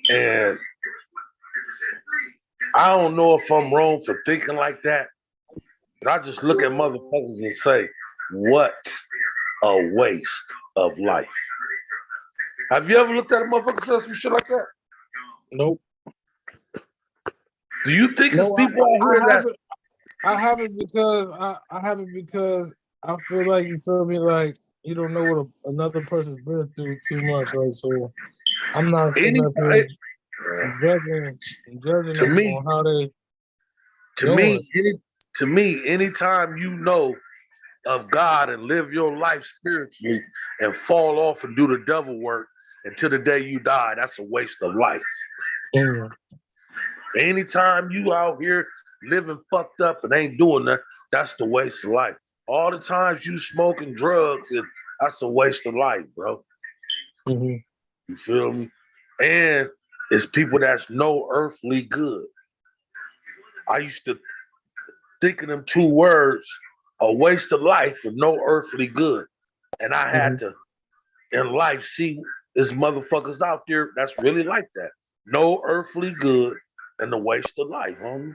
And I don't know if I'm wrong for thinking like that, but I just look at motherfuckers and say, what a waste of life. Have you ever looked at a motherfucker say some shit like that? Nope. Do you think it's No, people out I here that haven't. I haven't because I haven't because I feel like you feel me like you don't know what another person's been through too much, right? So I'm not sitting any up here judging to them me, on how they to doing. me, anytime you know of God and live your life spiritually and fall off and do the devil work until the day you die, that's a waste of life. Mm. Anytime you out here living fucked up and ain't doing that, that's the waste of life. All the times you smoking drugs, that's a waste of life, bro. Mm-hmm. You feel me? And it's people that's no earthly good. I used to think of them two words, a waste of life and no earthly good. And I Mm-hmm. had to, in life, see there's motherfuckers out there that's really like that. No earthly good and the waste of life, homie.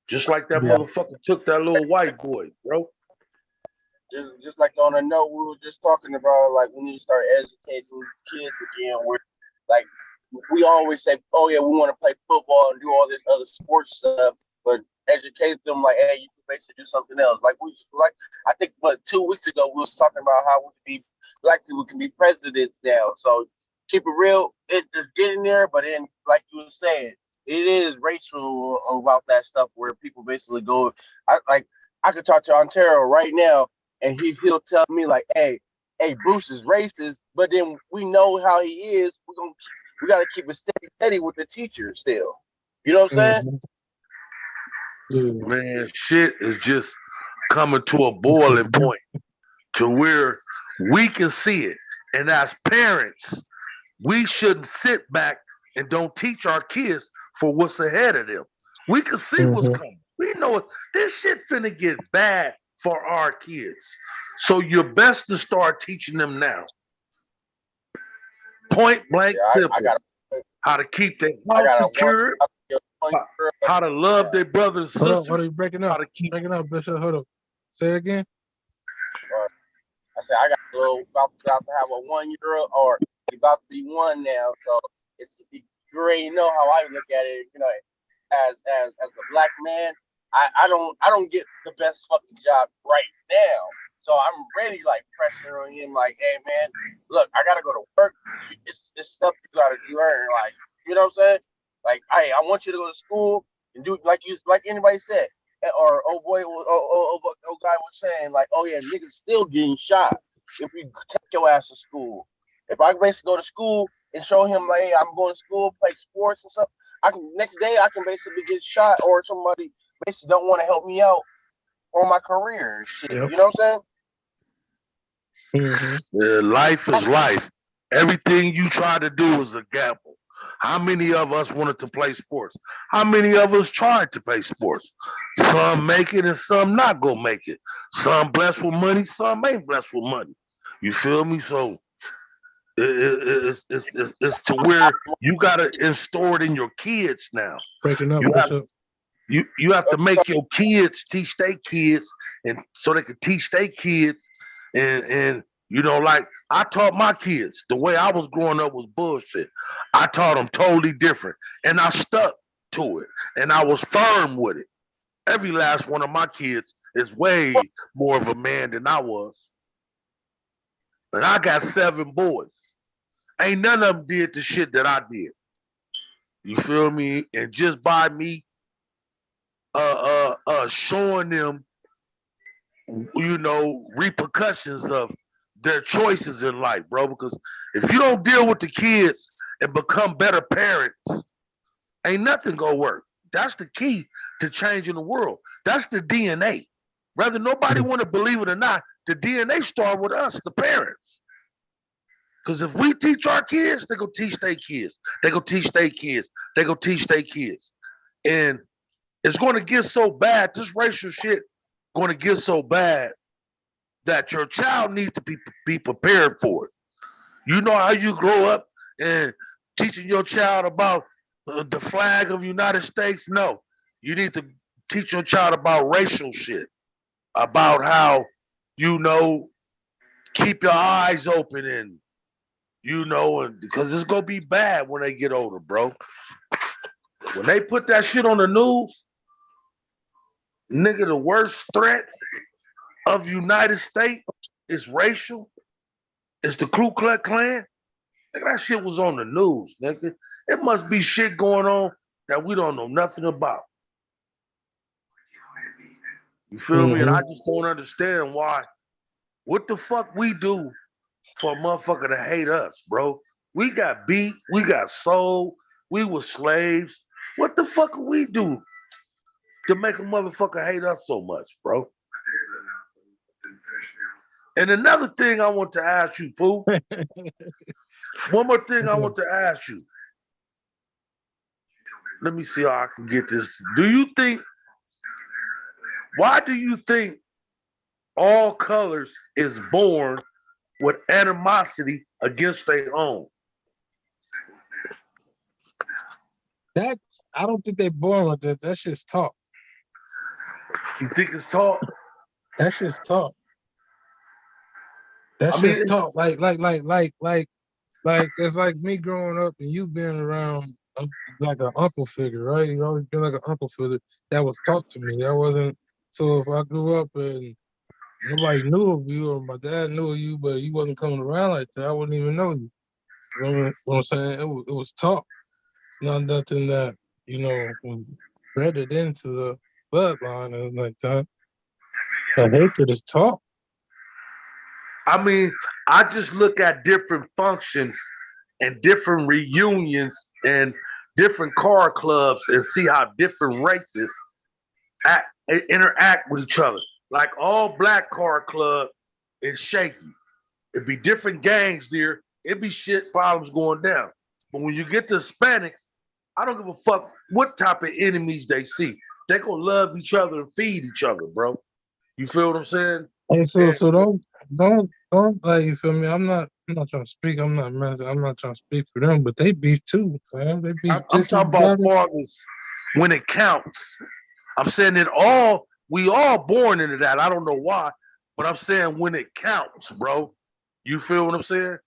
Just like that Yeah. motherfucker took that little white boy, bro. Just like on a note we were just talking about, like we need to start educating these kids again. Where like we always say, oh yeah, we want to play football and do all this other sports stuff, but educate them like, hey, you can basically do something else. Like I think, what 2 weeks ago we was talking about how we can be black people can be presidents now. So keep it real, it's getting there, but then like you were saying, it is racial about that stuff where people basically go. I could talk to Ontario right now, and he'll tell me like, hey, Bruce is racist, but then we know how he is. We got to keep it steady with the teacher still. You know what I'm saying? Mm-hmm. Yeah. Man, shit is just coming to a boiling point to where we can see it. And as parents, we shouldn't sit back and don't teach our kids for what's ahead of them. We can see what's Mm-hmm. coming. We know it. This shit finna get bad for our kids. So you're best to start teaching them now. Point blank Yeah, I simple. got How to keep their I house got a secure, one how, girl. how to love their brothers and Hold on, sisters, you breaking how up. to keep Breaking up, Bishop. Hold up. Say it again. I said I got a little about to have a 1 year old, or about to be one now. So you already know how I look at it. You know, as a black man, I don't get the best fucking job right now. So I'm ready, like pressing on him, like, hey man, look, I gotta go to work. It's stuff you gotta learn, like, you know what I'm saying? Like, hey, I want you to go to school and do like anybody said, or oh boy, oh guy was saying, like, oh yeah, niggas still getting shot if you take your ass to school. If I basically go to school and show him, like, hey, I'm going to school, play sports and stuff, I can next day I can basically get shot, or somebody basically don't want to help me out on my career and shit. Yep. You know what I'm saying? Mm-hmm. life is life. Everything you try to do is a gamble. How many of us wanted to play sports? How many of us tried to play sports? Some make it and some not gonna make it. Some blessed with money, some ain't blessed with money. You feel me? So it's to where you gotta install it in your kids now. Breaking up, You have Bishop. you have to So, make your kids teach their kids, and so they can teach their kids, and like I taught my kids the way I was growing up was bullshit. I taught them totally different, and I stuck to it, and I was firm with it. Every last one of my kids is way more of a man than I was, and I got 7 boys. Ain't none of them did the shit that I did. You feel me? And just by me showing them repercussions of their choices in life, bro. Because if you don't deal with the kids and become better parents, ain't nothing gonna work. That's the key to changing the world. That's the DNA. Whether nobody want to believe it or not, the DNA start with us, the parents. Because if we teach our kids, they go teach their kids. They go teach their kids. They go teach their kids. And it's going to get so bad. This racial shit going to get so bad that your child needs to be prepared for it. You know how you grow up and teaching your child about the flag of the United States? No. You need to teach your child about racial shit, about how, you know, keep your eyes open and, and because it's going to be bad when they get older, bro. When they put that shit on the news, nigga, the worst threat of the United States is racial. It's the Ku Klux Klan. Nigga, that shit was on the news, nigga. It must be shit going on that we don't know nothing about. You feel me? And Mm-hmm. I just don't understand why. What the fuck we do for a motherfucker to hate us, bro? We got beat, we got sold, we were slaves. What the fuck we do to make a motherfucker hate us so much, bro? And another thing I want to ask you, Pooh. One more thing I want to ask you. Let me see how I can get this. Why do you think all colors is born with animosity against their own? That I don't think they born with that. That's just talk. You think it's taught? That's just talk. That's I mean, just talk. Like it's like me growing up and you being around like an uncle figure, right? You always been like an uncle figure that was taught to me. That wasn't so if I grew up and nobody knew of you or my dad knew of you, but you wasn't coming around like that, I wouldn't even know you. You know what I'm saying? It was taught. It's not nothing that, was threaded into the bloodline and like that. That hatred is taught. I mean, I just look at different functions and different reunions and different car clubs and see how different races interact with each other. Like all black car club is shaky. It'd be different gangs there. It'd be shit problems going down. But when you get to Hispanics, I don't give a fuck what type of enemies they see. They gonna love each other and feed each other, bro. You feel what I'm saying? Hey, so And so don't like you feel me. I'm not trying to speak. I'm not trying to speak for them, but they beef too, man. They beef I'm just as talking about bad as fathers when it counts. I'm saying we all born into that. I don't know why, but I'm saying when it counts, bro. You feel what I'm saying?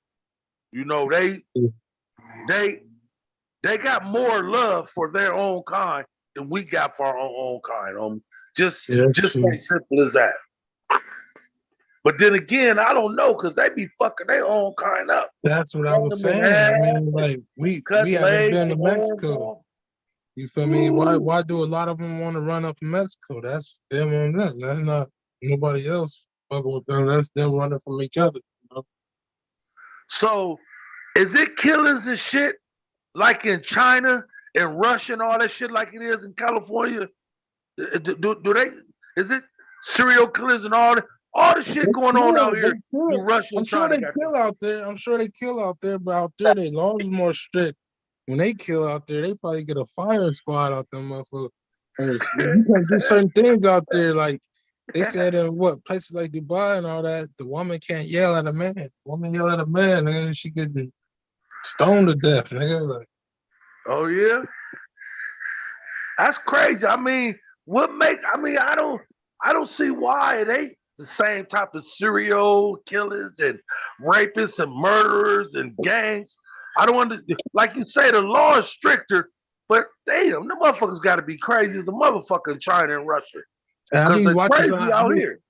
You know, they they got more love for their own kind than we got for our own kind. Just yeah, just true. as simple as that. But then again, I don't know because they be fucking their own kind up, That's what I cutting was them in saying. half, I mean, like we cutting haven't legs been to and arms Mexico. off. You feel me? Ooh. Why do a lot of them want to run up to Mexico? That's them on them. That's not nobody else fucking with them. That's them running from each other. So is it killings and shit like in China and Russia and all that shit like it is in California? Do they? Is it serial killers and all the shit going on out They here through kill. Russia I'm and sure China? they Got this. kill out there. I'm sure they kill out there, but out there they laws is more strict. When they kill out there, they probably get a firing squad out there, motherfucker. You can't do certain things out there. Like they said in what places like Dubai and all that, the woman can't yell at a man. Woman yell at a man, nigga, she getting stoned to death, nigga. Like, Oh yeah, that's crazy. I mean, I don't see why it ain't the same type of serial killers and rapists and murderers and gangs. I don't understand. Like you say, the law is stricter, but damn, the motherfuckers got to be crazy as a motherfucker in China and Russia and because they're crazy out here.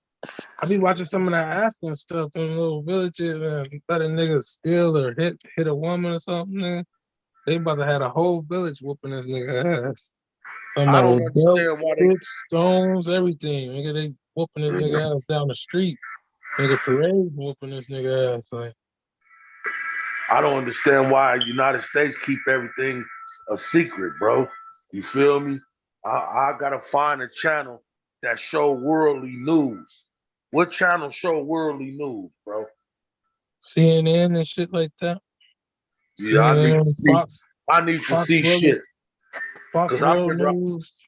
I be watching some of that African stuff in little villages and letting niggas steal or hit a woman or something. Man. They about to have a whole village whooping this nigga ass. I'm I about don't with belts, understand why they. sticks, stones, everything. Nigga, they whooping this nigga ass down the street. Nigga parade whooping this nigga ass. Like, I don't understand why the United States keep everything a secret, bro. You feel me? I gotta find a channel that show worldly news. What channel show worldly news, bro? CNN and shit like that. Yeah, I need to CNN, see. I need to Fox see World, shit Fox because I World remember. News.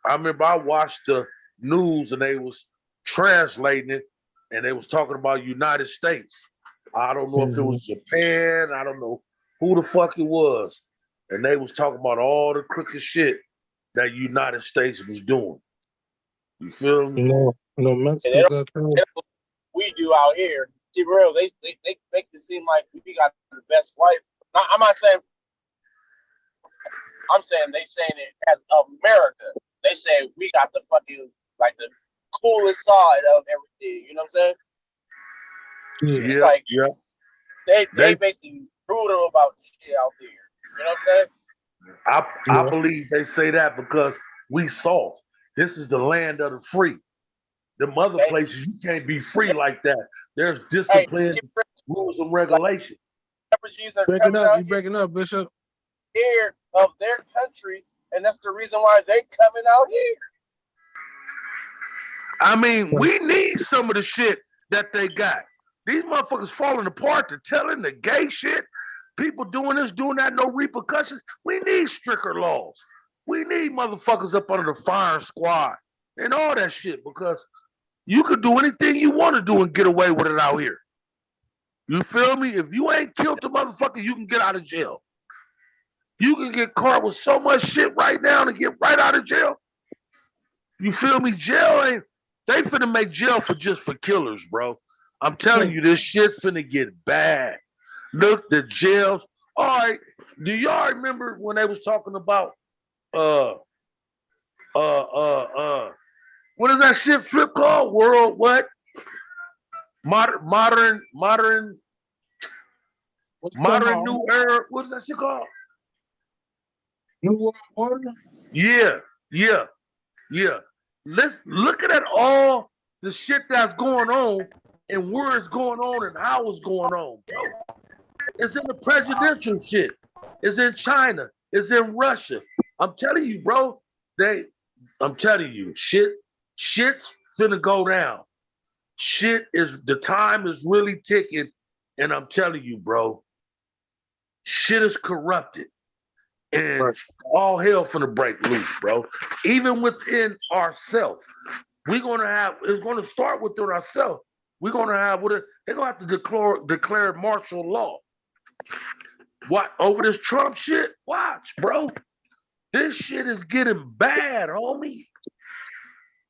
I remember I watched the news and they was translating it and they was talking about United States I don't know if it Mm-hmm. was Japan. I don't know who the fuck it was. And they was talking about all the crooked shit that United States was doing. You feel me? And they Mexico don't, got they that. don't we do out here. Be real, they make it seem like we got the best life. Now, I'm not saying I'm saying they saying it as America. They say we got the fucking like the coolest side of everything. You know what I'm saying? Yeah. It's Yeah, like yeah. they They basically brutal about shit out there. You know what I'm saying? I Yeah. believe they say that because we soft. This is the land of the free. Them other Thank you. places you can't be free like that. There's Hey, discipline, rules, and like regulations. refugees are Breaking coming up. out You breaking up, Bishop? here of their country, and that's the reason why they coming out here. I mean, we need some of the shit that they got. These motherfuckers falling apart. They're telling the gay shit. People doing this, doing that, no repercussions. We need stricter laws. We need motherfuckers up under the firing squad and all that shit because you could do anything you want to do and get away with it out here. You feel me? If you ain't killed the motherfucker, you can get out of jail. You can get caught with so much shit right now and get right out of jail. You feel me? Jail ain't. They finna make jail for just for killers, bro. I'm telling you, this shit finna get bad. Look, the jails. All right. Do y'all remember when they was talking about uh what is that shit flip called? World what? Modern What's talking modern about? new era. What is that shit called? New World Order? Yeah, yeah, yeah. Let's look at all the shit that's going on and where it's going on and how it's going on, bro. It's in the presidential shit. It's in China. It's in Russia. I'm telling you, bro. They, I'm telling you, shit's finna go down. Shit is the time is really ticking, and I'm telling you, bro, shit is corrupted, and Right. all hell finna break loose, bro. Even within ourselves, we're gonna have. It's gonna start within ourselves. We're gonna have what they're gonna have to declare martial law. What over this Trump shit? Watch, bro. This shit is getting bad, homie.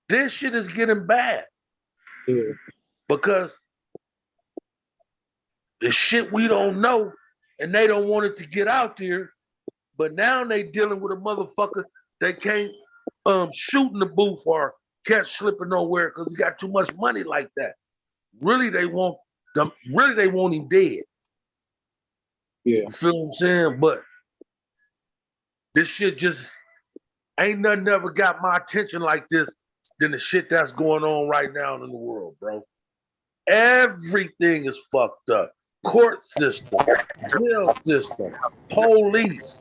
This shit is getting bad Yeah. because the shit we don't know and they don't want it to get out there. But now they dealing with a motherfucker they can't shoot in the booth or catch slipping nowhere because he got too much money like that. Really, they want them. Really, they want him dead. Yeah. You feel what I'm saying? But this shit just ain't nothing ever got my attention like this than the shit that's going on right now in the world, bro. Everything is fucked up. Court system, jail system, police,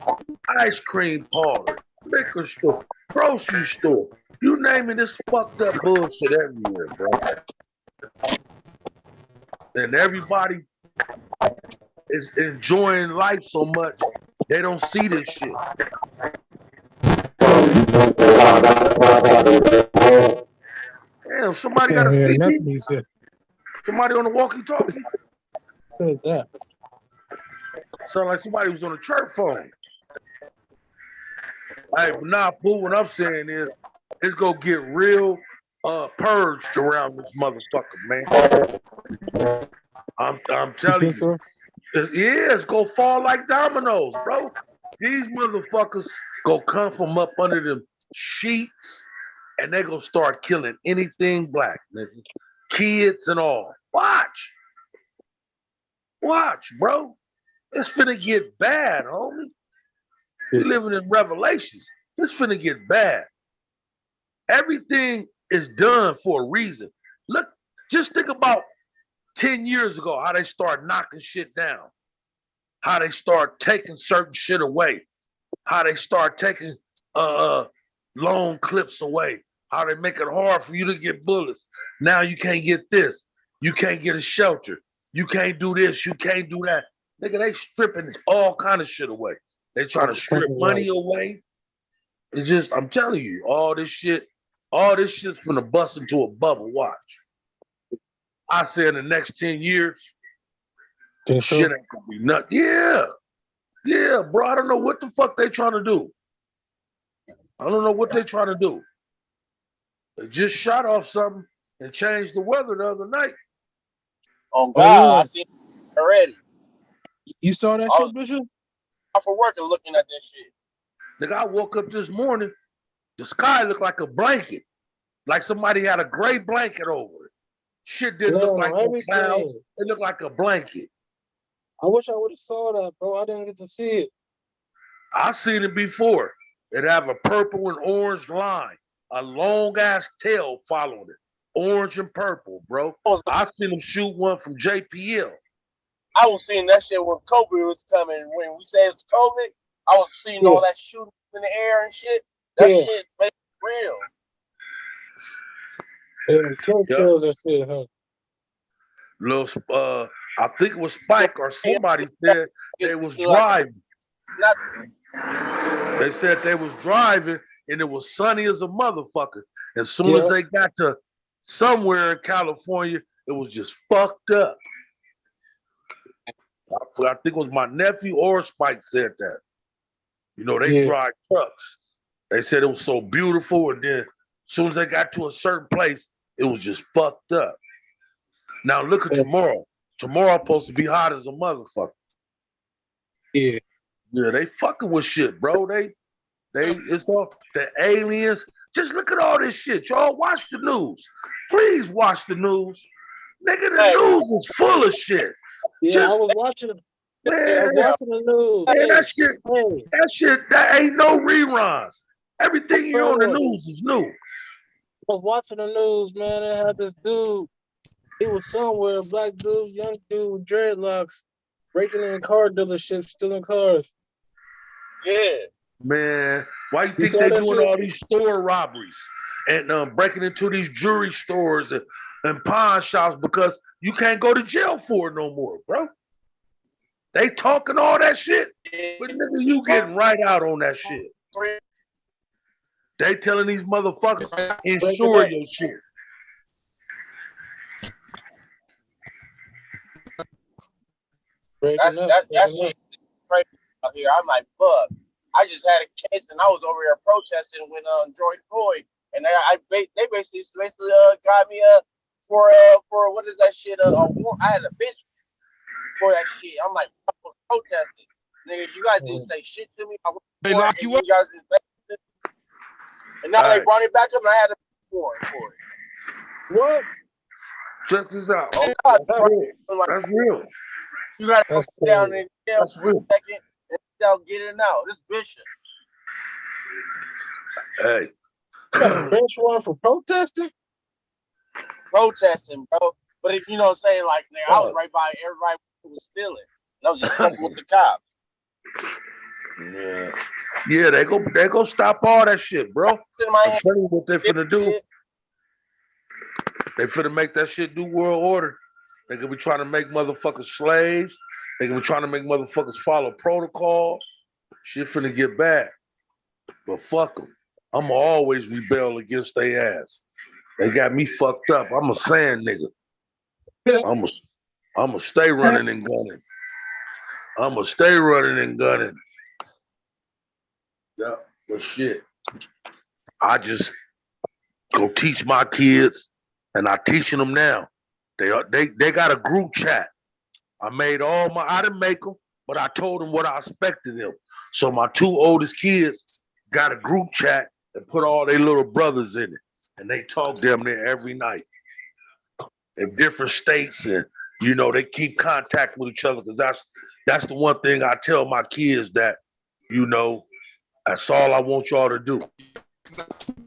ice cream parlor, liquor store, grocery store. You name it, it's fucked up bullshit everywhere, bro. And everybody is enjoying life so much, they don't see this shit. Damn, somebody got Can't a hear CD? nothing he said. Somebody on the walkie-talkie? What is that? Sound like somebody was on a church phone. Hey, but nah, fool, what I'm saying is, it's gonna get real purged around this motherfucker, man. I'm You telling think you. so? It's gonna fall like dominoes, bro. These motherfuckers gonna come from up under them sheets and they gonna start killing anything black, nigga. Kids and all. Watch, bro. It's finna get bad, homie. Yeah. We living in revelations. It's finna get bad. Everything is done for a reason. Look, just think about 10 years ago, how they start knocking shit down, how they start taking certain shit away, how they start taking long clips away, how they make it hard for you to get bullets. Now you can't get this. You can't get a shelter. You can't do this. You can't do that. Nigga, they stripping all kind of shit away. They trying to strip Right. money away. It's just, I'm telling you, all this shit's gonna bust into a bubble. Watch. I say in the next 10 years, Think so? Shit ain't gonna be nothing. Yeah, bro. I don't know what the fuck they trying to do. I don't know what they trying to do. They just shot off something and changed the weather the other night. Oh Oh, God, yeah. I seen it already. You saw that I shit, was Bishop? out for work and looking at that shit. Nigga, I woke up this morning, the sky looked like a blanket. Like somebody had a gray blanket over it. Shit didn't look like No, no clouds. everything. It looked like a blanket. I wish I would have saw that, bro. I didn't get to see it. I seen it before. It have a purple and orange line, a long ass tail following it, orange and purple, bro. I seen them shoot one from JPL. I was seeing that shit when COVID was coming. When we said it's COVID, I was seeing all that shooting in the air and shit. That shit made it real. Yeah, chemtrails and shit, huh? Little, I think it was Spike or somebody said they was driving. They said they was driving and it was sunny as a motherfucker. As soon as they got to somewhere in California, it was just fucked up. I think it was my nephew or Spike said that. You know, they drive trucks. They said it was so beautiful, and then as soon as they got to a certain place, it was just fucked up. Now look at tomorrow. Tomorrow supposed to be hot as a motherfucker. Yeah. Yeah, they fucking with shit, bro. It's all the aliens. Just look at all this shit. Y'all watch the news. Please watch the news. Nigga, the news is full of shit. Yeah, I was watching it. Man, I was watching the news. Man, that shit, that ain't no reruns. Everything you on the news is new. I was watching the news, man. They had this dude. He was somewhere, black dude, young dude with dreadlocks, breaking in car dealerships, stealing cars. Yeah. Man, why you think they doing all these store robberies and breaking into these jewelry stores and pawn shops? Because you can't go to jail for it no more, bro. They talking all that shit, but nigga, you getting right out on that shit. They telling these motherfuckers, insure your shit. That shit crazy out here. I'm like, fuck. I just had a case and I was over here protesting when George Floyd, and they basically got me for what is that shit? I had a bitch for that shit. I'm like, I was protesting. Nigga, you guys didn't say shit to me. They lock you up. You guys didn't say shit. And now they brought it back up and I had a warrant for it. What? Check this out. Oh, God, that's real. You gotta go down in jail for a second and they'll get it out. This Bishop. Hey. Bench warrant for protesting? Protesting, bro. But if you know what I'm saying, like, nigga, I was right by everybody who was stealing. And I was just fucking with the cops. Yeah, they go stop all that shit, bro. I'm telling you what they finna do. They finna make that shit do world order. They could be trying to make motherfuckers slaves. They could be trying to make motherfuckers follow protocol. Shit finna get bad. But fuck them. I'ma always rebel against their ass. They got me fucked up. I'm a sand nigga. I'ma stay running and gunning. I'ma stay running and gunning. Yeah, but shit. I just go teach my kids, and I teaching them now. They got a group chat. I didn't make them, but I told them what I expected them. So my two oldest kids got a group chat and put all their little brothers in it. And they talk damn near every night in different states. And, you know, they keep contact with each other because that's the one thing I tell my kids that, you know, that's all I want y'all to do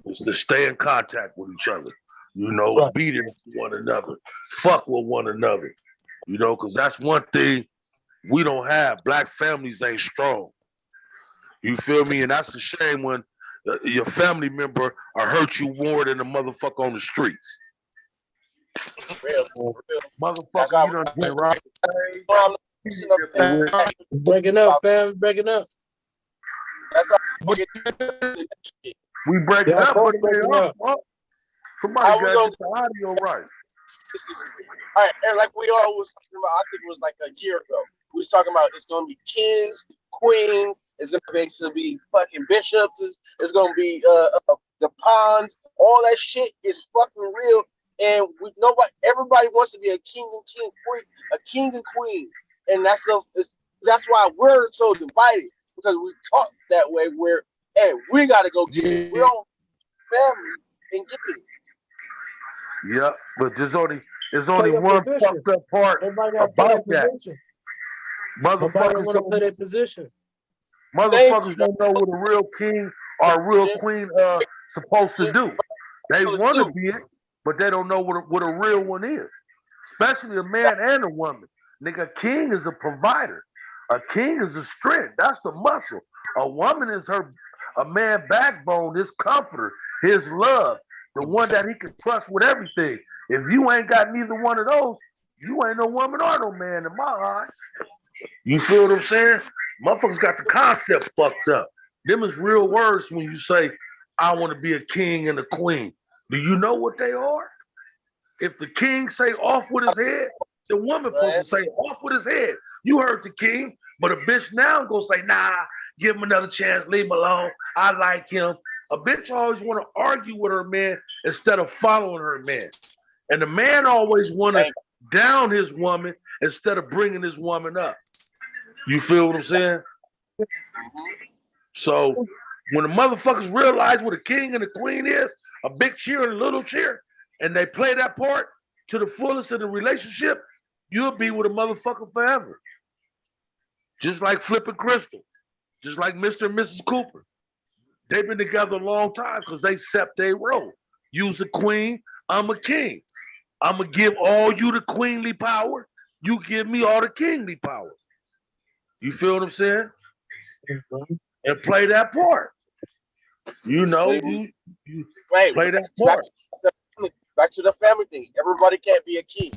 is to stay in contact with each other. You know, be there for one another. Fuck with one another. You know, because that's one thing we don't have. Black families ain't strong. You feel me? And that's a shame when your family member will hurt you more than a motherfucker on the streets. Real. Motherfucker, you done get right. Breaking up, fam. Breaking up. That's how we breaking up, but it ain't up. Somebody got to get the audio right. this is all right. And like we all was talking about, I think it was like a year ago. We was talking about it's gonna be kings, queens. It's gonna basically be fucking bishops. It's gonna be the pawns. All that shit is fucking real. And we nobody, everybody wants to be a king and queen, a king and queen, and that's why we're so divided because we talk that way. Where hey, we gotta go get it. We're on family and get it. Yep, but there's only Play a one position. fucked up part Everybody got to play about a that. position. Nobody Motherfuckers want to play their position. Thank motherfuckers you. don't know what a real king or a real queen supposed to do. They want to be it, but they don't know what a real one is. Especially a man and a woman. Nigga, a king is a provider. A king is a strength. That's the muscle. A woman is a man backbone, his comforter, his love, the one that he can trust with everything. If you ain't got neither one of those, you ain't no woman or no man in my eyes. You feel what I'm saying? Motherfuckers got the concept fucked up. Them is real words when you say, I want to be a king and a queen. Do you know what they are? If the king say off with his head, the woman supposed to say off with his head. You heard the king, but a bitch now gonna say, nah, give him another chance, leave him alone. I like him. A bitch always want to argue with her man instead of following her man. And the man always want to down his woman instead of bringing his woman up. You feel what I'm saying? So when the motherfuckers realize what a king and a queen is, a big cheer and a little cheer, and they play that part to the fullest in the relationship, you'll be with a motherfucker forever. Just like Flip and Crystal, just like Mr. and Mrs. Cooper. They've been together a long time because they set their role. You's a queen, I'm a king. I'm going to give all you the queenly power. You give me all the kingly power. You feel what I'm saying? And play that part. You know, you play that part. Back to the family thing. Everybody can't be a king.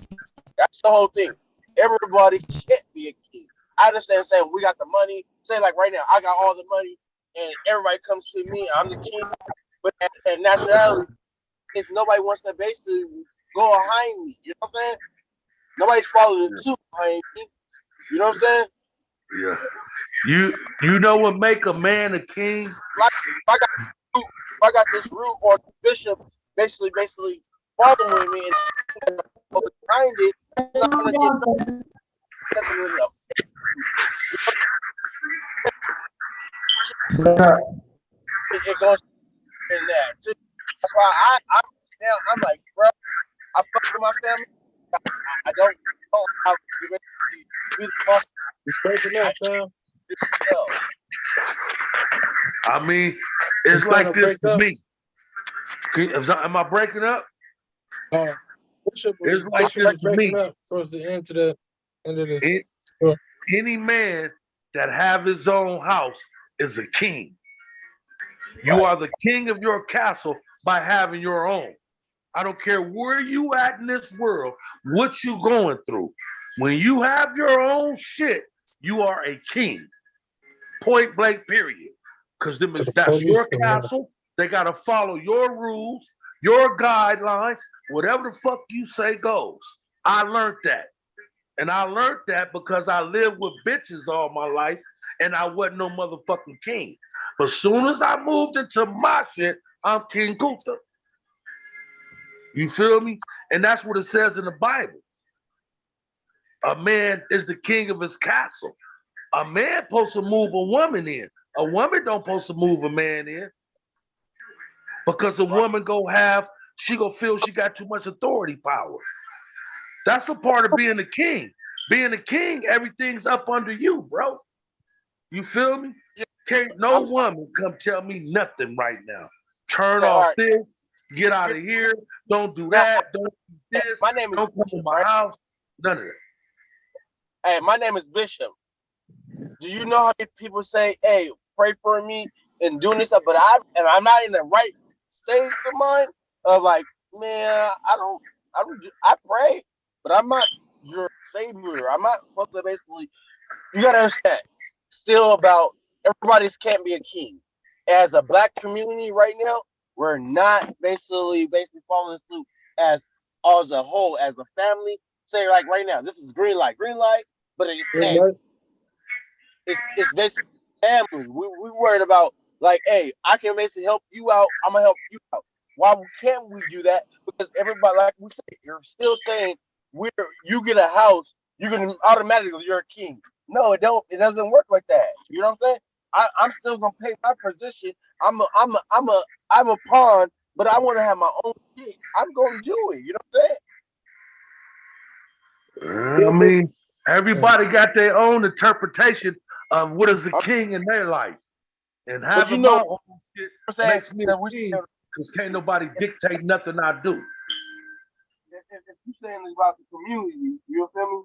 That's the whole thing. Everybody can't be a king. I understand saying we got the money. Say like right now, I got all the money, and everybody comes to me. I'm the king. But at nationality, is nobody wants to basically go behind me. You know what I'm saying? Nobody's following the suit behind me. You know what I'm saying? Yeah. You know what make a man a king? Like if I got this root or bishop basically following me and behind it, I'm not gonna get nothing with enough. It goes in that. That's why I'm like, bro, I fuck with my family. I don't know how to be the boss. It's breaking up, man. I mean, it's like this to me. Am I breaking up? Bishop It's like this to me. up towards the end of this. Any man that have his own house is a king. You are the king of your castle by having your own. I don't care where you at in this world, what you going through. When you have your own shit, you are a king. Point blank, period. Because that's your castle. They got to follow your rules, your guidelines. Whatever the fuck you say goes. I learned that. And I learned that because I lived with bitches all my life and I wasn't no motherfucking king. But as soon as I moved into my shit, I'm King Kunta. You feel me? And that's what it says in the Bible. A man is the king of his castle. A man supposed to move a woman in. A woman don't supposed to move a man in. Because a woman she gonna feel she got too much authority power. That's a part of being a king. Being a king, everything's up under you, bro. You feel me? Can't no woman come tell me nothing right now. Turn off this, get out of here, don't do that, don't do this, don't come to my house, none of that. Hey, my name is Bishop. Do you know how many people say, hey, pray for me and doing this stuff, but I'm not in the right state of mind of like, man, I pray, but I'm not your savior. I'm not supposed to basically, you gotta understand, still about everybody's can't be a king. As a black community right now, we're not basically following suit as as a whole, as a family, say like right now, this is Greenlight, but it's hey, Right? it's basically family. We worried about like, hey, I can basically help you out. I'm gonna help you out. Why can't we do that? Because everybody, like we say, you're still saying we're you get a house, you're gonna automatically you're a king. No, it don't. It doesn't work like that. You know what I'm saying? I'm still gonna pay my position. I'm a pawn, but I want to have my own shit. I'm gonna do it. You know what I'm I mean, Yeah. everybody got their own interpretation of what is a saying? king in their life. And But you having know my what own shit I'm saying? makes me That we a king because can't nobody dictate nothing I do. if you saying about the community, you feel me?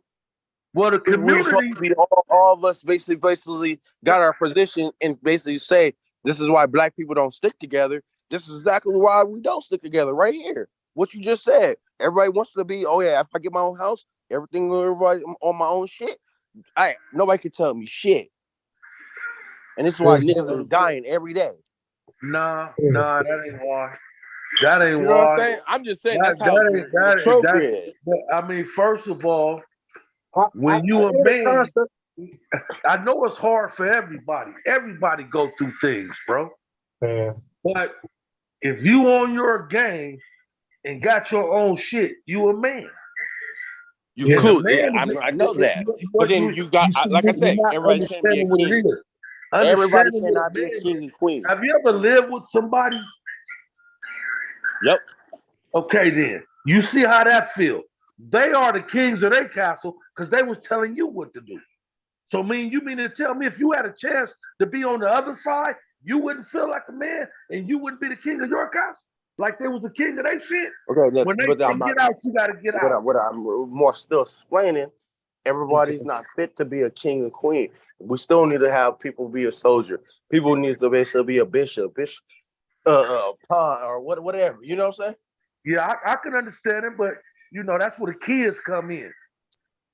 Well, the We were supposed community, to be all of us basically got our position and basically say this is why black people don't stick together. This is exactly why we don't stick together right here. What you just said. Everybody wants to be, oh yeah, if I get my own house, everybody on my own shit. Nobody can tell me shit. And this is why niggas is dying every day. nah, that ain't why. That ain't You know what I'm why. saying? I'm just saying That that's how that the, ain't the that trope that. is. I mean, first of all, I when you a hear the man, concept. I know it's hard for everybody. Everybody go through things, bro. Yeah. But if you on your game and got your own shit, you a man. You And a Yeah. cool. man is I know that. But what then you got, you see, like I you're said, not everybody can't be a understanding what it king. is. Everybody Understanding what a cannot be a man king is. and queen. Have you ever lived with somebody? Yep. Okay, then you see how that feels. They are the kings of their castle because they was telling you what to do. So you mean to tell me if you had a chance to be on the other side, you wouldn't feel like a man and you wouldn't be the king of your castle? Like they was the king of their shit? Okay, When they but say I'm not. get out, you gotta get out. What I'm more still explaining. Everybody's not fit to be a king and queen. We still need to have people be a soldier. People need to basically be a bishop, pawn, or whatever. You know what I'm saying? Yeah, I can understand it, but that's where the kids come in.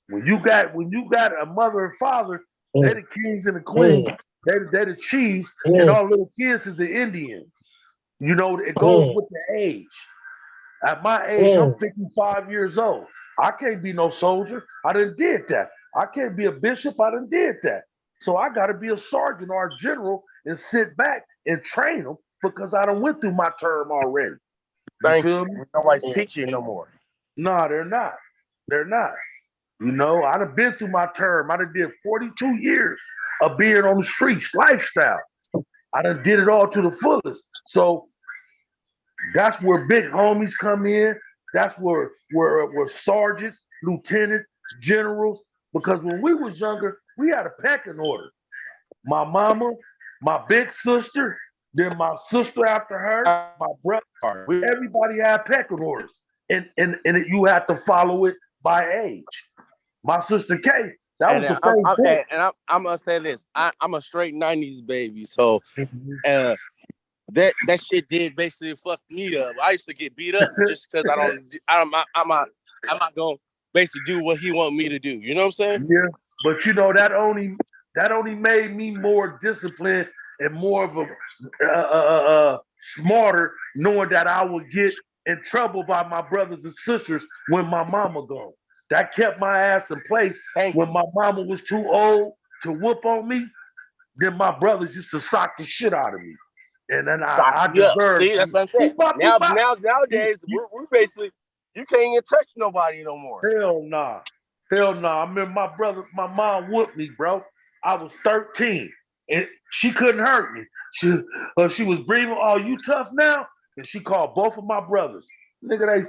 When you got a mother and father, they Mm, the kings and the queens. mm, They the chiefs, and mm, all little kids is the Indians. It goes mm, with the age. At my age, I'm mm. 55 years old. I can't be no soldier. I done did that. I can't be a bishop. I done did that. So I got to be a sergeant or a general and sit back and train them because I done went through my term already. You Thank feel me? you. Nobody's teaching no more. No, they're not. They're not. I done been through my term. I done did 42 years of being on the streets, lifestyle. I done did it all to the fullest. So that's where big homies come in. That's where sergeants, lieutenants, generals. Because when we was younger, we had a pecking order. My mama, my big sister, then my sister after her, my brother. We Everybody had pecking orders, and you had to follow it by age. My sister K, that was and the first book. I'm gonna say this. I'm a straight '90s baby, so Mhm. uh, that shit did basically fuck me up. I used to get beat up just because I'm not gonna basically do what he want me to do. You know what I'm saying? Yeah, but that only made me more disciplined and more of a smarter, knowing that I would get in trouble by my brothers and sisters when my mama gone. That kept my ass in place Thank when you. my mama was too old to whoop on me. Then my brothers used to sock the shit out of me, and then I Yeah. deserved See, that's what I'm saying. beep bop beep bop. Nowadays we're basically you can't even touch nobody no more. Hell nah. Hell nah. I remember my mom whooped me, bro. I was 13 and she couldn't hurt me. She was breathing, oh, you tough now? And she called both of my brothers. Nigga,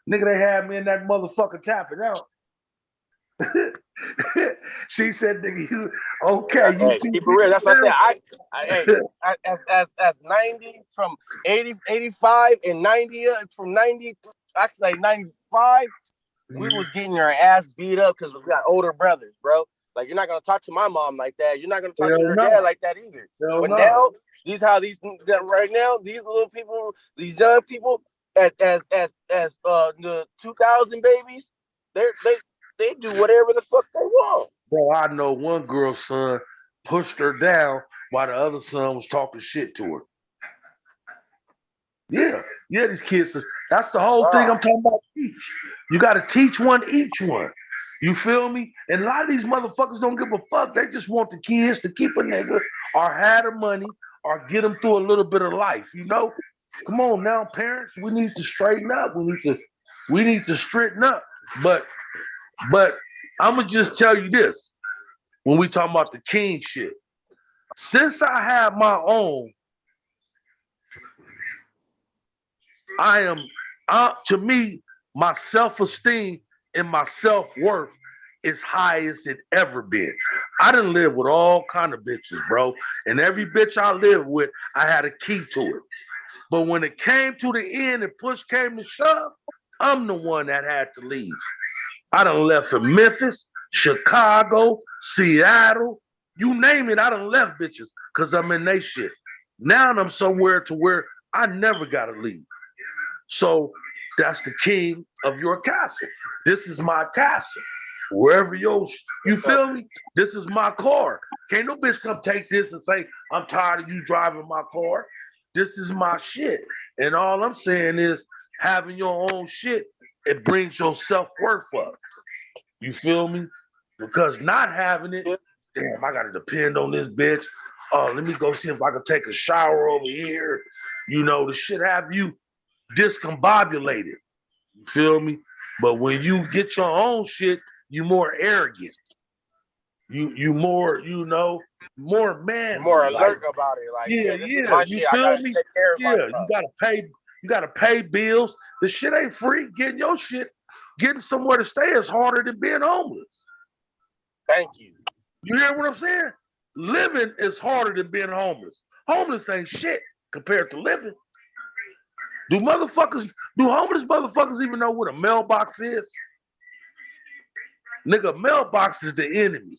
they had me in that motherfucker tapping out. She said, nigga, you okay, you Hey, two keep it real. That's what I said. now? As 90 from 80, 85 and 90 from 90, I could say 95. We was getting our ass beat up because we got older brothers, bro. Like you're not gonna talk to my mom like that. You're not gonna talk to Hell your no. dad like that either. Hell But no. now right now these little people, these young people, as the 2000 babies, they do whatever the fuck they want. Bro, I know one girl's son pushed her down while the other son was talking shit to her. Yeah, Yeah, these kids. That's the whole thing I'm talking about. Teach. You got to teach one each one. You feel me? And a lot of these motherfuckers don't give a fuck. They just want the kids to keep a nigga or have the money or get them through a little bit of life. You know? Come on now, parents. We need to straighten up. We need to straighten up. But I'm gonna just tell you this: when we talk about the king shit, since I have my own, I am to me, my self-esteem and my self-worth is high as it ever been. I done lived with all kind of bitches, bro. And every bitch I lived with, I had a key to it. But when it came to the end and push came to shove, I'm the one that had to leave. I done left for Memphis, Chicago, Seattle, you name it, I done left bitches because I'm in they shit. Now I'm somewhere to where I never gotta leave. So that's the king of your castle. This is my castle. Wherever you feel me? This is my car. Can't no bitch come take this and say, I'm tired of you driving my car. This is my shit. And all I'm saying is having your own shit, it brings your self-worth up. You feel me? Because not having it, damn, I gotta depend on this bitch. Oh, let me go see if I can take a shower over here. You know, the shit have you discombobulated. You feel me? But when you get your own shit, you more arrogant. You more, more man. More alert about it. Like, Yeah, this is yeah. my You shit. I feel gotta me? take care of Yeah, myself. you gotta pay bills. The shit ain't free. Getting your shit, getting somewhere to stay is harder than being homeless. Thank you. You hear what I'm saying? Living is harder than being homeless. Homeless ain't shit compared to living. Do homeless motherfuckers even know what a mailbox is? Nigga, mailbox is the enemy.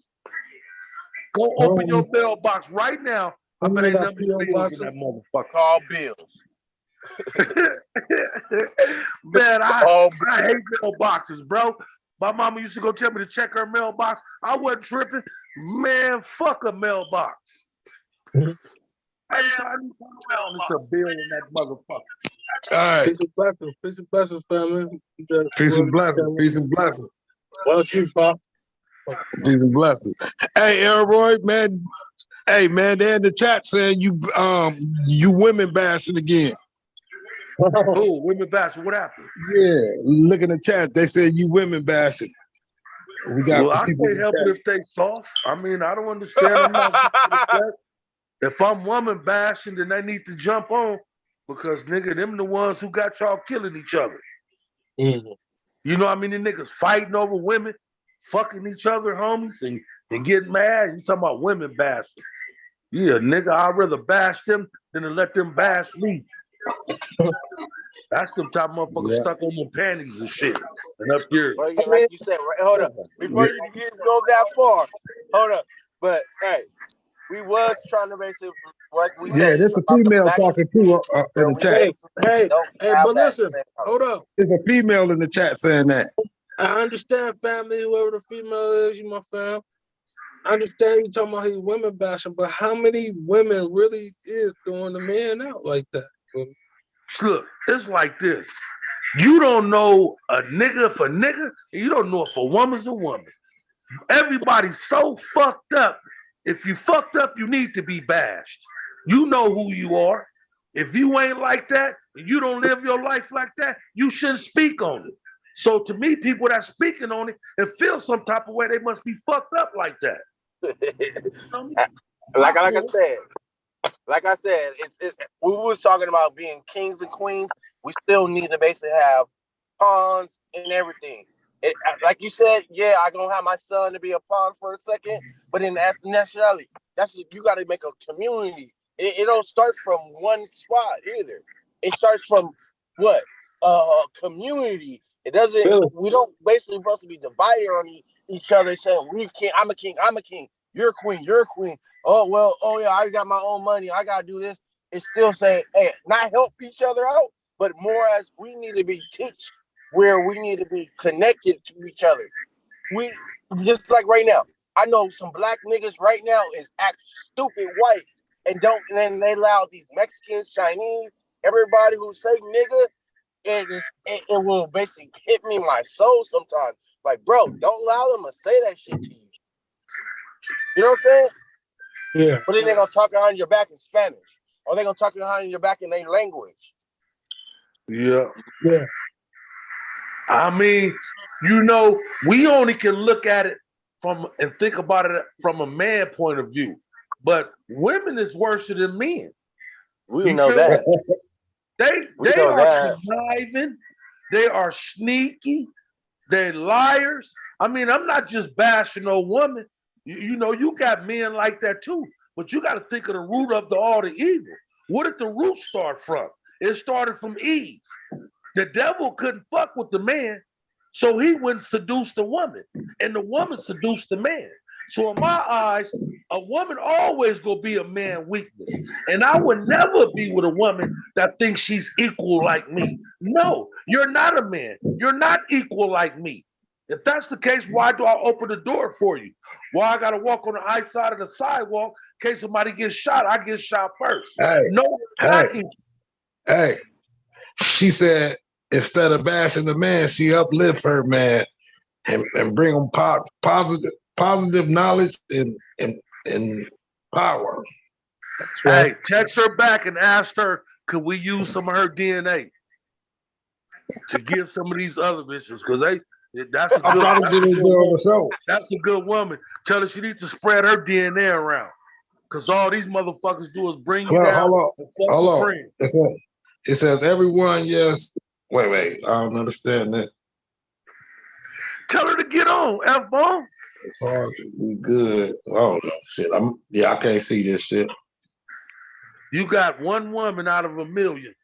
Go open your mailbox right now. I bet ain't nothing but bills in that motherfucker. Call bills. Man, I hate mailboxes, bro. My mama used to go tell me to check her mailbox. I wasn't tripping. Man, fuck a mailbox. Every time you come around, it's a bill in that motherfucker. All right. Peace and blessings, family. Peace and blessings. Peace and blessings. Well, you, Pop. Peace and blessings. Hey, Elroy, man. Hey, man, they're in the chat saying you women bashing again. Oh, women bashing. What happened? Yeah, look in the chat. They said you women bashing. We got I people can't help it if they soft. I mean, I don't understand. I'm not if I'm woman bashing, then they need to jump on because nigga, them the ones who got y'all killing each other. Mm-hmm. You know how many niggas fighting over women, fucking each other, homies, and getting mad? You talking about women bashing? Yeah, nigga, I'd rather bash them than to let them bash me. That's them type of motherfuckers stuck on my panties and shit. And up here. Well, yeah, like you said, right? Hold up. Before you go that far, hold up. But hey, we was trying to basically what we said. Yeah, there's a female talking too in the chat. Hey, but listen, hold up. There's a female in the chat saying that. I understand, family, whoever the female is, you my fam. I understand you talking about his women bashing, but how many women really is throwing the man out like that? Look, it's like this. You don't know a nigga for nigga, and you don't know if a woman's a woman. Everybody's so fucked up. If you fucked up, you need to be bashed. You know who you are. If you ain't like that, and you don't live your life like that, you shouldn't speak on it. So to me, people that speaking on it and feel some type of way, they must be fucked up like that. like I said, we was talking about being kings and queens. We still need to basically have pawns and everything. Like you said, yeah, I gonna have my son to be a pawn for a second, but in nationality, you got to make a community. It don't start from one spot either. It starts from what community. It doesn't. We don't basically supposed to be divided on each other, saying we king. I'm a king. I'm a king. You're a queen. You're a queen. Oh well. Oh yeah. I got my own money. I gotta do this. It's still saying, hey, not help each other out, but more as we need to be teach where we need to be connected to each other. We just like right now. I know some black niggas right now is act stupid white and then they allow these Mexicans, Chinese, everybody who say nigga, it will basically hit me in my soul sometimes. Like, bro, don't allow them to say that shit to you. You know what I'm saying? Yeah. But then they're gonna talk behind your back in Spanish, or they're gonna talk behind your back in their language. Yeah. Yeah. I mean, you know, we only can look at it from and think about it from a man point of view, but women is worse than men. We You know feel that. We they know are that. conniving, they are sneaky, they're liars. I mean, I'm not just bashing no woman. You know, you got men like that too, but you got to think of the root of all the evil. Where did the root start from? It started from Eve. The devil couldn't fuck with the man, so he went and seduced the woman, and the woman seduced the man. So in my eyes, a woman always gonna be a man weakness, and I would never be with a woman that thinks she's equal like me. No, you're not a man. You're not equal like me. If that's the case, why do I open the door for you? Why I gotta walk on the high side of the sidewalk in case somebody gets shot? I get shot first. Hey, No, it's hey, not equal. hey. She said instead of bashing the man, she uplift her man and bring them positive knowledge and power. That's right. Hey, text her back and ask her, could we use some of her DNA to give some of these other bitches? Because that's a I'm good, trying to that's get a this good girl on woman. the show. That's a good woman. Tell her she needs to spread her DNA around. Because all these motherfuckers do is bring you Hold down on, and fuck hold your on. friends. It says everyone, yes. Wait, I don't understand that. Tell her to get on, F-bomb. It's hard to be good. Oh no, shit. I can't see this shit. You got one woman out of a million.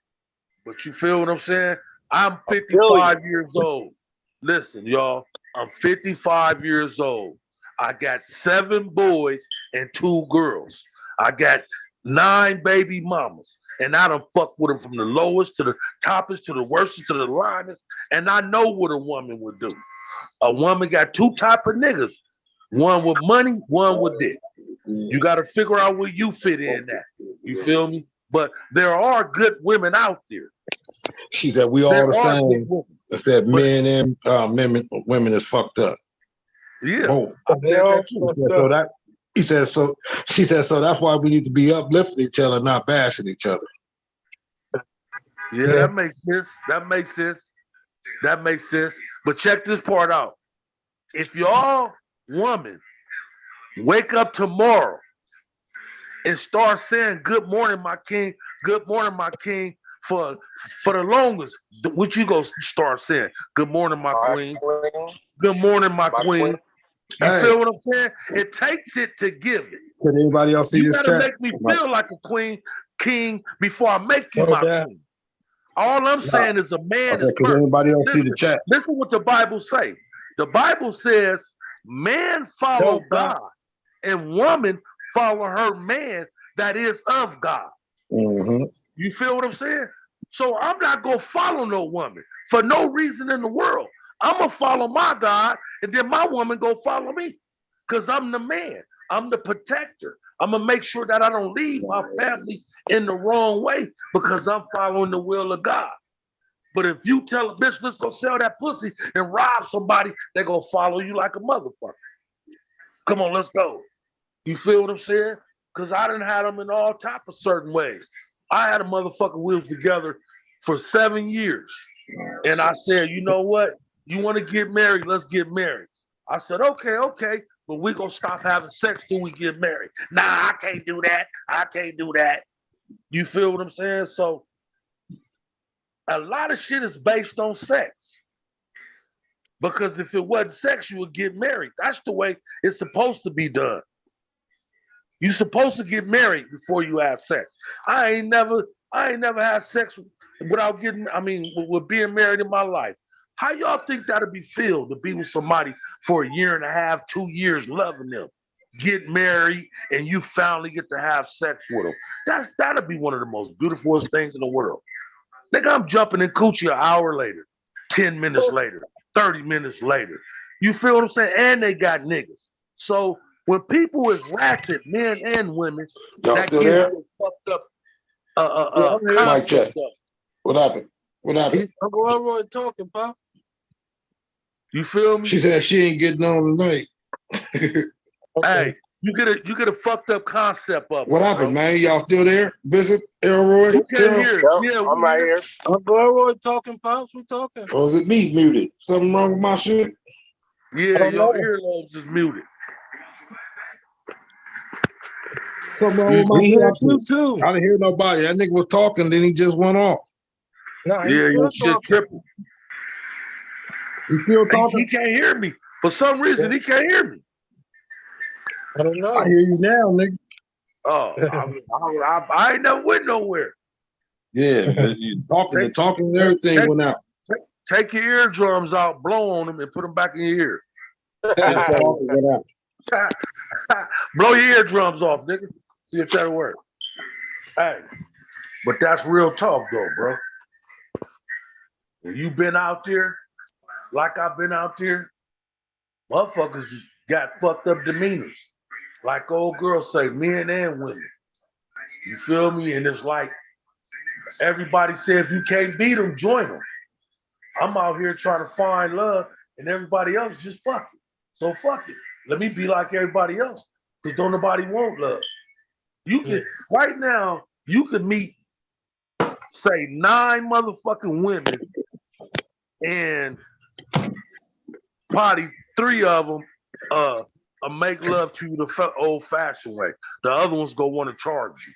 But you feel what I'm saying? I'm Billion. 55 years old. Listen, y'all, I'm 55 years old. I got 7 boys and 2 girls. I got 9 baby mamas. And I done fuck with them from the lowest to the toppest to the worstest to the linest. And I know what a woman would do. A woman got 2 type of niggas. One with money, one with dick. You got to figure out where you fit in at. You feel me? But there are good women out there. She said we all There the are good same. women. It said But men and women is fucked up. yeah, Both. I They said all that too. fucked So up. that he said so. She said so. That's why we need to be uplifting each other, not bashing each other. Yeah, Yeah. that makes sense. That makes sense. That makes sense. But check this part out. If y'all woman wake up tomorrow and start saying "Good morning, my king," "Good morning, my king," for the longest, what you go start saying? "Good morning, my queen." Good morning, my queen. You Hey, feel what I'm saying? It takes it to give it. can anybody else see You this gotta chat? make me feel like a king before I make you No my doubt. queen. All I'm Nah, saying is a I man is said, can first. anybody else see the Listen, chat? listen what the Bible say. The Bible says man follow Don't God and woman follow her man that is of God. Mm-hmm. You feel what I'm saying? So I'm not gonna follow no woman for no reason in the world. I'm gonna follow my God, and then my woman go follow me, cause I'm the man. I'm the protector. I'm gonna make sure that I don't lead my family in the wrong way because I'm following the will of God. But if you tell a bitch, let's go sell that pussy and rob somebody, they gonna follow you like a motherfucker. Come on, let's go. You feel what I'm saying? Because I done had them in all type of certain ways. I had a motherfucker we was together for 7 years. And I said, you know what? You want to get married? Let's get married. I said, okay, but we gonna stop having sex till we get married. Nah, I can't do that. I can't do that. You feel what I'm saying? So a lot of shit is based on sex. Because if it wasn't sex, you would get married. That's the way it's supposed to be done. You're supposed to get married before you have sex. I ain't never had sex without getting, with being married in my life. How y'all think that'd be feel to be with somebody for a year and a half, 2 years, loving them, get married, and you finally get to have sex with them? That'd be one of the most beautiful things in the world. Nigga, I'm jumping in coochie an hour later, 10 minutes later, 30 minutes later. You feel what I'm saying? And they got niggas. So when people is ratchet, men and women, Y'all that still gives there? you a fucked up. Yeah, I'm here. Mic check. concept of. What happened? What happened? He's Uncle Elroy talking, Pop. You feel me? She said she ain't getting on tonight. Okay. Hey, you get a fucked up concept of What it, happened, bro. man? Y'all still there? Bishop, Elroy, We can't Terrell? hear it. Yep, Yeah, I'm we right hear. here. Uncle Elroy talking, Pops. We talking. Or is it me muted? Something wrong with my shit? Yeah, don't your know. earlobes is muted. Something wrong You- with my We hear shit? you too. I didn't hear nobody. That nigga was talking, then he just went off. Nah, he's Yeah, still your shit talking. tripping. He still He talking? can't hear me. For some reason, he can't hear me. I don't know. I hear you now, nigga. Oh, I ain't never went nowhere. Yeah, but you talking, the Take, talking and take, everything take, went out. take your eardrums out, blow on them, and put them back in your ear. And the talking went out. Blow your eardrums off, nigga. See if that'll work. Hey, but that's real talk, though, bro. When you been out there, like I've been out there, motherfuckers just got fucked up demeanors. Like old girls say, men and women. You feel me? And it's like everybody say, if you can't beat them, join them. I'm out here trying to find love, and everybody else just fuck it. So fuck it. Let me be like everybody else, because don't nobody want love. You can right now, you could meet, say, 9 motherfucking women, and probably 3 of them make love to you the old-fashioned way. The other ones gonna want to charge you.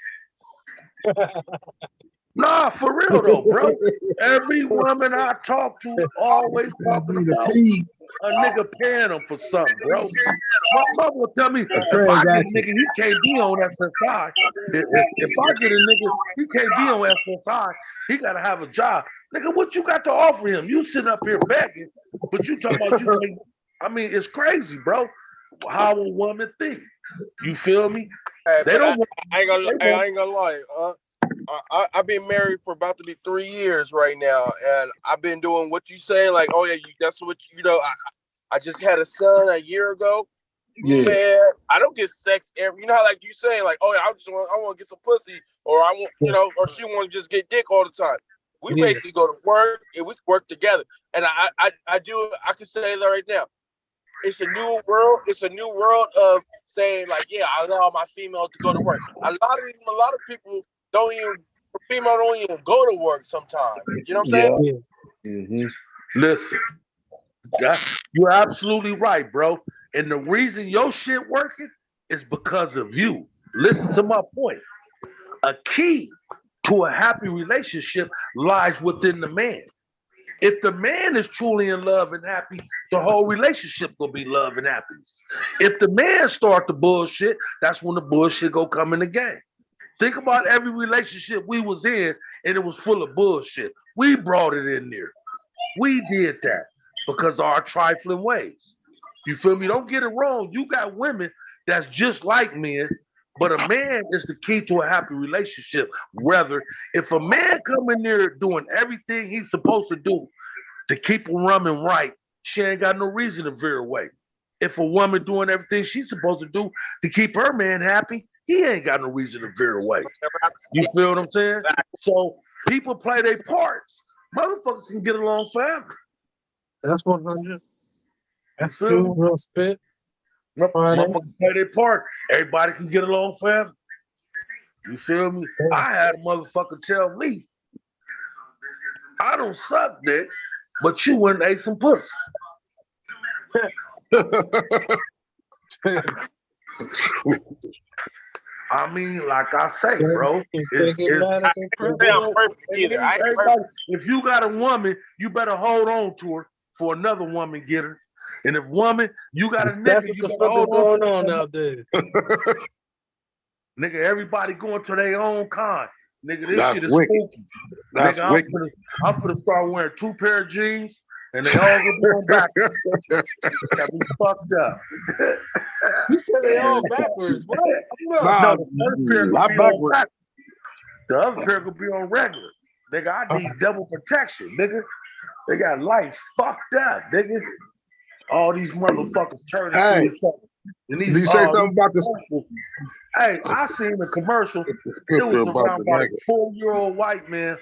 Nah, for real though, bro. Every woman I talk to always talking about a nigga paying them for something, bro. My mother will tell me, if I get a nigga, he can't be on SSI. If I get a nigga, he can't be on SSI. He gotta have a job. Nigga, what you got to offer him? You sitting up here begging, but you talking about you can't. I mean, it's crazy, bro. How a woman think. You feel me? Hey, They but don't want. I ain't gonna lie. I've been married for about to be 3 years right now, and I've been doing what you saying. Like, oh yeah, that's what you know. I just had a son a year ago. Yeah. Man, I don't get sex every. You know how like you saying like, oh yeah, I want to get some pussy, or I want or she want to just get dick all the time. We Yeah. basically go to work and we work together. And I do. I can say that right now. It's a new world. It's a new world of saying like, yeah, I allow my female to go to work. A lot of people don't even. Female don't even go to work sometimes. You know what I'm saying? Yeah. Mm-hmm. Listen, you're absolutely right, bro. And the reason your shit working is because of you. Listen to my point. A key to a happy relationship lies within the man. If the man is truly in love and happy, the whole relationship gonna be love and happiness. If the man start the bullshit, that's when the bullshit go come in the game. Think about every relationship we was in, and it was full of bullshit. We brought it in there. We did that because of our trifling ways. You feel me? Don't get it wrong. You got women that's just like men, but a man is the key to a happy relationship. Whether if a man come in there doing everything he's supposed to do to keep a woman right, she ain't got no reason to veer away. If a woman doing everything she's supposed to do to keep her man happy, he ain't got no reason to veer away. You feel what I'm saying? So people play their parts. Motherfuckers can get along forever. That's 100. That's feel true. me? Real spit. Motherfuckers play their part. Everybody can get along forever. You feel me? I had a motherfucker tell me, I don't suck dick, but you went and ate some pussy. I mean, like I say, bro, I ain't say I'm perfect either. I ain't perfect. if you got a woman, you better hold on to her for another woman get her. And if woman, you got a nigga, That's what you the better fuck is hold going on on out there. Nigga, everybody going to their own kind. Nigga, this That's shit is wicked. spooky. That's Nigga, wicked. I'm finna start wearing 2 pair of jeans, and they all gonna be on back. Got me fucked up. You said they all backwards. What? No. Nah, No, the other pair gonna not be on backwards. back. The other pair gonna be on regular. Nigga, I need double protection, nigga. They got life fucked up, nigga. All these motherfuckers turning to Hey. each other. And Did these you say something about this? commercials. Hey, I seen the commercial. It was About around the about a nigga. 4-year-old white man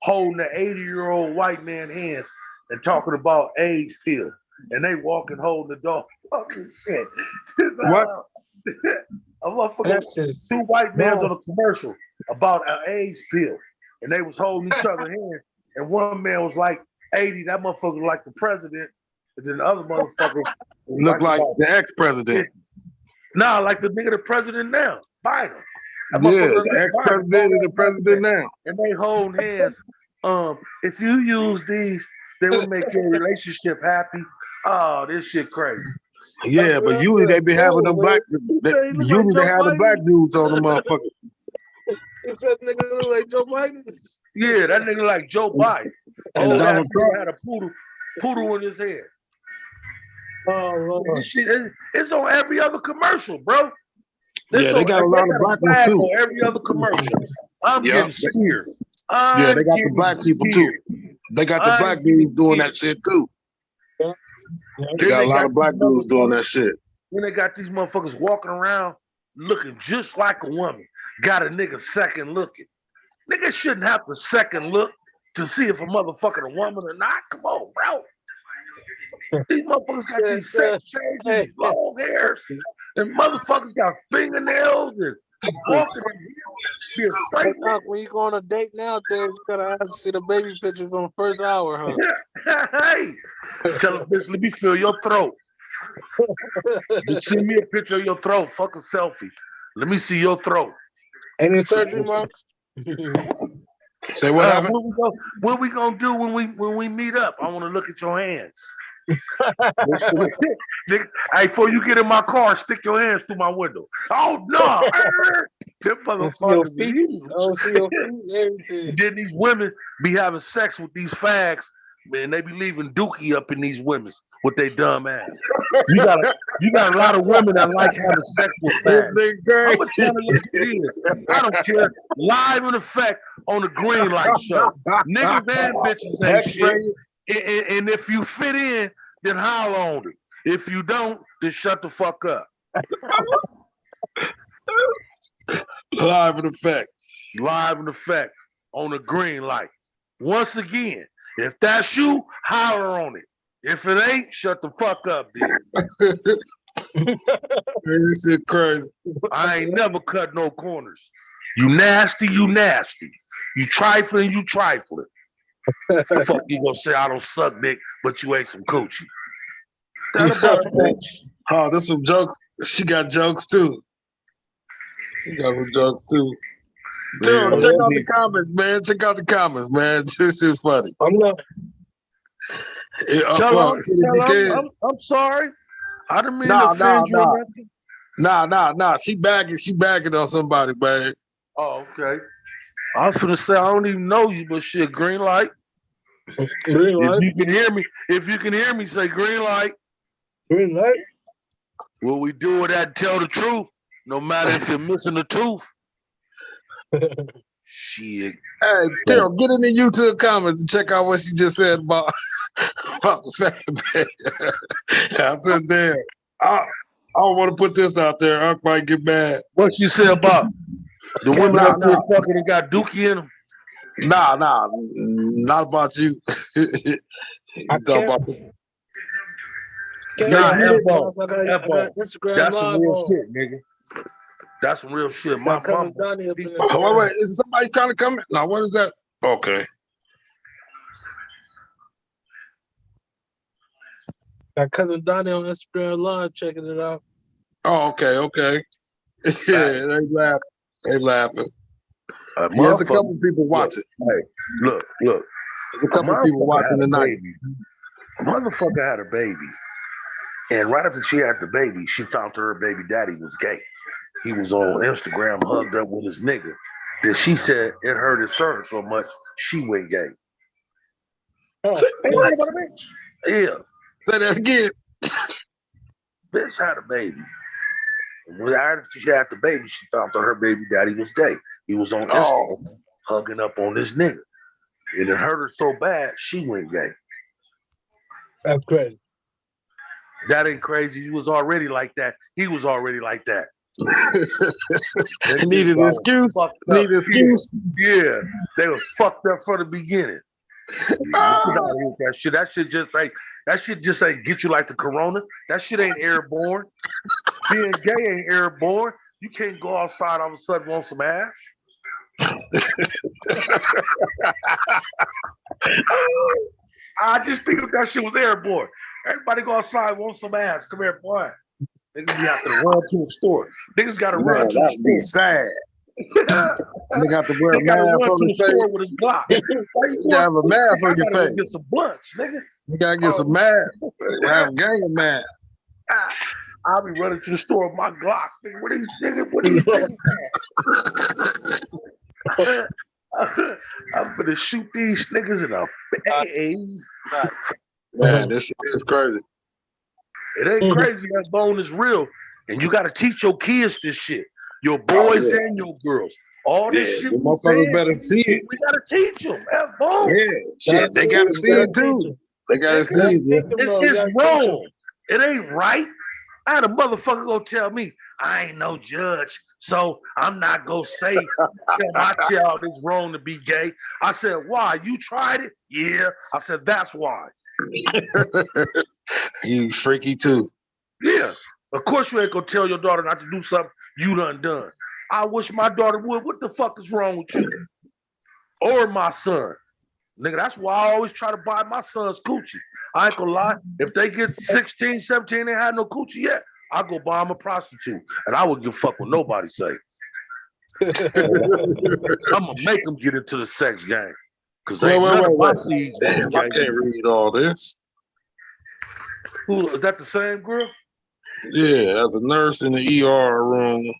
holding an 80-year-old white man hands and talking about AIDS pill. And they walking holding the dog. Fucking shit. What? A motherfucker, That's just two white men on a nasty. commercial about an AIDS pill. And they was holding each other hands. And one man was like 80, that motherfucker was like the president. And then the other motherfucker was Look like about the ex-president. 50. Nah, like the nigga the president now, Biden. That Yeah, motherfucker the like ex-president Biden, and the president now. and they hold hands. If you use these, they will make your relationship happy. Oh, this shit crazy. Yeah, but usually they be having them black. He said he look like Usually they Joe have the black Biden. dudes on the motherfucker. He said nigga look like Joe Biden. Yeah, that nigga like Joe Biden. And Old ass Donald Trump. nigga had a poodle in his head. Oh Lord. This shit, it's on every other commercial, bro. Yeah, they got a lot of black ones flag too. on every other commercial. I'm Yep. getting scared. Yeah, they got the black people too. They got the black dudes doing that shit too. They got a lot of black dudes doing that shit. Then they got these motherfuckers walking around looking just like a woman. Got a nigga second looking. Nigga shouldn't have to second look to see if a motherfucker a woman or not. Come on, bro. These motherfuckers got these sex changes, long hairs, and motherfuckers got fingernails and walking in straight. When you go on a date nowadays, you gotta ask to see the baby pictures on the first hour, huh? Hey, tell a bitch, let me feel your throat. Just send me a picture of your throat. Fuck a selfie. Let me see your throat. Any surgery marks? Say what happened? What we gonna do when we meet up? I want to look at your hands. Nigga, hey, before you get in my car, stick your hands through my window. Oh no! Them motherfuckers. Then these women be having sex with these fags, man. They be leaving dookie up in these women with their dumb ass. You got a lot of women that like having sex with fags. How much time it is? I don't care. Live in effect on the Greenlite show. Niggas and bitches ain't shit. And if you fit in, then holler on it. If you don't, then shut the fuck up. Live in effect. Live in effect on the Greenlite. Once again, if that's you, holler on it. If it ain't, shut the fuck up, then. This shit crazy. I ain't never cut no corners. You nasty, you nasty. You trifling, you trifling. Fuck you gonna say I don't suck dick, but you ate some coochie. That about bitch. Oh, there's some jokes. She got jokes too. She got some jokes too. Dude, check out the comments, man. Check out the comments, man. This is funny. I'm not. I'm sorry. I didn't mean to offend you. Or nothing. Nah. She bagging on somebody, man. Oh, okay. I was gonna say I don't even know you, but shit, Greenlite. Greenlight. If you can hear me, say Greenlight. Greenlight. Will we do it and tell the truth? No matter if you're missing a tooth. Shit. Hey, Daryl, get in the YouTube comments and check out what she just said about the fact that I said, damn, I don't want to put this out there. I might get mad. What she said about the women up there fucking and got dookie in them? Nah, not about you. I can't. Nah, I got Instagram that's live some real on. shit, nigga. That's some real shit. My cousin mama. Donnie up in there. Oh, wait, is somebody trying to come in? Now, what is that? Okay. Got cousin Donnie on Instagram live checking it out. Oh, okay. Yeah, they laughing. There's a couple people watching. Hey, look. There's a couple people watching tonight. A motherfucker had a baby. And right after she had the baby, she found her baby daddy was gay. He was on Instagram hugged up with his nigga. Then she said it hurt his serve so much, she went gay. Oh, Yeah. Say that again. Bitch had a baby. And right after she had the baby, she found that her baby daddy was gay. He was on Instagram hugging up on this nigga. And it hurt her so bad, she went gay. That's crazy. That ain't crazy. You was already like that. He was already like that. Needed an excuse. Needed an excuse. Yeah, they was fucked up from the beginning. Get out of here with that shit. That shit just ain't get you like the corona. That shit ain't airborne. Being gay ain't airborne. You can't go outside all of a sudden want some ass. I just think that shit was airborne. Everybody go outside want some ass. Come here, boy. Niggas be out to run to the store. Niggas gotta run to the That'd be store. sad. They got to wear They a gotta mask run on to the his store face. with his Glock. Why you You gotta have a mask I on your gotta go face. get some blunts, nigga. You gotta get some masks. Have a gang of masks. I'll be running to the store with my Glock. Nigga, what are these niggas? I'm gonna shoot these niggas in the face. Man, this shit is crazy. It ain't crazy. That bone is real. And you gotta teach your kids this shit. Your boys and your girls. All this shit the we motherfuckers saying, better see it. we gotta teach them. That bone. Yeah, shit, they gotta see it too. They gotta see it. It's wrong. It ain't right. I had a motherfucker go tell me, I ain't no judge, so I'm not gonna tell my child it's wrong to be gay. I said, why? You tried it? Yeah. I said, that's why. You freaky too. Yeah. Of course you ain't gonna tell your daughter not to do something you done. I wish my daughter would. What the fuck is wrong with you? Or my son. Nigga, that's why I always try to buy my sons coochie. I ain't gonna lie. If they get 16, 17, they had no coochie yet, I'll go buy them a prostitute. And I wouldn't give a fuck what nobody say. I'm gonna make them get into the sex game. Cause ain't none of my seeds. Damn, I can't read all this. Who is that? The same girl? Yeah, as a nurse in the ER room,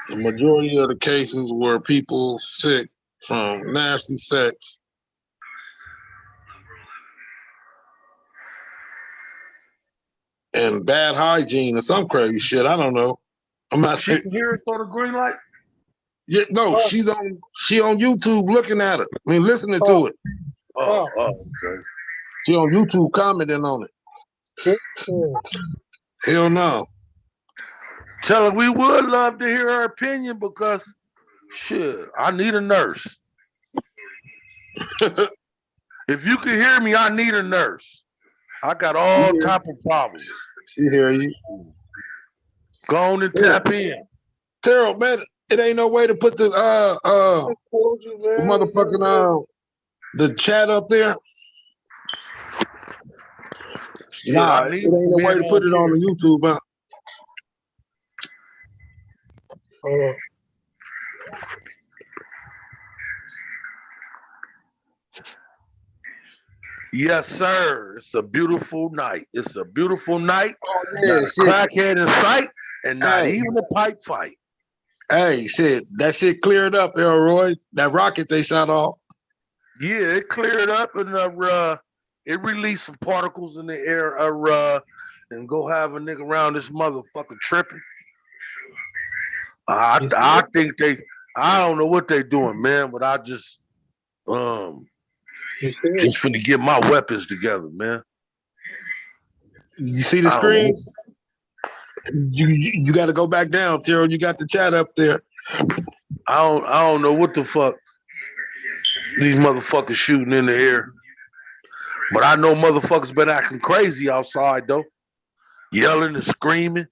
the majority of the cases were people sick from nasty sex. And bad hygiene or some crazy shit. I don't know. I'm not She can hear it on the Greenlite? Yeah, no, she on YouTube looking at it. I mean, listening to it. Okay. She on YouTube commenting on it. Hell no. Tell her we would love to hear her opinion because shit, I need a nurse. If you can hear me, I need a nurse. I got all type of problems. She hear you. Go on and tap in. Terrell, man, it ain't no way to put the motherfucking the chat up there. Shit, Nah, it ain't no way to put it on the YouTube, huh? Yes, sir. It's a beautiful night. It's a beautiful night. Oh, yeah, not a crackhead in sight, and not even a pipe fight. Hey, shit, that shit cleared up, Elroy. That rocket they shot off. Yeah, it cleared up, and it released some particles in the air, and go have a nigga around this motherfucker tripping. I think I don't know what they doing, man, but I just finna get my weapons together, man. You see the screen? You got to go back down, Terrell. You got the chat up there. I don't know what the fuck these motherfuckers shooting in the air, but I know motherfuckers been acting crazy outside though, yelling and screaming.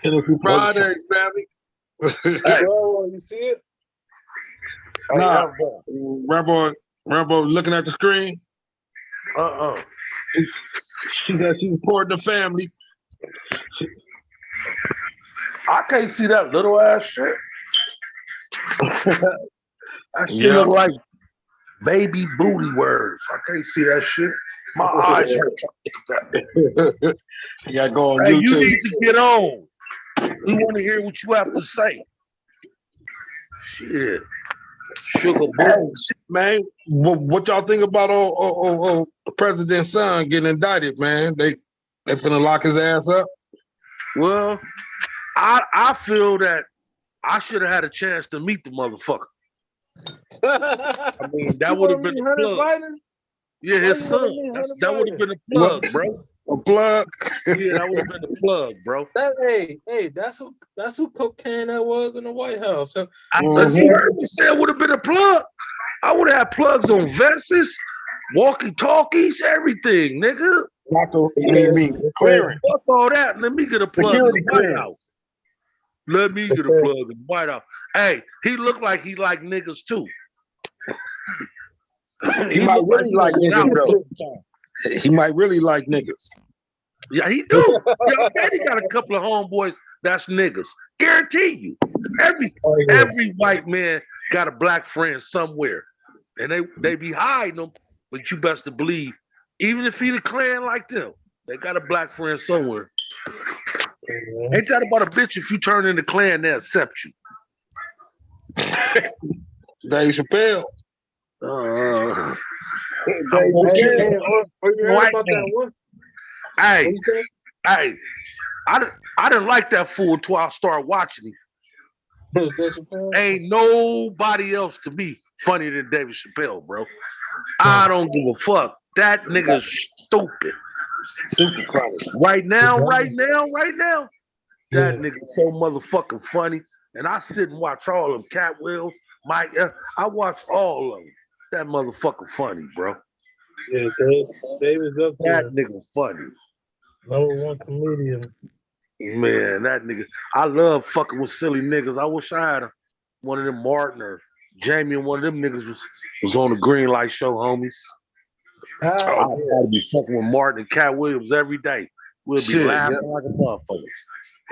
Hennessy Friday, family. Hey. You see it? Nah, Rambo looking at the screen. She said she supporting the family. I can't see that little ass shit. That shit look like baby booty words. I can't see that shit. My eyes hurt. You gotta go on YouTube. YouTube. You need to get on. We want to hear what you have to say. Shit. Sugar boom. Man, what y'all think about the president's son getting indicted, man? They finna lock his ass up? Well, I feel that I should have had a chance to meet the motherfucker. I mean, that would have been the plug. Yeah, Why his you want son. me That would have 100 been a What? plug, bro. A plug? Yeah, that would have been a plug, bro. Hey, that's who cocaine that was in the White House. So, You Mhm. heard me say it would have been a plug. I would have had plugs on vests, walkie-talkies, everything, nigga. Me they said, clearance, Fuck all that. Let me get a plug in the security White House. clearance. Let me they get a said, plug in the White House. Hey, he looked like he liked niggas too. He He might looked like really he was like going niggas out though. sometime. He might really like niggas. Yeah, he do. Yeah, I bet he got a couple of homeboys that's niggas. Guarantee you. Every oh yeah, every white man got a black friend somewhere. And they be hiding them, but you best to believe, even if he the clan like them, they got a black friend somewhere. yeah. Ain't that about a bitch if you turn in the clan, they accept you. Dave Chappelle. Uh, I Dave want you Hey, Chappelle. you heard white about that man. one? Hey, What you said? hey, I didn't like that fool until I started watching him. Dave Chappelle? Ain't nobody else to me funnier than David Chappelle, bro. I don't give a fuck. That nigga's stupid. Super funny. Right now, that Yeah. nigga's so motherfucking funny. And I sit and watch all of them. Cat Wills, Mike, I watch all of them. That motherfucker funny, bro. Yeah, Dave is up That there. nigga funny. #1 comedian. Man, that nigga. I love fucking with silly niggas. I wish I had one of them Martin or Jamie and one of them niggas was on the Greenlight show, homies. I Ah, gotta be fucking with Martin and Cat Williams every day. We'll be Shit, laughing yeah. like a motherfucker.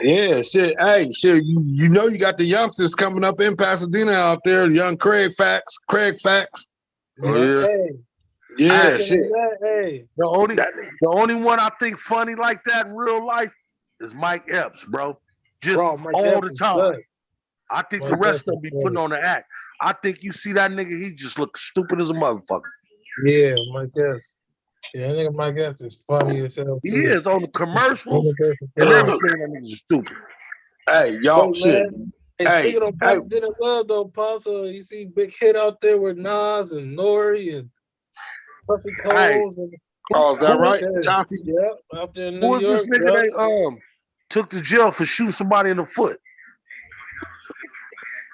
Yeah, shit. Hey, shit. You know you got the youngsters coming up in Pasadena out there. Young Craig Facts. Oh yeah. yeah. Hey, Yeah, Hey, shit. hey. The only one I think funny like that in real life is Mike Epps, bro. Just Bro, Mike all Epps the is time. good. I think Mike the rest Epps of is them be funny. putting on the act. I think you see that nigga, he just look stupid as a motherfucker. Yeah, Mike Epps. Yeah, that nigga Mike Epps is funny as hell He too. is on the commercials and Yeah. everything. That nigga's stupid. Hey, y'all, Hey shit. man. Hey, Hey, speaking of Pasadena love though, Paul, so you see Big Hit out there with Nas and Nori and Puffy Hey, Coles and oh, is that who right, yeah, Chauncey? yeah, out there in who New was this York, nigga yeah. they took to jail for shooting somebody in the foot?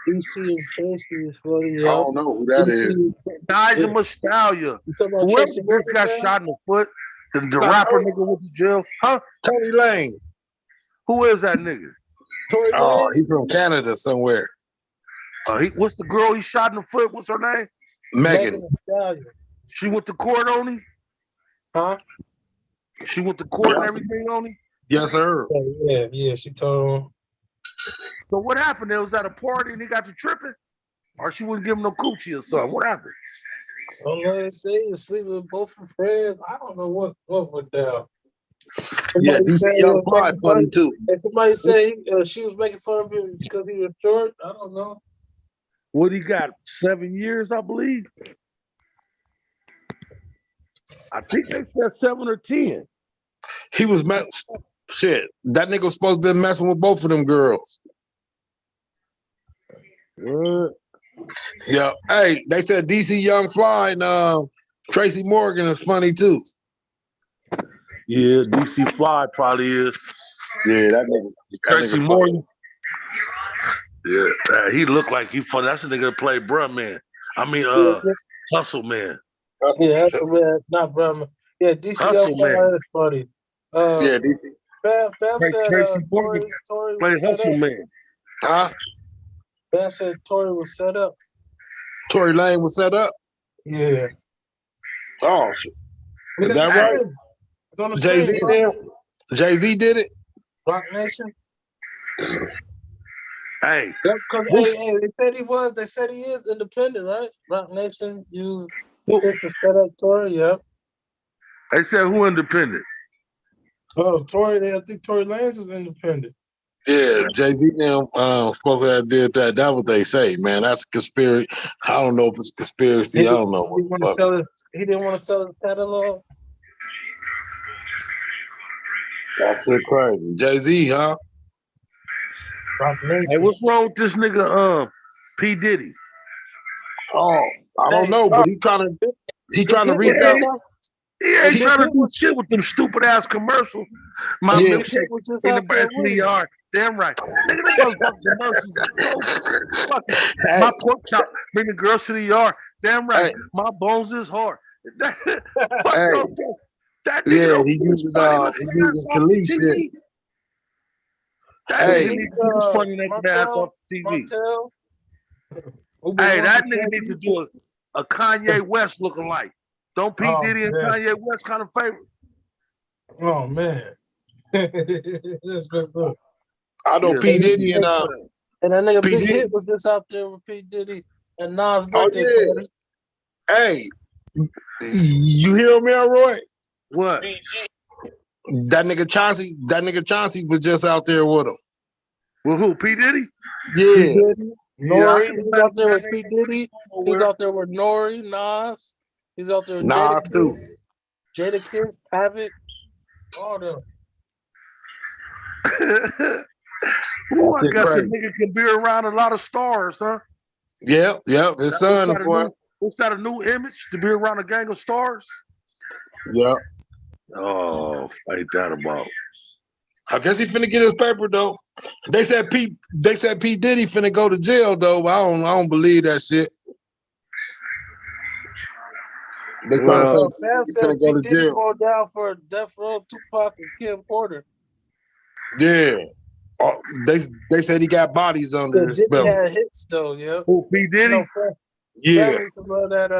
DC and Tracy is funny, I yeah. don't know who that is. DC, Nigel yeah. Mustalia. You talking about Whoever Tracy bitch Morgan got now? shot in the foot, the Nah, rapper nigga went to jail. Huh? Tony Lane. Who is that nigga? Tory Oh, Lane? he's from Canada somewhere. What's the girl he shot in the foot? What's her name? Megan. Megan Thee Stallion. She went to court on him. Huh? She went to court and Yeah. everything on him. Yes, sir. Yeah, she told him. So what happened? They was at a party and he got to tripping, or she wouldn't give him no coochie or something. What happened? I don't know, they say he was sleeping with both her friends. I don't know what went down. Yeah, Somebody DC said he Young was Fly making funny fun. too. And somebody said she was making fun of him because he was short. I don't know. What he got? 7 years, I believe. I think they said 7 or 10. He was shit. That nigga was supposed to be messing with both of them girls. What? Yeah. Hey, they said DC Young Fly and Tracy Morgan is funny too. Yeah, DC Fly probably is. Yeah, that nigga. Tracy Morgan. Yeah, he looked like he funny. That's the nigga that played Bruh Man. I mean, Hustle Man. Yeah, that's a man, not Brahma. Yeah, DC Hustle Young Man. Fly is funny. Yeah, DC. Fab said Tracy Morgan Tory played was set Hustle up. Man. Huh? Fab said Tory was set up. Tory Lane was set up. Yeah. Oh shit. Is Look at that the right? screen. It's on the Jay Z screen, did. Jay-Z did it. Rock Nation. Hey, Yep, because they said he is independent, right? Rock Nation used this to set up Tory, yep. they said who independent? Oh, I think Tory Lanez is independent. Yeah, Jay-Z now supposed to have did that. That's what they say, man. That's a conspiracy. I don't know if it's a conspiracy. I don't know what the fuck. He didn't want to sell his catalog. That's shit crazy. Jay-Z, huh? Rock Nation. Hey, what's wrong with this nigga, P. Diddy? Oh, I don't know, but he trying to reach out. He ain't trying to do shit with them stupid ass commercials. My Yeah. milkshake was just in the out there back of the with him. yard. Damn right. Nigga, them motherfucking commercials are so fucking. Hey, My pork chop bring the girls to the yard. Damn right. hey, My bones is hard. Fuck hey. no. That nigga Yeah, don't he put his using funny looking ass off the Khalees shit. TV. That Who nigga Hey, need beats to get his funny looking ass off the TV. Montel? Who be Hey, that running nigga need to that? do a Kanye West looking like. Don't P. Oh Diddy and man. Kanye West kind of favorite? Oh man. That's good. I know Yeah, P man. Diddy and And that nigga P Big Diddy. Hit was just out there with P. Diddy and Nas' Oh birthday yeah. party. Hey, you hear me, Elroy? What? BG. That nigga Chauncey was just out there with him. With who? P. Diddy? P. Yeah. Diddy, Yeah, I Nori, can he's imagine out there with that P. ain't Diddy. He's out there with Nori, Nas. He's out there with Nas too. Jadakiss, Havoc, all them. nowhere. Ooh, That I shit guess a crazy. nigga can be around a lot of stars, huh? Yep. His son, boy. What's that a new image to be around a gang of stars? Yep. Oh, ain't that about? I guess he finna get his paper though. They said P Diddy finna go to jail though. But I don't believe that shit. They trying to say Well, Fam he's said finna go P. to Diddy jail. going down for Death Row, Tupac, and Kim Porter. Yeah. They said he got bodies under Yeah, his Diddy belt. had hits though, yeah. who P. You Diddy? know, Yeah. Fam used to love that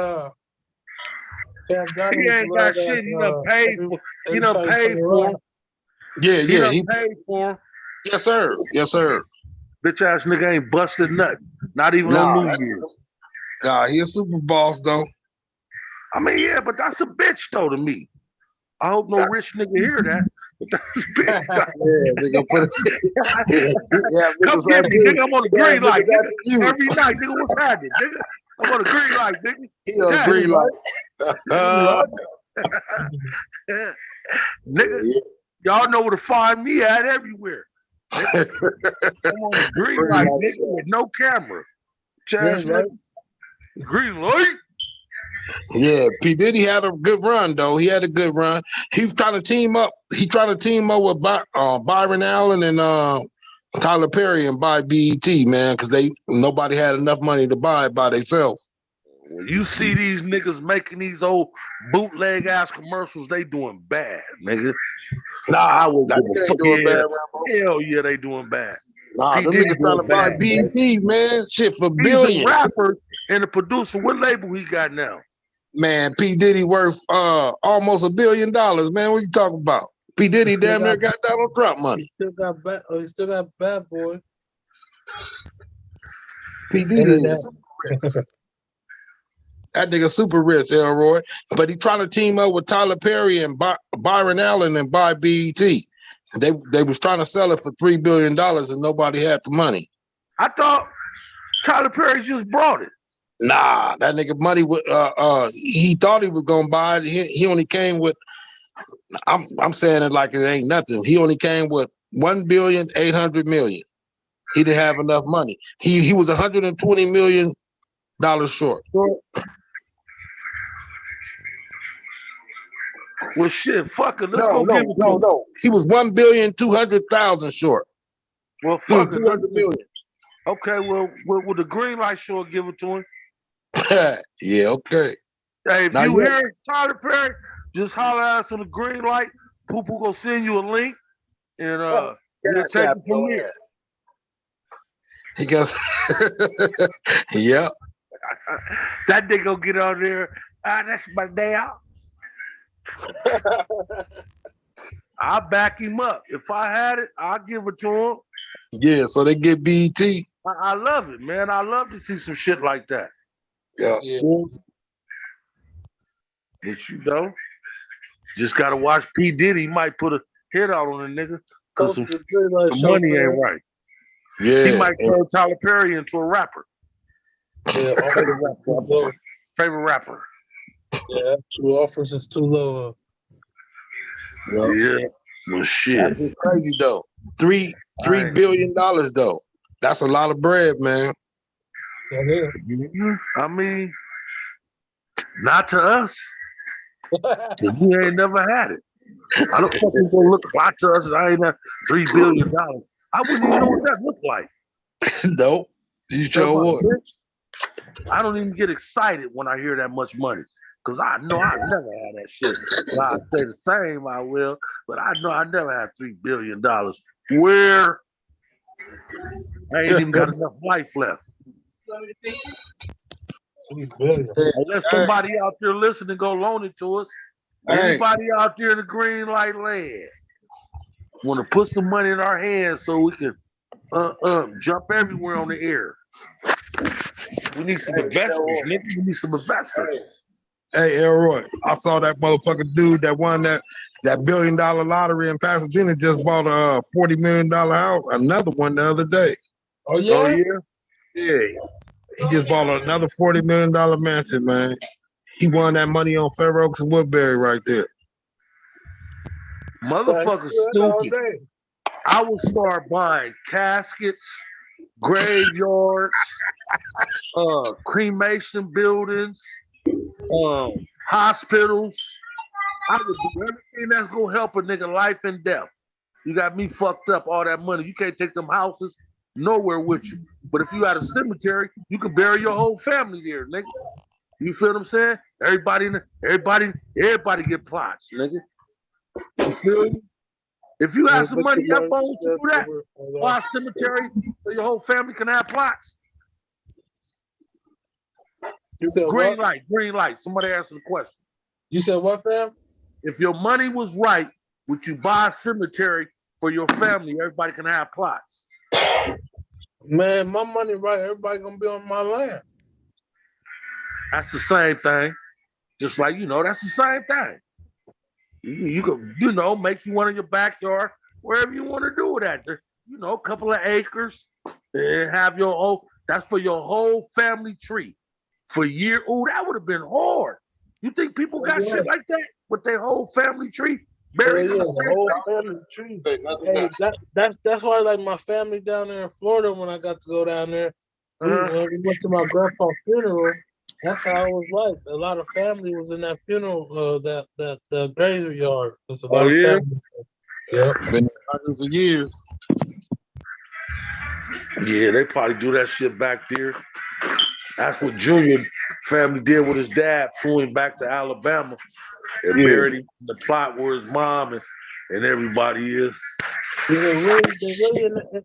Fam Johnny He used to ain't love got shit. He done that paid for. He every done time you paid turn for him. around. Yeah. He done He paid for him. yes sir. Yes sir. Bitch ass nigga ain't busted nothing. Not even on Nah, New Year's. he a super boss though. I mean, yeah, but that's a bitch though to me. I hope no rich nigga hear that. But that's a bitch. Yeah, they gonna put it. Yeah, Come niggas get on me, you. nigga. I'm on a Yeah, green light, niggas nigga. after you. Every night, nigga. What's happening, nigga? I'm on a green light, nigga. He What's on happening? green light. Nigga, y'all know where to find me at everywhere. Nigga. I'm on a green light, nigga, with no camera. Chaz, Green light. nigga. Green light. Yeah, P Diddy had a good run though. He had a good run. He's trying to team up. He trying to team up with Byron Allen and Tyler Perry and buy BET, man, because nobody had enough money to buy it by themselves. When you see these niggas making these old bootleg ass commercials, they doing bad, nigga. I Nah, will that give a nigga fuck. ain't doing Yeah, bad, Rambo. hell yeah, they doing bad. Nah, P. them Diddy niggas trying to doing buy bad, bro. BET, man. Shit for He's a billions. rapper and a producer. What label he got now? Man, P Diddy worth almost $1 billion, man. What you talking about? P Diddy damn near got Donald Trump money. He still got Bad Boy. P Diddy is that nigga super rich, Elroy. But he trying to team up with Tyler Perry and Byron Allen and buy BET. They was trying to sell it for $3 billion and nobody had the money. I thought Tyler Perry just brought it. Nah, that nigga money he thought he was gonna buy it. He only came with I'm saying it like it ain't nothing. He only came with 1,800,000,000. He didn't have enough money. He was $120 million short. Well, shit, fuck it. Let's go give it to him. No. He was 1,200,000 short. Well, He was fuck it. 200 million. Okay, well, will the green light show give it to him? Yeah, okay. Hey, if Now, you yeah. hear Tyler Perry, just holler at us on the green light. Poo gonna send you a link, and we'll take it from there. He goes, yeah. That nigga gonna get on there. That's my day out. I'll back him up. If I had it, I'll give it to him. Yeah, so they get BET. I love it, man. I love to see some shit like that. Yeah. But you know, just gotta watch P. Diddy. He might put a hit out on a nigga because some money ain't right. Yeah. He might turn Tyler Perry into a rapper. Yeah, Favorite rapper. Yeah, two offers is too low. Yeah. Well, shit. That's just crazy though. $3 billion though. That's a lot of bread, man. Yeah. I mean, not to us. 'Cause you ain't never had it. I don't fucking go look lie to us and I ain't have $3 billion. I wouldn't even know what that looked like. Nope. You Tell sure my would. bitch, I don't even get excited when I hear that much money. Cause I know I never had that shit. But I say the same, I will. But I know I never had $3 billion. Where I ain't even got enough life left. $3 billion. Unless somebody out there listening go loan it to us. Hey, Anybody out there in the Greenlight land want to put some money in our hands so we can jump everywhere on the air. We need some investors, nigga. We need some investors. hey, Elroy, I saw that motherfucker dude that won that $1 billion lottery in Pasadena just bought a $40 million house, another one the other day. Oh Oh yeah. yeah, Yeah, he just bought another $40 million mansion, man. He won that money on Fair Oaks and Woodbury right there. motherfuckers All stupid. day. I would start buying caskets, graveyards, cremation buildings, hospitals. I would do everything that's gonna help a nigga life and death. You got me fucked up all that money. You can't take them houses nowhere with you. But if you got a cemetery, you can bury your whole family there, nigga. You feel what I'm saying? Everybody get plots, nigga. You feel me? If you have some money, that phone to do that. Buy a cemetery so your whole family can have plots. You said Green what? light. Somebody answer the question. You said what, fam? If your money was right, would you buy a cemetery for your family? Everybody can have plots. Man, my money right. Everybody gonna be on my land. That's the same thing. Just like, that's the same thing. You could, make you one in your backyard, wherever you want to do it at. A couple of acres, and have your whole, that's for your whole family tree. For a year, that would have been hard. You think people got shit like that with their whole family tree buried in the the same whole place? family tree. Hey, that's why like my family down there in Florida when I got to go down there, when we went to my grandpa's funeral. That's how it was like. A lot of family was in that funeral, that graveyard. There's a lot of yeah? family. Yeah. Been hundreds of years. Yeah, they probably do that shit back there. That's what Junior family did with his dad, flew him back to Alabama and buried him in the plot where his mom and everybody is. They're really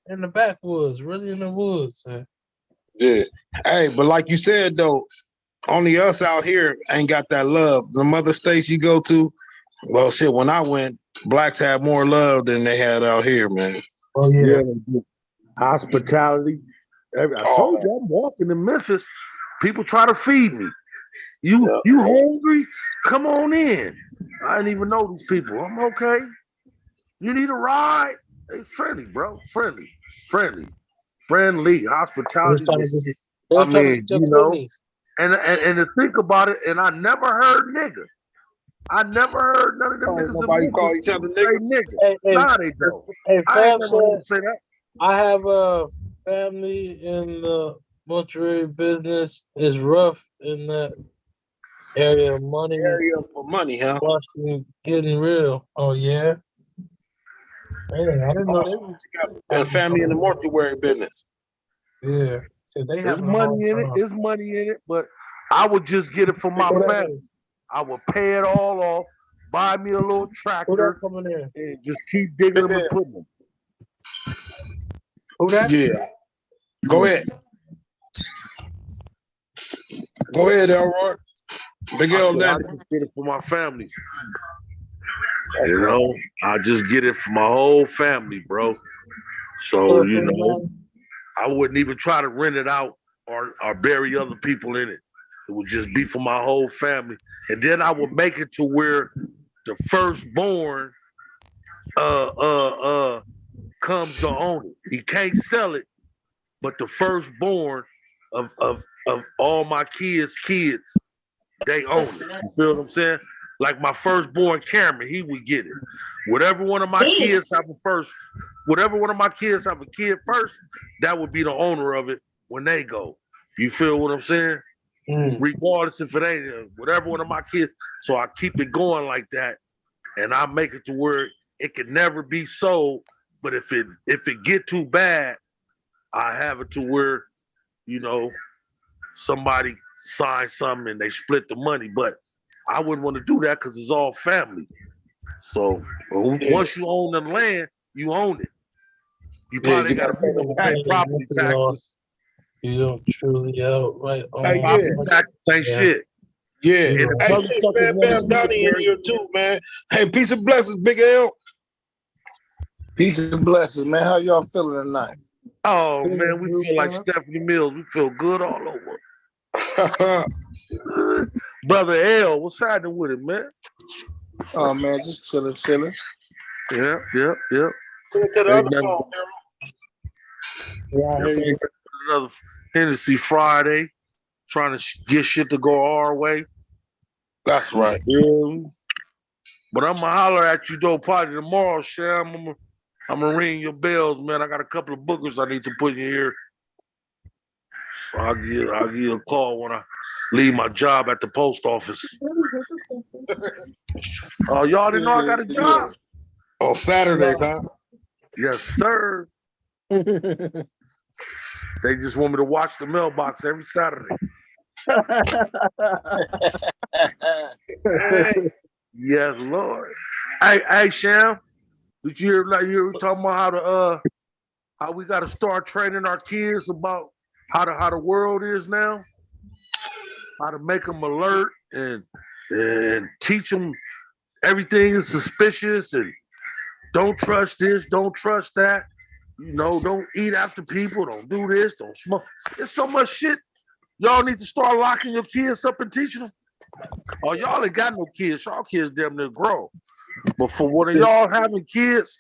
in the backwoods, really in the woods, man. Yeah. Hey, but like you said though, only us out here ain't got that love. The other states you go to, well, shit. When I went, blacks had more love than they had out here, man. Oh yeah. Hospitality. I told you I'm walking in Memphis. People try to feed me. You hungry? Come on in. I didn't even know these people. I'm okay. You need a ride? They friendly, bro. Friendly. Hospitality. They're trying to get your kidneys. And to think about it, and I never heard nigga. I never heard none of them niggas. Nobody call each other niggas. Nigga. Nah, they don't. Hey, I ain't never heard them say that. I have a family in the mortuary business. Is rough in that area. Area for money, huh? Getting real. Oh yeah. Man, I didn't know they was got a family in the mortuary business. Yeah. So they There's money in it. There's money in it, but I would just get it for my family. I would pay it all off, buy me a little tractor, and just keep digging them and putting them. Who that? Yeah. Go ahead. Go ahead, Elroy. Big L, I just get it for my family. I just get it for my whole family, bro. So, I wouldn't even try to rent it out or bury other people in it. It would just be for my whole family. And then I would make it to where the firstborn comes to own it. He can't sell it, but the firstborn of all my kids, they own it. You feel what I'm saying? Like my firstborn Cameron, he would get it. Whatever one of my kids have a kid first, that would be the owner of it when they go. You feel what I'm saying? regardless if it ain't whatever one of my kids. So I keep it going like that, and I make it to where it can never be sold. But if it get too bad, I have it to where somebody signs something and they split the money. But I wouldn't want to do that because it's all family. So once you own the land, you own it. You probably got to pay property taxes. You don't truly out right on. Property taxes ain't shit. Yeah. And Hey, man, Bam Donnie in here too, man. Hey, peace and blessings, Big L. Peace and blessings, man. How y'all feeling tonight? Oh man, we feel like Stephanie Mills. We feel good all over. Brother L, what's happening with it, man? Oh man, just chilling. Yeah. To the other phone, Another Hennessy Friday, trying to get shit to go our way. That's right. But I'm gonna holler at you though, probably tomorrow, Sham. I'm gonna ring your bells, man. I got a couple of bookers I need to put in here. So I'll give you a call when I leave my job at the post office. Oh, y'all didn't know I got a job? On Saturdays, huh? Yes, sir. They just want me to watch the mailbox every Saturday. Yes, Lord. Hey, Sham, did you hear you were talking about how we got to start training our kids about how the world is now, how to make them alert and teach them everything is suspicious and don't trust this, don't trust that. Don't eat after people, don't do this, don't smoke. There's so much shit. Y'all need to start locking your kids up and teaching them. Oh, y'all ain't got no kids. Y'all kids damn near grown. But for one of y'all having kids,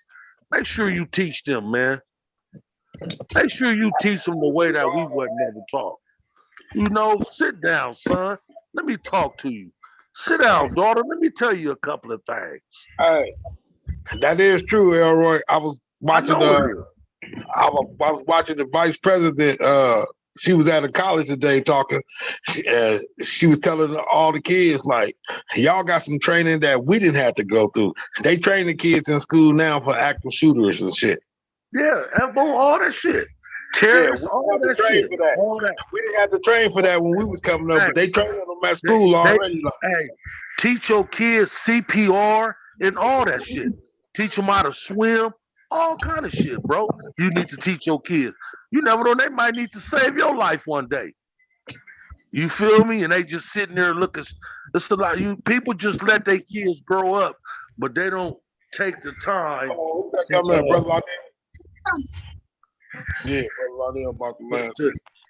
make sure you teach them, man. Make sure you teach them the way that we wasn't never taught. Sit down, son. Let me talk to you. Sit down, daughter. Let me tell you a couple of things. Hey, that is true, Elroy. I was watching the vice president. She was at a college today talking. She was telling all the kids, like, y'all got some training that we didn't have to go through. They train the kids in school now for active shooters and shit. Yeah, all that shit. Terrorists, all that shit. All that. We didn't have to train for that when we was coming up, but they trained them at school already. Hey, teach your kids CPR and all that shit. Teach them how to swim, all kind of shit, bro. You need to teach your kids. You never know, they might need to save your life one day. You feel me? And they just sitting there looking. It's a lot. People just let their kids grow up, but they don't take the time. Come here, brother. Yeah, brother, about the man.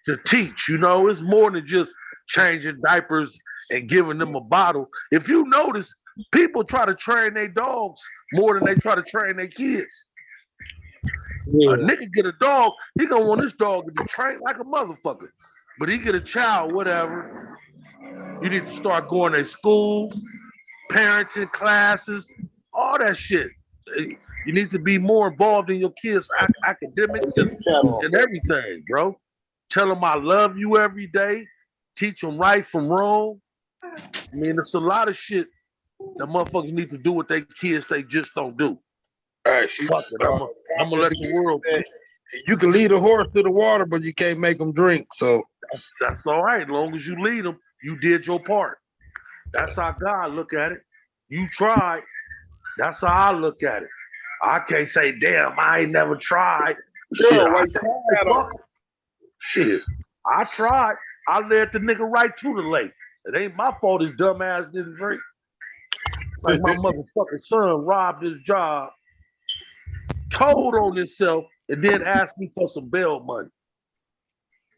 To teach. It's more than just changing diapers and giving them a bottle. If you notice, people try to train their dogs more than they try to train their kids. Yeah. A nigga get a dog, he gonna want his dog to be trained like a motherfucker. But he get a child, whatever. You need to start going to schools, parenting classes, all that shit. You need to be more involved in your kids' academics and everything, bro. Tell them I love you every day. Teach them right from wrong. I mean, there's a lot of shit that motherfuckers need to do with their kids they just don't do. All right, Fuck it, I'm gonna let the world. You can lead a horse to the water, but you can't make them drink. So that's all right. As long as you lead them, you did your part. That's how God look at it. You tried. That's how I look at it. I can't say, damn, I ain't never tried. Shit, I tried. I led the nigga right to the lake. It ain't my fault his dumb ass didn't drink. Like my motherfucking son robbed his job, told on himself, and then asked me for some bail money.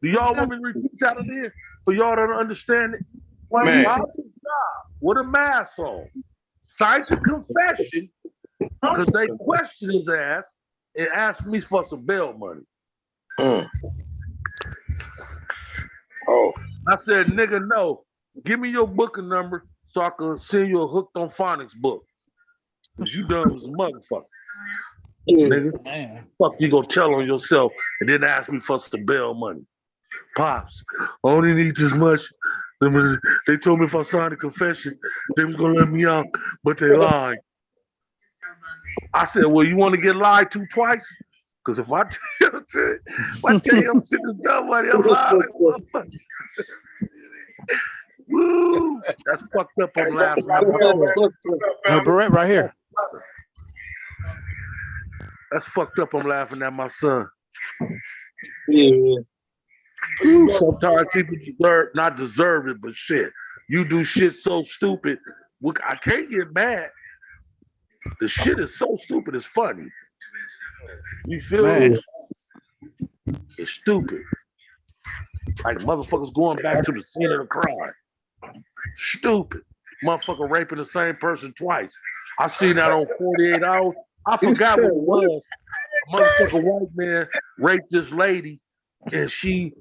Do y'all want me to repeat that again for y'all to understand it? Man. Robbed his job with a mask on. Signed a confession because they questioned his ass and asked me for some bail money. Oh. I said, nigga, no. Give me your booking number so I can send you a Hooked on Phonics book. Because you dumb as a motherfucker. Nigga. Man. Fuck you gonna tell on yourself and then ask me for some bail money. Pops, I only need this much. They told me if I signed a confession, they was gonna let me out, but they lied. I said, well, you want to get lied to twice? Because if I tell you I'm sitting dumb money, I'm lying like motherfucker. Woo! That's fucked up. I'm laughing at my son. No, Barrett right here. That's fucked up. I'm laughing at my son. Yeah. Woo, sometimes people not deserve it, but shit. You do shit so stupid. I can't get mad. The shit is so stupid, it's funny. You feel Man. me? It's stupid. Like motherfuckers going back to the scene of the crime. Stupid. Motherfucker raping the same person twice. I seen that on 48 Hours. I forgot what it was. A motherfucker white man raped this lady and she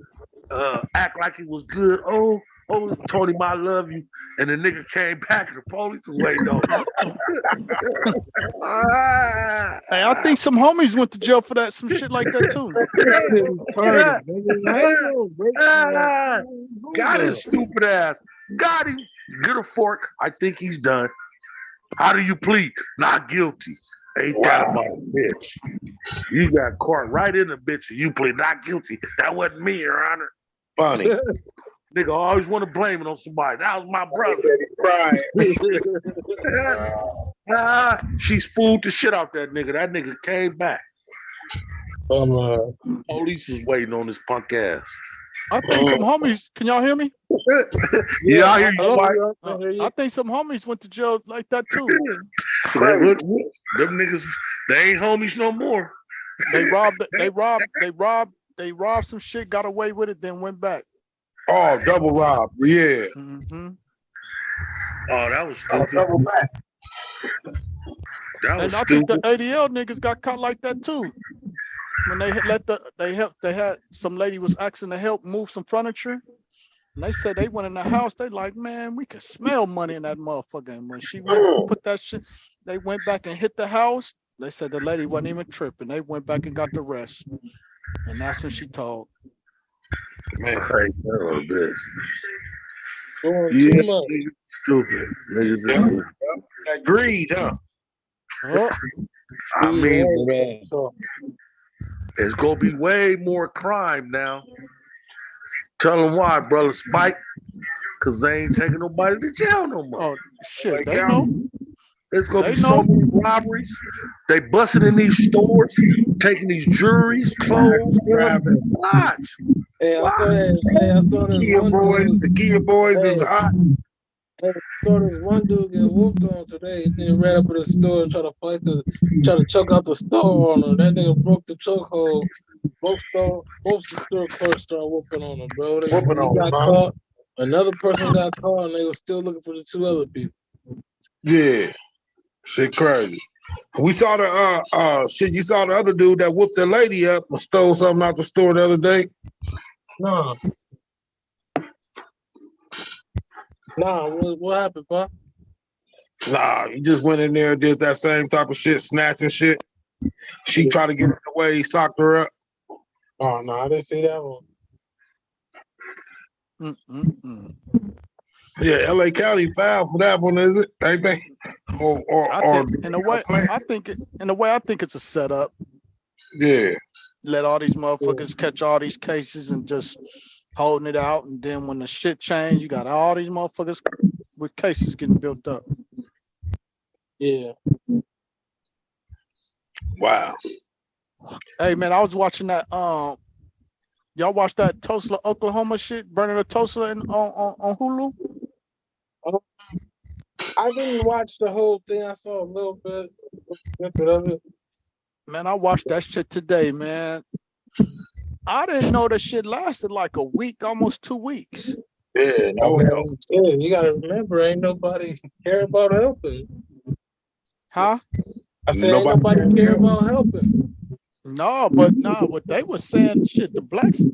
act like it was good. Oh, Tony, I love you. And the nigga came back and the police was waiting on him. Hey, I think some homies went to jail for that, some shit like that too. Got his stupid ass. Got him. Get a fork. I think he's done. How do you plead? Not guilty. Ain't that about a bitch? You got caught right in the bitch and you plead not guilty. That wasn't me, Your Honor. Funny. Nigga always want to blame it on somebody. That was my brother. She's fooled the shit out that nigga. That nigga came back. Police was waiting on his punk ass. I think some homies. Can y'all hear me? Yeah, I hear you. I think some homies went to jail like that too. Them niggas, they ain't homies no more. They robbed some shit, got away with it, then went back. Oh, double rob. Yeah. Mm-hmm. Oh, that was stupid. Double back. That was And I stupid. think the ADL niggas got caught like that too. When they had some lady was asking to help move some furniture. And they said they went in the house. They like, man, we could smell money in that motherfucker. And when she went and put that shit, they went back and hit the house. They said the lady wasn't even tripping. They went back and got the rest. And that's when she told. Man, crazy little bitch. Doing Yeah, too much. niggas stupid. Niggas is stupid. That greed, huh? Oh, I mean, man, it's gonna be way more crime now. Tell them why, brother Spike. Cause they ain't taking nobody to jail no more. oh shit, they know. It's gonna They be so know. many robberies. They busting in these stores, taking these jewelries, clothes, watch. Hey, I saw that. Hey, I saw this Kia one boys, dude. the Kia boys is Hey. hot. Hey, I saw this one dude get whooped on today. He ran up in the store and tried to choke out the store on him. That nigga broke the chokehold. Both the store clerks started whooping on him, bro. He got caught. Another person got caught, and they were still looking for the two other people. Yeah. Shit crazy. We saw the shit. You saw the other dude that whooped the lady up and stole something out the store the other day. Nah, what happened, Pop? Nah, he just went in there and did that same type of shit, snatching shit. She tried to get in the way. He socked her up. Oh no, I didn't see that one. Yeah, LA County filed for that one, is it? Ain't they? Or in a way, I think it's a setup. Yeah. Let all these motherfuckers catch all these cases and just holding it out, and then when the shit change, you got all these motherfuckers with cases getting built up. Yeah. Wow. Hey man, I was watching that. Y'all watch that Tulsa, Oklahoma shit, burning a Tulsa on Hulu? I didn't watch the whole thing. I saw a little snippet of it. Man, I watched that shit today, man. I didn't know that shit lasted like a week, almost 2 weeks. Yeah, no help. Yeah, you gotta remember, ain't nobody care about helping. Huh? I said ain't nobody care about helping. No, but what they was saying, shit, the blacks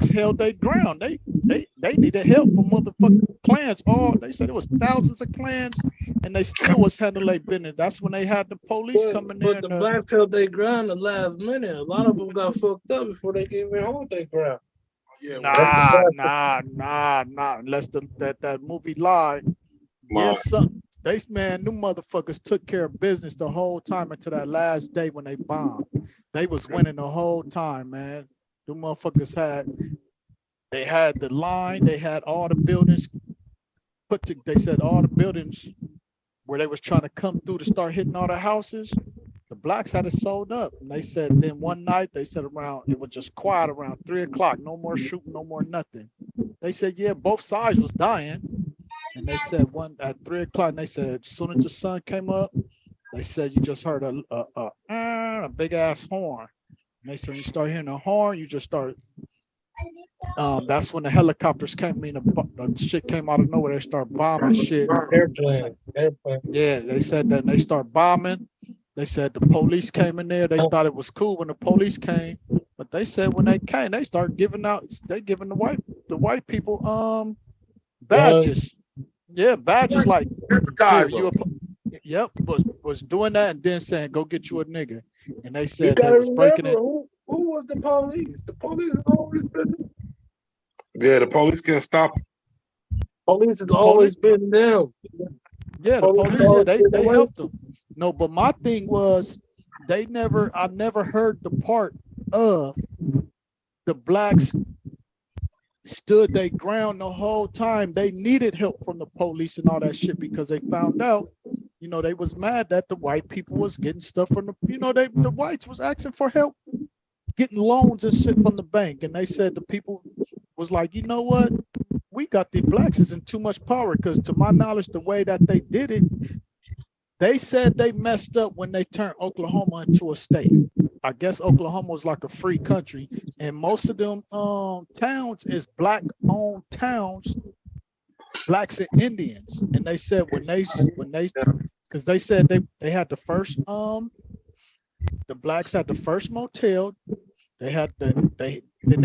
held their ground. They needed help from motherfucking clans. They said it was thousands of clans, and they still was handling their business. That's when they had the police coming in. But the blacks held their ground the last minute. A lot of them got fucked up before they could even hold their ground. Yeah, That's the Nah. Unless that movie lied. Wow. Yes, son. They man, them motherfuckers took care of business the whole time until that last day when they bombed. They was winning the whole time, man. Them motherfuckers had the line, they had all the buildings they said all the buildings where they was trying to come through to start hitting all the houses, the blacks had it sold up. And they said then one night they said around it was just quiet around 3 o'clock, no more shooting, no more nothing. They said yeah, both sides was dying. And they said one at 3 o'clock, and they said as soon as the sun came up, they said you just heard a big ass horn. And they said when you start hearing a horn, you just start. That's when the helicopters came. I mean, the shit came out of nowhere. They start bombing shit. airplane. Yeah, they said that and they start bombing. They said the police came in there. They thought it was cool when the police came, but they said when they came, they start giving out. They giving the white people badges. Yeah, badges like here advertise you. them. Yep, was doing that and then saying go get you a nigga, and they You said they gotta was breaking remember it. who was the police. The police has always been Yeah, the police can't stop. police has The always police, been them. yeah, the Police has police, yeah, always been they away. helped them. No, but my thing was I never heard the part of the blacks stood their ground the whole time. They needed help from the police and all that shit because they found out, they was mad that the white people was getting stuff from the whites was asking for help, getting loans and shit from the bank. And they said the people was like, you know what? We got the blacks is in too much power because to my knowledge, the way that they did it, they said they messed up when they turned Oklahoma into a state. I guess Oklahoma was like a free country, and most of them towns is black-owned towns, blacks and Indians. And they said when they because they said they had the first the blacks had the first motel. They had they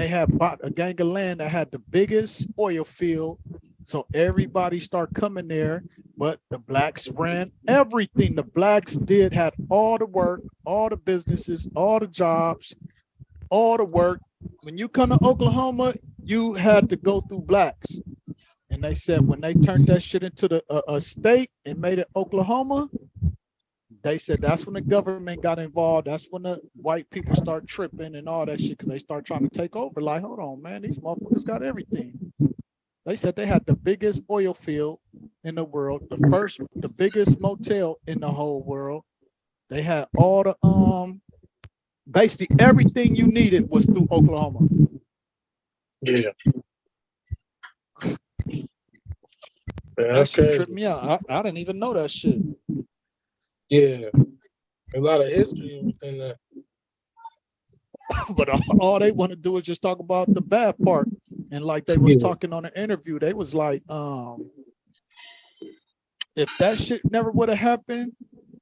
had bought a gang of land that had the biggest oil field. So everybody started coming there, but the blacks ran everything. The blacks had all the work, all the businesses, all the jobs, all the work. When you come to Oklahoma, you had to go through blacks. And they said when they turned that shit into a state and made it Oklahoma, they said that's when the government got involved. That's when the white people start tripping and all that shit because they start trying to take over. Like, hold on, man, these motherfuckers got everything. They said they had the biggest oil field in the world, the biggest motel in the whole world. They had all the basically everything you needed was through Oklahoma. Yeah. That That's shit crazy. tripped me out. I didn't even know that shit. Yeah. A lot of history within that. But all they want to do is just talk about the bad part. And like they was talking on the interview, they was like, if that shit never would have happened,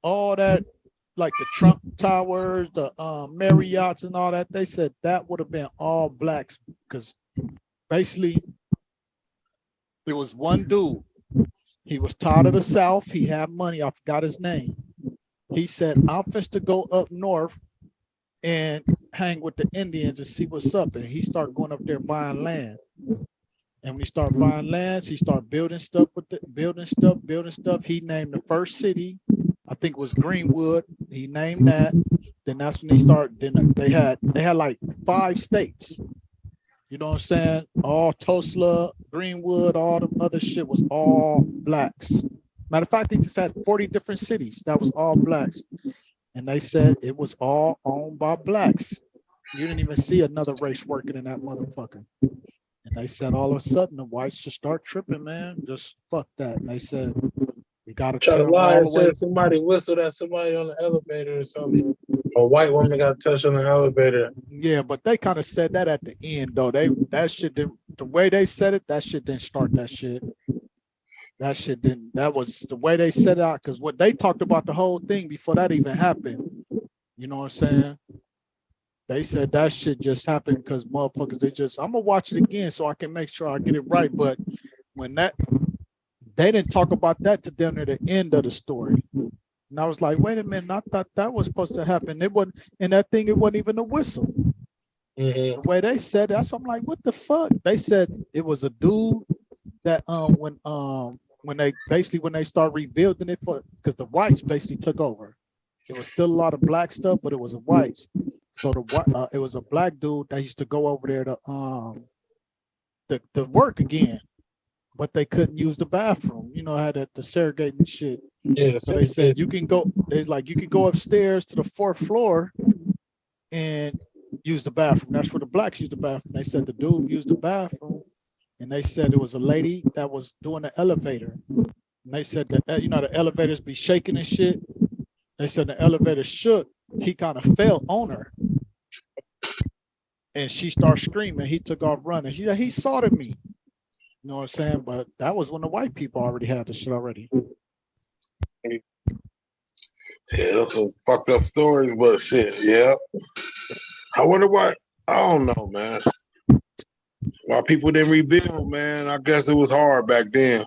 all that, like the Trump Towers, the Marriotts and all that, they said that would have been all blacks because basically there was one dude. He was tired of the South. He had money. I forgot his name. He said, I'm supposed to go up north and hang with the Indians and see what's up. And he started going up there buying land. And when he started buying lands, he started building stuff building stuff. He named the first city, I think it was Greenwood. He named that. Then that's when he started. Then they had like 5 states. You know what I'm saying? All Tulsa, Greenwood, all the other shit was all blacks. Matter of fact, they just had 40 different cities that was all blacks. And they said it was all owned by blacks. You didn't even see another race working in that motherfucker. And they said all of a sudden the whites just start tripping, man. Just fuck that. And they said we gotta Try to turn lie all and the way. said somebody whistled at somebody on the elevator or something. A white woman got touched on the elevator. Yeah, but they kind of said that at the end though. That shit didn't, the way they said it, that shit didn't start that shit. That shit didn't. That was the way they set it out. Because what they talked about the whole thing before that even happened. You know what I'm saying? They said that shit just happened because motherfuckers, I'm gonna watch it again so I can make sure I get it right. But when they didn't talk about that to them at the end of the story. And I was like, wait a minute, I thought that was supposed to happen. It wasn't, and that thing, it wasn't even a whistle. Mm-hmm. The way they said that, so I'm like, what the fuck? They said it was a dude that when they start rebuilding it for because the whites basically took over. It was still a lot of black stuff, but it was a whites. So it was a black dude that used to go over there to work again, but they couldn't use the bathroom. You know, had the segregate and shit. Yeah, So they said you can go. They like you can go upstairs to the fourth floor and use the bathroom. That's where the blacks use the bathroom. They said the dude used the bathroom, and they said it was a lady that was doing the elevator. And they said that you know the elevators be shaking and shit. They said the elevator shook. He kind of fell on her, and she started screaming. He took off running. He saw me. You know what I'm saying? But that was when the white people already had the shit already. Yeah, those some fucked up stories, but shit, yeah. I wonder what. I don't know, man. Why people didn't rebuild, man? I guess it was hard back then.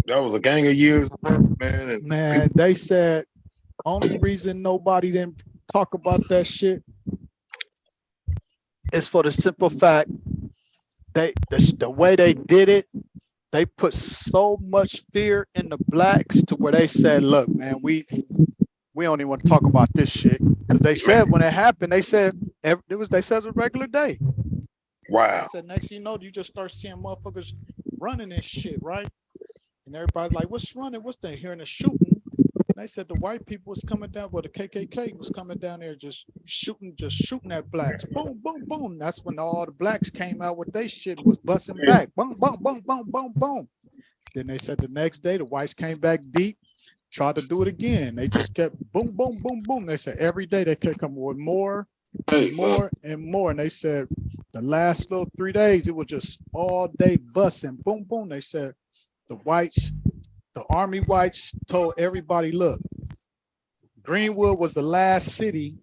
That was a gang of years of work, man. And Man, they said only reason nobody didn't talk about that shit is for the simple fact the way they did it, they put so much fear in the blacks to where they said, look, man, we don't even want to talk about this shit. Because they said when it happened, they said it was a regular day. wow. They said next you know, you just start seeing motherfuckers running and shit, right? And everybody's like, what's running? What's they hearing the shooting? And they said the white people was coming down, well, the KKK was coming down there just shooting at blacks. Boom, boom, boom. That's when all the blacks came out with their shit was busting back. Boom, boom, boom, boom, boom, boom. Then they said the next day the whites came back deep, tried to do it again. They just kept boom, boom, boom, boom. They said every day they kept coming with more and more and more. And they said the last little 3 days, it was just all day busting. Boom, boom. They said the army whites told everybody, look, Greenwood was the last city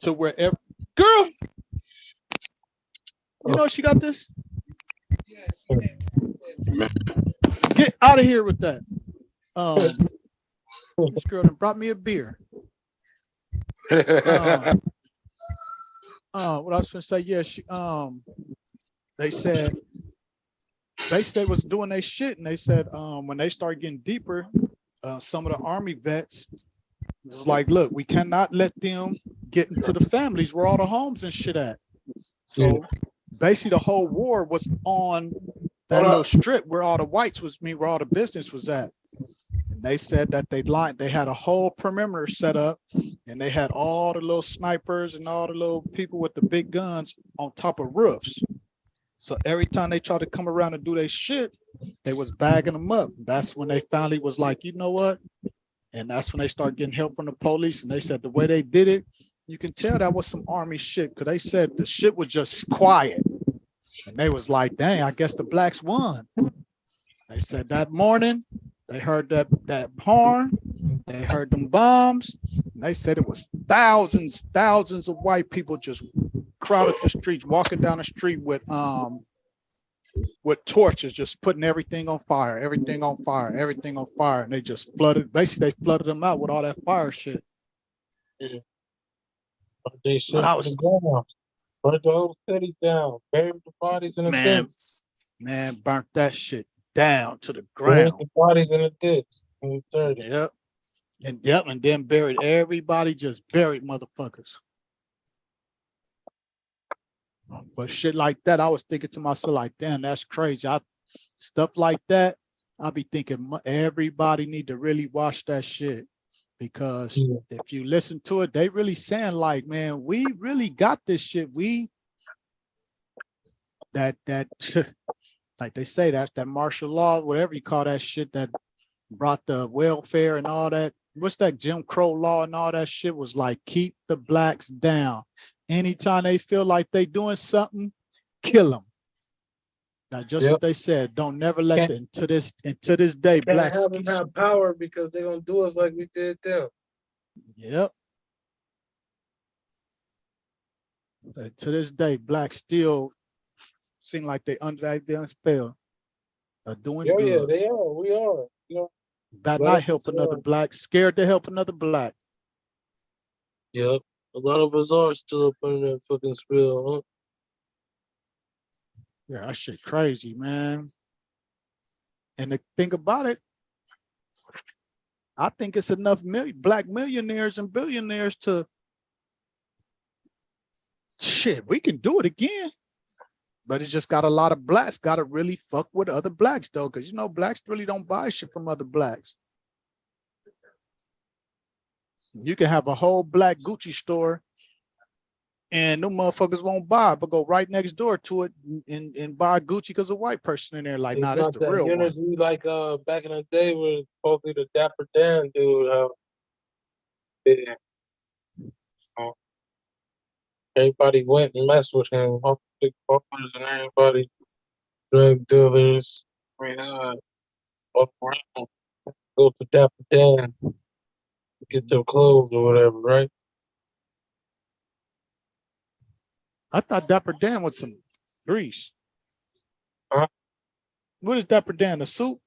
to where girl, you know she got this? Get out of here with that. This girl done brought me a beer. What I was gonna say, yeah, they said they was doing their shit, and they said when they started getting deeper, some of the army vets was like, look, we cannot let them get into the families where all the homes and shit at. So basically the whole war was on that little strip where all the whites where all the business was at. And they said that they had a whole perimeter set up, and they had all the little snipers and all the little people with the big guns on top of roofs. So every time they tried to come around and do their shit, they was bagging them up. That's when they finally was like, you know what? And that's when they started getting help from the police. And they said the way they did it, you can tell that was some army shit, because they said the shit was just quiet. And they was like, dang, I guess the blacks won. They said that morning, they heard that horn, they heard them bombs, and they said it was thousands of white people just crowded the streets, walking down the street with torches, just putting everything on fire, everything on fire, everything on fire. And they just flooded them out with all that fire shit. Yeah. They shut the ground, burnt the whole city down, buried the bodies in the ditch. Man, burnt that shit down to the Buried ground. the bodies in the ditch. In the 30s. Yep. And then buried everybody, just buried motherfuckers. But shit like that, I was thinking to myself, like, damn, that's crazy. Stuff like that, I be thinking everybody need to really watch that shit. Because if you listen to it, they really saying like, man, we really got this shit. That like they say, that martial law, whatever you call that shit, that brought the welfare and all that. What's that Jim Crow law and all that shit was like, keep the blacks down. Anytime they feel like they doing something, kill them. Now, just what they said, don't never let them, to this day, blacks have them have power because they're gonna do us like we did them. Yep. To this day, blacks still seem like they under that damn spell of doing good. Yeah, they are. We are. You know, that not help another black, scared to help another black. Yep. A lot of us are still up under that fucking spell, huh? Yeah, that shit crazy, man. And the thing about it, I think it's enough black millionaires and billionaires to shit. We can do it again, but it just got a lot of blacks. Got to really fuck with other blacks though, because you know blacks really don't buy shit from other blacks. You can have a whole black Gucci store, and no motherfuckers won't buy, but go right next door to it and buy Gucci because a white person in there. Like, It's nah, that's not the that real one. unity like back in the day with probably the Dapper Dan dude. Yeah, uh, everybody went and messed with him. All the big ballers and everybody, drug dealers, all around, go to Dapper Dan to get their clothes or whatever, right? I thought Dapper Dan was some grease. Huh? What is Dapper Dan? A suit?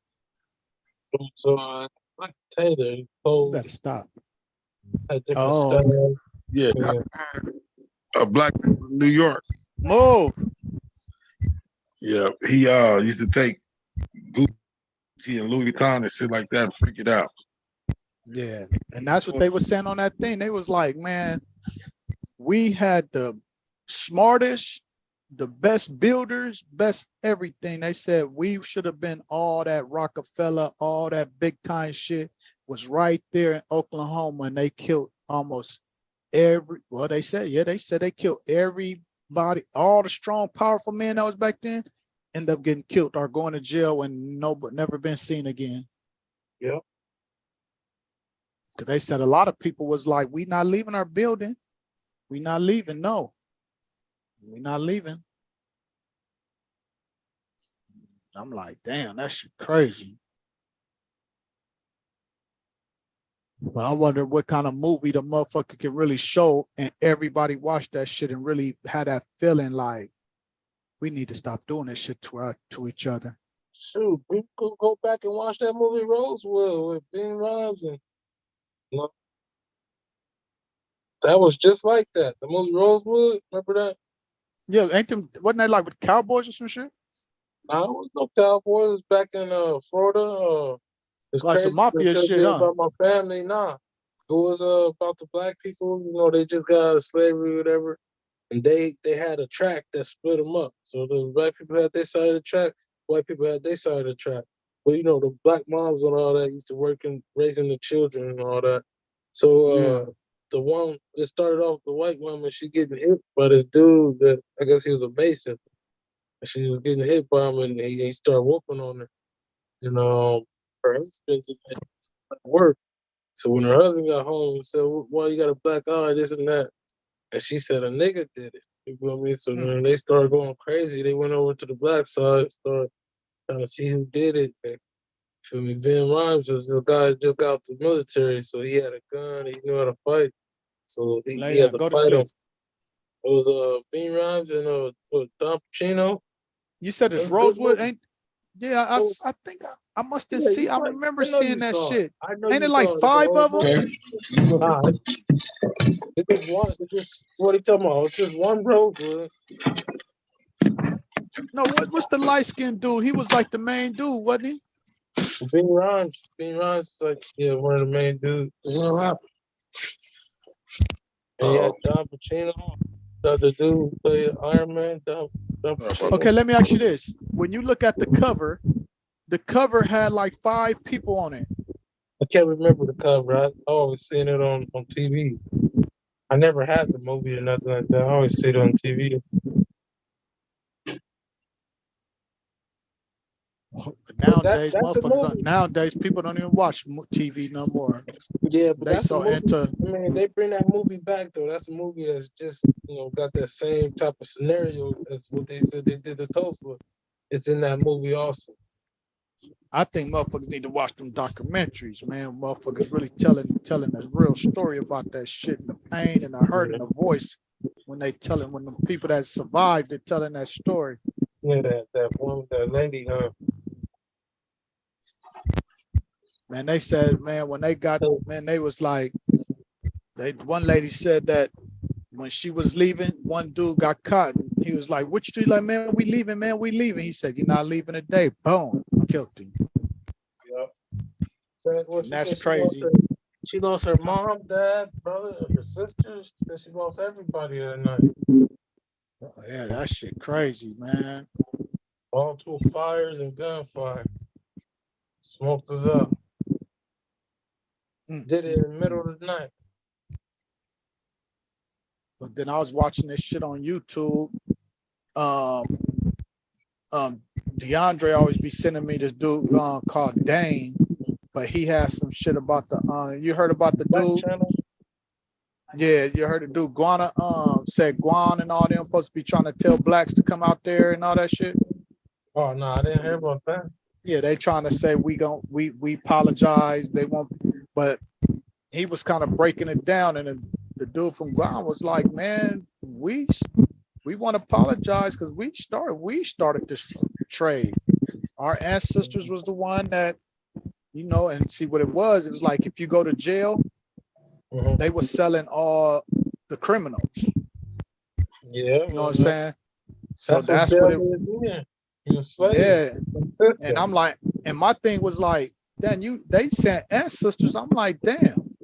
So, like Taylor, You clothes better stop. had different Oh, styles. Yeah, Yeah. a black man from New York. move. Yeah, he used to take Gucci and Louis Vuitton and shit like that and freak it out. Yeah. And that's what they were saying on that thing. They was like, man, we had the smartest, the best builders, best everything. They said we should have been all that Rockefeller, all that big time shit was right there in Oklahoma, and they killed almost well, they said, yeah, they said they killed everybody, all the strong, powerful men that was back then end up getting killed or going to jail and never been seen again. Yep. Because they said a lot of people was like, we not leaving our building. We not leaving. No, we not leaving. I'm like, damn, that shit crazy. But I wonder what kind of movie the motherfucker can really show and everybody watch that shit and really had that feeling like we need to stop doing this shit to each other. Shoot, we could go back and watch that movie Rosewood with Ben Rhymes and no, that was just like that. The movie Rosewood, remember that? Yeah, wasn't that like with cowboys or some shit? Nah, it was no Cowboys back in Florida. It's Like some crazy mafia because shit, it's huh? about my family. Nah, it was about the black people. You know, they just got out of slavery, or whatever, and they had a track that split them up. So the black people had their side of the track, white people had their side of the track. But you know, the black moms and all that used to work in raising the children and all that. So the one it started off the white woman, she getting hit by this dude that I guess he was a Mason. And she was getting hit by him, and he started whooping on her. And her husband didn't work. So when her husband got home, he said, "Why you got a black eye? This and that." And she said, "A nigga did it." You feel me? So then they started going crazy. They went over to the black side, started trying to see who did it. And, feel me? Vin Rhymes was the guy that just got out the military, so he had a gun. He knew how to fight, so Lay he had down, to go to fight him. sleep. It was Vin Rhymes and Don Pacino. You said it's That's a good Rosewood, movie. ain't? Yeah, Oh, I think I must have yeah, seen. I remember I know seeing you that saw it. shit. I know Ain't you it like saw it. It's an 5 old of them? movie. Okay. You look Nah, it's just one. It's just what he talking about. It's just one Rosewood. No, what's the light skinned dude? He was like the main dude, wasn't he? Bing Rhymes. Bing Rhymes is like one of the main dudes. what happened? And he had Don Pacino, the other dude who played Iron Man. Don Pacino. Okay, let me ask you this. When you look at the cover had like 5 people on it. I can't remember the cover. I always seen it on TV. I never had the movie or nothing like that. I always see it on TV. Nowadays, That's a movie. nowadays people don't even watch TV no more. Yeah, but They that's a so movie. into. I mean, they bring that movie back though. That's a movie that's just got that same type of scenario as what they said they did to Tulsa. It's in that movie also. I think motherfuckers need to watch them documentaries, man. Motherfuckers really telling a real story about that shit and the pain and the hurt and the voice when they when the people that survived are telling that story. Yeah, that lady, Man, they said, man, when they got, man, they was like, one lady said that when she was leaving, one dude got caught and He was like, what you do? Like, man, we leaving, man, we leaving. He said, you're not leaving today. Boom, killed him. Yep. So what And she that's said, crazy. she lost her mom, dad, brother, her sisters. She said she lost everybody that night. Yeah, that shit crazy, man. All to fires and gunfire. Smoked us up. Did it in the middle of the night. But then I was watching this shit on YouTube. DeAndre always be sending me this dude called Dane, but he has some shit about the you heard about the dude? Channel? Yeah, you heard the dude Guana said Guan and all them supposed to be trying to tell blacks to come out there and all that shit. Oh no, I didn't hear about that. Yeah, they trying to say we apologize. They won't, but he was kind of breaking it down, and the dude from Guam was like, man, we want to apologize because we started this trade. Our ancestors was the one that, and see what it was. It was like if you go to jail, they were selling all the criminals. Yeah, you know what I'm saying. So that's what it. Yeah, and I'm like, and my thing was like, then they sent ancestors. I'm like, damn.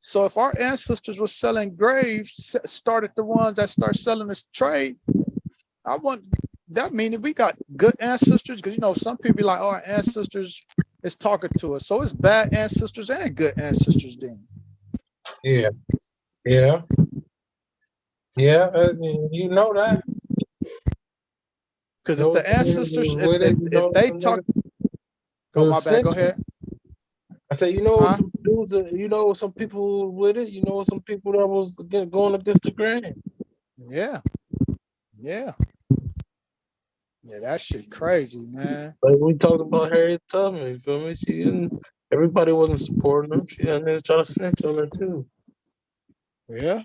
So if our ancestors were selling graves, started the ones that start selling this trade, that meaning we got good ancestors, because some people be like, oh, our ancestors is talking to us. So it's bad ancestors and good ancestors then. Yeah. Yeah. Yeah, you know that. Because if the ancestors, if they talk, my bad, go ahead. I said, some dudes, some people with it, some people that was going against the grain. Yeah. Yeah. Yeah, that shit crazy, man. Like we talked about Harriet Tubman, you feel me? Everybody wasn't supporting them. She had niggas trying to snitch on her too. Yeah.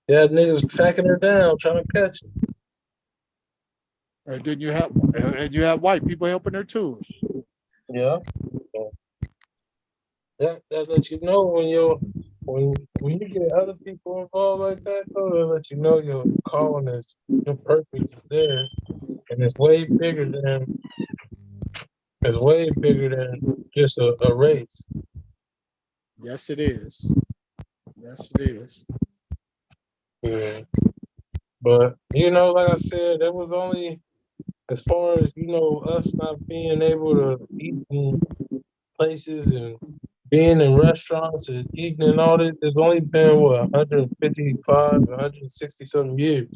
Yeah, niggas tracking her down, trying to catch her. And then you have white people helping her too. Yeah. That lets you know when you get other people involved like that, though, that lets you know your calling is, your purpose is there, and it's way bigger than just a race. Yes, it is. Yes, it is. Yeah. But like I said, that was only as far as us not being able to eat in places and being in restaurants and eating and all this. There's only been 155, 160 something years.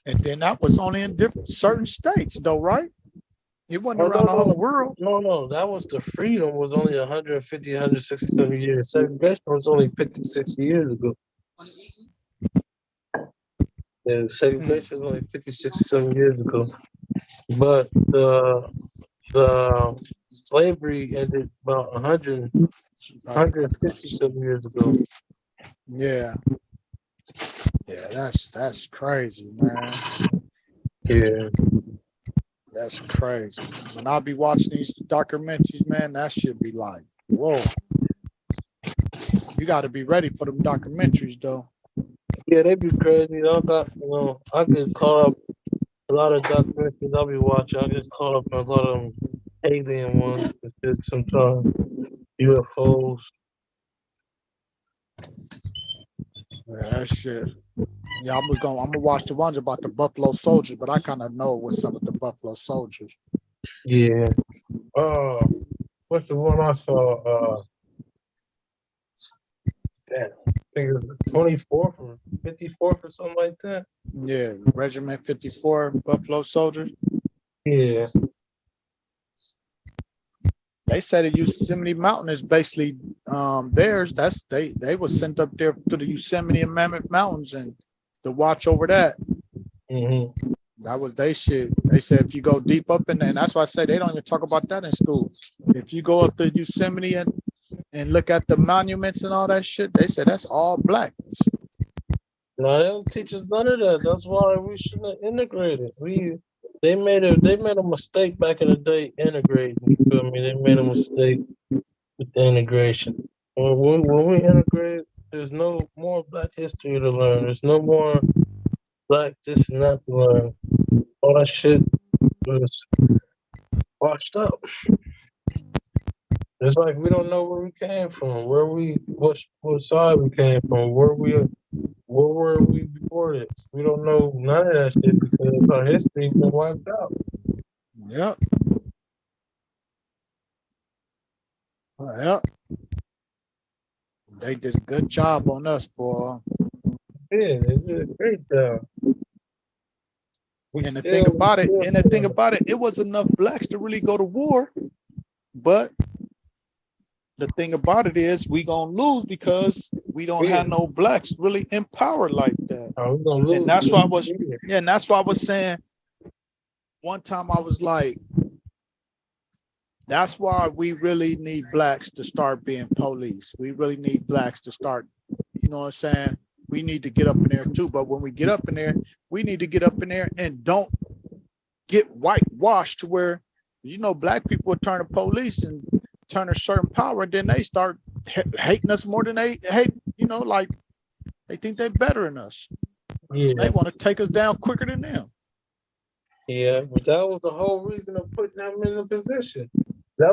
And then that was only in certain states, though, right? It wasn't around the whole world. No, that was the freedom was only 150, 160 years. Segregation was only 50, 60 years ago. Yeah, segregation was only 50, 60 years ago. But the slavery ended about 160 years ago. Yeah. Yeah, that's crazy, man. Yeah. That's crazy. When I be watching these documentaries, man, that should be like, whoa. You got to be ready for them documentaries, though. Yeah, they be crazy. I get caught up a lot of documentaries I'll be watching. I get caught up in a lot of them alien ones. It's just sometimes UFOs. Yeah, that shit. Yeah, I'm gonna watch the ones about the Buffalo Soldiers, but I kind of know what's up with the Buffalo Soldiers. Yeah. What's the one I saw? I think it was the 24th or 54th or something like that. Yeah, Regiment 54, Buffalo Soldiers. Yeah. They said the Yosemite Mountain is basically theirs. They was sent up there to the Yosemite and Mammoth Mountains and to watch over that. Mm-hmm. That was they shit. They said if you go deep up in there, and that's why I say they don't even talk about that in school. If you go up to Yosemite and look at the monuments and all that shit, they said that's all black. No, they don't teach us none of that. That's why we shouldn't have integrated. They made a mistake back in the day integrating. You feel me? They made a mistake with the integration. When we integrate, There's no more Black history to learn. There's no more Black this and that to learn. All that shit was washed up. It's like we don't know where we came from, what side we came from, where were we before this. We don't know none of that shit because our history been wiped out. Yep. Yep. They did a good job on us, boy. Yeah, they did a great job. And the thing about it, it was enough Blacks to really go to war. But the thing about it is we gonna lose because we don't have no Blacks really in power like that. Oh, we gonna lose. And that's why I was saying one time, I was like, that's why we really need Blacks to start being police. We really need Blacks to start, you know what I'm saying? We need to get up in there too. But when we get up in there, we need to get up in there and don't get whitewashed to where, you know, Black people turn to police and turn a certain power, and then they start hating us more than they hate, you know, like they think they're better than us. Yeah. They want to take us down quicker than them. Yeah, but that was the whole reason of putting him in the position. That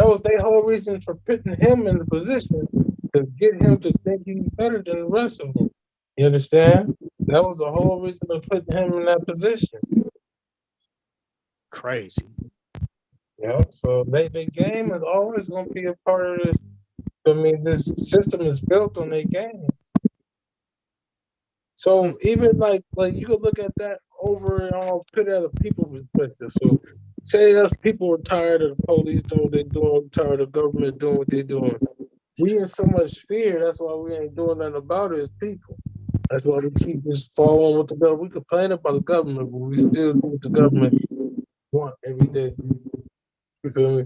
was their whole reason for putting him in the position, to get him to think he's better than the rest of them. You understand? That was the whole reason of putting him in that position. Crazy. Yeah, so their game is always going to be a part of this. I mean, this system is built on their game. So even like you could look at that over and all, put it at a people perspective. So say us people are tired of the police doing what they're doing, tired of government doing what they're doing. We in so much fear, that's why we ain't doing nothing about it as people. That's why we keep just following with the government. We complain about the government, but we still do what the government want every day. You feel me?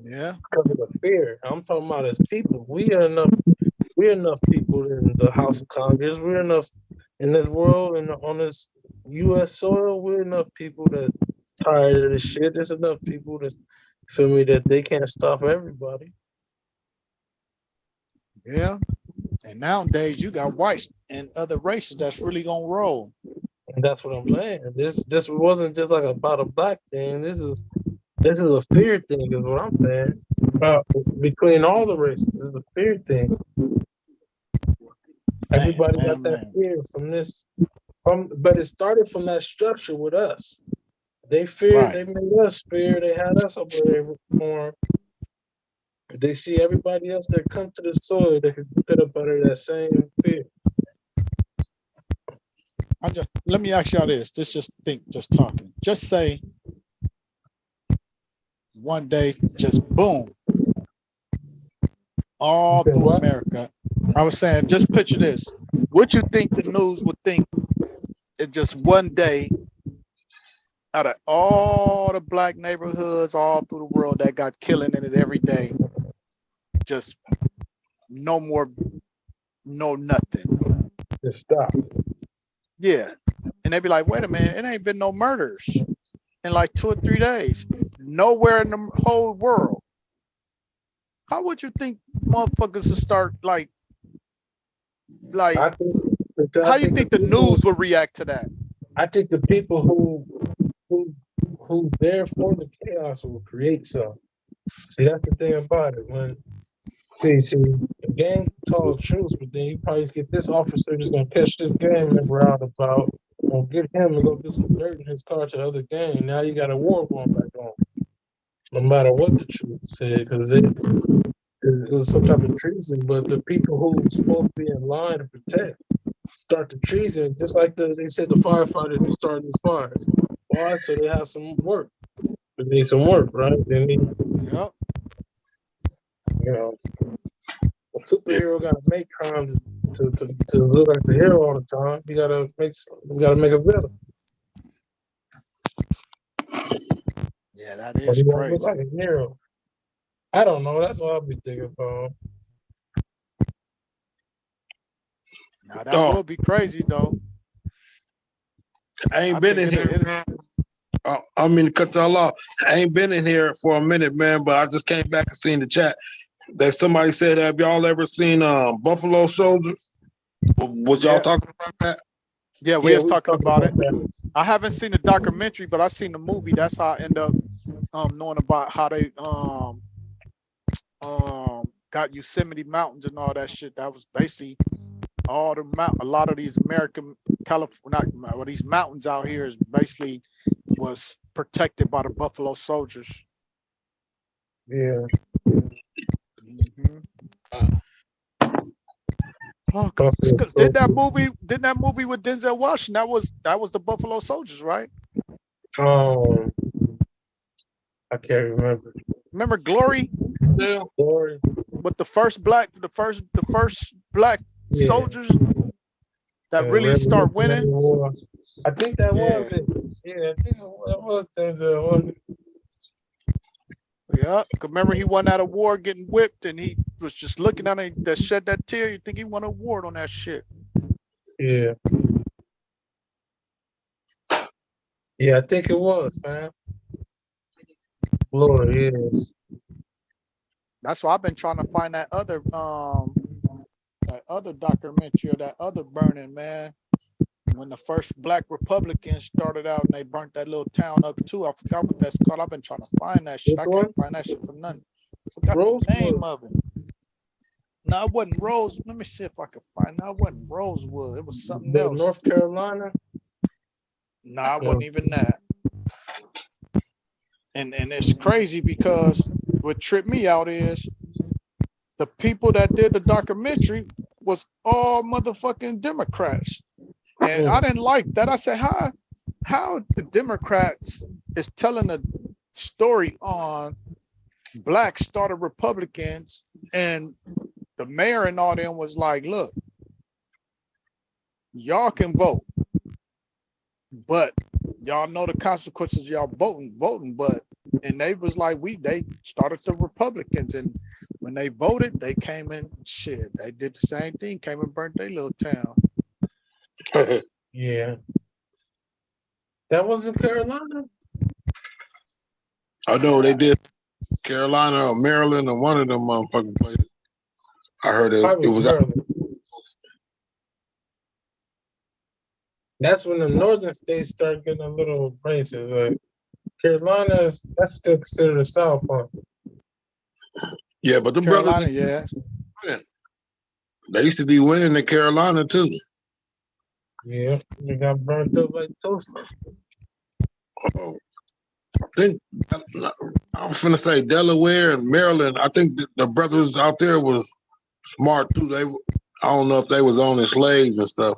Yeah. Because of the fear. I'm talking about as people. We're enough people in the House of Congress. We're enough in this world and on this U.S. soil. We're enough people that tired of this shit. There's enough people that feel me that they can't stop everybody. Yeah. And nowadays you got whites and other races that's really gonna roll. And that's what I'm saying. This wasn't just like about a Black thing. This is a fear thing, is what I'm saying. Between all the races, it's a fear thing. Everybody got that fear from this, but it started from that structure with us. They feared, They made us fear, they had us over there more. They see everybody else that come to the soil, they can get up under that same fear. Let me ask y'all this. Just talking. Just say one day, just boom, all through America. I was saying, just picture this. What you think the news would think if just one day, out of all the Black neighborhoods all through the world that got killing in it every day, just no more, no nothing. Just stop. Yeah. And they'd be like, wait a minute, it ain't been no murders in like 2 or 3 days. Nowhere in the whole world. How would you think motherfuckers would start like how do you think the news would react to that? I think the people who there for the chaos will create some. See, that's the thing about it. When the gang told truth, but then you probably get this officer just gonna catch this gang member out about, gonna get him and go do some dirt in his car to the other gang. Now you got a war going back on. No matter what the truth said, because it was some type of treason. But the people who were supposed to be in line to protect start the treason, just like they said the firefighters who started these fires. Why? So they have some work. They need some work, right? They need, yep. You know, a superhero got to make crimes to look like the hero all the time. You gotta make a villain. Yeah, that is crazy. Look like a hero. I don't know. That's what I'll be thinking about. Now that would be crazy though. I ain't been in here. I mean, to cut y'all off. I ain't been in here for a minute, man, but I just came back and seen the chat. that somebody said, have y'all ever seen Buffalo Soldiers? Was y'all Yeah, talking about that? yeah, we Yeah, was we talking talking about about it. that. I haven't seen the documentary, but I seen the movie. That's how I end up knowing about how they got Yosemite Mountains and all that shit. That was basically all the a lot of these American California, well, these mountains out here is basically was protected by the Buffalo Soldiers. Yeah. Mhm. Oh, Buffalo because did that Soldier. movie with Denzel Washington? That was the Buffalo Soldiers, right? Um, I can't remember. Remember Glory Yeah. Glory. with the first black Yeah. soldiers that And really start Revolutionary winning? War. I think that was Yeah, it. Yeah, I think that was Denzel, wasn't it? yeah. 'Cause remember he won that award getting whipped, and he was just looking at it that shed that tear. You think he won an award on that shit? Yeah. Yeah, I think it was, man. Glory, yeah. That's why I've been trying to find that other documentary or that other burning, man. When the first black Republicans started out and they burnt that little town up too. I forgot what that's called. I've been trying to find that shit. Which I one? can't find that shit for nothing. Forgot the Rosewood. name of it. No, it wasn't Rose. Let me see if I can find. No, it wasn't Rosewood. It was something The else. North Carolina. No, it Yeah. wasn't even that. And it's crazy because what tripped me out is the people that did the documentary was all motherfucking Democrats. And I didn't like that. I said, how the Democrats is telling a story on black started Republicans, and the mayor and all them was like, look, y'all can vote, but y'all know the consequences of y'all voting, but and they was like, they started the Republicans, and when they voted, they came in shit. They did the same thing, came and burnt their little town. Yeah. That was in Carolina? I know they did Carolina or Maryland or one of them motherfucking places. I heard it Probably was out. Maryland. That's when the northern states start getting a little racist. Like Carolina's, that's still considered a South part. Yeah, but the Carolina, brothers, yeah. they used to be winning in Carolina too. Yeah, they got burnt up like toast. Oh, I think I'm finna say Delaware and Maryland. I think the brothers out there was smart too. I don't know if they was owning slaves and stuff.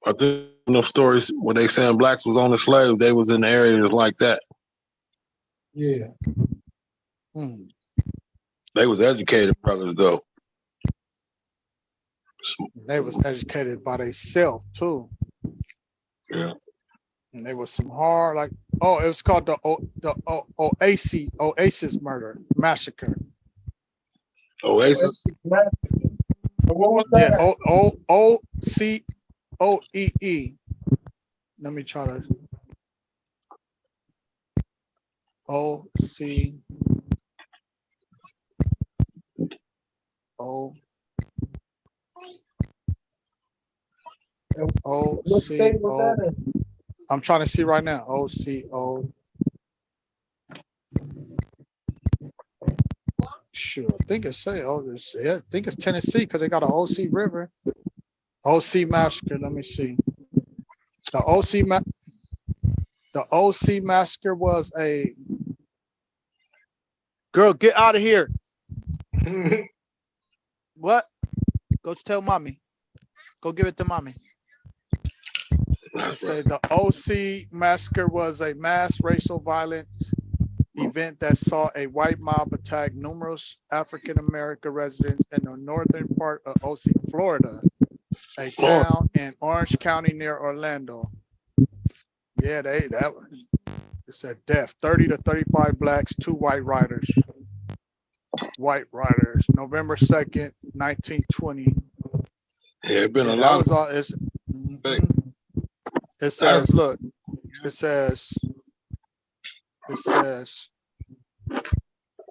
I think enough stories when they saying blacks was owning slaves, they was in areas like that. Yeah. Hmm. They was educated brothers though. They was educated by themselves too. Yeah. And there was some hard, like, oh, it was called the Oasis murder massacre. Oasis. What was Yeah, that? OCOEE. Let me try to OCO. What state was OCO. that in? I'm trying to see right now. OCO. Sure, I think it's I think it's Tennessee because they got an OC River. OC massacre. Let me see. The OC massacre was a girl. Get out of here. What? Go tell mommy. Go give it to mommy. They say the OC massacre was a mass racial violence event that saw a white mob attack numerous African American residents in the northern part of OC, Florida, a town in Orange County near Orlando. Yeah, it said death. 30 to 35 blacks, 2 white riders. November 2nd, 1920. Yeah, it been a That lot. was all. It says, look, it says,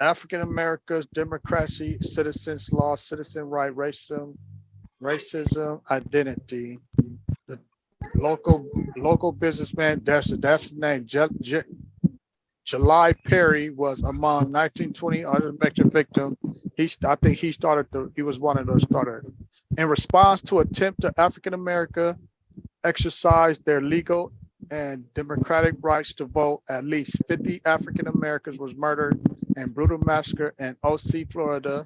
African Americans, democracy, citizens law, citizen right, racism, identity. The local businessman. That's the name. July Perry was among 1920 unelected victim. I think he was one of those starters. In response to attempt to African America exercise their legal and democratic rights to vote, at least 50 African Americans was murdered in brutal massacre in OC, Florida,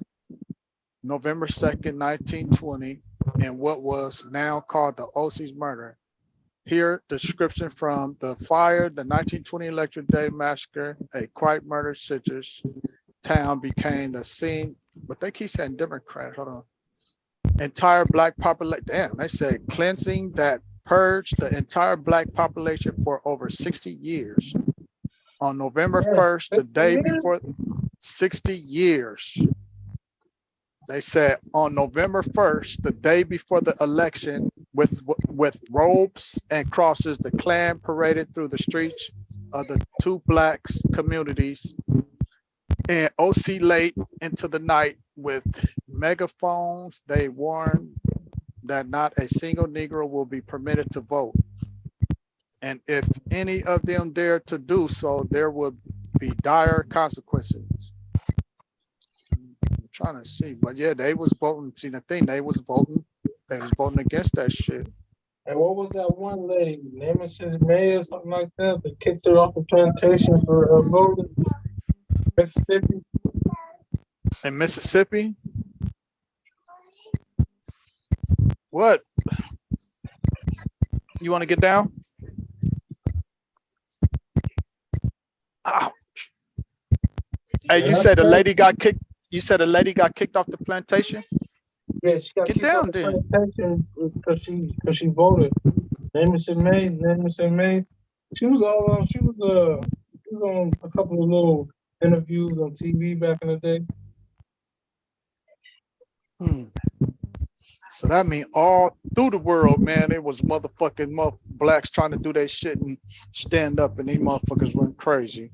November 2nd, 1920, in what was now called the OC's murder. Here, description from the fire, the 1920 Election Day massacre, a quite murder citrus town became the scene, but they keep saying Democrat, hold on. Entire black population, damn, they say cleansing that purged the entire black population for over 60 years. On November 1st, the day before, 60 years. They said on November 1st, the day before the election, with robes and crosses, the Klan paraded through the streets of the two blacks communities and OC late into the night with megaphones. They warned that not a single Negro will be permitted to vote. And if any of them dare to do so, there will be dire consequences. I'm trying to see, but yeah, they was voting. See, the thing, they was voting against that shit. And what was that one lady, Nemesis May or something like that, that kicked her off the plantation for voting? Mississippi. In Mississippi? What? You want to get down? Ouch. Hey, you said a lady got kicked. You said a lady got kicked off the plantation? Yeah, she got Get kicked down off the then. plantation because she voted. Nemesis May. She was on a couple of little interviews on TV back in the day. So that means all through the world, man, it was motherfucking blacks trying to do their shit and stand up, and these motherfuckers went crazy.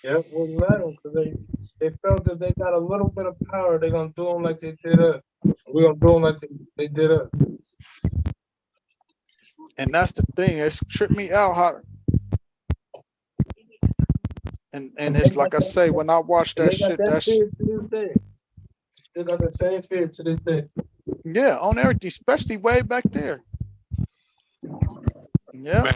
Yep, wouldn't let them because they felt that they got a little bit of power. They're gonna do them like they did us. We're gonna do them like they did us. And that's the thing. It's tripped me out how. And it's like I say, when I watch that shit, that's fear to this day. Still got the same fear to this day. Yeah, on everything, especially way back there. Yeah.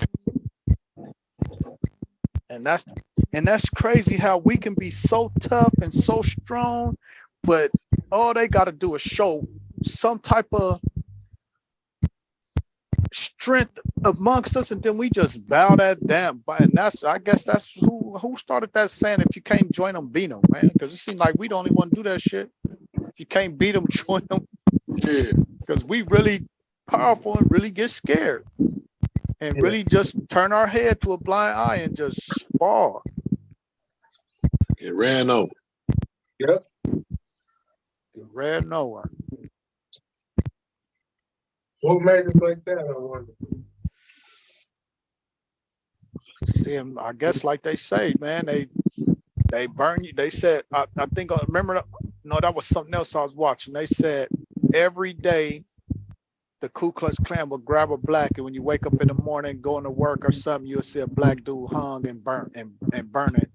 And that's crazy how we can be so tough and so strong, but all they got to do is show some type of strength amongst us, and then we just bow that down. And I guess that's who started that saying, if you can't join them, beat them, man. Because it seems like we don't even want to do that shit. If you can't beat them, join them. Yeah. Because we really powerful and really get scared. And really just turn our head to a blind eye and just fall. It ran over. Yep. It ran nowhere. What made us like that, I wonder? See, I guess like they say, man, they burn you. They said, I think, remember, no, that was something else I was watching. They said every day the Ku Klux Klan will grab a black, and when you wake up in the morning, going to work or something, you'll see a black dude hung and burnt and burning.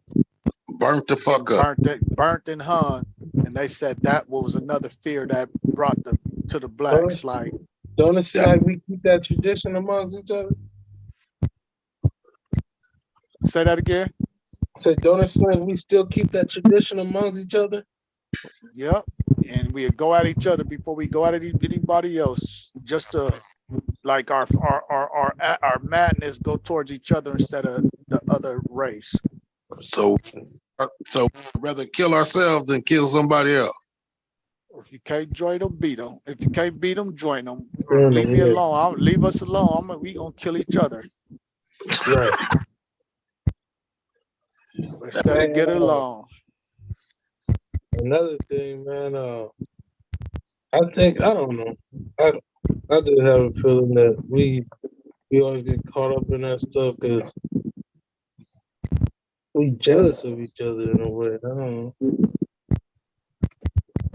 Burnt the fuck up. Burnt and hung. And they said that was another fear that brought to the blacks. Like, don't it seem like we keep that tradition amongst each other? Say that again. I said, don't it seem like we still keep that tradition amongst each other? Yep. And we go at each other before we go at anybody else, just to like our madness go towards each other instead of the other race. So rather kill ourselves than kill somebody else. If you can't join them, beat them. If you can't beat them, join them. Leave me alone. Leave us alone. We gonna kill each other. Right. Instead of get along. Another thing, man. I don't know. I just have a feeling that we always get caught up in that stuff because We jealous of each other in a way. I don't know.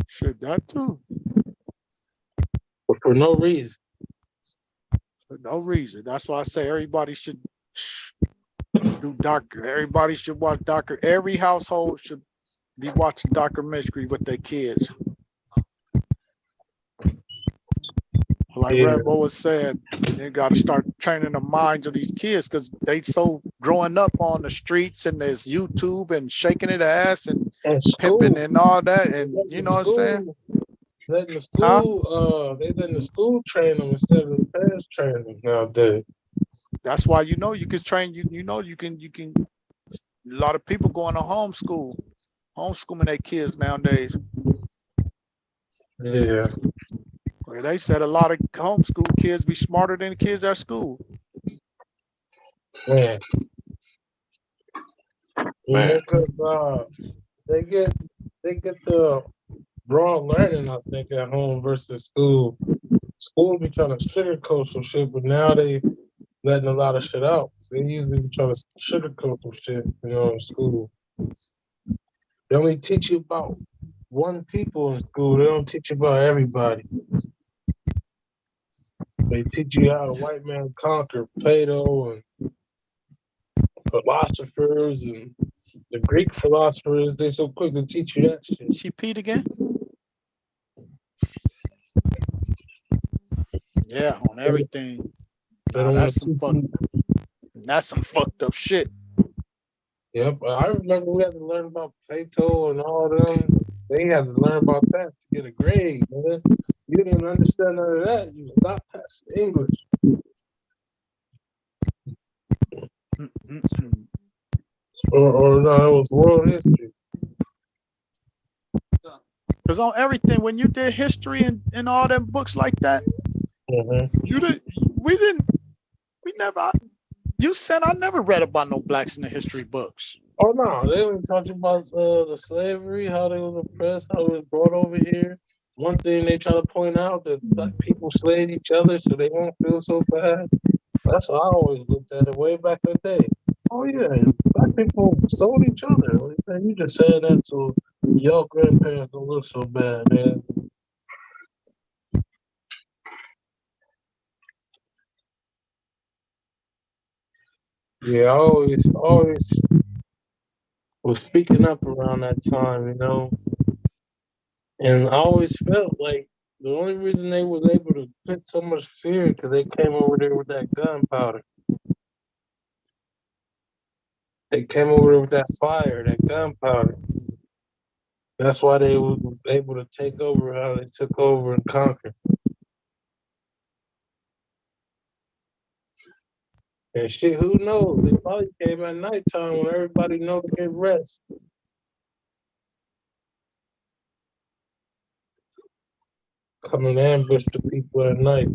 Shit, that too. But for no reason. For no reason. That's why I say everybody should do doctor. Everybody should watch doctor. Every household should be watching documentary with their kids. Like Yeah. Rambo was said, they got to start training the minds of these kids because they so growing up on the streets and there's YouTube and shaking it ass and And pimping school. and all that. And Letting you the know what I'm saying? school. Letting the Huh? school. They letting the school train them instead of the parents train them nowadays. That's why you can train you can a lot of people going to homeschooling their kids nowadays. Yeah. Well, they said a lot of homeschool kids be smarter than the kids at school. Man. Man. Because they get the raw learning, I think, at home versus school. School be trying to sugarcoat some shit, but now they letting a lot of shit out. They usually be trying to sugarcoat some shit, in school. They only teach you about one people in school. They don't teach you about everybody. They teach you how the white man conquered Plato and philosophers and the Greek philosophers. They so quick to teach you that shit. She peed again? Yeah, on everything. They Nah, don't want that's to some teach you. that's some fucked up shit. Yep, I remember we had to learn about Plato and all them. They had to learn about that to get a grade, man. You didn't understand none of that. You was not passing English. Or no, it was world history. Because on everything, when you did history and all them books like that, we never, you said I never read about no blacks in the history books. Oh no, they were talking about the slavery, how they was oppressed, how it was brought over here. One thing they try to point out that black people slayed each other so they won't feel so bad. That's what I always looked at it way back in the day. Oh yeah, black people sold each other. Man, you just saying that so your grandparents don't look so bad, man. Yeah, I always was speaking up around that time, and I always felt like the only reason they was able to put so much fear because they came over there with that gunpowder. They came over there with that fire, that gunpowder. That's why they was able to take over how they took over and conquer. And shit, who knows? It probably came at nighttime when everybody know to get rest. Come and ambush the people at night.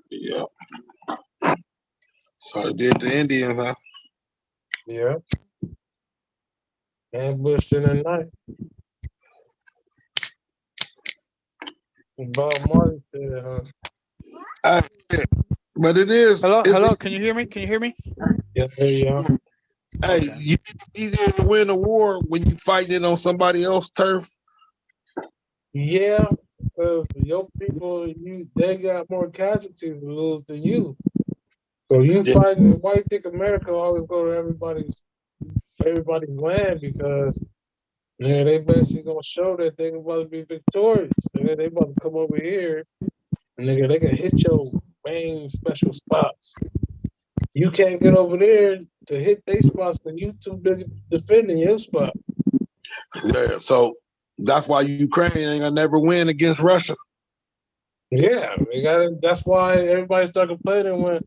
Yeah. So they did the Indians, huh? Yeah. Ambushed in the night. Bob Marley said, huh? But it is. Hello, can you hear me? Yeah, there you are. Hey, Okay. it's easier to win a war when you fighting it on somebody else's turf. Yeah, because your people, they got more casualties to lose than you. So you fighting white thick America always go to everybody's land because they basically gonna show that they about to be victorious. They about to come over here and they can hit your main special spots. You can't get over there to hit their spots because you too busy defending your spot. Yeah, so that's why Ukraine ain't gonna never win against Russia. Yeah, that's why everybody started complaining when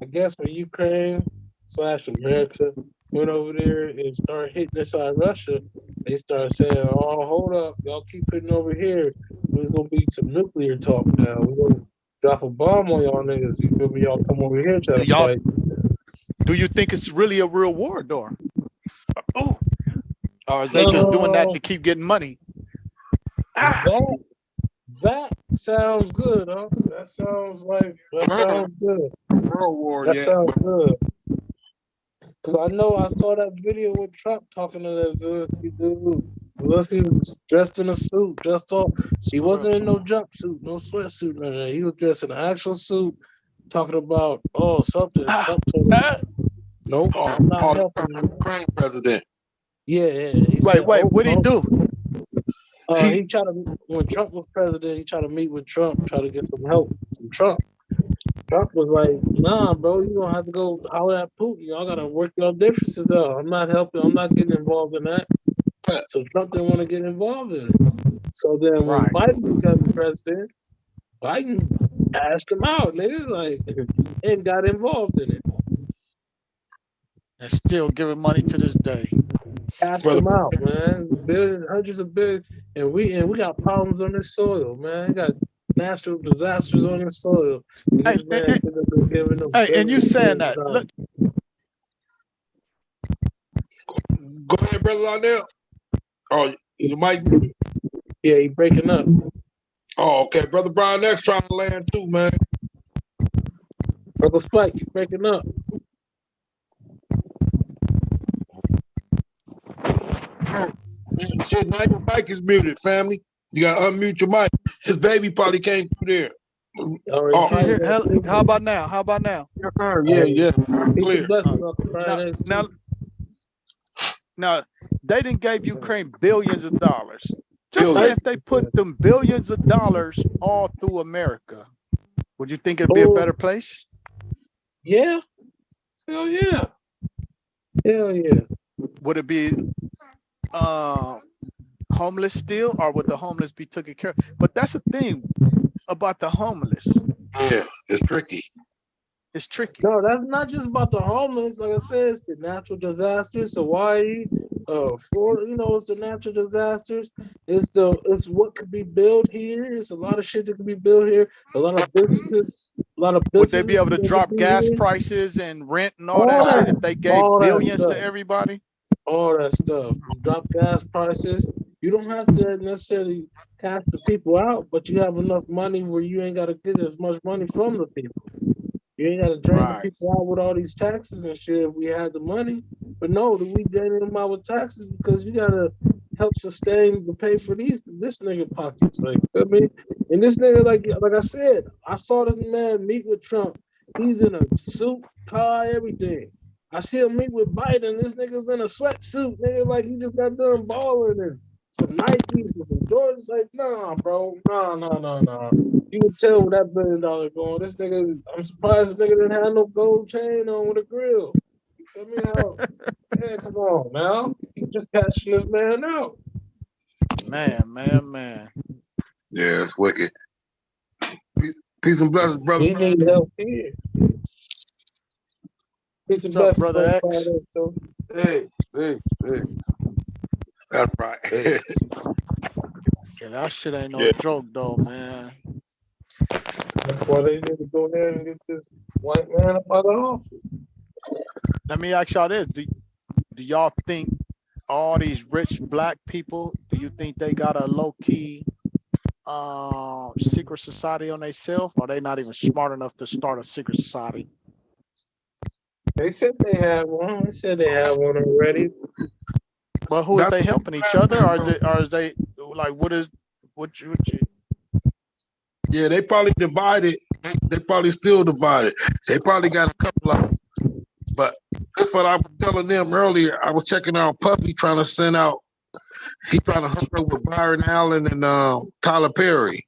I guess when Ukraine/America went over there and started hitting inside Russia, they started saying, "Oh, hold up, y'all keep hitting over here. There's gonna be some nuclear talk now. We're gonna drop a bomb on y'all niggas. You feel me? Y'all come over here try to fight." Do you think it's really a real war, though? Oh, or is they just doing that to keep getting money? That sounds good, huh? That sounds good. World War, That sounds good. Cause I know I saw that video with Trump talking to that Zelensky dude. Zelensky was dressed in a suit, dressed off. He wasn't in no jumpsuit, no sweatsuit, none of that. He was dressed in an actual suit, talking about something. Trump told him, "Nope, I'm not helping you." Ukraine president. Yeah. He Wait, said, wait, "Oh, what'd he oh." do? He tried to when Trump was president. He tried to meet with Trump, try to get some help from Trump. Trump was like, "Nah, bro, you gonna have to go holler at Putin. Y'all gotta work your differences out. I'm not helping. I'm not getting involved in that." So Trump didn't want to get involved in it. So then when Right. Biden became president, Biden asked him out, nigga, like, and got involved in it. And still giving money to this day. Asked him out, man. Billions, hundreds of billions, and we got problems on this soil, man. We got natural disasters on this soil, and Hey, this man could have been giving them and you billions, saying billions of that? dollars. Look, Go ahead, brother Lionel. Oh, you might. Yeah, he breaking up. Oh, okay. Brother Brian X trying to land too, man. Brother Spike, you breaking up. Shit, now your mic is muted, family. You gotta unmute your mic. His baby probably came through there. He can you hear? probably got How signal. about now? How about now? Yes, sir. Yeah. Peace Clear. and blessings, Uncle Now, Brian X now, too. now, they didn't give Ukraine billions of dollars. Just say Billion. if they put them billions of dollars all through America, would you think it'd be a Oh, better place? yeah. Hell yeah. Hell yeah. Would it be homeless still, or would the homeless be taken care of? But that's the thing about the homeless. Yeah, it's tricky. It's tricky. No, that's not just about the homeless. Like I said, it's the natural disasters, Hawaii, Florida. It's the natural disasters. It's what could be built here. It's a lot of shit that could be built here. A lot of businesses. Would they be able to that drop could be gas here. prices and rent and all All that shit that, if they gave all that billions stuff, to everybody? all that stuff. Drop gas prices. You don't have to necessarily cash the people out, but you have enough money where you ain't got to get as much money from the people. You ain't got to drain the Right. people out with all these taxes and shit if we had the money. But no, we draining them out with taxes because you got to help sustain the pay for this nigga pockets. Like, feel me? And this nigga, like I said, I saw this man meet with Trump. He's in a suit, tie, everything. I see him meet with Biden. This nigga's in a sweatsuit, nigga, like he just got done balling and some Nikes and some Jordans. Like, nah, bro, nah. You can tell where that $1 billion going. This nigga, I'm surprised this nigga didn't have no gold chain on with a grill. You feel me? How? Yeah, come on, now. He just cashing this man out. Man. Yeah, it's wicked. Peace and blessings, brother. We need help here. Peace and What's up, blessings, brother brother. X? Friday, Hey. That's right. Yeah, that shit ain't no Yeah. joke though, man. That's why they need to go ahead and get this white man up out of office. Let me ask y'all this. Do y'all think all these rich black people, do you think they got a low-key secret society on themselves, or they not even smart enough to start a secret society? They said they had one. They said they had one already. But who is they helping each other, or is they like what you Yeah, they probably divided. They probably still divided. They probably got a couple of them. But that's what I was telling them earlier. I was checking out Puffy trying to send out. He trying to hook up with Byron Allen and Tyler Perry.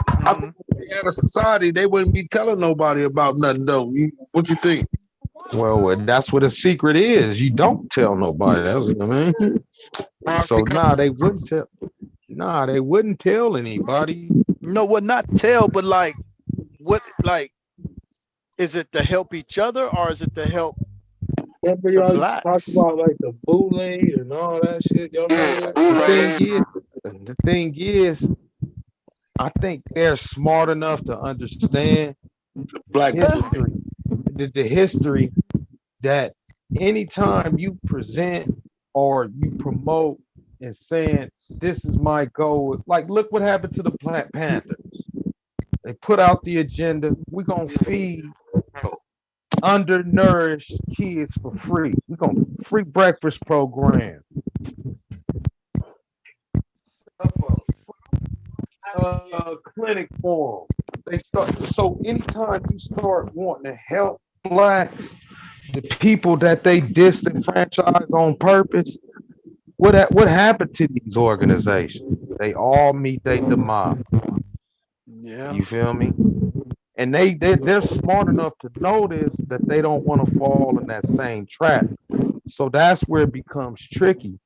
I think if they had a society, they wouldn't be telling nobody about nothing though. What you think? Well, that's what a secret is. You don't tell nobody. That's what I mean. So they wouldn't tell. Nah, they wouldn't tell anybody. No, what not tell, but like what like is it to help each other or is it to help Remember the y'all used to talk blacks? about like the boule and all that shit. Y'all remember that? The thing is, I think they're smart enough to understand Black history, the history that anytime you present or you promote and saying this is my goal, like look what happened to the Black Panthers. They put out the agenda. We're gonna feed undernourished kids for free. We're gonna free breakfast program. Clinic for them. They start so anytime you start wanting to help blacks, the people that they disenfranchise on purpose, what happened to these organizations? They all meet their demise. Yeah. You feel me? And they're smart enough to notice that they don't want to fall in that same trap. So that's where it becomes tricky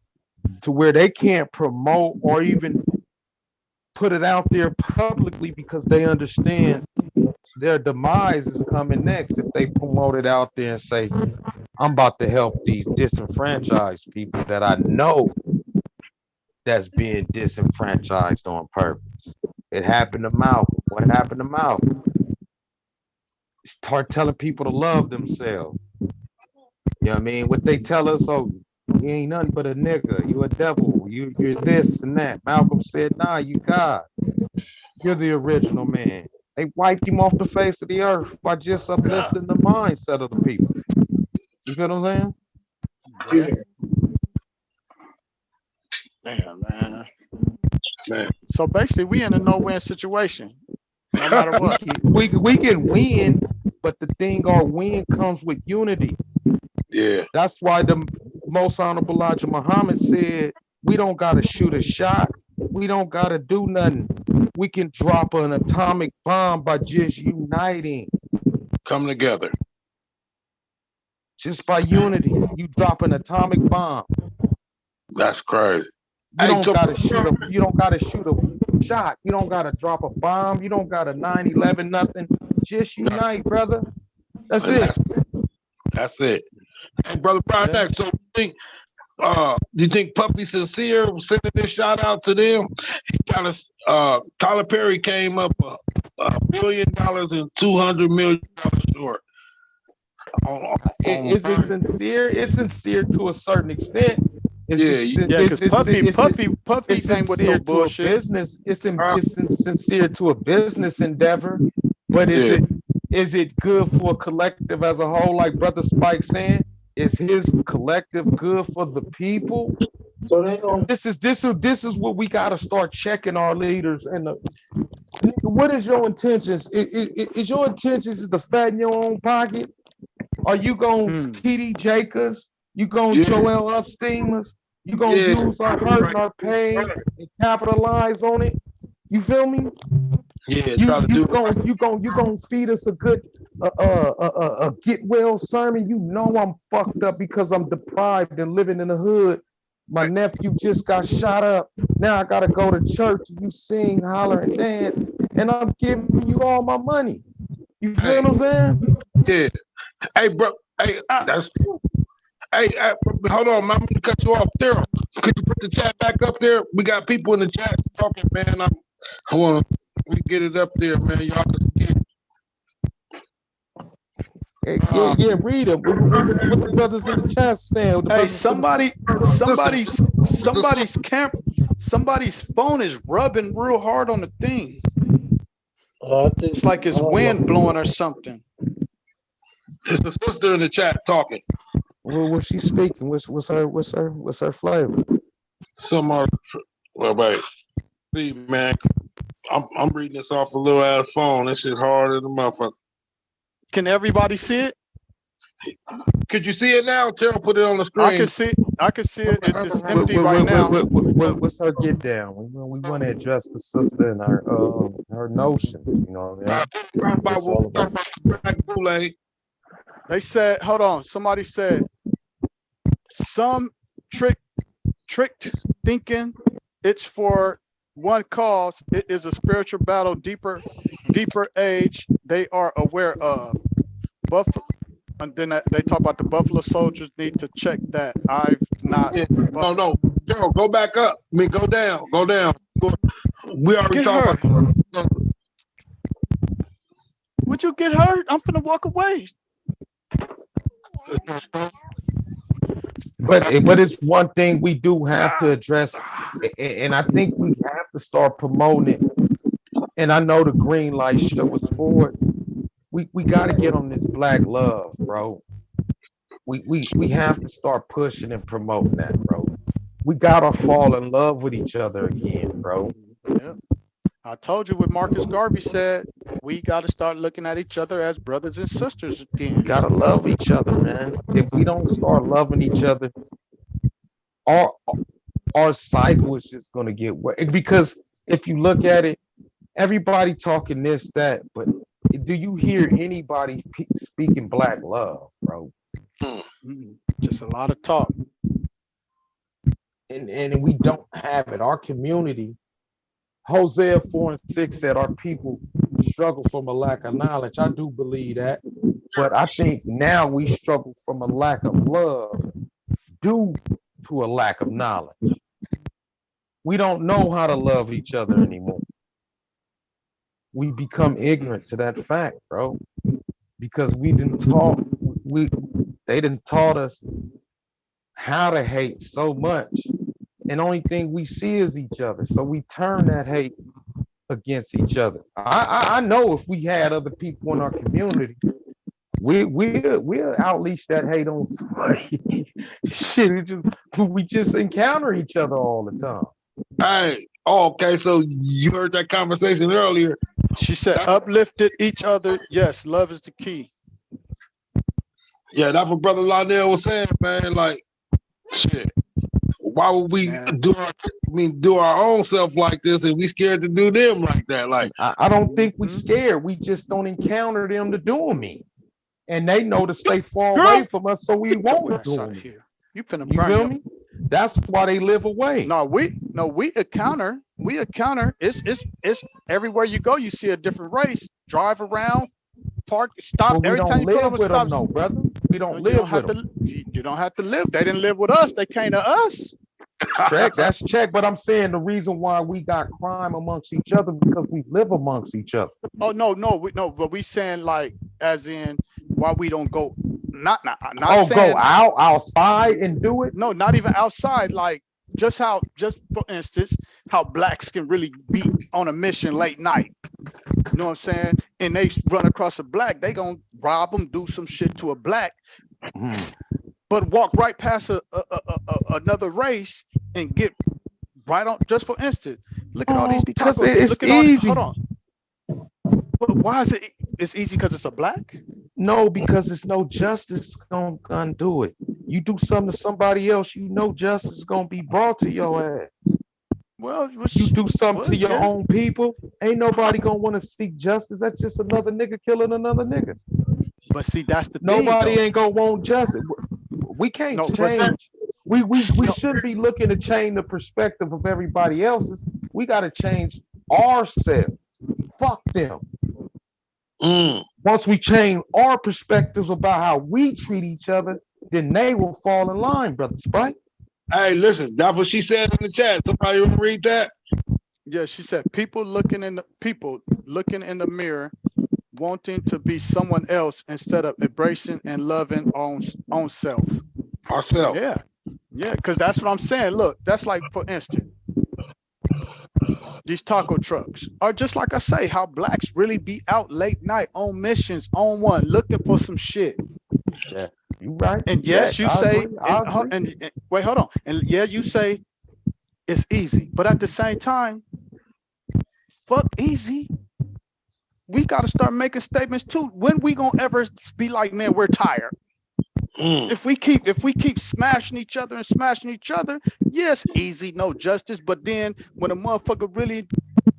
to where they can't promote or even put it out there publicly because they understand their demise is coming next if they promote it out there and say, I'm about to help these disenfranchised people that I know that's being disenfranchised on purpose. It happened to Malcolm. What happened to Malcolm? Start telling people to love themselves. You know what I mean? What they tell us, oh, you ain't nothing but a nigga. You a devil. You're this and that. Malcolm said, nah, you God. You're the original man. They wiped him off the face of the earth by just uplifting the mindset of the people. You feel what I'm saying? Damn, man. Man. So basically, we in a no-win situation, no matter what. We can win, but the thing, our win comes with unity. Yeah. That's why the most honorable Elijah Muhammad said, we don't got to shoot a shot. We don't got to do nothing. We can drop an atomic bomb by just uniting. Come together. Just by unity. You drop an atomic bomb. That's crazy. You don't gotta shoot a shot. You don't gotta drop a bomb. You don't gotta 9/11 nothing. Just unite, brother. That's it. That's it. Hey, brother Brian, Yeah. so you think Puffy Sincere sending this shout out to them? He kind of Tyler Perry came up $1 billion and $200 million short. Is it sincere? It's sincere to a certain extent. Because Puffy ain't with no bullshit. Business. It's sincere to a business endeavor, but is it good for a collective as a whole? Like Brother Spike saying, is his collective good for the people? So they don't. This is what we got to start checking our leaders. And what is your intentions? Is your intentions to fatten your own pocket? Are you going TD Jacobs? You going Joel Upsteamers? You gonna use our hurt and our pain and capitalize on it? You feel me? Yeah, you gonna feed us a good get well sermon. You know I'm fucked up because I'm deprived and living in the hood. My nephew just got shot up. Now I gotta go to church. You sing, holler, and dance, and I'm giving you all my money. You feel what I'm saying? Yeah. Hey, bro. Hey, that's. Hey, hold on, man. I'm gonna cut you off there. Could you put the chat back up there? We got people in the chat talking, man. I want to get it up there, man. Y'all can see it. Yeah, read them. What the brothers in the chat stand? Hey, somebody's phone is rubbing real hard on the thing. It's like it's wind blowing or something. It's the sister in the chat talking. Well, what's she speaking? What's her flavor? Some other. Well, wait. See, man, I'm reading this off a little ass phone. This shit hard as a motherfucker. Can everybody see it? Could you see it now? Terrell put it on the screen. I can see it. It's empty right now. What's her get down? We want to address the sister and her notion. You know. They said, hold on. Somebody said some tricked thinking it's for one cause. It is a spiritual battle, deeper age they are aware of. And then they talk about the Buffalo Soldiers need to check that. I've not. No, Joe, go back up. I mean, go down. We already talked about. Would you get hurt? I'm finna walk away. But it's one thing we do have to address, and I think we have to start promoting it. And I know the Greenlight show is for it, we got to get on this black love, bro. We have to start pushing and promoting that, bro. We gotta fall in love with each other again, bro. Yeah. I told you what Marcus Garvey said. We got to start looking at each other as brothers and sisters We again. gotta love each other, man. If we don't start loving each other, our our cycle is just gonna get worse. Because if you look at it, everybody talking this, that, but do you hear anybody speaking black love, bro? Just a lot of talk. And we don't have it. Our community, Hosea 4:6 said our people struggle from a lack of knowledge. I do believe that. But I think now we struggle from a lack of love due to a lack of knowledge. We don't know how to love each other anymore. We become ignorant to that fact, bro. Because they didn't taught us how to hate so much. And only thing we see is each other. So we turn that hate against each other. I know if we had other people in our community, we'll outleash that hate on somebody. Shit, we just encounter each other all the time. Hey, oh, okay. So you heard that conversation earlier. She said, uplifted each other. Yes, love is the key. Yeah, that's what Brother Lionel was saying, man. Like, shit. Why would we do our own self like this and we scared to do them like that? Like, I don't think we scared. We just don't encounter them to do them me. And they know to stay far away from us, so we won't do them. You finna You burn feel your... me? That's why they live away. No, we encounter. It's everywhere you go, you see a different race. Drive around, park, stop. But we Every don't time you pull live over, with stop. them, no, brother. We don't You live don't have with to. them. You don't have to live. They didn't live with us. They came to us. Check, that's check. But I'm saying the reason why we got crime amongst each other because we live amongst each other. Oh no, but we saying like as in why we don't go. Not saying go outside and do it. No, not even outside. Like just for instance, how blacks can really be on a mission late night. You know what I'm saying? And they run across a black, they gonna rob them, do some shit to a black, but walk right past another race and get right on. Just for instance, look at all these because tacos. it's Look at easy. Hold on. But why is it? It's easy because it's a black. No, because it's no justice gonna undo it. You do something to somebody else, you know justice is gonna be brought to your ass. Well, you do something to your own people, ain't nobody gonna want to seek justice. That's just another nigga killing another nigga. But see, that's the nobody thing, ain't gonna want justice. We can't change. We shouldn't be looking to change the perspective of everybody else's. We gotta change ourselves. Fuck them. Once we change our perspectives about how we treat each other, then they will fall in line, brother Sprite. Hey, listen, that's what she said in the chat. Somebody want to read that? Yeah, she said people looking in the mirror, wanting to be someone else instead of embracing and loving own self. Ourselves. Yeah, because that's what I'm saying. Look, that's like, for instance, these taco trucks are just like I say, how blacks really be out late night on missions, on one, looking for some shit. Yeah, you right. And yes, you say, agree. and wait, hold on. And yeah, you say it's easy, but at the same time, fuck easy. We got to start making statements too. When we gonna ever be like, man, we're tired? If we keep smashing each other, yes, easy, no justice. But then when a motherfucker really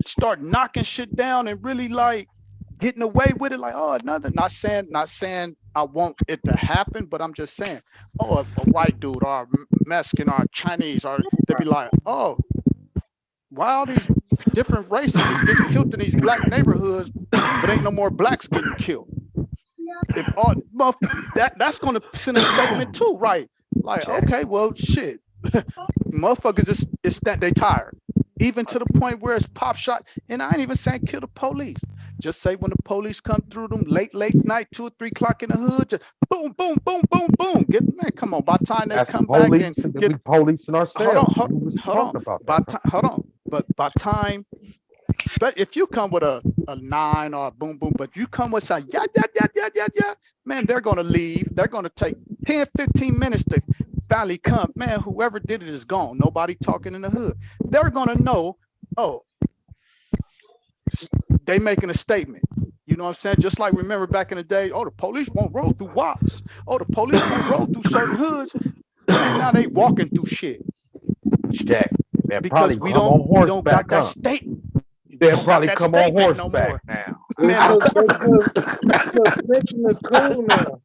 start knocking shit down and really like getting away with it, like, oh, another, not saying I want it to happen, but I'm just saying, oh, a white dude or Mexican or Chinese, or they'd be like, oh, why all these different races is getting killed in these black neighborhoods, but ain't no more blacks getting killed? If all that's going to send a statement too, right? Like, okay, well, shit, motherfuckers is that they tired, even to the point where it's pop shot. And I ain't even saying kill the police. Just say when the police come through them late night, 2 or 3 o'clock in the hood, just boom, boom, boom, boom, boom. Come on. By the time they come back and get policing ourselves. Hold on. But by time If you come with a 9 or a boom boom, but you come with some yeah, man, they're gonna leave. They're gonna take 10, 15 minutes to finally come. Man, whoever did it is gone. Nobody talking in the hood. They're gonna know, oh, they making a statement. You know what I'm saying? Just like remember back in the day, oh, the police won't roll through Watts. Oh, the police won't roll through certain hoods. Man, now they walking through shit. Check. They'll Because probably come on we don't got horseback, that huh? state. They'll Don't got probably that come on statement no horseback more. now. Man, Because snitching is cool now.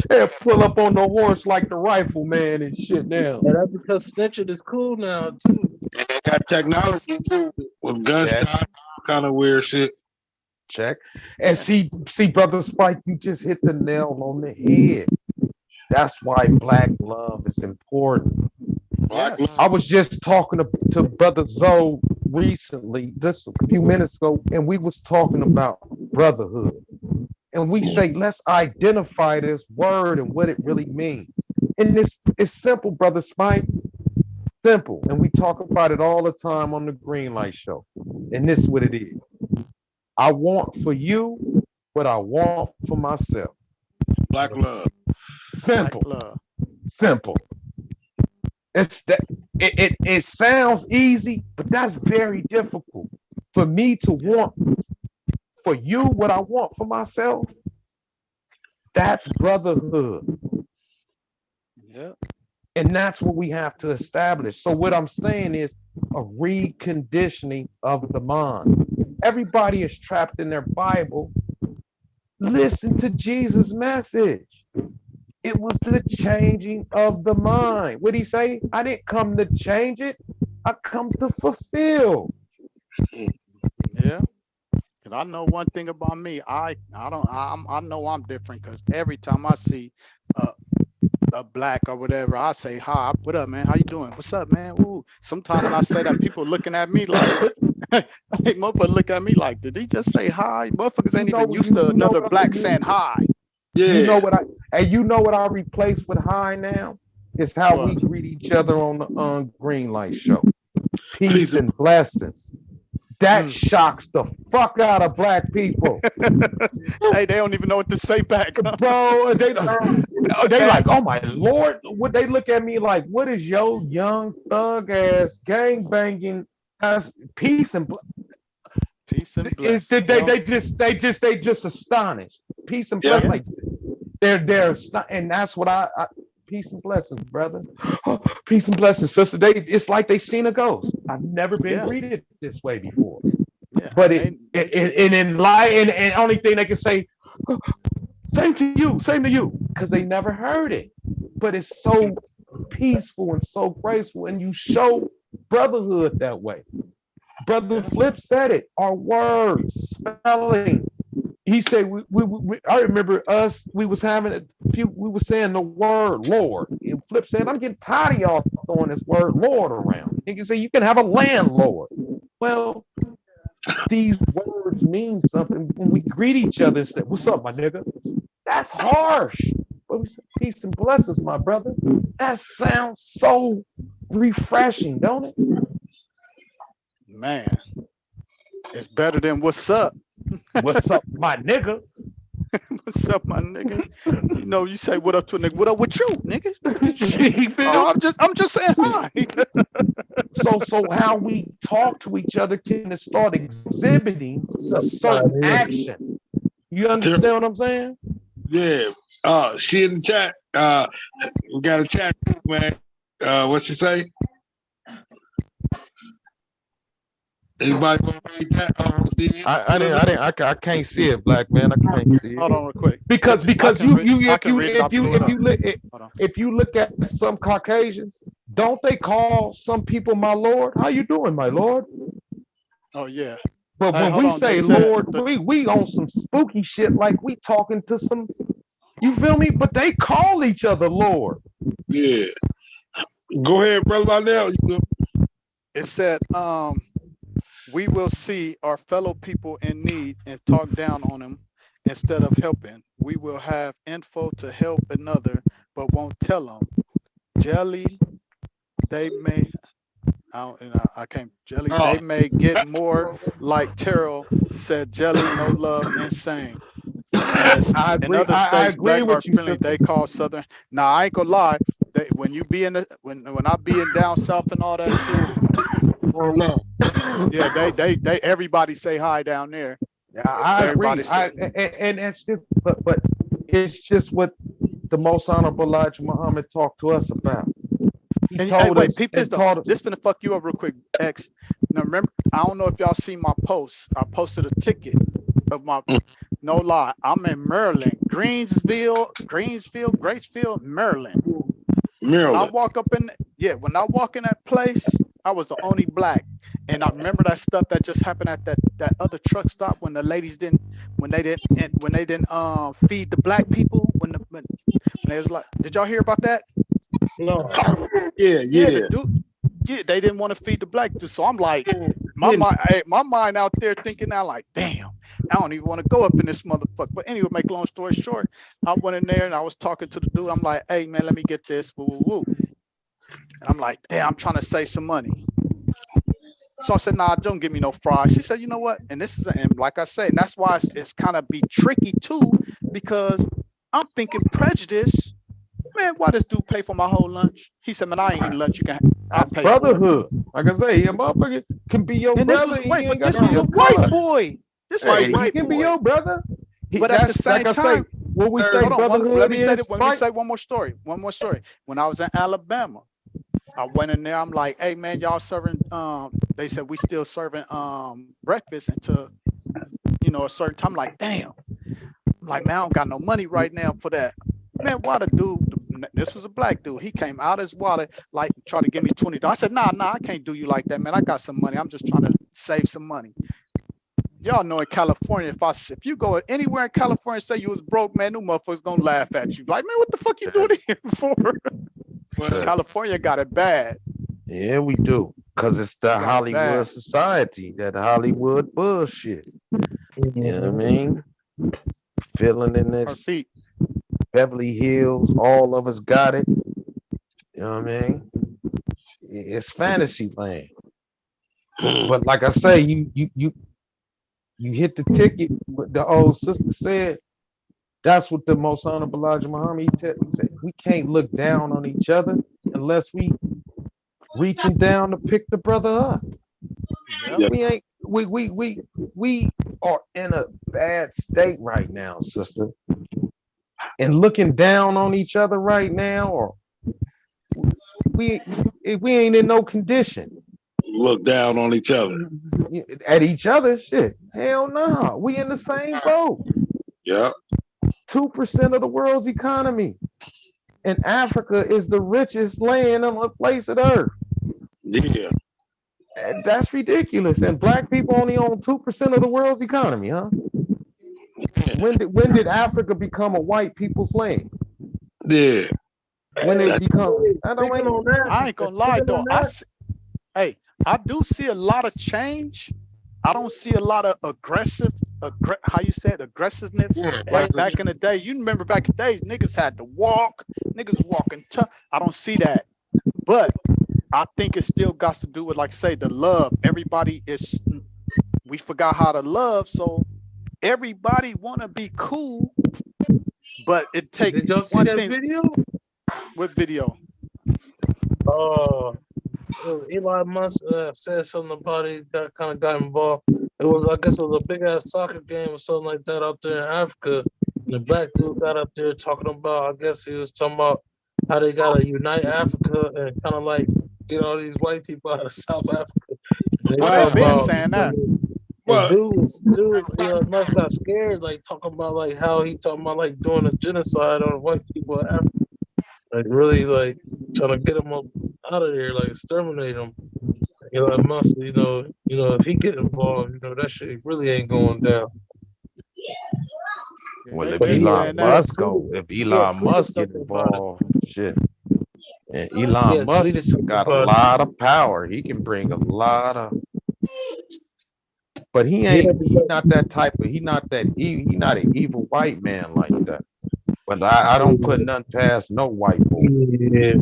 They'll pull up on the horse like the rifleman and shit now. And that's because snitching is cool now too. They got technology too with gunshots, kind of weird shit. Check. And see, brother Spike, you just hit the nail on the head. That's why black love is important. yes. I was just talking to brother Zoe recently, just a few minutes ago, and we was talking about brotherhood. And we say, let's identify this word and what it really means. And it's simple, brother Spike. Simple. And we talk about it all the time on the Greenlight show. And this is what it is. I want for you what I want for myself. Black love. Simple. Black love. Simple. It's that it sounds easy, but that's very difficult. For me to want for you what I want for myself, that's brotherhood. Yeah. And that's what we have to establish. So what I'm saying is a reconditioning of the mind. Everybody is trapped in their Bible. Listen to Jesus' message. It was the changing of the mind. What did he say? I didn't come to change it. I come to fulfill. Yeah. Cause I know one thing about me. I know I'm different. Cause every time I see a black or whatever, I say hi. What up, man? How you doing? What's up, man? Ooh. Sometimes when I say that, people looking at me like, I think motherfuckers look at me like, did he just say hi? Motherfuckers ain't even used to another black saying hi. Yeah. You know what I replace with hi now? Is how we greet each other on the Greenlight show. Peace and blessings. That shocks the fuck out of black people. Hey, they don't even know what to say back. Bro, they like, oh my Lord. Would they look at me like, what is your young thug ass gang banging peace and peace and blessings. they just astonished. Peace and blessings. Like they're and that's what I peace and blessings, brother. Peace and blessings, sister. It's like they seen a ghost. I've never been greeted this way before. Yeah. But and only thing they can say, same to you, because they never heard it. But it's so peaceful and so graceful, and you show brotherhood that way. Brother Flip said it. Our words, spelling. He said, I remember us, we was saying the word Lord. And Flip said, I'm getting tired of y'all throwing this word Lord around. He can say, you can have a landlord. Well, these words mean something. When we greet each other and say, what's up, my nigga? That's harsh. But we say, peace and blessings, my brother. That sounds so refreshing, don't it? Man, it's better than what's up. What's up, my nigga? What's up, my nigga? You know, you say what up to a nigga. What up with you, nigga? I'm just saying hi. So how we talk to each other can start exhibiting a certain action. You understand what I'm saying? Yeah. She in the chat. We got a chat, man. What's she say? Anybody want to read that? I can't see it, black man. I can't see it. Hold on, real quick. Because if you look at some Caucasians, don't they call some people my lord? How you doing, my lord? Oh yeah. But when we say Lord, we on some spooky shit, like we talking to some. You feel me? But they call each other Lord. Yeah. Go ahead, brother Lionel. It said, we will see our fellow people in need and talk down on them instead of helping. We will have info to help another, but won't tell them. Jelly, they may I can't. Jelly, Oh, they may get more like Terrell said. Jelly, no love, insane. I In agree. other I states, agree black are with you, friendly. sister. They call Southern. Now I ain't gonna lie. When you be in the when I be in down south and all that shit, oh no. yeah, they everybody say hi down there. I Everybody agree. say, And that's just, but it's just what the most honorable Elijah Muhammad talked to us about. He and hey, told wait, us peep this and though. taught us. This finna fuck you up real quick, X. Now remember, I don't know if y'all see my post. I posted a ticket of my. No lie, I'm in Maryland, Graceville, Maryland. When I Maryland. walk up in, yeah, when I walk in that place, I was the only black. And I remember that stuff that just happened at that other truck stop when the ladies didn't, when they didn't feed the black people when they was like, did y'all hear about that? No. Yeah, Yeah, the yeah. dude, yeah, they didn't want to feed the black dude. So I'm like, Yeah. my mind out there thinking now like, damn, I don't even want to go up in this motherfucker. But anyway, make long story short, I went in there and I was talking to the dude. I'm like, hey man, let me get this. Woo woo woo. And I'm like, damn, I'm trying to save some money. So I said, nah, don't give me no fries. She said, you know what? And this is, and like I say, and that's why it's kind of be tricky too, because I'm thinking prejudice. Man, why does dude pay for my whole lunch? He said, man, I ain't eating lunch. I'll That's pay for it. brotherhood. Like I say, a motherfucker can be your And this brother was, and wait, he but ain't got this to be was a your white color. boy. This was a Hey, he white can be boy. your brother. But at That's the like same I say, time, what we say hold on, let brotherhood me say is, that. Let me right? say one more story. One more story. When I was in Alabama, I went in there. I'm like, hey man, y'all serving? They said we still serving breakfast until a certain time. I'm like, damn. I'm like, man, I don't got no money right now for that. Man, why the dude? This was a black dude. He came out of his wallet, like, try to give me $20. I said, nah, I can't do you like that, man. I got some money. I'm just trying to save some money. Y'all know in California, if you go anywhere in California and say you was broke, man, them motherfuckers gonna laugh at you. Like, man, what the fuck you doing here for? California got it bad. Yeah, we do. Cause it's the We got it Hollywood bad. society, that Hollywood bullshit. You know what I Mhm. mean? Feeling in Her this feet. Beverly Hills, all of us got it. You know what I mean? It's fantasy land. But like I say, you hit the ticket. What the old sister said, that's what the most honorable Elijah Muhammad he said. We can't look down on each other unless we reaching down to pick the brother up. Yep. Yeah. We ain't we are in a bad state right now, sister. And looking down on each other right now, or we we ain't in no condition. Look down on each other. At each other, shit. Hell no. We in the same boat. Yeah. 2% of the world's economy. And Africa is the richest land on the face of the earth. Yeah. And that's ridiculous. And black people only own 2% of the world's economy, huh? When did Africa become a white people's land? Yeah. When it Hey, That, become, hey, I don't speaking make on that, I ain't gonna lie speaking though. on that, Hey, I do see a lot of change. I don't see a lot of how you say it, aggressiveness. yeah. Like That's a, back in the day, you remember back in the days, niggas had to walk, niggas walking tough. I don't see that. But I think it still got to do with, like, say, the love. We forgot how to love, so everybody want to be cool, but it take did y'all see one that thing video? with video. Oh, Elon Musk said something about it. Got involved. It was, I guess, it was a big ass soccer game or something like that out there in Africa. And the black dude got up there talking about. I guess he was talking about how they gotta unite Africa and kind of like get all these white people out of South Africa. And they Well, they talk been wow. about. saying that. And Well, dude, Elon Musk got scared, like talking about like how he talking about like doing a genocide on white people in Africa, like really like trying to get them up out of there, like exterminate them. Elon Musk, if he get involved, that shit really ain't going down. Yeah, well, they if But been Elon saying that. If he had Elon tweeted Musk get something about it. involved, shit. And He Elon had tweeted Musk something got a about it. lot of power. He can bring a lot of, but Yeah, he because not that type of, he not an evil white man like that. But I don't put nothing past no white boy. yeah,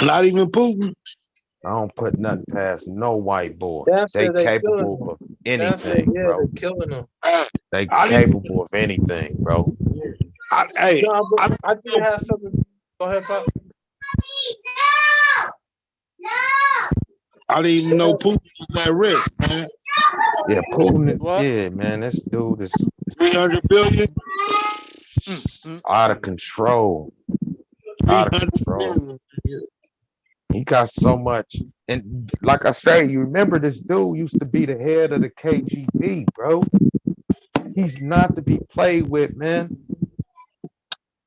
not even Putin. I don't put nothing past no white boy. That They said they killing capable them. of That said, anything, yeah, bro. they're killing them. They I didn't. capable of anything, bro. Hey, No, but I I think it has something. Go ahead, Pop. didn't even know Putin was that rich, man. Yeah, Putin. What? Yeah, man, this dude is 300 billion. out of control. Out of 300 control. billion. He got so much. And like I say, you remember this dude used to be the head of the KGB, bro. He's not to be played with, man.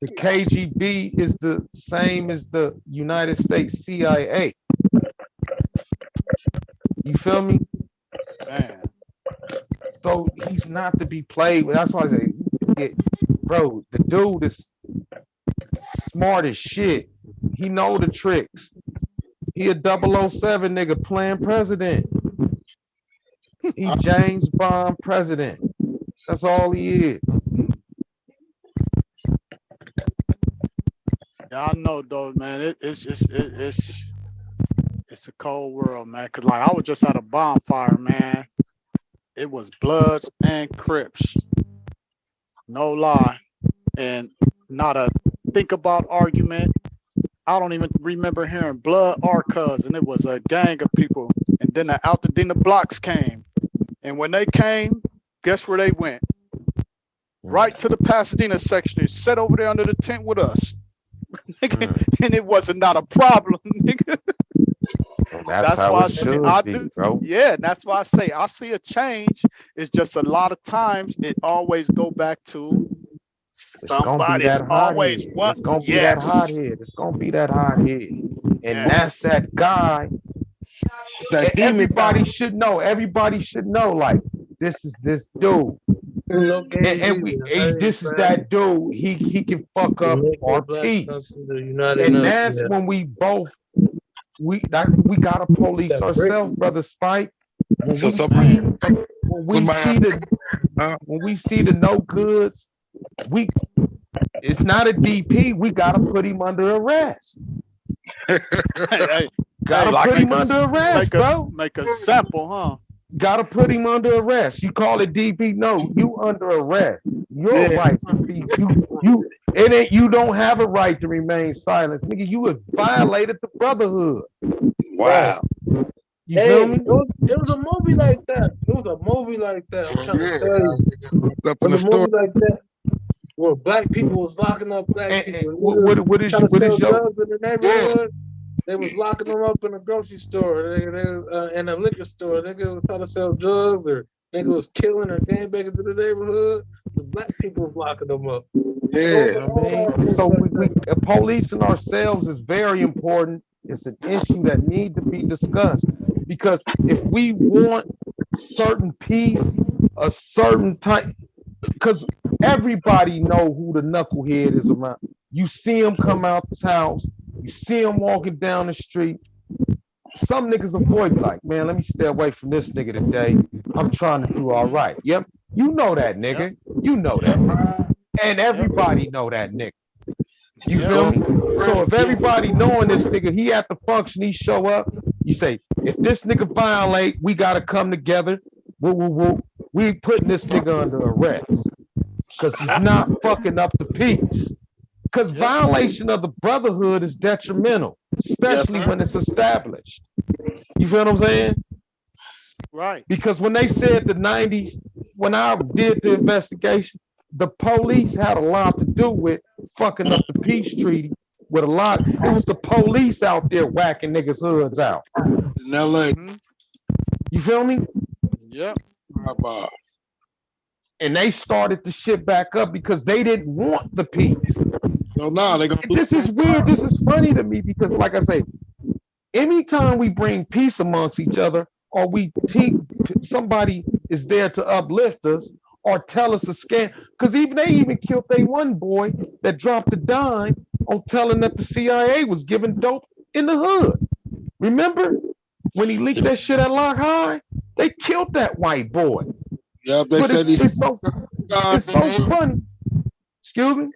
The KGB is the same as the United States CIA. You feel me? Man. So he's not to be played with. That's why I say, yeah, bro, the dude is smart as shit. He know the tricks. He a 007 nigga playing president. He James Bond president. That's all he is. Yeah, I know though, man. It's a cold world, man. Cause like I was just at a bonfire, man. It was Bloods and Crips. No lie. And not a think about argument. I don't even remember hearing blood or cuz, and it was a gang of people. And then the Altadena blocks came. And when they came, guess where they went? Right to the Pasadena section and sat over there under the tent with us. And it wasn't not a problem, nigga. That's how why it should be, bro. Yeah, and that's why I say I see a change. It's just a lot of times it always go back to It's gonna be somebody's that always hothead. what? It's gonna be that Yes. hothead. It's gonna be that hothead. And that's Yes. that guy. That demon Everybody guy. should know. Everybody should know. Like, this is this dude. No game And this is that dude. He can fuck up our peace. And that's when we both we gotta police That ourselves, brother Spike. When So we somebody- when we see the no goods, it's not a DP. We gotta put him under arrest. Hey, Gotta like put him under arrest, bro. Make a sample, huh? Gotta put him under arrest. You call it DP? No, you under arrest. Your Yeah. right to be you don't have a right to remain silent, nigga. You have violated the brotherhood. Wow. You feel me? It was a movie like that. It was a movie like that. I'm trying to tell you. Up It in the was a store. movie like that where black people was locking up black And people. what is Trying to sell your drugs in the neighborhood. They was locking them up in a grocery store, in a liquor store. Nigga was trying to sell drugs, or nigga was killing or gangbanging to the neighborhood. The black people was locking them up. Yeah. So we policing ourselves is very important. It's an issue that needs to be discussed, because if we want certain peace, a certain type, because everybody know who the knucklehead is around. You see him come out this house, you see him walking down the street. Some niggas avoid, like, man, let me stay away from this nigga today. I'm trying to do all right. Yep, you know that nigga. You know that, and everybody know that nigga. You feel me? So if everybody knowing this nigga, he at the function, he show up, you say, if this nigga violate, we gotta come together. Woo, woo, woo. We putting this nigga under arrest, because he's not fucking up the peace. Because violation of the brotherhood is detrimental, especially when it's established. You feel what I'm saying? Right. Because when they said the 90s, when I did the investigation, the police had a lot to do with fucking up the peace treaty with a lot. It was the police out there whacking niggas' hoods out. In LA. You feel me? Yep. And they started the shit back up because they didn't want the peace. So now they gonna do This is weird. This is funny to me because, like I say, anytime we bring peace amongst each other, or we somebody is there to uplift us or tell us a scam, because they even killed one boy that dropped a dime on telling that the CIA was giving dope in the hood. Remember when he leaked that shit at Lock High? They killed that white boy. Yeah, they But said it's so funny. Excuse me?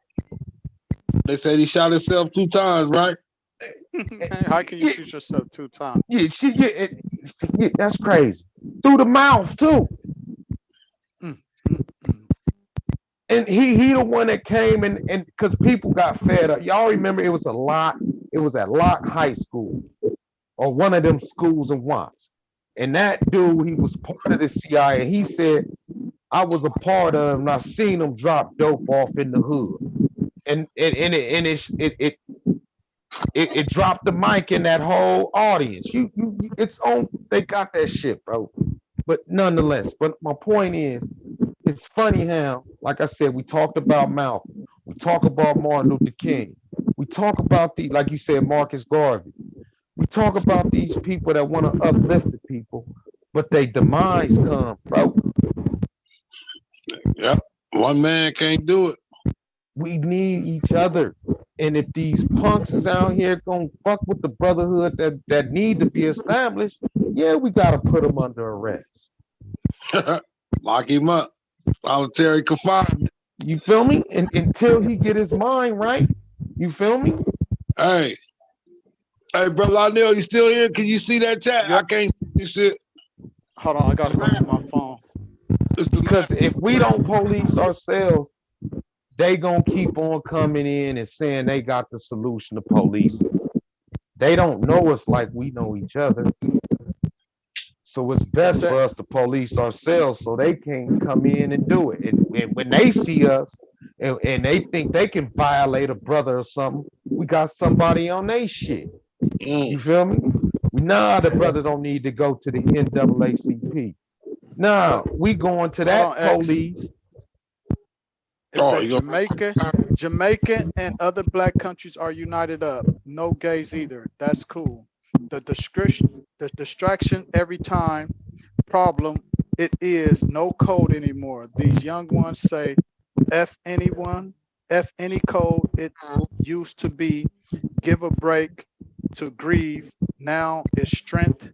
They said he shot himself 2 times, right? How can you Yeah, shoot yourself 2 times? yeah, that's crazy. Through the mouth too. Mm, mm, mm. And he the one that came and because people got fed up. Y'all remember it was a lot. It was at Locke High School or one of them schools in Watts. And that dude, he was part of the CIA. He said, I was a part of him and I seen him drop dope off in the hood. And it dropped the mic in that whole audience. It's on. They got that shit, bro. But nonetheless, but my point is, it's funny how, like I said, we talked about Malcolm, we talk about Martin Luther King, we talk about like you said, Marcus Garvey. We talk about these people that want to uplift the people, but they demise come, bro. Yep. One man can't do it. We need each other. And if these punks is out here gonna fuck with the brotherhood that need to be established, yeah, we gotta put them under arrest. Lock him up. Solitary confinement. You feel me? And until he get his mind right, you feel me? Hey, brother Lionel, you still here? Can you see that chat? Yep. I can't see this shit. Hold on, I gotta go to my phone. Because if we don't police ourselves, they gonna keep on coming in and saying they got the solution to police. They don't know us like we know each other. So it's best for us to police ourselves so they can come in and do it. And when they see us and they think they can violate a brother or something, we got somebody on their shit. You feel me? Nah, the brother don't need to go to the NAACP. Nah, we going to that police. It said Jamaica and other black countries are united up. No gays either. That's cool. The distraction every time problem, it is no code anymore. These young ones say F anyone, F any code. It used to be give a break to grieve. Now it's strength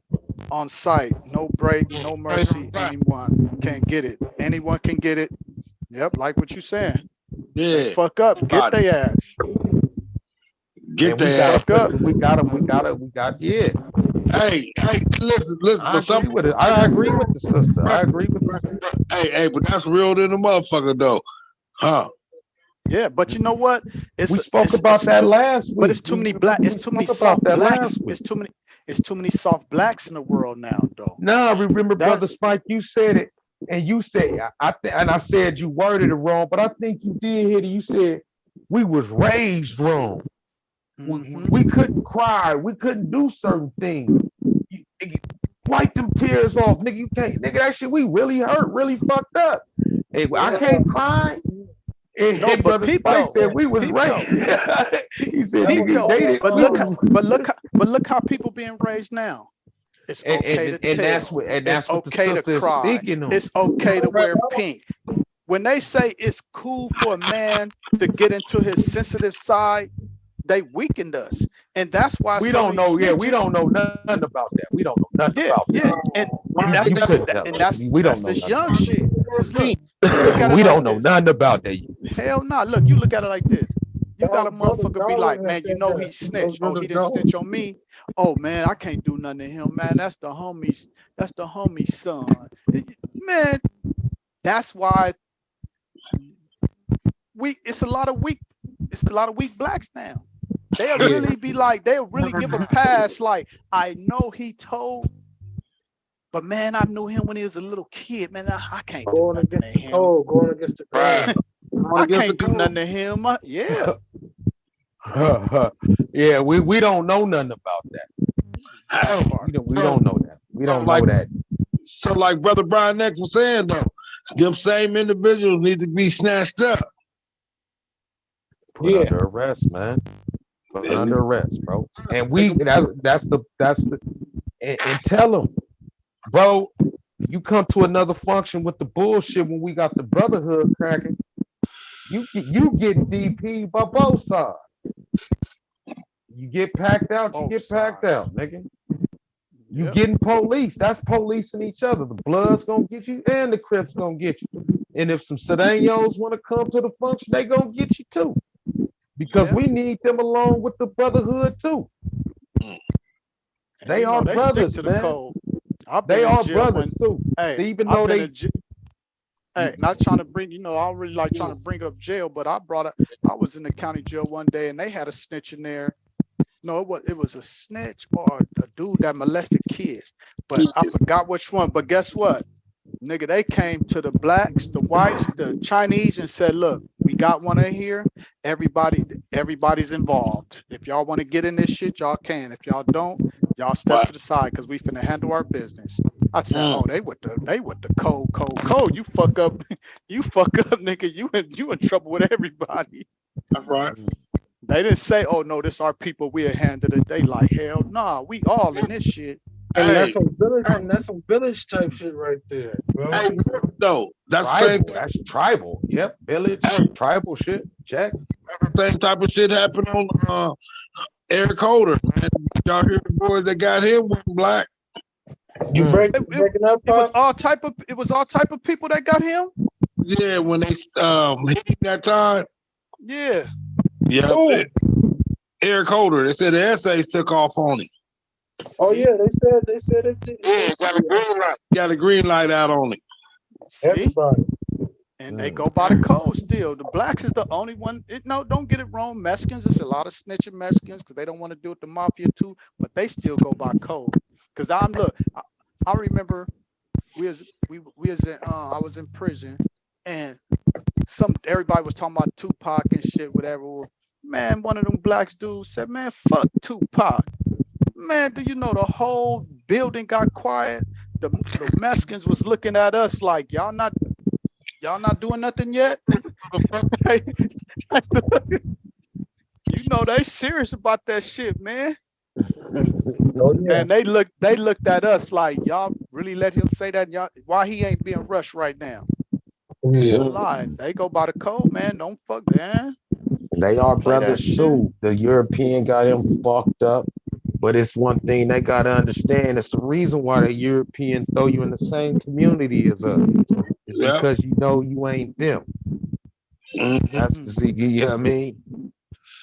on sight. No break, no mercy. Anyone can get it. Anyone can get it. Yep, like what you saying. Yeah. They fuck up. Get their ass. Get their ass up. We got yeah. Hey, listen. I agree with the sister. I agree with the sister. Hey, but that's real than the motherfucker though. Huh? Yeah, but you know what? We spoke about that last week. But it's too many black. It's too many soft blacks. It's too many soft blacks in the world now, though. No, remember, Brother Spike, you said it, and you said I said you worded it wrong, but I think you did hit it. You said we was raised wrong. We couldn't cry. We couldn't do certain things. Wipe them tears off, nigga. You can't, nigga. That shit, we really hurt, really fucked up. Hey, I can't cry. And no, Brother Spike said we was raised. He said nigga, they did. But look how people being raised now. It's okay to tell. That's what okay the sister is speaking on. It's okay to wear pink. When they say it's cool for a man to get into his sensitive side, they weakened us, and that's why we don't know. Yeah, we don't know nothing about that. We don't know nothing about that. And that's we don't know this young shit. Look, we don't know nothing about that. Hell no. Look, you look at it like this. You got a motherfucker be like, man, you know he snitched. Oh, he didn't snitch on me. Oh man, I can't do nothing to him, man. That's the homie's son. Man, that's why it's a lot of weak blacks now. They'll really be like, they'll really give a pass. Like, I know he told, but man, I knew him when he was a little kid. Man, I can't do nothing to him. Going against the grain. I can't do nothing to him. Yeah. Yeah, we don't know nothing about that. We don't know that. We don't know that. So like Brother Brian X was saying though, them same individuals need to be snatched up. Put under arrest, man. Put under arrest, bro. And that's the and tell them, bro, you come to another function with the bullshit when we got the brotherhood cracking. You get DP by both sides. You get packed out, nigga. You getting police. That's policing each other. The Blood's gonna get you and the Crips gonna get you. And if some Sedanos want to come to the function, they gonna get you too. Because we need them along with the brotherhood too. And They you know are they stick brothers, to the man. code. I've They been in are jail brothers when, too. hey, Even I've though been they in jail. Hey, not trying to bring, you know, I don't really like trying to bring up jail, but I was in the county jail one day and they had a snitch in there. No, it was a snitch or a dude that molested kids, but I forgot which one. But guess what? Nigga, they came to the blacks, the whites, the Chinese, and said, "Look, we got one in here. Everybody's involved. If y'all want to get in this shit, y'all can. If y'all don't, y'all step Wow. to the side because we finna handle our business." I said, Mm. "Oh, they with the code. You fuck up, you fuck up, nigga. You in trouble with everybody." That's right. They didn't say, "Oh no, this our people. We'll handle it." They like, hell, nah, we all in this shit. And Hey, that's some village type shit right there, bro. hey, though, that's the same, tribal. That's tribal. Yep. Village, tribal shit. Check. same type of shit happened on Eric Holder, man. Y'all hear the boys that got him wasn't black? You Mm. breaking up, It was Pops? all type of people that got him. Yeah, when they hit him that time. Yeah. Yeah, Who? Eric Holder. They said the essays took off on him. Oh See? yeah, they said it. Yeah, got a green light. Got a green light out on him. See? Everybody. And they go by the code still. The blacks is the only one. No, don't get it wrong. Mexicans, there's a lot of snitching Mexicans because they don't want to do it the mafia too, but they still go by code. Because I remember we was in I was in prison and everybody was talking about Tupac and shit, whatever. Well, man, one of them blacks dudes said, "Man, fuck Tupac." Man, do you know the whole building got quiet? The Mexicans was looking at us like y'all not doing nothing yet. You know they serious about that shit, man. Oh yeah. And they looked at us like y'all really let him say that. Y'all, why he ain't being rushed right now? Yeah. No lie, they go by the code, man. Don't fuck, man. They are Don't play that brothers shit. too. The European got him fucked up. But it's one thing they gotta understand. It's the reason why the European throw you in the same community as us. It's Yeah. because you know you ain't them. Mhm. That's the see, you know what I mean?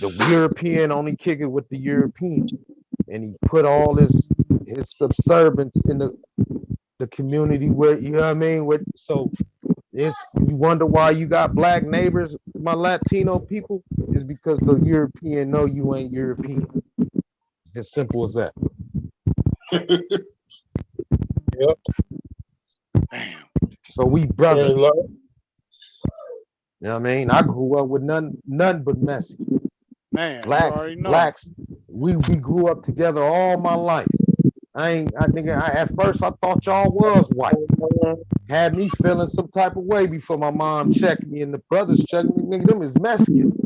The European only kick it with the European. And he put all his subservience in the community where you know what I mean? So it's you wonder why you got black neighbors, my Latino people, is because the European know you ain't European. Just simple as that. Yep. Damn, So we Yeah, brothers. like, You know what I mean? I grew up with none but Mexicans. man, you already know. Blacks, we grew up together all my life. At first I thought y'all was white. Had me feeling some type of way before my mom checked me and the brothers checked me. Nigga, them is Mexican.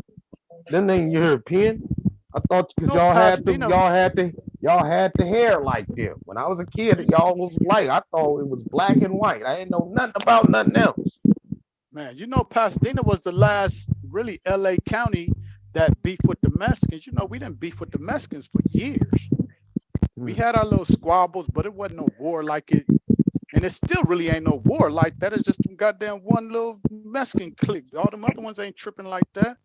Them ain't European. I thought because No, Pasadena. y'all had the hair like them. When I was a kid, y'all was light. I thought it was black and white. I didn't know nothing about nothing else. Man, you know Pasadena was the last really LA county that beef with the Mexicans. You know, we didn't beef with the Mexicans for years. We had our little squabbles, but it wasn't no war like it. And it still really ain't no war like that. It's just some goddamn one little Mexican clique. All them other ones ain't tripping like that.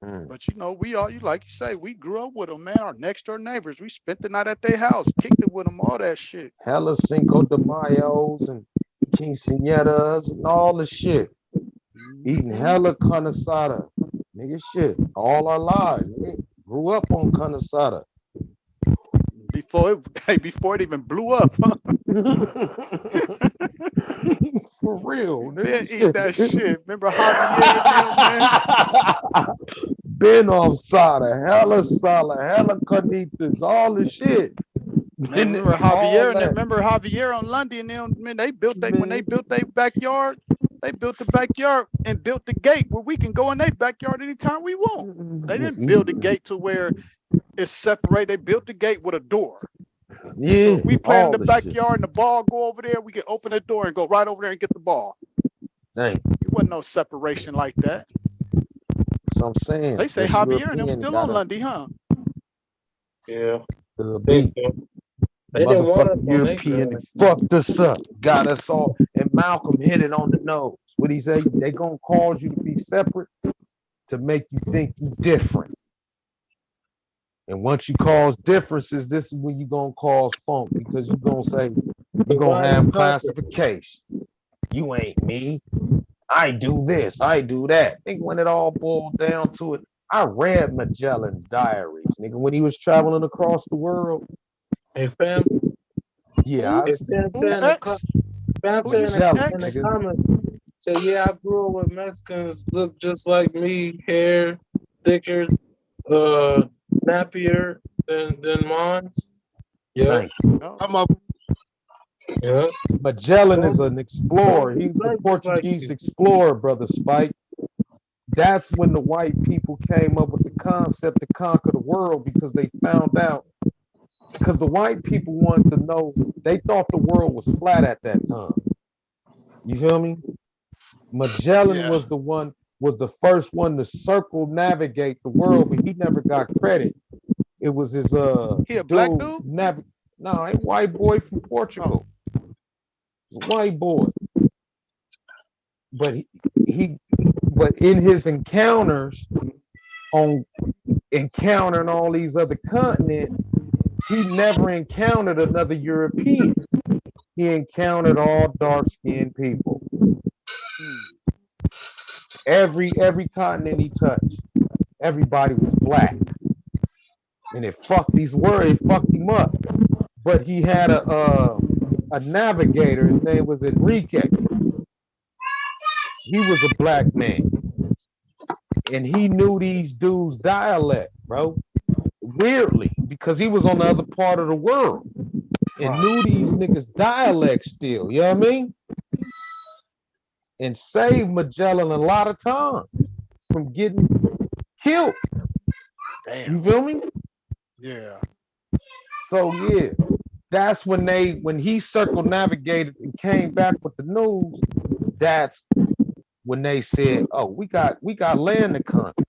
But you know, you like you say, we grew up with them, man. Our next door neighbors. We spent the night at their house, kicked it with them, all that shit. Hella Cinco de Mayos and quinceañeras and all the shit. Eating hella carne asada. Nigga shit. All our lives. Nigga. Grew up on carne asada. Before it even blew up. For real. Been eat that shit. Remember Javier and them, man? Been off Sada, hella carnitas, all the shit. Man, remember Javier and them, remember Javier on Lundy and them, man, when they built their backyard, they built the backyard and built the gate where we can go in their backyard anytime we want. They didn't build the gate to where it's separated. They built the gate with a door. Yeah, so if we play in the backyard shit. and the ball go over there, we can open the door and go right over there and get the ball. Dang. It wasn't no separation like that. That's what I'm saying. They say This Javier and them European still got on us Lundy, huh? yeah. to the They beat. said they didn't want us Motherfucking on their European ground. fucked us up, got us all. And Malcolm hit it on the nose. What he say? They gonna cause you to be separate to make you think you different. And once you cause differences, this is when you're gonna cause funk because you're gonna say you're gonna Divide have and conquer. classification. You ain't me. I do this, I do that. Nigga, when it all boiled down to it, I read Magellan's diaries, nigga, when he was traveling across the world. Hey fam, Yeah, Who? if fam Who? said in X? fam Who said you say? Magellan, in the X? nigga. comments, say yeah, I grew up with Mexicans look just like me, hair thicker, uh, nappier than mine's. Yep, Thank you. No. I'm up. yep. Magellan Some is an some explorer. He do was the drink just like Portuguese you. explorer, brother Spike. That's when the white people came up with the concept to conquer the world because they found out because the white people wanted to know, they thought the world was flat at that time. You feel me? Magellan Yeah. was the first one to circumnavigate the world, but he never got credit. It was his He a black dude dude? no, a white boy from Oh. Portugal. He's a white boy. But he but in his encounters on encountering all these other continents, he never encountered another European. He encountered all dark-skinned people. Hmm. Every continent he touched, everybody was black, and it fucked him up. But he had a navigator. His name was Enrique. He was a black man, and he knew these dudes' dialect, bro. Weirdly, because he was on the other part of the world and Right. knew these niggas' dialect still. You know what I mean? And saved Magellan a lot of time from getting killed. Damn. You feel me? Yeah. So yeah, that's when he circumnavigated and came back with the news. That's when they said, "Oh, we got land to conquer."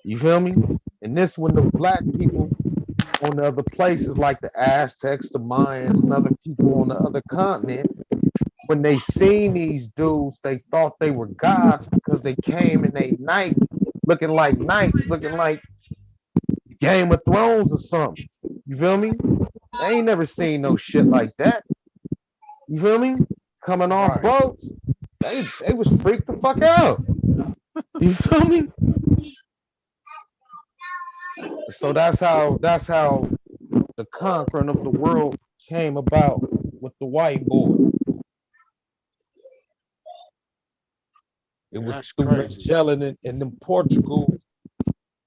You feel me? And this when the black people on the other places like the Aztecs, the Mayans, and other people on the other continents, when they seen these dudes, they thought they were gods because they came in a night looking like knights, looking like Game of Thrones or something. You feel me? They ain't never seen no shit like that. You feel me? Coming off Right. boats, they was freaked the fuck out. You feel me? So that's how the conquering of the world came about with the white boy. It was That's through crazy. Magellan and them Portugal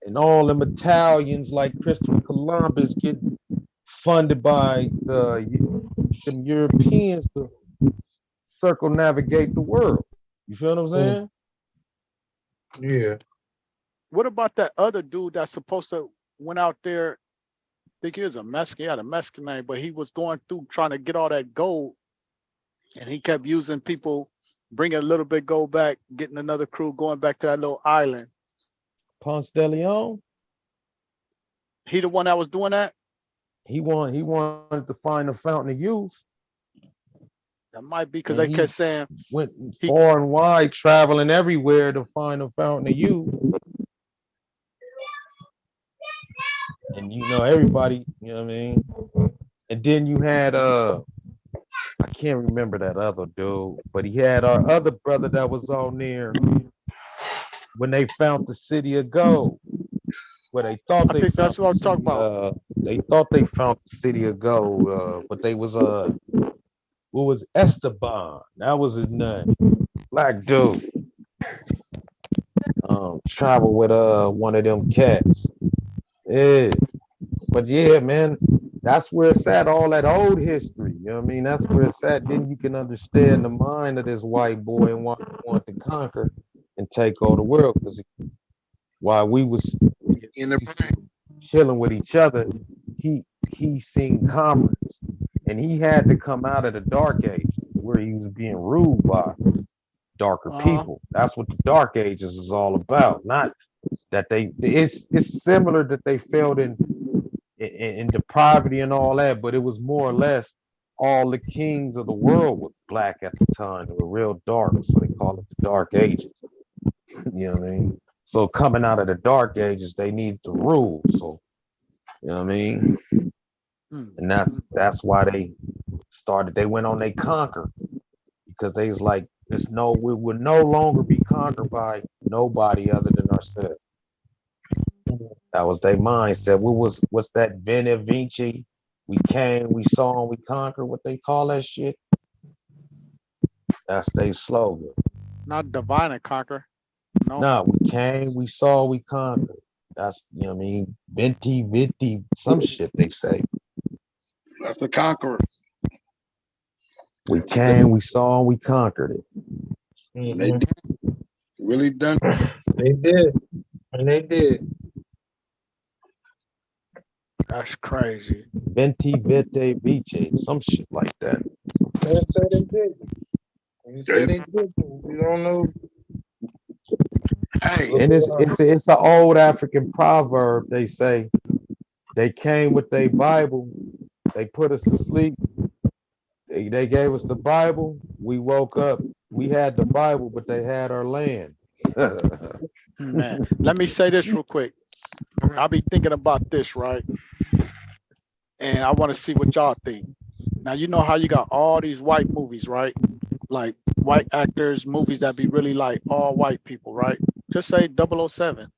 and all them Italians like Christopher Columbus getting funded by them Europeans to circumnavigate the world. You feel what I'm Mm, saying? yeah. What about that other dude that's supposed to went out there? I think he was a Mexican. He had a Mexican name, but he was going through trying to get all that gold, and he kept using people, bringing a little bit gold back, getting another crew going back to that little island. Ponce de Leon, He the one that was doing that? he wanted to find a fountain of youth, That might be because and they he kept saying went he. far and wide, traveling everywhere to find a fountain of youth. And everybody, you know what I mean? And then you had I can't remember that other dude, but he had our other brother that was on there when they found the city of gold. Where they thought I they think found that's the what I'm talking city, about. they thought they found the city of gold, but they was what was Esteban? That was his name. Black dude. Travel with one of them cats. Yeah. But yeah, man, that's where it's at, all that old history. You know what I mean? That's where it's at. Then you can understand the mind of this white boy and why he wanted to conquer and take over the world. Because while we was In the chilling with each other, he seen commerce. And he had to come out of the dark ages where he was being ruled by darker Uh huh. people. That's what the dark ages is all about. Not that it's similar that they felt in depravity and all that, but it was more or less all the kings of the world was black at the time. They were real dark, so they call it the Dark Ages. You know what I mean? So coming out of the Dark Ages, they need to rule. So You know what I mean? Mm, And that's why they went on they conquer because they was like, we would no longer be conquered by nobody other than ourselves. That was their mindset. What's that Veni Vinci? We came, we saw, and we conquered. What they call that shit? That's their slogan. not divine and conquer. No. No, we came, we saw, we conquered. That's what I mean. Venti, some shit they say. That's the conqueror. We came, we saw, we conquered it. They did. Really done. They did. And they did. That's crazy. Venti, vite, vice, some shit like that. They say they did. You say they did. We don't know. Hey, And it's an old African proverb. They say they came with their Bible, they put us to sleep. They gave us the Bible. We woke up. We had the Bible, but they had our land. Man, let me say this real quick. I'll be thinking about this, right? And I want to see what y'all think. Now, you know how you got all these white movies, right? Like white actors, movies that be really like all white people, right? Just say 007.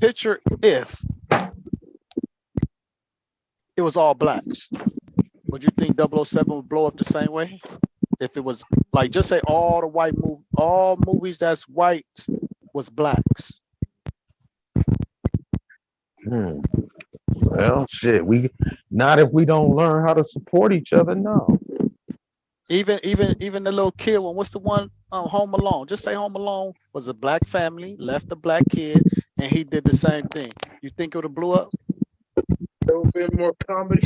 Picture if it was all blacks. Would you think 007 would blow up the same way? If it was like, just say all movies that's white was blacks. Well, shit. Not if we don't learn how to support each other. No. Even the little kid one. What's the one? Home Alone. Just say Home Alone was a black family, left a black kid, and he did the same thing. You think it would have blew up? There would be more comedy.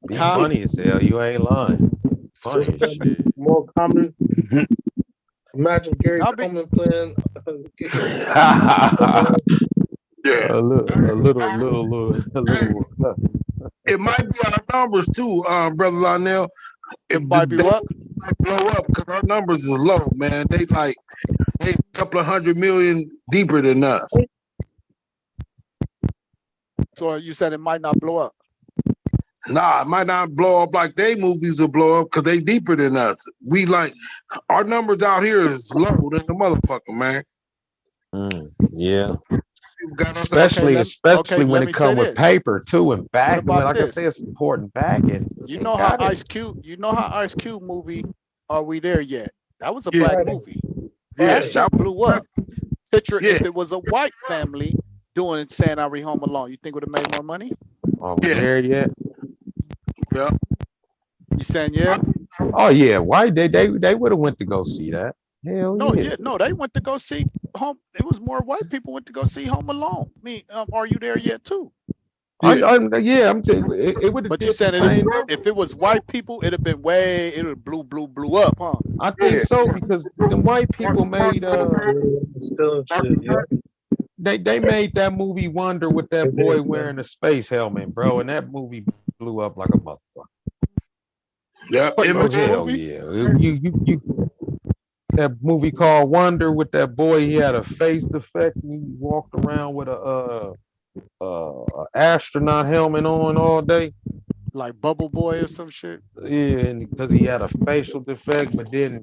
Be funny as hell. You ain't lying. Funny as shit. More comedy. Imagine Gary Coleman playing. yeah. A little. It might be our numbers too, brother Lionel. If might be what? Blow up because our numbers is low, man. They a couple of 100 million deeper than us. So you said it might not blow up. Nah, it might not blow up like they movies will blow up because they deeper than us. We like our numbers out here is low than the motherfucker, man. Yeah. Especially when it comes with paper too and back. Like I say, it's important backing. You know how Ice Cube movie Are We There Yet? That was a black movie. That shit blew up. Picture if it was a white family doing it, saying "Are We Home Alone?" You think would have made more money? Are we there yet? Yeah. You saying yeah? Oh yeah. Why they would have went to go see that? Hell no, yeah. No, they went to go see Home. It was more white people went to go see Home Alone. Are You There Yet too? I'm saying it would have. But you said if it was white people, it'd have been it would blew up, huh? I think so because the white people made they made that movie Wonder with that boy wearing a space helmet, bro, and that movie blew up like a motherfucker. Yeah, hell yeah. You that movie called Wonder with that boy, he had a face defect and he walked around with a astronaut helmet on all day. Like Bubble Boy or some shit. Yeah, and because he had a facial defect, but then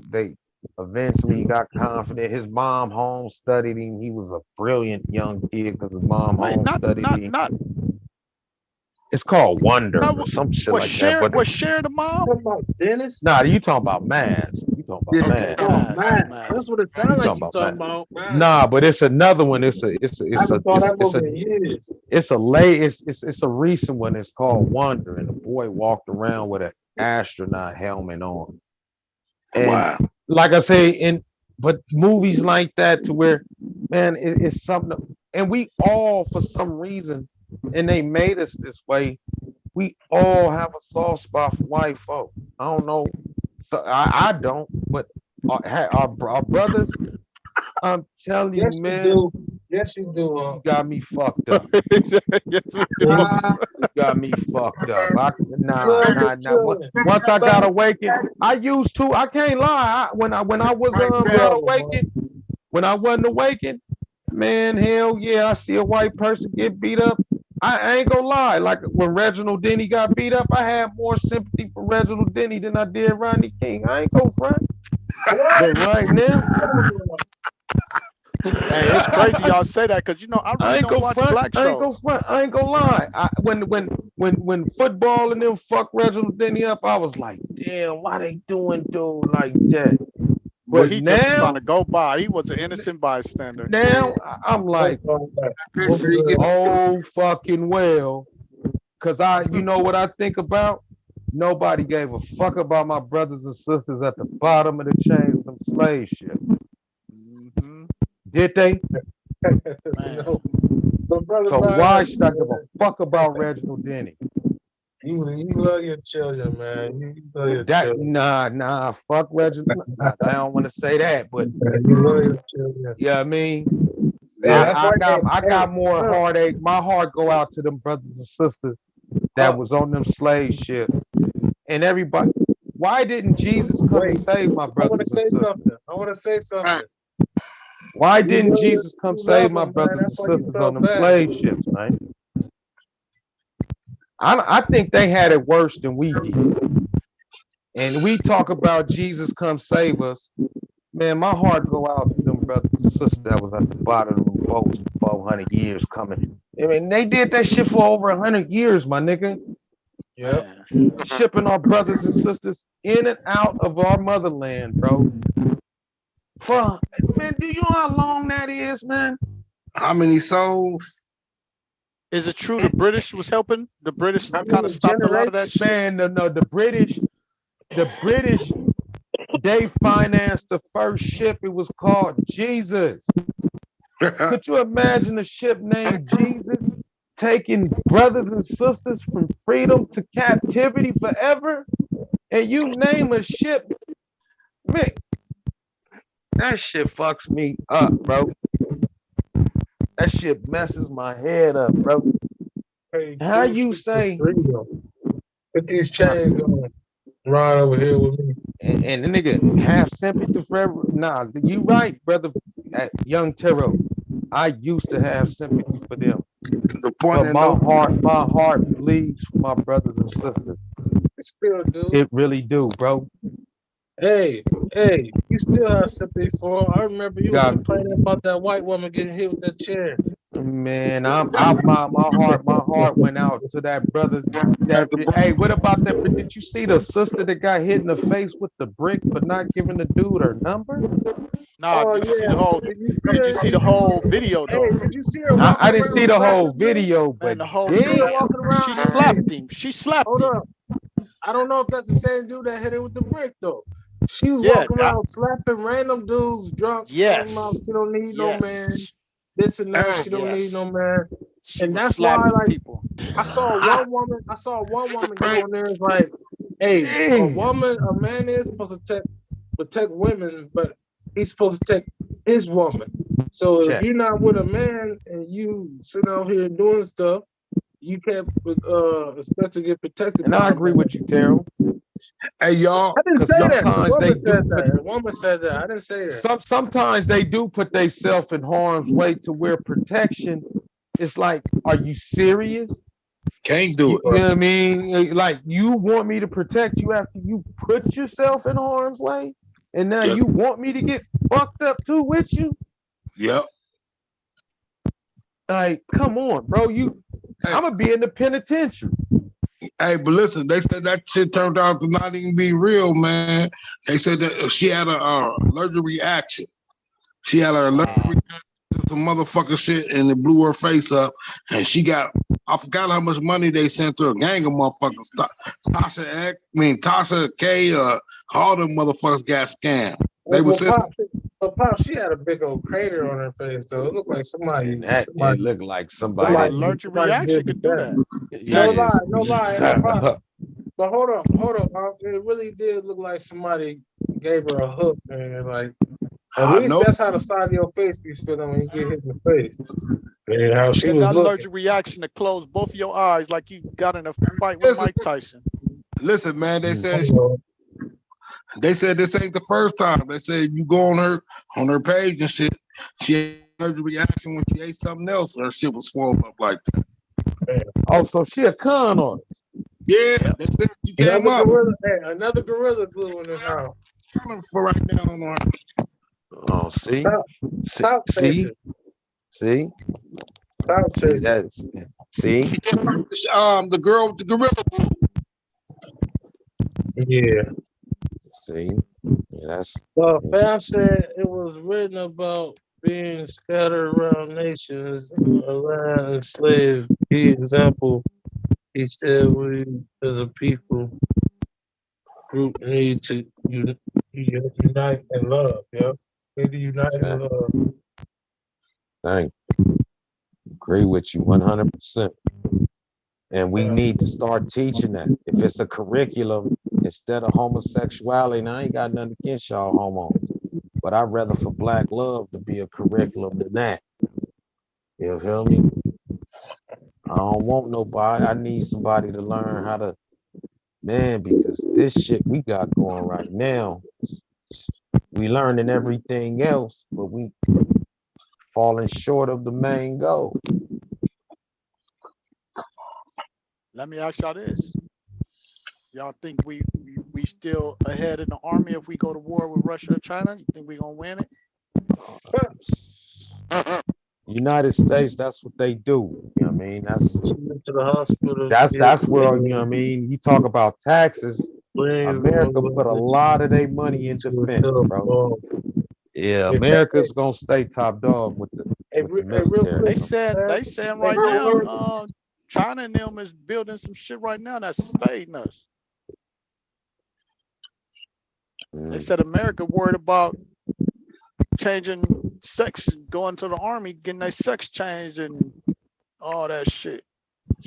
they eventually got confident. His mom home studied him. He was a brilliant young kid because his mom home studied him. It's called Wonder or some shit like that. But was Cher the mom? Dennis? Nah, you talking about Mads. You talking about Mads. That's what it sounds like you talking about. Nah, but it's another one. It's a recent one. It's called Wonder, and the boy walked around with an astronaut helmet on. And like I say, but movies like that to where, man, it's something, and we all for some reason, and they made us this way. We all have a soft spot for white folk. I don't know. So I don't, but our brothers, I'm telling you, man. Yes, you do. You got me fucked up. You got me fucked up. Nah. Once I got awakened, I used to. I can't lie. When I was not awakened, when I wasn't awakened, man, hell yeah, I see a white person get beat up. I ain't gonna lie. Like when Reginald Denny got beat up, I had more sympathy for Reginald Denny than I did Rodney King. I ain't gonna front. But right now, Hey, it's crazy y'all say that because I I really ain't don't gonna watch front. black I ain't gonna shows. front. I ain't gonna lie. When football and them fuck Reginald Denny up, I was like, damn, why they doing dude like that? But But he just was trying now, to go by. He was an innocent bystander. I'm like, oh fucking well, cause you know what I think about? Nobody gave a fuck about my brothers and sisters at the bottom of the chain of them slave ships. Mm-hmm. Did they? Man. No. But brother So Brian, why should I give a fuck about Reginald Denny? you love your children, man. You love your That children. fuck Reginald. Nah, I don't want to say that, but You love your children. yeah, I mean, Hey, Yeah. that's why I got more look, heartache. My heart go out to them brothers and sisters that was on them slave ships, and everybody. Why didn't Jesus come and wait. save my I want to brothers and say sisters? something. I want to say something. Why You didn't love, Jesus come you love save my them, man. brothers and That's why you sisters on felt them bad. slave ships, man? I think they had it worse than we did. And we talk about Jesus come save us. Man, my heart go out to them brothers and sisters that was at the bottom of them boats for 400 years coming. I mean, they did that shit for over 100 years, my nigga. Yep. Man. Shipping our brothers and sisters in and out of our motherland, bro. For man, do you know how long that is, man? How many souls? Is it true the British was helping? The British How kind many of stopped a lot of that generations? shit. Man, no, the British, they financed the first ship. It was called Jesus. Could you imagine a ship named Jesus taking brothers and sisters from freedom to captivity forever? And you name a ship, man, that shit fucks me up, bro. That shit messes my head up, bro. Hey, How cruise you ship for say, freedom. Put these chains on. Ride over here with me. and the nigga have sympathy for every, nah, you right, brother, young Taro. I used to have sympathy for them. The point But of no. my heart bleeds for my brothers and sisters. Still do. It really do, bro. Hey, you still have sympathy for him. I remember you was God, complaining about that white woman getting hit with that chair. man, my heart went out to that brother. At the Hey, what about that? But did you see the sister that got hit in the face with the brick for not giving the dude her number? Nah, Oh did you see yeah. the whole Did you see did her? you see the whole video Hey, though? did you see her I walking didn't around see the whole slapping dudes? video, Man, but the whole You see her damn, walking around? she Hey, slapped him. She slapped hold him. up. I don't know if that's the same dude that hit her with the brick though. She was Yeah, walking around slapping random dudes, drunk, talking about yes. she don't need no man, Yes. this and that. hey, She don't need Yes. no man, She and was that's why, slapping like, people. I saw one woman get hey, on there. It's like, hey, damn. a man is supposed to protect women, but he's supposed to protect his woman. So if Check. you're not with a man and you sitting out here doing stuff, you can't expect to get protected And by I a agree man. with you, Terrell. hey, y'all. I didn't Because say that. The sometimes they woman do said put that. The woman said that. I didn't say that. sometimes they do put themselves in harm's way to where protection is like, are you serious? Can't do You it. know what I mean? Like you want me to protect you after you put yourself in harm's way, and now Yes. you want me to get fucked up too with you? Yep. Like, come on, bro. Hey, I'm gonna be in the penitentiary. hey, but listen, they said that shit turned out to not even be real, man. They said that she had a allergic reaction. She had an allergic Wow. reaction to some motherfucking shit, and it blew her face up. And she got, I forgot how much money they sent to a gang of motherfuckers. Tasha K, all them motherfuckers got scammed. They were Well, sent. Pop, she had a big old crater on her face, though. It looked like And that it looked like somebody Wow, that allergic somebody reaction did the could do best. that. yeah, No lie, and Pop. just But hold up. It really did look like somebody gave her a hook, man. Like, at I least know. that's how the side of your face be feeling when you get hit in the face. And how she Yeah, was that looking. allergic reaction to close both your eyes like you got in a fight with Listen, Mike Tyson. listen, man. They said Oh, this ain't the first time. They said you go on her page and shit. She had an allergic reaction when she ate something else, and her shit was swollen up like that. Oh, so she a con artist. Yeah, that's it. You came Another up gorilla, hey, another gorilla glue in the house. for right now on her. Oh, see, Clout, see, clout see, chaser. see, Clout see chaser. that's see, The girl with the gorilla. Yeah. see. Yeah, that's Well, Fam said it was written about being scattered around nations, around enslaved. Key example, he said we as a people group need to unite and love, yeah? Need to unite and okay. love. I agree with you 100%. And we Yeah. need to start teaching that. If it's a curriculum instead of homosexuality, and I ain't got nothing against y'all homos, but I'd rather for black love to be a curriculum than that. You feel me? I don't want nobody. I need somebody to learn how to, man, because this shit we got going right now, we learning everything else, but we falling short of the main goal. Let me ask y'all this. Y'all think we still ahead in the army if we go to war with Russia or China? You think we gonna win it? United States, that's what they do. You know what I mean? She went to the hospital to That's get where, you know what I mean? You talk about taxes. brain America put a removed lot of their money in to a defense, cell bro. phone. Yeah, Hey, check America's gonna stay top dog with the real military. quick. They saying Hey, right now, China and them is building some shit right now that's fading us. They said America worried about changing sex, going to the army, getting their sex changed and all that shit.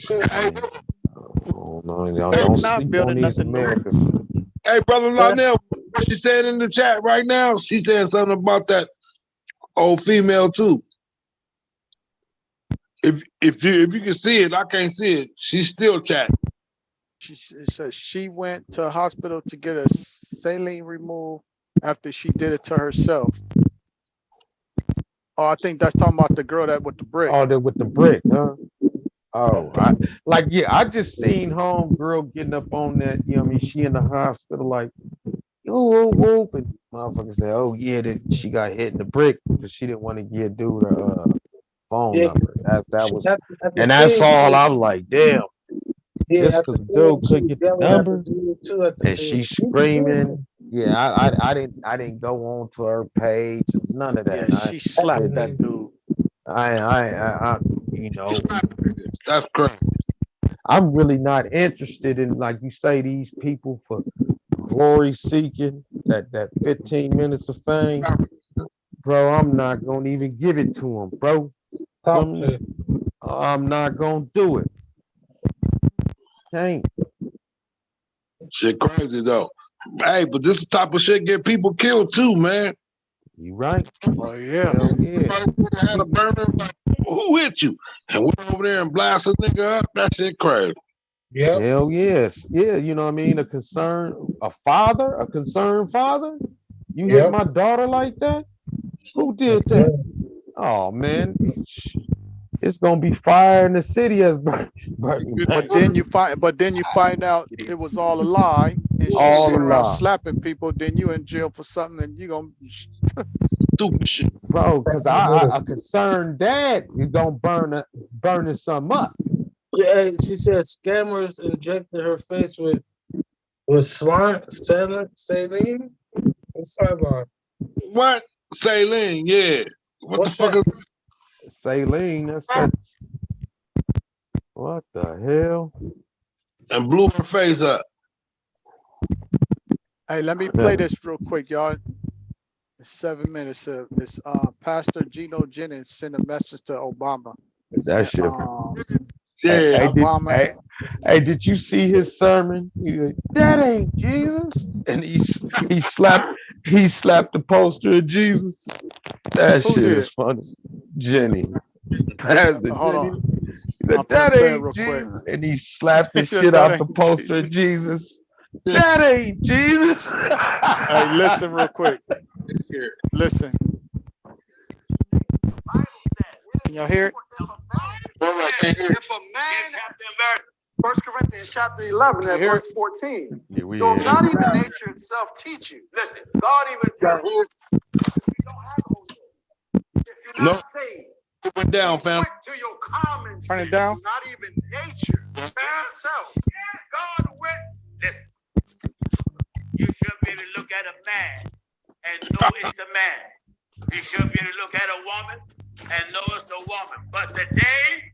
Oh no, y'all They don't not sleep on building these nothing new. Americans. Hey, brother Lionel, what she said in the chat right now? She said something about that old female too. If you can see it, I can't see it. She's still chatting. She said she went to a hospital to get a saline removed after she did it to herself. Oh, I think that's talking about the girl that with the brick. Oh, they're with the brick, huh? Oh, I just seen homegirl getting up on that, you know what I mean? She in the hospital like, ooh, and motherfucker said, oh yeah, that she got hit in the brick because she didn't want to give dude her phone Yeah, number. That was, at the and that's scene, all. I'm like, damn, yeah, just at the because scene, dude she couldn't was get the yelling at the number dude too at the and scene. she screaming. Yeah, I didn't go on to her page, none of Yeah, that. she slapped that Mhm. dude. You know, That's crazy. I'm really not interested in, like you say, these people for glory seeking, that 15 minutes of fame. Bro, I'm not gonna even give it to them, bro. Top Feel me? shit. I'm not gonna do it. Can't. Shit crazy though. Hey, but this type of shit get people killed too, man. You right? Oh yeah. Hell yeah. Had a burner, like, who hit you? And went over there and blast a nigga up. That shit crazy. Yep. Hell yes. Yeah, you know what I mean? A concerned father? You hit Yep. my daughter like that? Who did Yeah. that? Oh man, it's gonna be fire in the city as Bernie But Mac. then you find out it was all a lie, and she's All a sitting around lie. slapping people. Then you in jail for something, and you gonna Stupid shit. Bro, because a concerned dad is gonna burning something up. Yeah, she said scammers injected her face with saline. What's saline? What? Saline, yeah. What the What's fuck that? is Saline, that's that. What the hell? and blew her face up. Hey, let me play this real quick, y'all. It's 7 minutes. It's Pastor Gino Jennings sent a message to Obama. That And, shit. Yeah. Obama. Hey, did you see his sermon? That ain't Jesus. And he slapped the poster of Jesus. That Who shit is did? funny. Jenny. Pastor Hold Jenny. on. He said, I'm finna that play it ain't real quick. Jesus. And he slapped the He said shit that out the ain't poster of Jesus. That ain't Jesus. Hey, listen real quick. Listen. Can y'all hear it? Can't hear. If a man, 1 Corinthians chapter 11 at Here. verse 14. Yeah, we Does is. not even nature itself teach you? Listen, God even tells you you don't have the Holy Ghost. If you're No. not saved, It went down, fam. quick to your common Turn it sense, down. not even nature itself. God went. Listen, you should be able to look at a man and know it's a man. You should be able to look at a woman and know it's a woman. But today,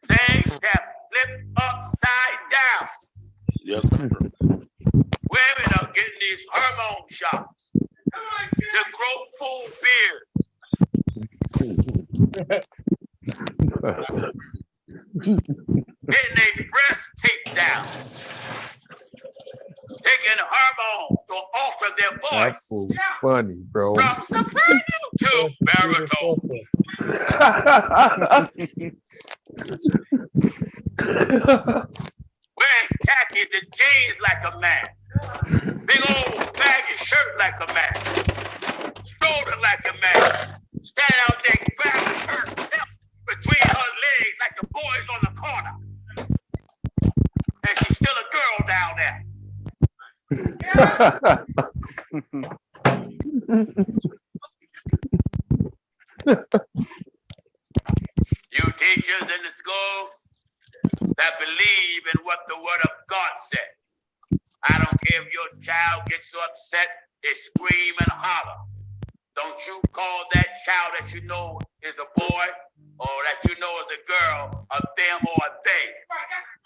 things have flipped upside down. Yes, sir. Women are getting these hormone shots to grow full beards, getting their breasts taped down, taking hormones to alter their That voice fool funny, bro. from soprano to baritone. Wearing khakis and jeans like a man, big old baggy shirt like a man, strolling like a man, stand out there grabbing herself between her legs like the boys on the corner. And she's still a girl down there. You teachers in the schools that believe in what the word of God said. I don't care if your child gets so upset, they scream and holler. Don't you call that child that you know is a boy or that you know is a girl a them or a they.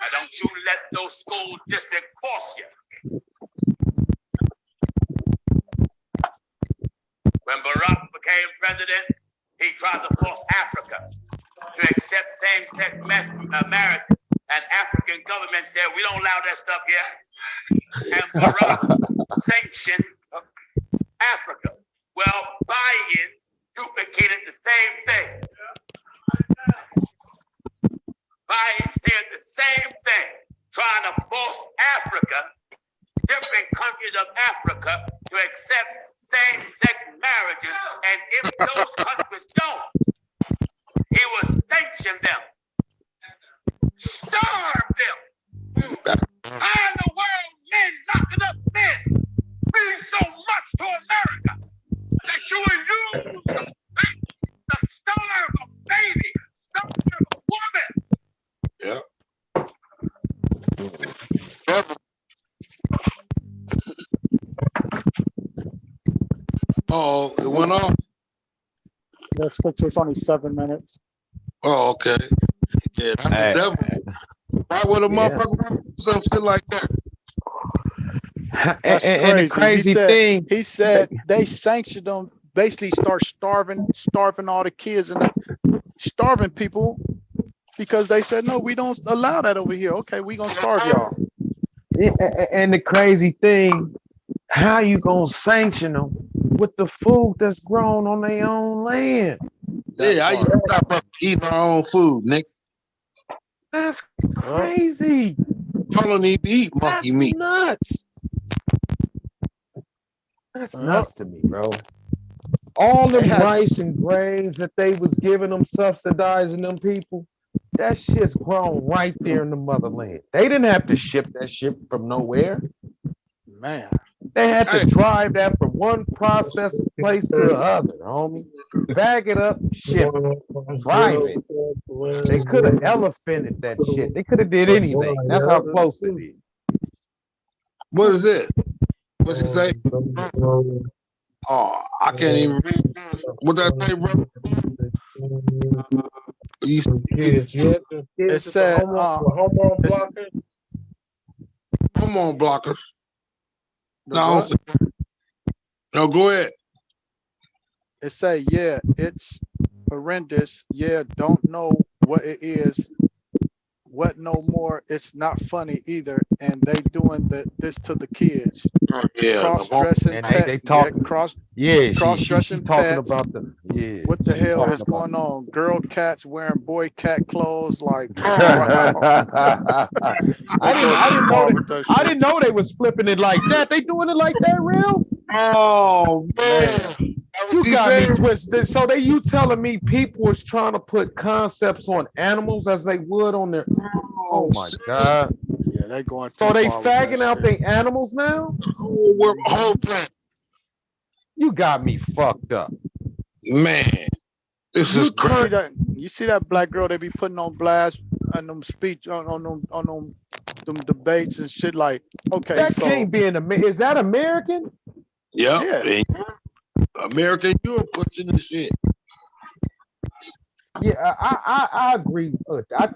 And don't you let those school districts force you. When Barack became president, he tried to force Africa to accept same-sex marriage, and African government said, we don't allow that stuff here. And Barack sanctioned Africa. Well, Biden duplicated the same thing. Biden said the same thing, trying to force Africa, different countries of Africa, to accept same-sex marriages, and if those countries don't, he will sanction them, starve them. How in the world men knocking up men mean so much to America that you will use them to starve a baby, starve a woman? Oh, it went off. Let's stick to it's only 7 minutes. Oh, okay. Yeah, that's Hey. the devil. Why would a motherfucker do some shit like that? That's And the crazy thing, he said they sanctioned them, basically start starving all the kids and starving people because they said, no, we don't allow that over here. Okay, we gonna starve y'all. and the crazy thing, how you gonna sanction them with the food that's grown on their own land? Yeah, I used to stop us eating our own food, Nick. That's crazy. Y'all don't need to eat monkey That's meat. nuts. That's nuts to me, bro. All them rice and grains that they was giving them, subsidizing them people, that shit's grown right there in the motherland. They didn't have to ship that shit from nowhere. Man, They had to drive that from one processing place to the other, homie. Bag it up, ship it, drive it. They could have elephanted that shit. They could have did anything. That's how close it is. What is it? What's it say? Oh, I can't even read. What that say, bro? it said Hormone blockers. No, no, go ahead. it say, yeah, it's horrendous. Yeah, don't know what it is. What no more? It's not funny either. And they doing this to the kids. Yeah, Cross-dressing And pet. they talk. Yeah, She cross-dressing talking pets. about the What the she hell talking is about- going on? Girl cats wearing boy cat clothes, like I didn't know they was flipping it like that. They doing it like that, real? Oh man, You You He got me said, twisted. So you telling me people was trying to put concepts on animals as they would on their? Oh my God! Yeah, they going So too they far with that fagging out shit. their animals now? whole planet. You got me fucked up. Man, this You is You see crazy. turn. that? You see that black girl they be putting on blast and them speech on them debates and shit. Like, okay, That so can't be an American. Is that American? Yep. yeah, And American Europe pushing the shit. Yeah, I agree. I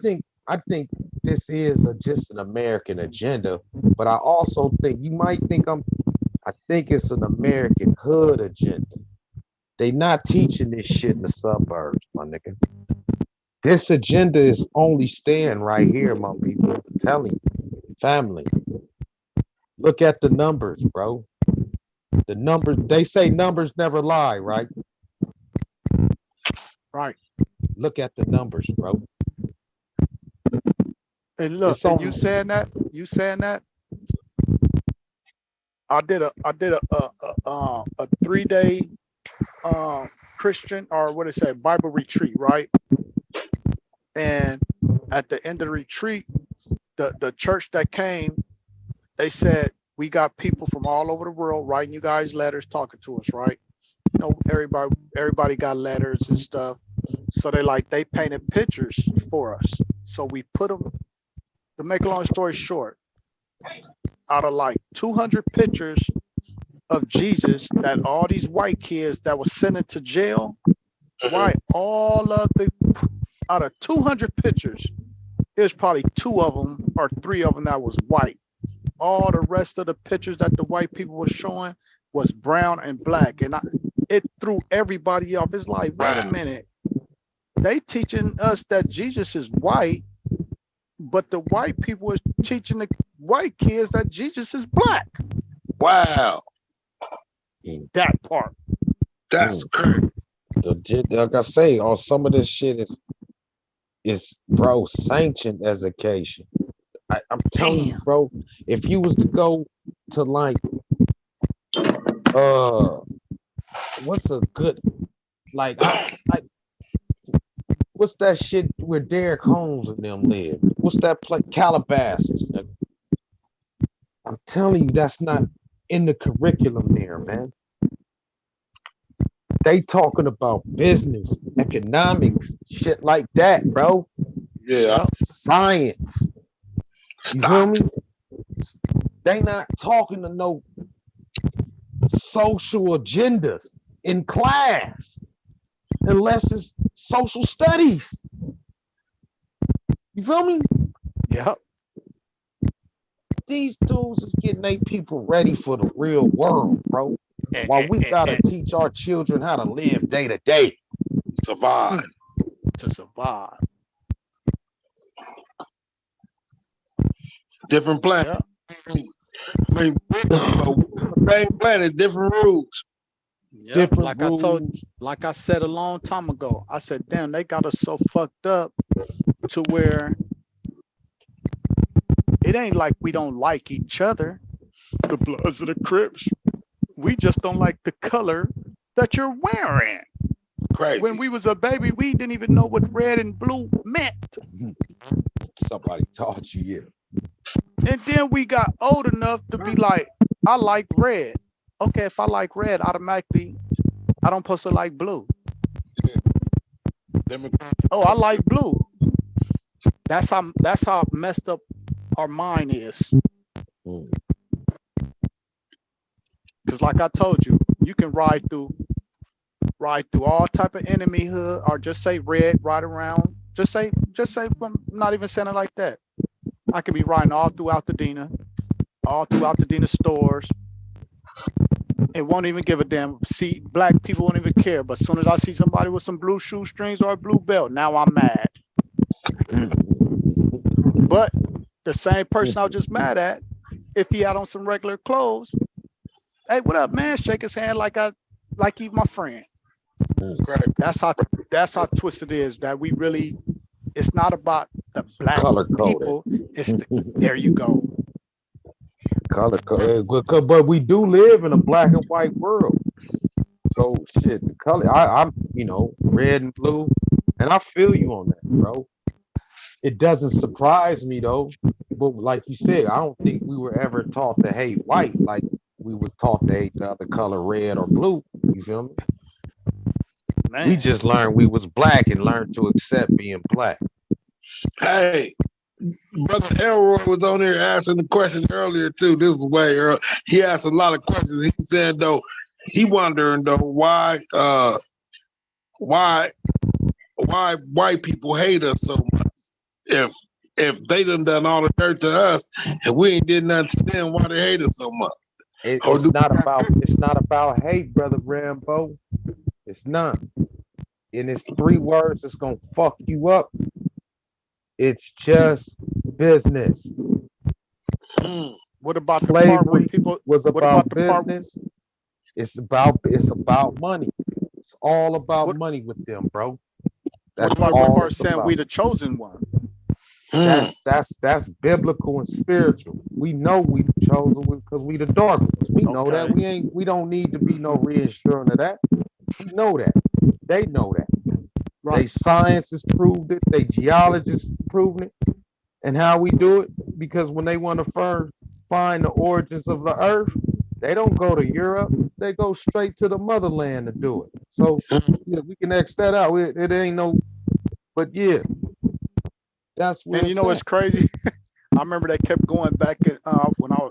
think this is just an American agenda, but I also think you might think I think it's an American hood agenda. They not teaching this shit in the suburbs, my nigga. This agenda is only staying right here, my people. I'm telling you, family. Look at the numbers, bro. The numbers. They say numbers never lie, right? right. Look at the numbers, bro. And look, It's and on. you saying that. I did a 3-day Christian or what it say Bible retreat, right? And at the end of the retreat, the church that came, they said we got people from all over the world writing you guys letters, talking to us, right? You know, everybody got letters and stuff. So they painted pictures for us. So we put them. To make a long story short, out of like 200 pictures of Jesus that all these white kids that was sent into jail, right? All of the out of 200 pictures, there's probably 2 of them or 3 of them that was white. All the rest of the pictures that the white people were showing was brown and black, and it threw everybody off. It's like, wait a minute, they teaching us that Jesus is white, but the white people is teaching the white kids that Jesus is black. Wow. That part. That's crazy. Like I say, on some of this shit is bro sanctioned education. I'm telling you, bro. If you was to go to like what's a good like what's that shit where Derek Holmes and them live? What's that place? Calabasas. I'm telling you, that's not in the curriculum there, man. They talking about business, economics, shit like that, bro. Yeah. Science. You feel me? They not talking to no social agendas in class unless it's social studies. You feel me? Yep. These dudes is getting their people ready for the real world, bro. While we gotta teach our children how to live day to day. Survive. To survive. Different planet. Yep. I mean, same planet, different rules. Yep. Different Like rules. I told, like I said a long time ago, I said, damn, they got us so fucked up to where it ain't like we don't like each other, the Bloods and the Crips. We just don't like the color that you're wearing. Crazy. When we was a baby, we didn't even know what red and blue meant. Somebody taught you, yeah. And then we got old enough to be like, I like red. Okay, if I like red, automatically, I don't supposed to like blue. Oh, I like blue. That's how messed up our mind is. Because like I told you, you can ride through all type of enemy hood, or just say red, ride around. Just say, I'm not even saying it like that. I could be riding all throughout the Dina stores. It won't even give a damn. See, black people won't even care. But as soon as I see somebody with some blue shoestrings or a blue belt, now I'm mad. But the same person I was just mad at, if he had on some regular clothes, hey, what up, man? Shake his hand like he's my friend. Right. That's how twisted it is. That we really, it's not about the black Color people. It's there you go. Color code. But we do live in a black and white world. go shit. The color, I'm red and blue, and I feel you on that, bro. It doesn't surprise me though. But like you said, I don't think we were ever taught to hate white like we were taught to hate the other color, red or blue. You feel me? We Man, just learned we was black and learned to accept being black. Hey, brother Elroy was on there asking the question earlier too. This is way early. He asked a lot of questions. He said though, he wondering though why white people hate us so much. If they done all the dirt to us and we ain't did nothing to them, why they hate us so much? Or It's not about hate, brother Rambo. It's not. And it's 3 words that's gonna fuck you up. It's just business. what about the part where Slavery people? was What about about the part? business. It's about money. It's all about What money with them, bro. What That's about the all part it's saying about. we the chosen one? That's biblical and spiritual. We know we the chosen because we the dark ones. We know that. Okay. We don't need to be no reassuring of that. We know that. They know that. They Right. science has proved it. They geologists proven it. And how we do it? Because when they want to first find the origins of the earth, they don't go to Europe. They go straight to the motherland to do it. So yeah, we can X that out. It ain't no, but yeah, that's where And you it's know at. what's crazy? I remember they kept going back at when I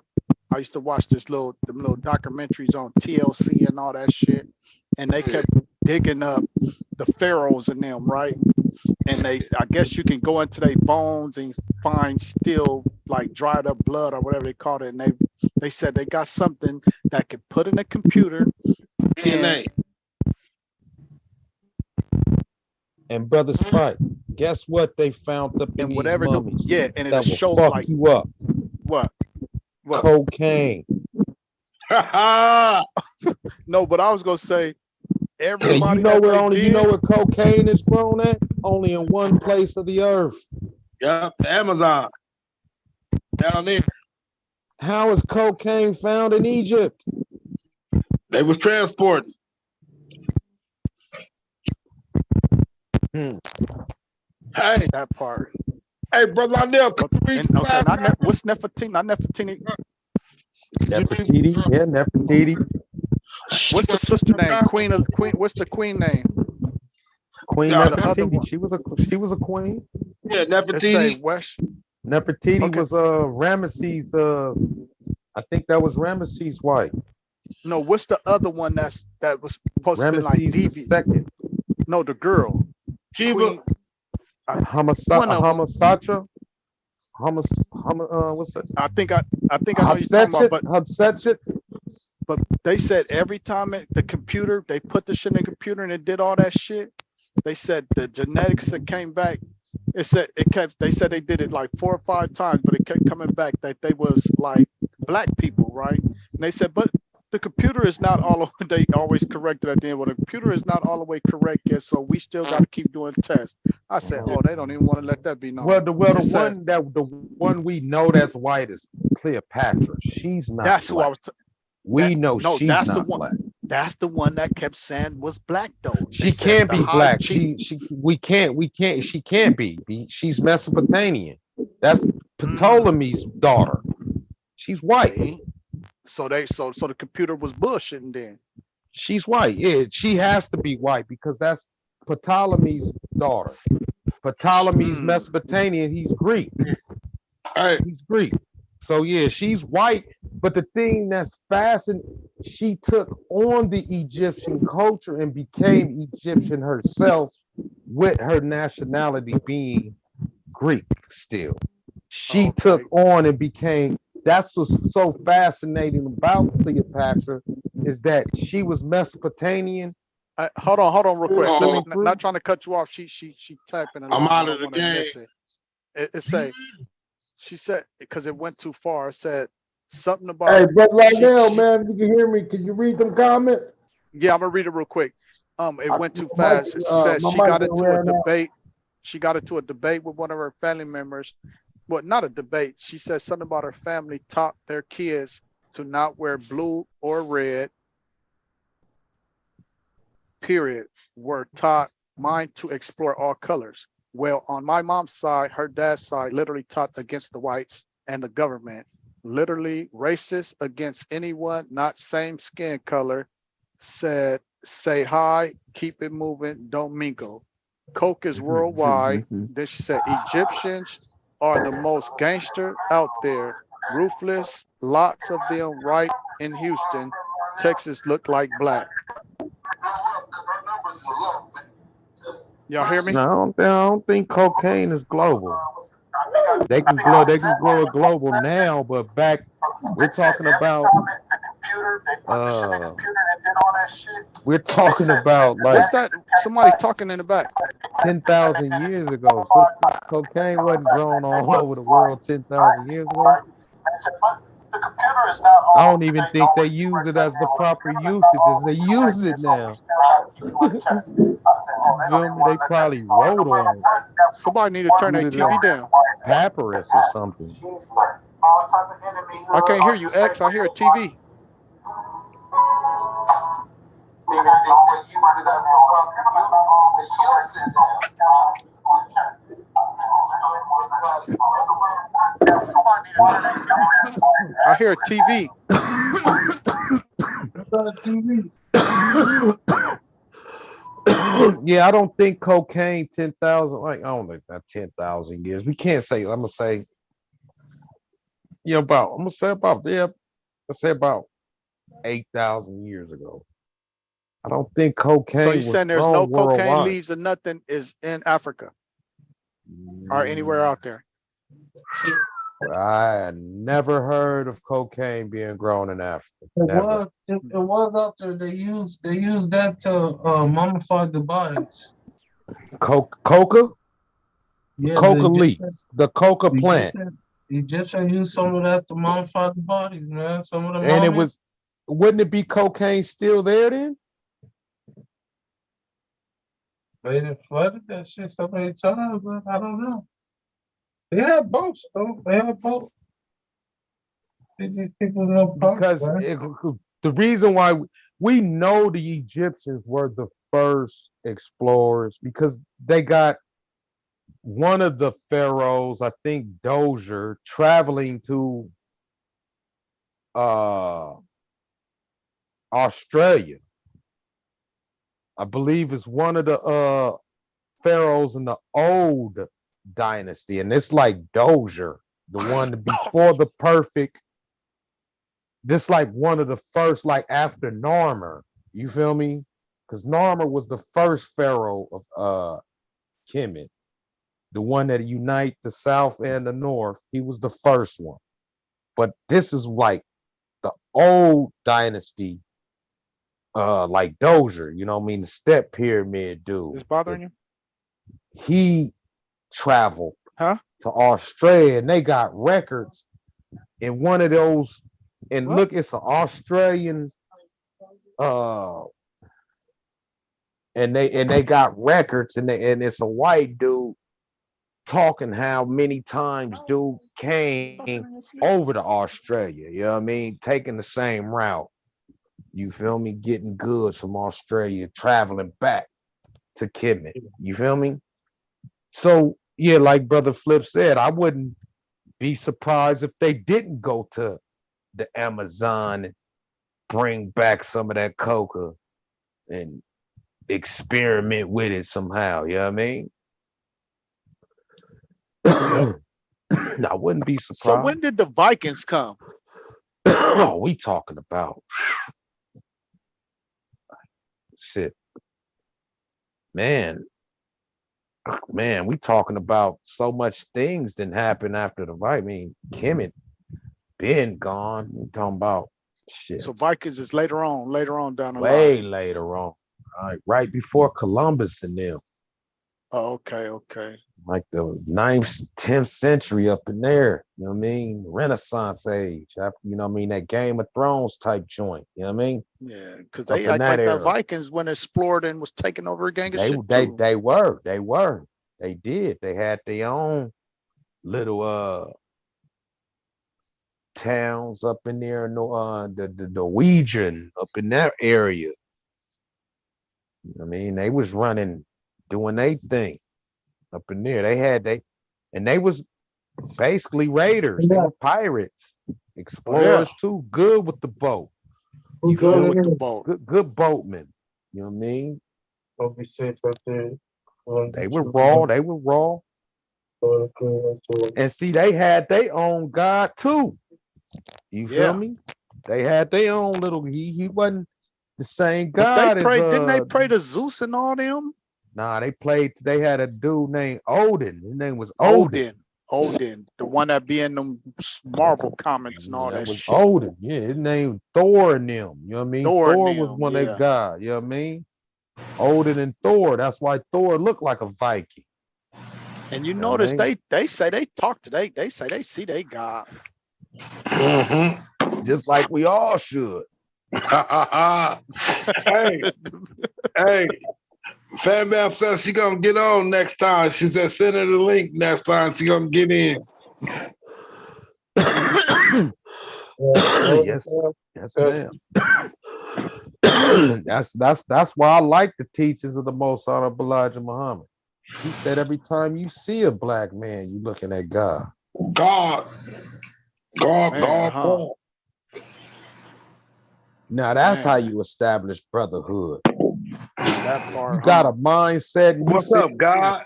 used to watch them little documentaries on TLC and all that shit, and they kept digging up the pharaohs and them, right? And I guess you can go into their bones and find still like dried up blood or whatever they called it, and they said they got something that could put in a computer and DNA. And brother Spike, guess what they found up in and these whatever mummies and it'll that will show fuck like you up? what Cocaine. no, but I was gonna say And everybody that they you know did. where cocaine is grown at? Only in one place of the earth. Yep, the Amazon down there. How is cocaine found in Egypt? They was transporting. Hmm. Hey, That part. hey, brother Lionel, could you read the Okay, last comment? what's Nefertiti? Not Nefertiti. Nefertiti, yeah, Nefertiti. What's the sister name? Queen. What's the queen name? Queen Yeah, The other Nefertiti. one. She was a queen. yeah, It say Nefertiti. West. Nefertiti Okay. was Ramesses. I think that was Ramesses' wife. No, what's the other one that was supposed to be like Ramesses the deviant? second. No, the girl. Sheba. Queen. One of them. Hamasatra. What's that? I think I know you're talking about, but Hatshepsut. they said every time they put the shit in the computer and it did all that shit. They said the genetics that came back. They said they did it like 4 or 5 times, but it kept coming back that they was like black people, right? And they said, but the computer is not all the way, they always corrected at the end. Well, the computer is not all the way correct yet, so we still got to keep doing tests. I said, oh, they don't even want to let that be known. The one we know that's white is Cleopatra. She's not That's black. who I was. We know No, she's that's the not one. black. That's the one that kept saying was black though. She can't be black. We can't. She can't be. She's Mesopotamian. That's Ptolemy's daughter. She's white. See? So the computer was bullshitting then. She's white. Yeah, she has to be white because that's Ptolemy's daughter. Ptolemy's Mesopotamian. He's Greek. Hey, He's Greek. So yeah, she's white. But the thing that's fascinating, she took on the Egyptian culture and became Egyptian herself, with her nationality being Greek still. She took on and became. That's what's so fascinating about Cleopatra is that she was Mesopotamian. Hold on real quick. Let me through. not trying to cut you off. She typing a lot. I'm I out don't of the want to game. miss it. It say she said because it went too far. It said something about. Hey, brother Lionel, man, if you can hear me, can you read them comments? Yeah, I'm gonna read it real quick. It went too My fast. She said my she mic got done into a ran out. debate. She got into a debate with one of her family members. Well, not a debate. She said something about her family taught their kids to not wear blue or red. period, were taught mine to explore all colors. Well, on my mom's side, her dad's side literally taught against the whites and the government, literally racist against anyone not same skin color, said, say hi, keep it moving, don't mingle. Coke is worldwide. Then she said, Egyptians are the most gangster out there, ruthless, lots of them right in Houston. Texas look like black. Y'all hear me? No, I don't think cocaine is global. They can grow it global now, but back we're talking about uh we're talking about like What's that? Somebody talking in the back. 10,000 years ago. So cocaine wasn't grown all over the world 10,000 years ago. I don't even think they use it as the proper usage as they use it now. You feel me? They probably wrote on it, Somebody need to turn put their it in TV down. papyrus or something. I can't hear you, X. I hear a TV. I hear a TV. Yeah, I don't think cocaine 10,000, like, I don't think that 10,000 years. We can't say, I'm gonna say, I'm gonna say about, let's say about 8,000 years ago. I don't think So you cocaine was saying there's no grown cocaine worldwide. leaves or nothing is in Africa or anywhere out there? I never heard of cocaine being grown in Africa. It Never. was out there. They used that to mummify the bodies. Coca? Yeah, Coca leaf. The coca the plant. Egyptians used some of that to mummify the bodies, man. Some of the And mummies. wouldn't it be cocaine still there then? They done flooded that shit so many times, but I don't know. They had boats, though. They had boats. These people know boats, Because man. the reason why we know the Egyptians were the first explorers because they got one of the pharaohs, I think Dozier, traveling to uh Australia. I believe it's one of the pharaohs in the old dynasty, and it's like Dozier, the one before the perfect. This like one of the first, like after Narmer. You feel me? Because Narmer was the first pharaoh of Kemet, the one that unite the south and the north. He was the first one. But this is like the old dynasty, like Dozier, you know what I mean? The step pyramid dude. It's bothering you? He traveled Huh? to Australia and they got records in one of those. And What? look, it's an Australian and they got records and it's a white dude talking how many times dude came over to Australia, you know what I mean? Taking the same route. You feel me? Getting goods from Australia, traveling back to Kemet. You feel me? So yeah, like Brother Flip said, I wouldn't be surprised if they didn't go to the Amazon and bring back some of that coca and experiment with it somehow. You know what I mean? I wouldn't be So surprised. when did the Vikings come? Oh, we talking about shit, man. Man, we talking about so much things didn't happen after the fight. I mean, Kemet been gone. We talking about shit So Vikings is later on down the way line. later on. Right before Columbus and them. Oh, okay. Like the 9th, 10th century up in there. You know what I mean? Renaissance age. You know what I mean? That Game of Thrones type joint. You know what I mean? Yeah, because Up they in act that like the era. Vikings when explored and was taking over a gang of shit They too. they were. They did. They had their own little towns up in there, the Norwegian up in that area. I mean, they was running, doing their thing up in there. They was basically raiders. They Yeah. were pirates, Oh yeah, explorers too. Good with the boat. Who's You going good feel in me? with the there? boat. Good boatmen. You know what I mean? Don't be safe out there. One, They were two, raw. They were raw. three. And see, they had their own God too. You feel Yeah, me? They had their own little. He wasn't the same but they God as prayed. Didn't they pray to Zeus and all them? Nah, they played. They had a dude named Odin. His name was Odin. Odin, Odin, the one that be in them Marvel comics and all That that was shit. Odin. Yeah, his name Thor and them. You know what I mean? Thor and Thor was them. one of their Yeah, gods. You know what I mean? Odin and Thor. That's why Thor looked like a Viking. and you You know what I notice mean? they say they talk to they say they see they God. Just like we all should. Hey, hey. Fat Bam says she gonna get on next time. She said send her the link next time. She gonna get in. Yes, yes, ma'am. that's why I like the teachings of the Most Honorable Elijah Muhammad. He said every time you see a black man, you looking at God. God, God, Man, God, huh? God. Now that's how Man, you establish brotherhood. that You part, got huh? a mindset and you What's sit up, God?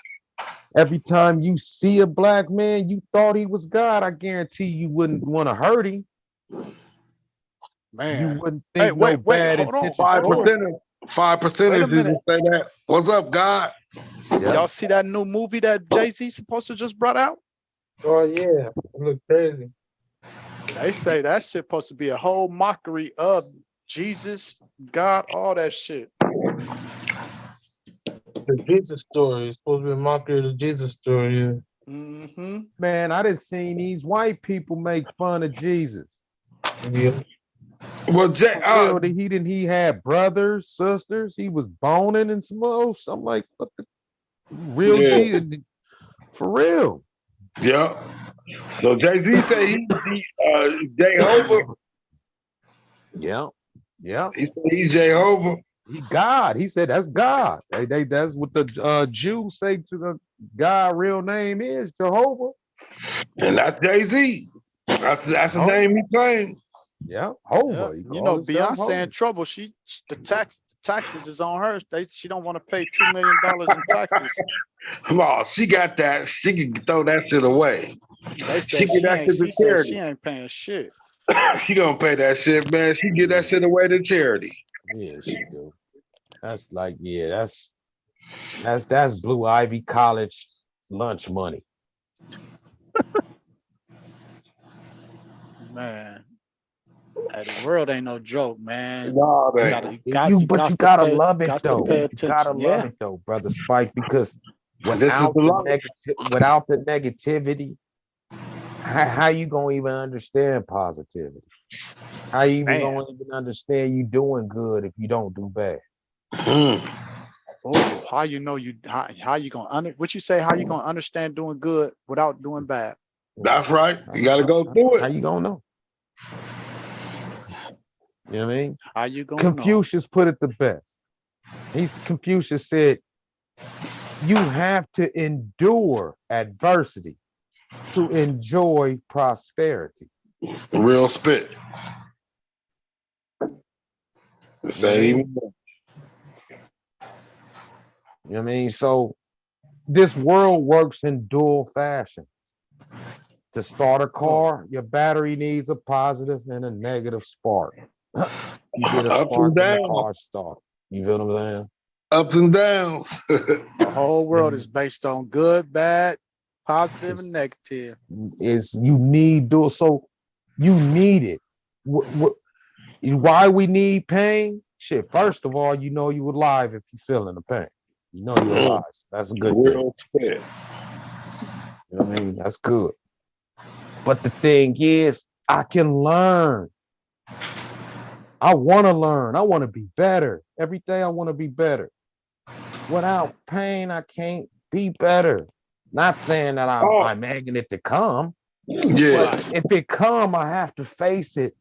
every time you see a black man, you thought he was God. I guarantee you wouldn't want to hurt him. You Man. wouldn't Hey, think no wait, bad hold on, intentions Five hold towards on. percenters. 5 Wait a percenters minute. didn't say that. What's up, God? him. Yeah. Y'all see that new movie that Jay-Z supposed to just brought out? Oh yeah, it look crazy. They say that shit supposed to be a whole mockery of Jesus, God, all that shit. The Jesus story. It's supposed to be a mockery of the Jesus story. Yeah. Mm-hmm. Man, I didn't seen these white people make fun of Jesus. Yeah. Well, For real, he had brothers, sisters, he was boning and some else. I'm like, what the real yeah, Jesus? For real. yeah. So Jay-Z say he Jehovah. Yeah. Yeah. He said he's Jehovah. He God. He said that's God. That's what the Jews say to the God real name is Jehovah. And that's Jay-Z. That's the Jehovah. name he claimed. Yeah. Yeah. Hova. He You called know, himself Beyonce Hova. in trouble. The taxes is on her. She don't want to pay $2 million in taxes. Well, she got that. She can throw that shit away. They She said get she that ain't. shit to She said she charity. ain't paying shit. She gonna pay that shit, man. She get that Yeah. shit away to charity. Yeah, she do. That's like, yeah, that's Blue Ivy College lunch money. Man, hey, the world ain't no joke, man. Nah, You man. gotta, You but you gotta love it got to though. pay You gotta attention. love Yeah, it though, brother Spike, because This is the love. without the negativity, how you gonna even understand positivity? How you even man. gonna even understand you doing good if you don't do bad? Oh, how you know you how you gonna what you say? How you gonna understand doing good without doing bad? That's right. You gotta go through How it. you gonna know? You know what I mean? How you gonna know? Confucius put it the best. Confucius said, you have to endure adversity to enjoy prosperity. Real spit. You know what I Say mean? even more. You know what I mean? So this world works in dual fashion. To start a car, your battery needs a positive and a negative spark. You get a Ups spark and when the downs. car starts. You feel what I'm saying? Ups and downs. The whole world And is based on good, bad, positive, it's, and negative. it's you need dual, so you need it. Why we need pain? Shit, first of all, you know you alive if you're feeling the pain. You know you're alive. That's a good thing. Real spit. You know what I mean? That's good. But the thing is, I can learn. I want to learn. I want to be better. Every day I want to be better. Without pain, I can't be better. Not saying that Oh, I'm egging it to come, yeah. but if it come, I have to face it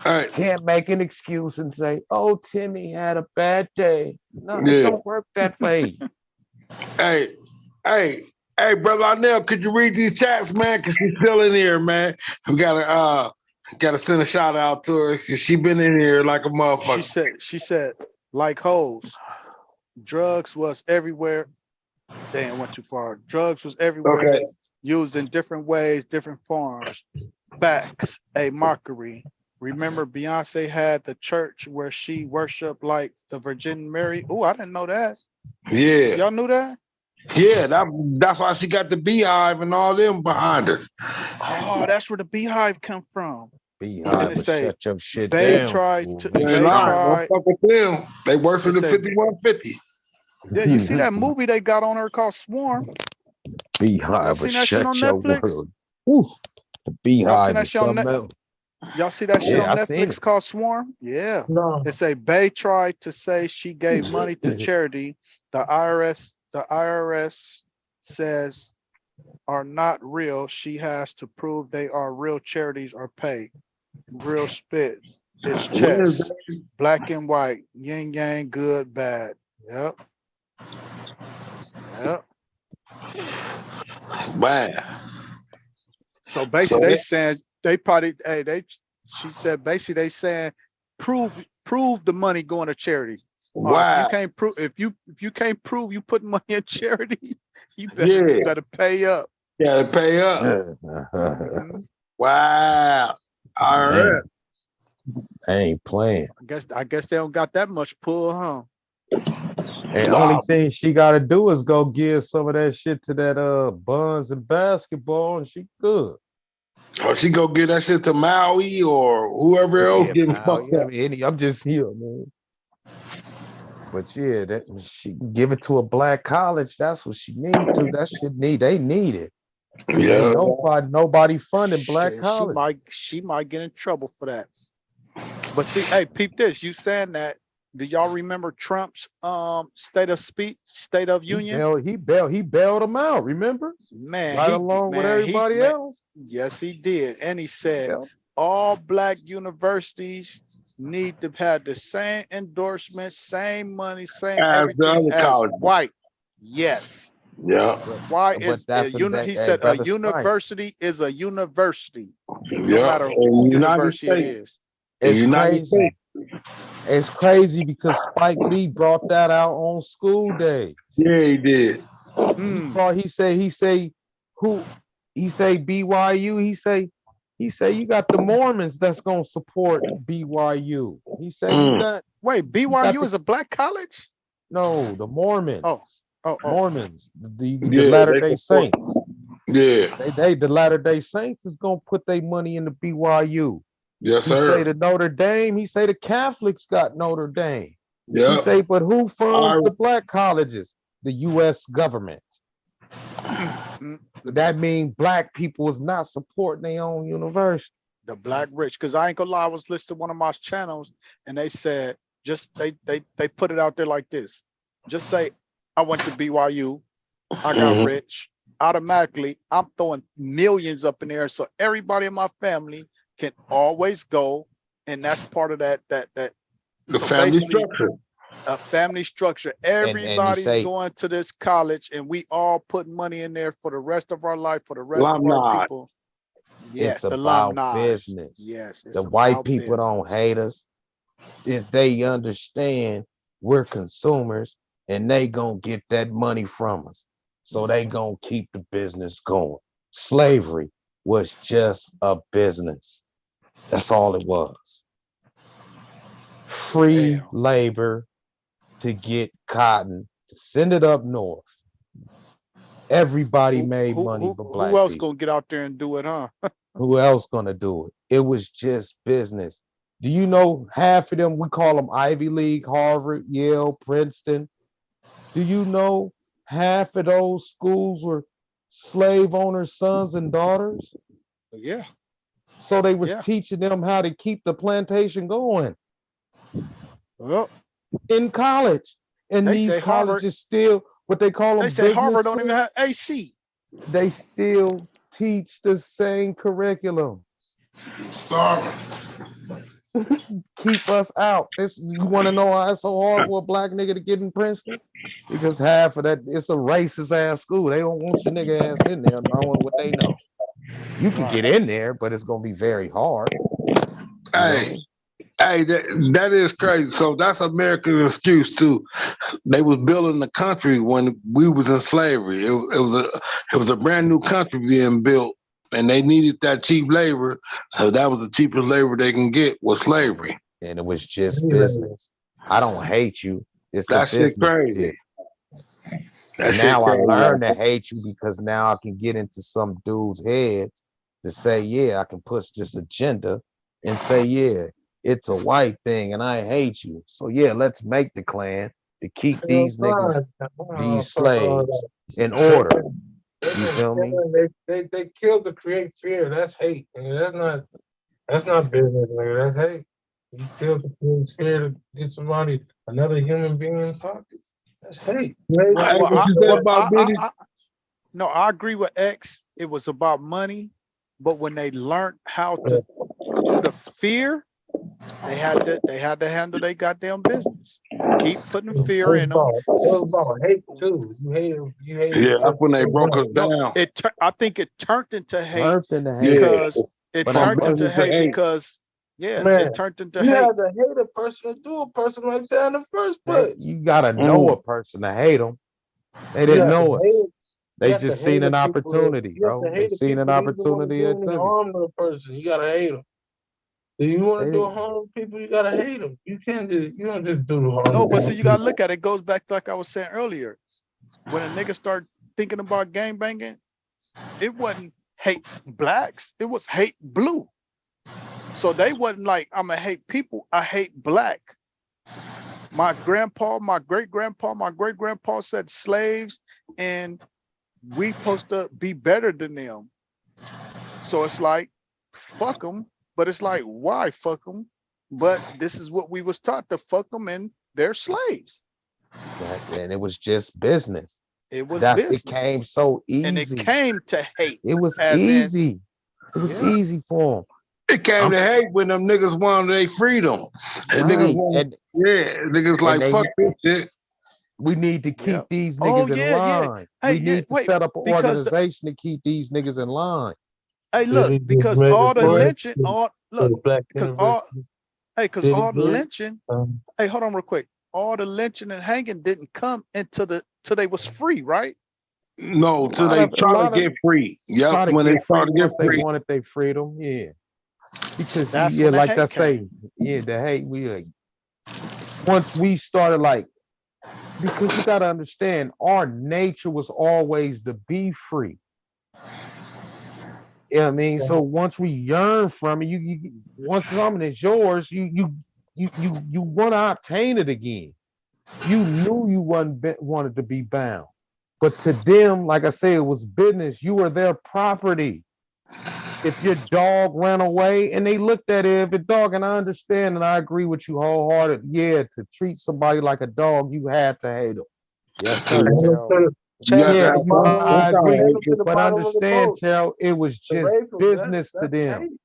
All right. Can't make an excuse and say, "Oh, Timmy had a bad day." No, it Yeah. don't work that way. Hey, hey, hey, brother Arnell, could you read these chats, man? Cause she's still in here, man. We gotta send a shout out to her. She been in here like a She motherfucker. said, like hoes, drugs was everywhere. Damn, went too far. Drugs was everywhere, Okay. used in different ways, different forms. Facts, a mockery. Remember, Beyonce had the church where she worshiped like the Virgin Mary. Oh, I didn't know that. Yeah. Y'all knew that? Yeah, that's why she got the beehive and all them behind her. Oh, that's where the beehive come from. And Beehive it will say, shut your shit Bay down. tried Will to, You be ain't Bay lying. strong. Don't tried. fuck with them. They worse It than the say, 5150. yeah, you see that movie they got on there called Swarm? Y'all Beehive will seen that shit on shut your Netflix? world. Woo. The Y'all seen beehive that is shit on something Net? else. Y'all see that shit Yeah, on I seen Netflix it. called Swarm? Yeah. No. It say Bay tried to say she gave money to charity. The IRS says are not real. She has to prove they are real charities or pay. Real spit. It's Where is chess. Black and white. Yin yang, good, bad. Yep. Yep. that? Man. So So basically they saying they probably she said basically they saying prove the money going to charity. If you wow. can't prove if you can't prove you put money in charity, you Yeah. better pay up. Gotta pay up. Mhm. Wow. All right. Man, I ain't playing. I guess they don't got that much pull, huh? And only Wow. thing she gotta do is go give some of that shit to that Buns and basketball, and she good. Or she go get that shit to Maui or whoever else Yeah, getting pal. fucked Yeah, I up. mean, I'm just here, man. But yeah, that she can give it to a black college. That's what she need to. That shit need. They need it. Ain't Yeah. nobody funding black Shit, she colleges. might she might get in trouble for that. But see, hey, peep this. You saying that? Do y'all remember Trump's State of Union? He bailed them out. Remember, Man, right along with everybody man, else. yes, he did. And he said Yeah. all black universities need to have the same endorsement, same money, same As the everything other as colleges. white. Yes. Yeah. Why But is that's a he hey, said a brother Snipe. university is a university, no Yeah. matter In who the United university it States. is. In the It's United crazy. States. It's crazy because Spike Lee brought that out on School Days. Yeah, he did. Hmm. He say who he say BYU. He say you got the Mormons that's gonna support BYU. He say Mm. Wait, you got BYU the is a black college? no the Oh, Mormons. oh. Mormons, the Yeah, Latter they Day support. Saints. Yeah. They the Latter Day Saints is gonna put their money in the BYU. Yes, He say sir. the Notre Dame. He say the Catholics got Notre Dame. He Yep. say, but who funds All the right. black colleges? The U.S. government. Mm, mm, mm. That means black people is not supporting their own university. The black rich. Because I ain't gonna lie, I was listening to one of my channels and they said just they put it out there like this. Just say I went to BYU, I got Mhm. rich. Automatically, I'm throwing millions up in there so everybody in my family can always go. And that's part of that. The So family basically, structure. a family structure. And you Everybody's say going to this college, and we all put money in there for the rest of our life, for the rest of our Alumni. people. Yes, it's the about alumni. business. Yes, it's The white about people business. don't hate us. Is they understand we're consumers and they gonna get that money from us. So they gonna keep the business going. Slavery was just a business. That's all it was. Free Damn. labor to get cotton, to send it up north. Everybody Who made who money who but who black else people. gonna get out there and do it, huh? Who else gonna do it? It was just business. Do you know half of them? We call them Ivy League, Harvard, Yale, Princeton. Do you know half of those schools were slave owners' sons and daughters? Yeah, So they was yeah. teaching them how to keep the plantation going Well, in college. And they these say Harvard. colleges still, what they call They them say Harvard business don't even schools, have AC. they still teach the same curriculum. Starving. keep us out. This you want to know why it's so hard for a black nigga to get in Princeton? Because half of that it's a racist ass school. They don't want your nigga ass in there knowing what they know. You can get in there, but it's gonna be very hard. You know what I Hey, mean? hey, that is crazy. So that's America's excuse too. They was building the country when we was in slavery. It was a brand new country being built, and they needed that cheap labor. So that was the cheapest labor they can get was slavery. And it was just Anyway, business. I don't hate you. It's a That shit business crazy. shit. That And shit now I learned to crazy. hate you because now I can get into some dude's head to say, yeah, I can push this agenda and say, yeah, it's a white thing and I hate you. So yeah, let's make the Klan to keep hell these niggas, no, these fuck all slaves in that. order. They've You been feel me? killing. They killed to create fear. That's hate. Nigga. That's not business, nigga. That's hate. You killed to create fear to get somebody, another human being, fuck it. That's hate. You hate Hey, Well, well, what I, you said well, about Biddy? no, I agree with X. It was about money, but when they learned how to do the fear, they had to handle their goddamn business. Keep putting fear in them. it was about hate too. You hated Yeah, that's when they everything broke us black. No, down. I think it turned into hate Turned into hate. Yeah, because it But I'm turned from into money to hate hate. because yeah, Man, it turned into you hate. had to hate a person to do a person like that in the first hey, place. you gotta know a Mm. person to hate them. They You didn't have to know hate us. it. You They have to just hate seen the an people that opportunity, you have bro. to They hate the seen an people that even want to opportunity do and any took it. harm to a person. You gotta hate them. If you want They to do didn't. harm to people, you gotta hate them. You don't just do harm No, to but see, people. you gotta look at it. It goes back to like I was saying earlier. When a nigga start thinking about gang banging, it wasn't hate blacks, it was hate blue. So they wasn't like, I'm gonna hate people, I hate black. My grandpa, my great grandpa, my great grandpa said slaves, and we supposed to be better than them. So it's like, fuck them. But it's like, why fuck them? But this is what we was taught to fuck them, and they're slaves. And it was just business. It was It came business. so And it easy. came to hate, It was as in, easy. It was yeah. easy for them. It came to hate when them niggas wanted their freedom. And niggas Right. wanted, yeah, niggas And like fuck this shit. we need to Yeah. keep these Oh niggas in yeah, yeah. line. Hey, We yeah. need to Wait, set up an because the organization to keep these niggas in line. hey, Did look, he just because made it all the for lynching, all look, the Black because all University? because Did he all the do it? lynching. Hey, hold on real quick. All the lynching and hanging didn't come into till they was free, right? No, A till lot they of a try to lot of get free. Yep, try to when they get free start to get once they free. wanted their freedom. Yeah. Because That's yeah, when the like I hate say, came. yeah, the hate we once we started like because you got to understand our nature was always to be free. Yeah, I mean, so once we yearn from it, once something is yours, you want to obtain it again. You knew you wanted to be bound, but to them, like I say, it was business. You were their property. If your dog ran away and they looked at it, if a dog, and I understand and I agree with you wholehearted, yeah, to treat somebody like a dog, you had to hate them. Yes, sir, Terrell. You got to Yeah, have I agree. sometimes. To the But bottom of the understand, boat. Terrell, it was The just rifle, business to that's them. hate.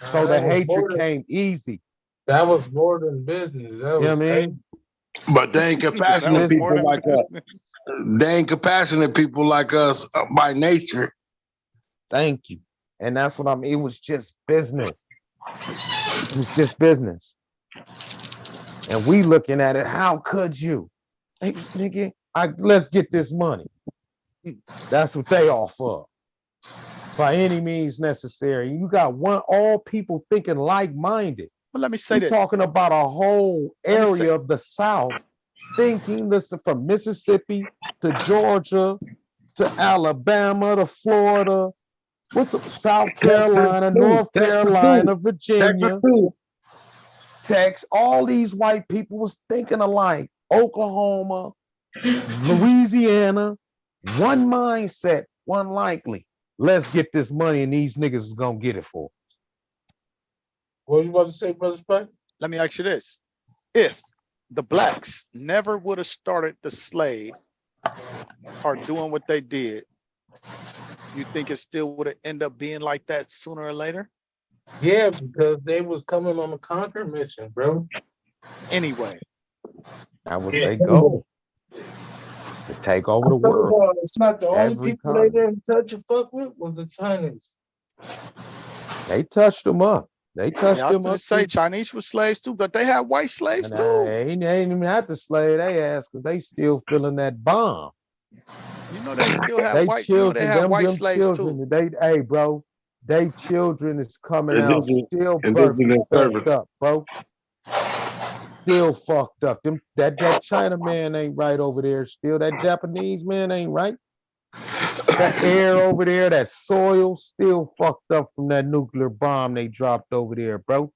So the That was hatred more than came easy. that was more than business. That You know was what I hate. mean? But they ain't It was That compassionate was more people business. than like us. business. They ain't compassionate people like us by nature. Thank you. And that's what I mean. It was just business. It was just business. And we looking at it, how could you? Hey, nigga, let's get this money. That's what they offer. By any means necessary. You got all people thinking like-minded. But let me say We're this. talking about a whole Let me say, area of the South thinking, listen, from Mississippi to Georgia to Alabama to Florida, South Texas Carolina, too. North Texas too. Carolina, Texas Virginia, too. Texas, all these white people was thinking alike. Oklahoma, Louisiana, one mindset, one likely. Let's get this money and these niggas is gonna get it for. What you about to say, Brother Spike? let me ask you this. If the blacks never would have started the slave or doing what they did, you think it still would have ended up being like that sooner or later? Yeah, because they was coming on a conquer mission, bro. Anyway, That was Yeah. their goal to take over the I'm talking world, about it's not the only every people they continent. didn't touch or fuck with was the Chinese. They touched them up. They touched yeah, I was them gonna up say too. Chinese were slaves too, but they had white slaves And too. they ain't even have to slay their ass because they still feeling that bomb. You know they still have They white. You know they children, had white them slaves too. children, hey, bro, they children is coming out Indigenous, still perfect, indigenous fucked service. up, bro. Still fucked up. Them that China man ain't right over there. Still that Japanese man ain't right. That air over there, that soil, still fucked up from that nuclear bomb they dropped over there, bro.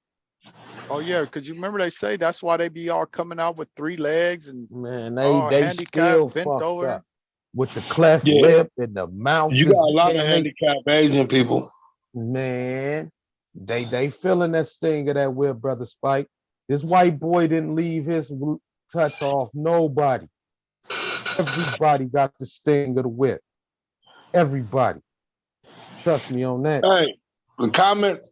Oh yeah, because you remember they say that's why they be all coming out with 3 legs and Man, all they still handicapped, bent fucked over. up with the cleft Yeah, lip and the mouth you got a lot of man, handicapped Asian people. man, they feeling that sting of that whip, brother Spike. This white boy didn't leave his touch off nobody. Everybody got the sting of the whip. Everybody. Trust me on that. Hey, the comments.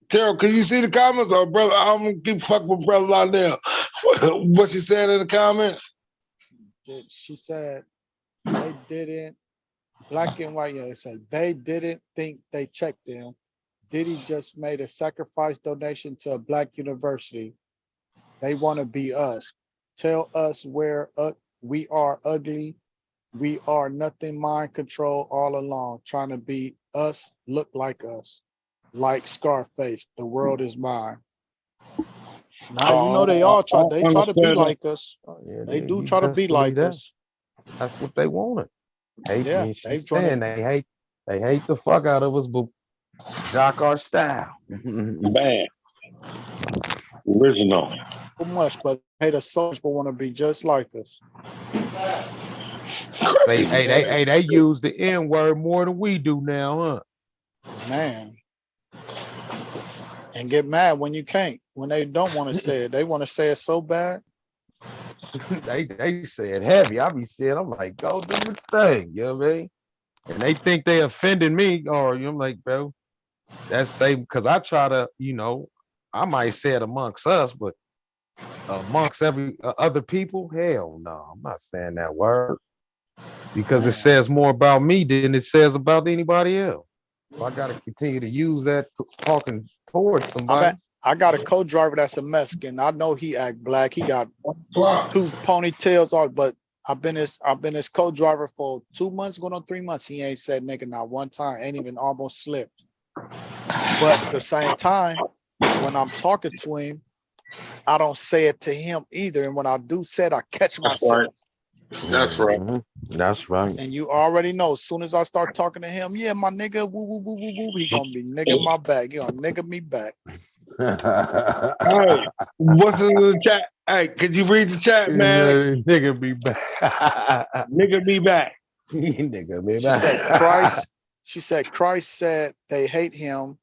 Terrell, can you see the comments? Or brother, I'm gonna keep fucking with brother out there. What she said in the comments? She said they didn't, black and white, yeah, said they didn't think they checked them. Diddy just made a sacrifice donation to a black university. They want to be us. Tell us where we are ugly. We are nothing, mind control all along, trying to be us, look like us. Like Scarface, the world is mine. Now you know they all try. They I try to be understand that. like us. Oh, yeah, They do you try to best be believe like that. us. That's what they wanted. Hate Yeah, me. they She's trying saying to. they hate the fuck out of us, but jock our style. Bad. Original. So much, but hate us so much, but want to be just like us. Say, Crazy. they use the N word more than we do now, huh? Man, and get mad when you can't. When they don't want to say it, they want to say it so bad. they say it heavy. I be saying, I'm like, go do your thing, you know what I mean? And they think they offended me, or I'm like, bro, that's same because I try to, I might say it amongst us, but amongst every other people, hell no, I'm not saying that word because it Man, says more about me than it says about anybody else. So I got to continue to use that talking towards I somebody. bet I got a co-driver that's a Mexican. I know he act black. He got 2 ponytails on, but I've been his co-driver for 2 months, going on 3 months. He ain't said nigga not one time, ain't even almost slipped. But at the same time, when I'm talking to him, I don't say it to him either. And when I do say it, I catch That's right. myself. That's right. That's right. And you already know, as soon as I start talking to him, yeah, my nigga, woo, woo, woo, woo, woo, he gonna be nigga my back. He gonna nigga me back. Hey, what's in the chat? Hey, could you read the chat, man? Nigga be back. Nigga be back. Nigga be She said, back. Christ said they hate him.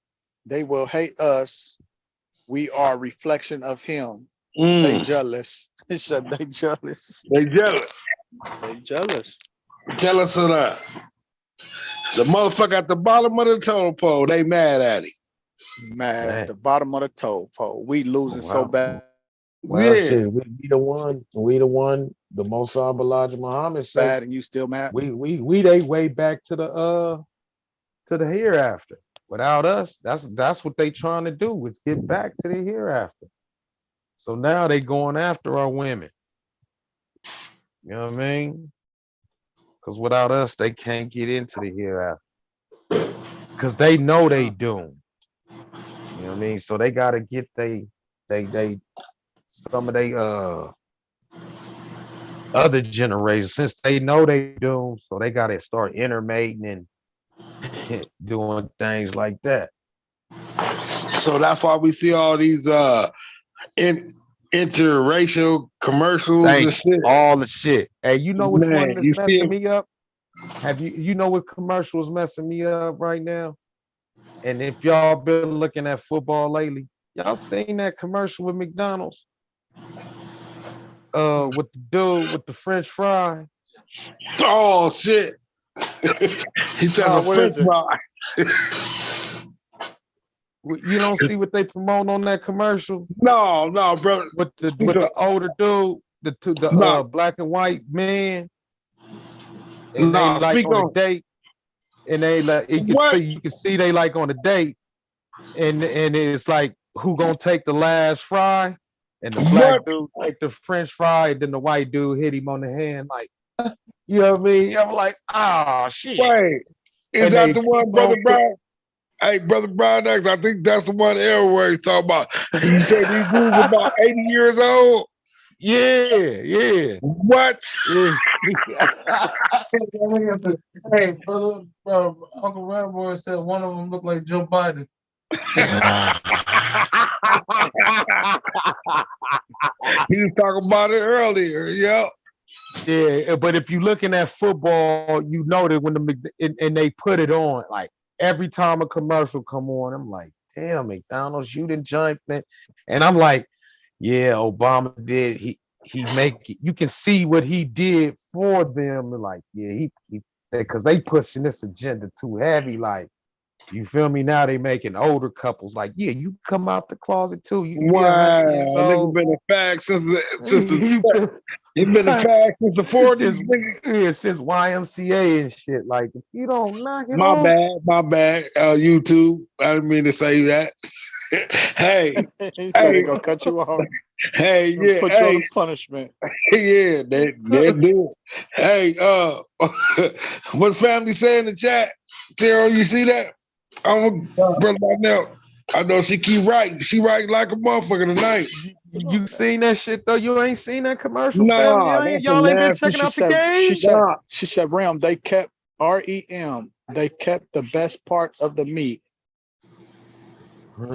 They will hate us. We are a reflection of him. They jealous. He said they jealous. They jealous. They jealous. Tell us of that. The motherfucker at the bottom of the totem pole, they mad at him. Mad at the bottom of the toe pole. We losing so bad. Well, Yeah. shit, we the one. The Most Elijah Muhammad say Bad and you still mad? we they way back to the hereafter. Without us, that's what they trying to do is get back to the hereafter. So now they going after our women. You know what I mean? Because without us, they can't get into the hereafter. Because they know they doomed. You know what I mean? So they gotta get they some of they other generations since they know they doomed, so they gotta start intermating and doing things like that. So that's why we see all these interracial commercials and shit. All the shit. Hey, you know which one Man, that's you see messing it? me up? Have you know what commercial is messing me up right now? And if y'all been looking at football lately, y'all seen that commercial with McDonald's? With the dude with the French fry. Oh shit. He says No, a what French is it? fry. You don't see what they promote on that commercial No, bro. with Speak up. the older dude, the No, black and white man, and they no, like speak on a on. date, and they like What? you can see they like on a date, and it's like who gonna take the last fry, and the black What? dude take the French fry, and then the white dude hit him on the hand like, you know what I mean? I'm like, oh shit, Wait. Is and that they the keep one, Brother on put, Brown? Hey, Brother Brown X, I think that's the one Airway he's talking about. You said these dudes about 80 years old? yeah. What? Yeah. Hey, brother, Uncle Rambo said one of them looked like Joe Biden. He was talking about it earlier. Yep. Yeah, but if you're looking at football, you know that when and they put it on, like every time a commercial come on, I'm like, damn, McDonald's, you didn't jump in. And I'm like, yeah, Obama did. He make it. You can see what he did for them. Like, yeah, he because they pushing this agenda too heavy. Like, you feel me? Now they making older couples like, yeah, you come out the closet too. You can be 100 years Wow. Nigga old. been a fag since You feel- he been a fag since the 40s. since YMCA and shit. Like, if you don't knock it My off, bad. YouTube. I didn't mean to say that. Hey, He said they hey, gonna cut you off hey, and yeah, put you on hey, the punishment. yeah, they do. Hey, what family say in the chat? Tara, you see that? I'm brother now. I know she keep writing. She writing like a motherfucker tonight. you seen that shit though. You ain't seen that commercial, family. Nah, that's a Y'all ain't been nasty. checking She out the said, game. Nah. Ram, they kept REM. They kept the best part of the meat. we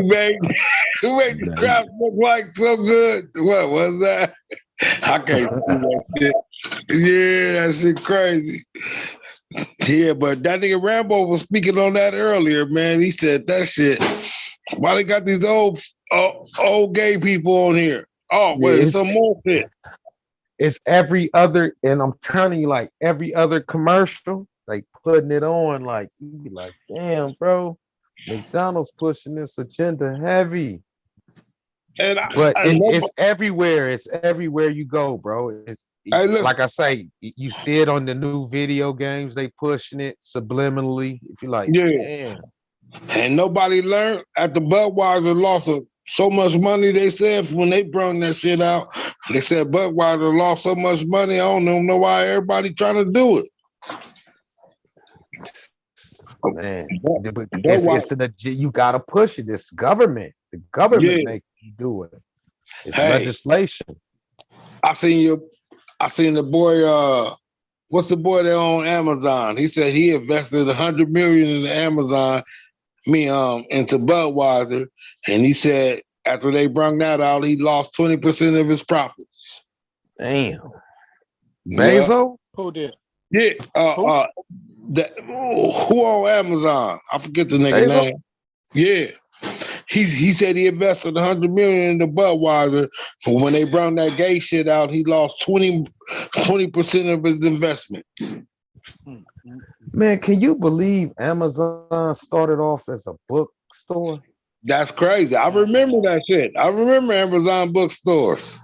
made the crap look like so good. What was that? I can't see that shit. Yeah, that shit crazy. Yeah, but that nigga Rambo was speaking on that earlier, man. He said that shit. Why they got these old gay people on here? Oh, Yeah, wait, some more shit. it's every other, and I'm telling you, like every other commercial, like putting it on, like you be like, damn, bro, McDonald's pushing this agenda heavy. And But I love it's everywhere. It's everywhere you go, bro. Hey, look, Like I say, you see it on the new video games. They pushing it subliminally. If you're like, yeah. damn, And nobody learned at the Budweiser lost so much money. They said when they brought that shit out, they said Budweiser lost so much money. I don't know why everybody trying to do it. man, Budweiser, you gotta push it. It's government. The government yeah. make you do it. It's Hey, legislation. I seen the boy. What's the boy that on Amazon? He said he invested $100 million in Amazon. Into Budweiser, and he said after they brung that out, he lost 20% of his profits. Damn. Yeah. Bezos? Who did? Yeah. Who? Who on Amazon? I forget the nigga Bezos? name. Yeah. He said he invested $100 million into Budweiser, but when they brought that gay shit out, he lost 20% of his investment. Man, can you believe Amazon started off as a bookstore? That's crazy. I remember that shit. I remember Amazon bookstores.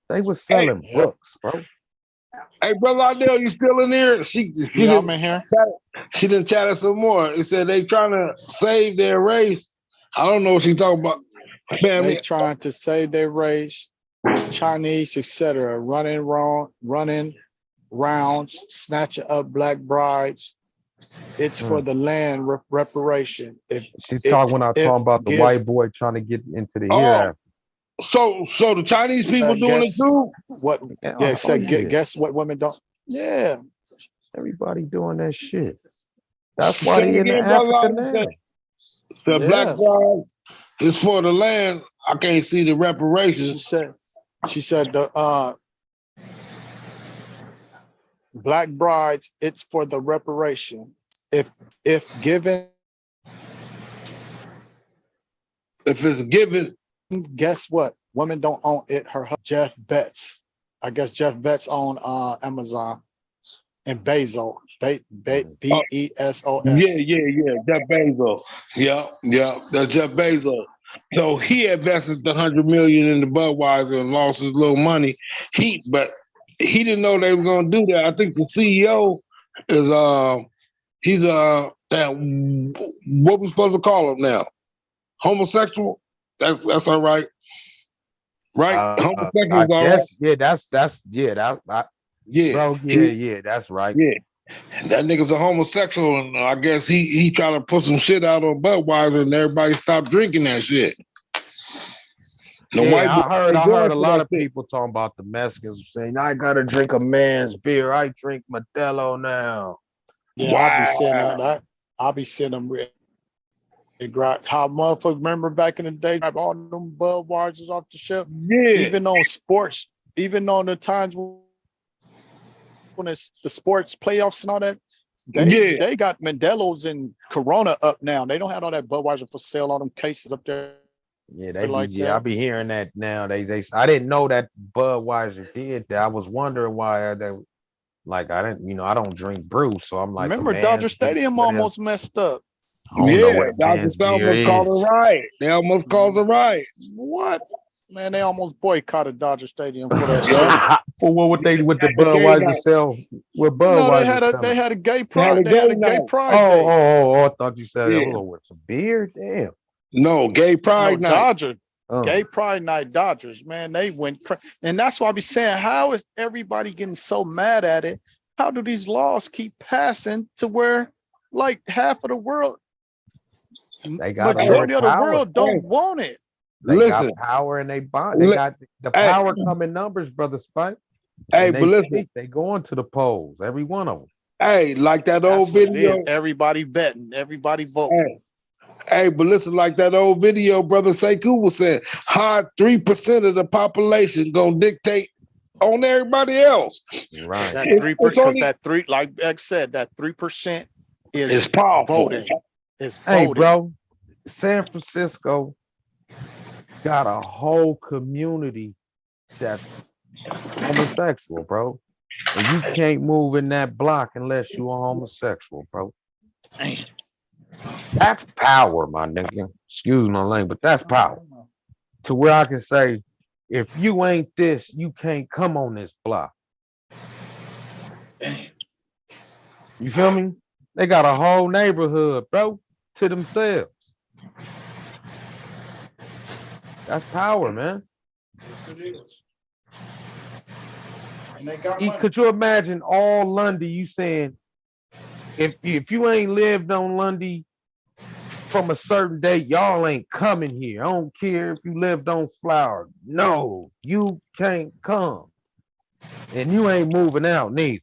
They were selling books, bro. Hey, brother Adele, you still in there? She Yeah, I'm in here. She didn't chat us some more. It said they trying to save their race. I don't know what she talking about. Family. They trying to save their race, Chinese, etc. Running rounds, snatching up black brides. It's for the land reparation. She's talking about the white boy trying to get into the hereafter. So the Chinese people doing it too? What? Yeah, guess what women don't? Yeah. Everybody doing that shit. That's why they in Africa now. So black brides is for the land. I can't see the reparations. She said the black brides, it's for the reparation. If given, if it's given, guess what? Women don't own it. Jeff Bezos. I guess Jeff Bezos own Amazon and Bezos. Bezos. Yeah. Jeff Bezos. Yeah. That's Jeff Bezos. So he invested the 100 million in the Budweiser and lost his little money. But he didn't know they were gonna do that. I think the CEO is he's what we supposed to call him now? Homosexual? That's all right. Right? I Homosexual is all right. guess that's Yeah. bro. Yeah, that's right. Yeah. That nigga's a homosexual, and I guess he tried to put some shit out on Budweiser, and everybody stopped drinking that shit. The white Yeah, boys I heard ain't a going for lot that of shit. people talking about the Mexicans saying, I gotta drink a man's beer. I drink Modelo now. Yeah, Wow. I'll be seeing them. How motherfuckers remember back in the day, grab all them Budweisers off the shelf, Yeah. even on sports, even on the times when it's the sports playoffs and all that. They got Modelo's and Corona up now. They don't have all that Budweiser for sale. All them cases up there. Yeah, Like I be hearing that now. They I didn't know that Budweiser did that. I was wondering why they like I didn't, I don't drink brew, so I'm like, Remember a Dodger man's beer, Stadium whatever. almost messed up. I don't know what Yeah, a Dr. man's beer almost called is. a riot. They almost caused a riot. What? Man, they almost boycotted Dodger Stadium for that shit. For what they with the The gay Budweiser night. sell? What No, they Budweiser had selling? a gay They had pride. a They had gay a gay night. pride day. Oh! I thought you said Yeah. with some beer. Damn. No, gay No, pride night. Dodger. Oh. Gay Pride Night Dodgers, man, they went and that's why I be saying, how is everybody getting so mad at it? How do these laws keep passing to where like half of the world, They got majority of the power. world don't want it? They Listen. got power and they bond. They Li- got the Hey. power come in numbers, brother Spike. Hey, And they but listen. speak. They going to the polls, every one of them. Hey, like that That's old what it video. is. Everybody betting, everybody voting. Hey, but listen, like that old video, brother Sekou was saying, how 3% of the population gonna dictate on everybody else. Right. That It's 3%, because only- that three, like X said, that 3% is It's powerful. voting. It's Hey, voting. bro, San Francisco got a whole community that's homosexual, bro. And you can't move in that block unless you are homosexual, bro. Man. That's power, my nigga. Excuse my language, but that's power. To where I can say, if you ain't this, you can't come on this block. You feel me? They got a whole neighborhood, bro, to themselves. That's power, man. Yes, it is. And they got money. Could you imagine all Lundy? You saying if you ain't lived on Lundy from a certain date, y'all ain't coming here. I don't care if you lived on Flower. No, you can't come. And you ain't moving out neither.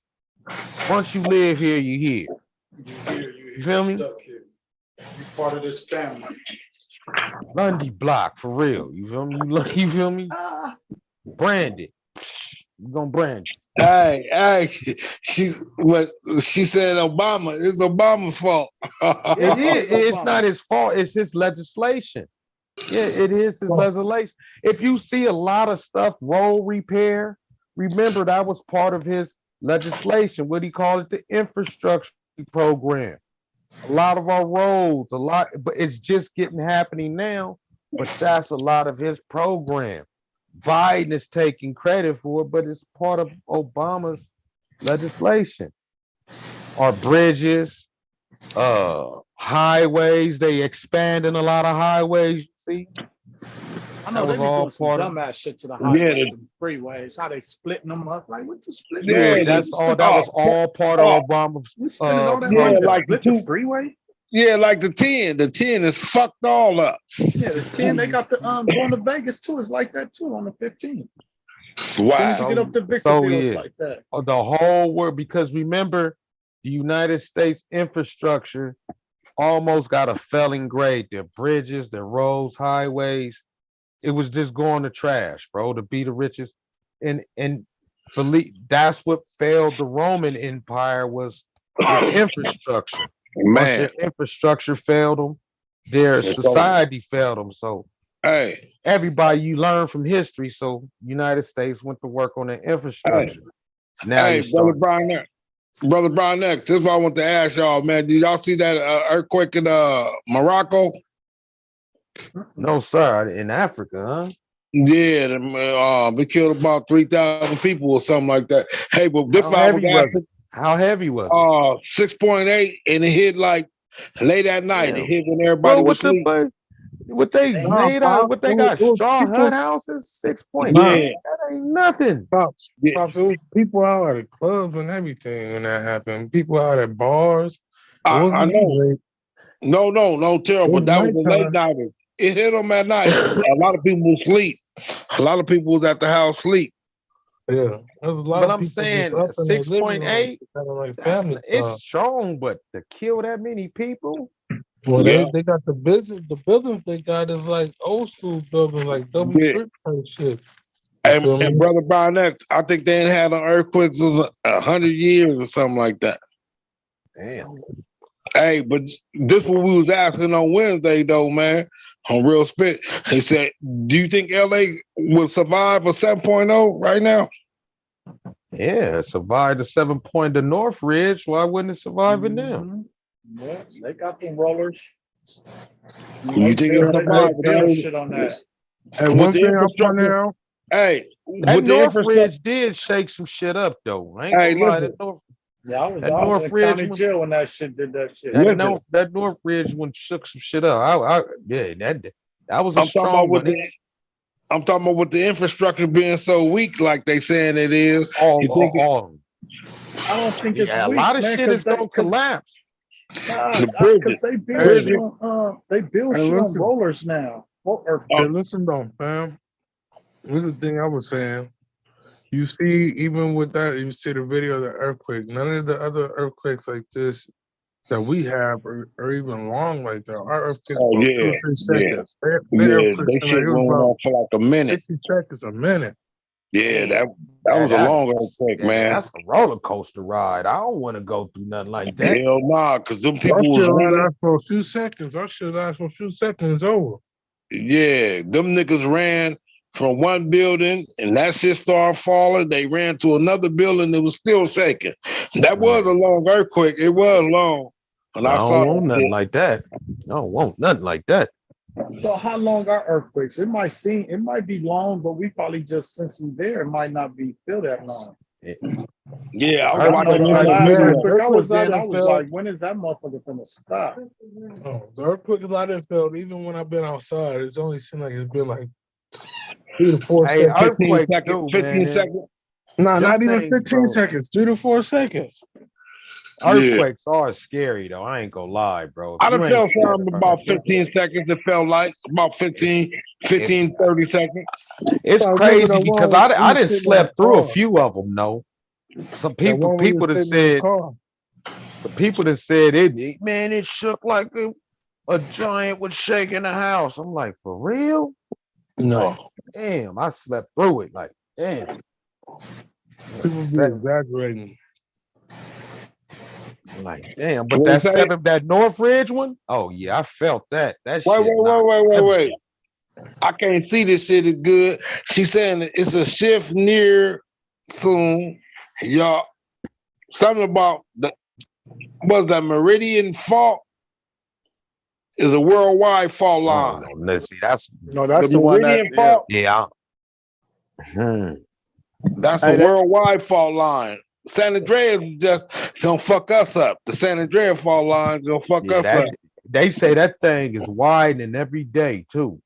Once you live here, you here. You feel me? Stuck here. You part of this family. Lundy block for real. You feel me? You feel me? Branded. You gonna brand it. Hey, she said Obama. It's Obama's fault. It is. It's not his fault. It's his legislation. Yeah, it is his legislation. If you see a lot of stuff, road repair, remember that was part of his legislation. What he called it, the infrastructure program. A lot of our roads, but it's just happening now. But that's a lot of his program. Biden is taking credit for it, but it's part of Obama's legislation. Our bridges, highways, they expanding a lot of highways. See, I know that they was be all doing some part of. dumbass shit to the highways and freeways. How they splitting them up? Like what you splitting? Yeah, that's all. That was all part of Obama's. We spending all that yeah, money to like split the freeway. Yeah, like the 10. The 10 is fucked all up. Yeah, the 10, they got the going to Vegas too. It's like that too on the 15. As soon as you Wow. get up to Victorville, it's yeah. like that. The whole world, because remember, the United States infrastructure almost got a failing grade. Their bridges, their roads, highways, it was just going to trash, bro, to be the richest. And believe that's what failed the Roman Empire was their infrastructure. Once Man. their infrastructure failed them, their society failed them. So Hey. everybody, you learn from history. So United States went to work on their infrastructure. Now Hey, brother Brian, Brother Brown next. This is what I want to ask y'all, man. Did y'all see that earthquake in Morocco? No, sir. In Africa, huh? Yeah, we killed about 3,000 people or something like that. Hey, but this How I was heavy was asking, it? How heavy was it? 6.8, and it hit like late at night. It Damn. hit when everybody Well, was asleep. what they Nah, made out? Pop, What they got? it was Straw people. hut houses? 6.8. Nah, Yeah, That ain't nothing. Pops, yeah. Pops, it was people out at the clubs and everything when that happened. People out at bars. It I wasn't know. late. No, It terrible. was That was a late nighttime. night. It hit them at night. A lot of people was asleep. A lot of people was at the house sleep. Yeah, there's a lot But of I'm people just saying up in their living room 6.8. having like That's family it's time. strong, but to kill that many people, Well, Yeah, they got the business. The buildings they got is like old school buildings, like double yeah. brick type shit. You feel And me? Brother Barnett, I think they ain't had an earthquakes in 100 years or something like that. damn. Hey, but this what we was asking on Wednesday though, man. On Real Spit, he said, "Do you think LA will survive a 7.0 right now?" Yeah, it survived the 7 point to North Ridge. Why wouldn't it survive it now? Yeah, they got them rollers. You think it'll They survive with build the, shit on that. And with one the thing I point infrastructure? out, Hey, That with the North infrastructure. Ridge did shake some shit up though. I ain't Hey, gonna lie. listen, Yeah, I That was in North Ridge county one, jail when that shit did that shit. listen. that North Ridge one shook some shit up. Yeah, that was a I'm talking about strong with one. the I'm talking about with the infrastructure being so weak, like they saying it is. You think All I don't think it's yeah, a weak, lot of man, shit is gonna cause collapse. the bridges, because they build hey, shit bridges? on they build hey, shit on listen, rollers now. hey, listen though, fam. This is the thing I was saying. You see, even with that, you see the video of the earthquake. None of the other earthquakes like this that we have are even long like that. Our earthquake Oh about two yeah, or three yeah, seconds. Their yeah. earthquakes They in shit like it was went about on for like a minute. 60 seconds a minute. Yeah, Damn. that was a That, long earthquake, man. that's a roller coaster ride. I don't want to go through nothing like that. Hell nah, cause them Our people shit was only running. lasts for a few seconds. Our shit lasts for a few seconds. It's over. Yeah, them niggas ran from one building and that shit started falling. They ran to another building that was still shaking. That was a long earthquake. It was long. And I I saw don't that want nothing shit. like that. I don't want nothing like that. So how long are earthquakes? It might be long, but we probably just since we there, it might not be feel that long. Yeah, I was I know watching Earthquakes the like another last man, video. earthquake I earthquakes was I in, I done was felt. like, when is that motherfucker gonna stop? Oh, the earthquakes I done felt. Even when I've been outside, it's only seemed like it's been like 3 to 4 Hey, seconds. 15 earthquakes seconds, do, man. 15 seconds. Nah, Them not even things, 15 bro. seconds. 3 to 4 seconds. Yeah. Earthquakes are scary though. I ain't gonna lie, bro. If I you done ain't felt scared of something about earthquakes, 15 seconds. It felt like about it's 15, it, 30 seconds. it's I remember crazy that because one we I was didn't sitting in the slept through a car. few of them. No, some That one we people was that sitting in the said car. the people that said man, it shook like a giant was shaking the house. I'm like, for real? Like, No, damn, I slept through it. Like, damn. Like people be seven. exaggerating. Like, damn. But What you say? that North Ridge one, oh yeah, I felt that. That Wait, shit knocked wait. everything. I can't see this shit is good. She's saying that it's a shift near soon. Y'all, something about the was that Meridian fault is a worldwide fault I line. don't know. Let's see, that's No, The that's the one that Meridian yeah. fault, yeah. Hmm. that's the Hey, that worldwide fault line. San Andreas just gonna fuck us up. The San Andreas fault line is gonna fuck Yeah, us up. they say that thing is widening every day too.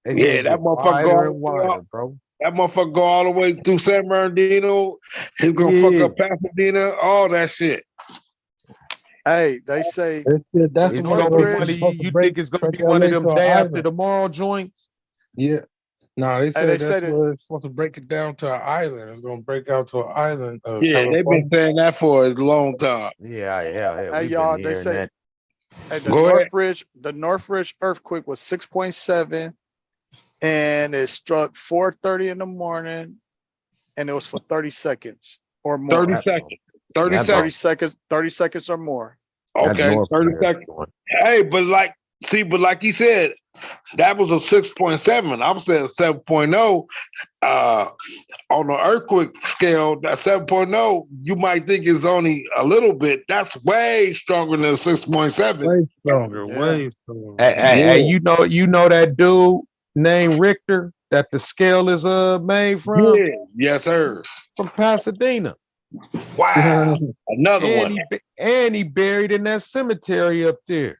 They say Yeah, it that get motherfucker go wider all and the way up. wider, bro. That motherfucker go all the way through San Bernardino. He's gonna fuck Yeah. up Pasadena, all that shit. hey, they say That's the the It's one that gonna North be was one of Ridge. supposed to you break think it's gonna be one of LA them to an day after island. tomorrow joints? Yeah. No, they Hey, they said say that's that what it's supposed to break it down to an island. It's gonna break out to an island of Yeah, they've been California. saying that for a long time. Yeah. hey We've been y'all, they hearing say that. hey Go ahead. The North Ridge earthquake was 6.7 and it struck 4:30 in the morning and it was for 30 seconds or 30 more. That seconds. 30 that 30 seconds. seconds, 30 seconds or more. that Okay, North 30 Ridge seconds. joint. Hey, but like he said, That was a 6.7. I'm saying 7.0. On the earthquake scale, that 7.0, you might think it's only a little bit. That's way stronger than 6.7. Way stronger, Yeah. way stronger. Hey, you know that dude named Richter that the scale is made from Yeah, yes, sir. from Pasadena, Wow. Another one. and he buried in that cemetery up there.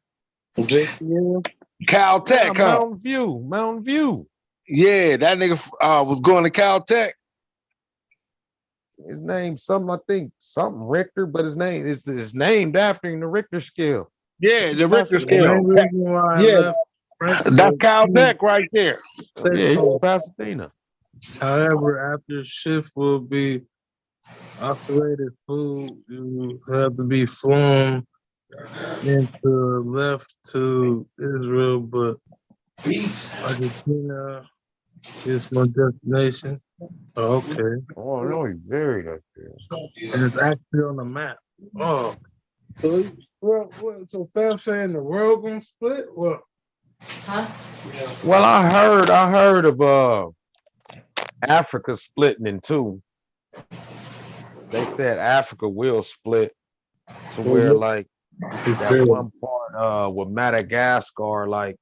JPL. Caltech, Yeah, huh? Mountain View. Yeah, that nigga was going to Caltech. His name I think something Richter, but his name is named after him, the Richter scale. Yeah, the Richter The main scale. reason why I Yeah, left that's Frankfurt, Caltech right there. Yeah, he's from Texas. Pasadena. However, after shift will be oscillated food, you have to be flown into left to Israel, but Argentina is my destination. Oh, okay. Oh no, he's buried up there. And it's actually on the map. Oh. So Fab saying the world gonna split? Well, Well, I heard of Africa splitting in two. They said Africa will split to where like that one part with Madagascar, like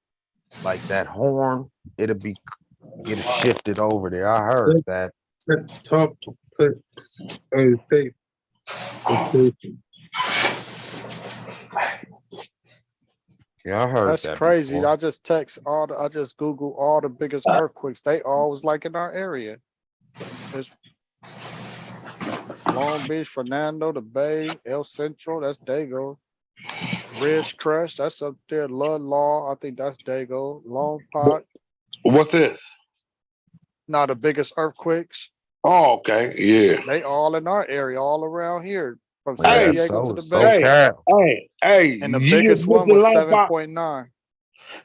that horn, it'll shifted over there. I heard that. Talk tape. Yeah, I heard That's that crazy. before. I just Google all the biggest earthquakes. They all was like in our area. There's Long Beach, Fernando, the Bay, El Centro, that's Dago. Ridge Crest, that's up there. Ludlaw, I think that's Dago. Long Pot, What's this? now the biggest earthquakes. Oh, okay. Yeah. They all in our area, all around here, from Yeah, San Hey, Diego to the so Bay. hey, And the you just biggest one mentioned was Lompoc. 7.9.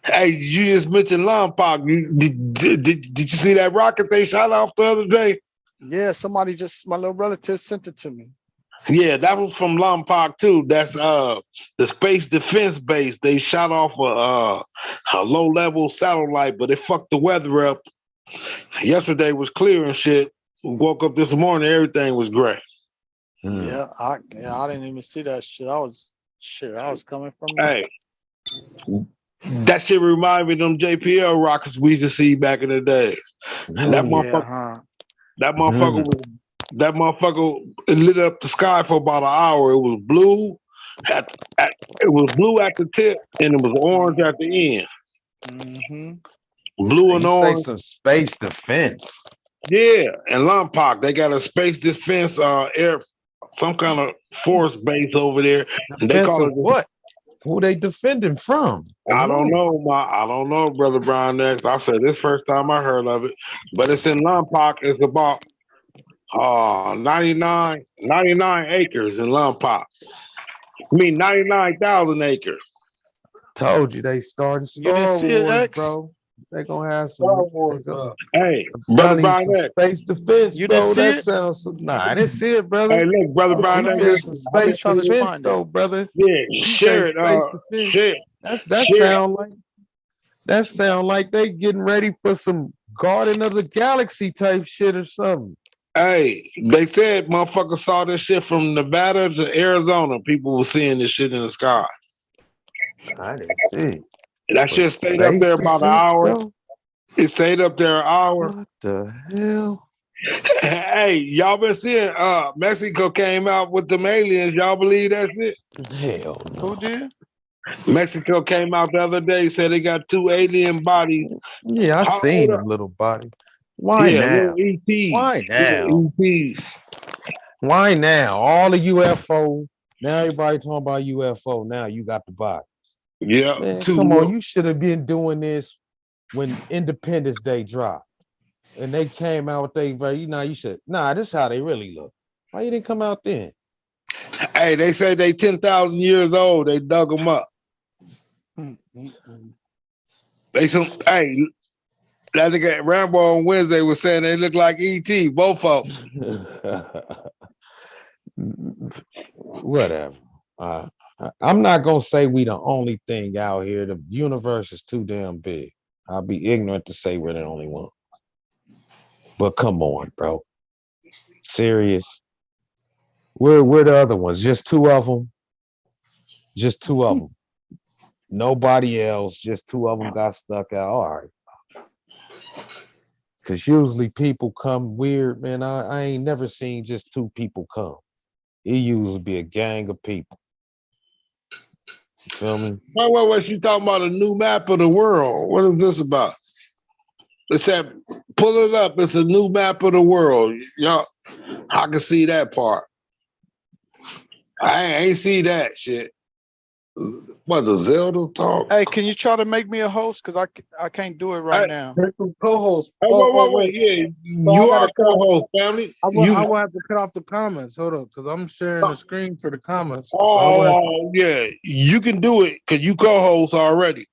Hey, you just mentioned Lompoc. Did you see that rocket they shot off the other day? Yeah, my little relative sent it to me. Yeah, that was from Lompoc too. That's the space defense base. They shot off a low level satellite, but it fucked the weather up. Yesterday was clear and shit. We woke up this morning, everything was gray. Yeah, I didn't even see that shit. I was coming from Hey, that shit remind me of them JPL rockets we used to see back in the days. And that motherfucker, that motherfucker it lit up the sky for about an hour. It was blue it was blue at the tip and it was orange at the end. Mm-hmm. Blue and You say orange. some space defense. Yeah, and Lompoc, they got a space defense air some kind of force base over there. And they Defense call of it what? Who they defending from? I don't know, I don't know, Brother Brown next. I said this first time I heard of it. But it's in Lompoc. It's about 99 acres in Lompoc. I mean 99,000 acres. Told you they starting You didn't Star see it, Wars, X? bro. They gonna have Star some. Wars. Hey, I'm Brother telling you, Brown some X. space defense, You didn't bro. see That it? sounds nah. I didn't see it, brother. Hey, look, Brother Brown You X. said some I've been space trying to defense, find it. though, brother. Yeah, You share say it. space defense. Share. That sound like they getting ready for some Garden of the Galaxy type shit or something. Hey, they said motherfuckers saw this shit from Nevada to Arizona. People were seeing this shit in the sky. I didn't see. That shit stayed up there about an hour. It stayed up there an hour. What the hell? Hey, y'all been seeing Mexico came out with them aliens. Y'all believe that shit? Hell no. Who did? Mexico came out the other day, said they got 2 alien bodies. Yeah, I seen them little bodies. Why Yeah, now? little ETs. Why now? Little ETs. Why now? All the UFO. Now everybody talking about UFO. Now you got the bodies. Yeah. Man, come on. You should have been doing this when Independence Day dropped. And they came out with you said, nah, this is how they really look. Why you didn't come out then? Hey, they say they 10,000 years old. They dug them up. Hey, that nigga Rambo on Wednesday was saying they look like ET, both of them. Whatever. I'm not gonna say we the only thing out here. The universe is too damn big. I'll be ignorant to say we're the only one. But come on, bro. Serious. We're the other ones. Just two of them. Just two of them. Nobody else. Just two of them got stuck out. All right. Because usually people come weird, man. I ain't never seen just two people come. It usually be a gang of people. You feel me? Wait. She's talking about a new map of the world. What is this about? It said, pull it up. It's a new map of the world. Y'all, I can see that part. I ain't see that shit. What's a Zelda talk? Hey, can you try to make me a host? Because I can't do it right Hey, now. There's some co-hosts. wait. Yeah, So I you gotta are co-host, family. I will have to cut off the comments. Hold up, because I'm sharing the screen for the comments. So I will have to, yeah, you can do it because you co-host already.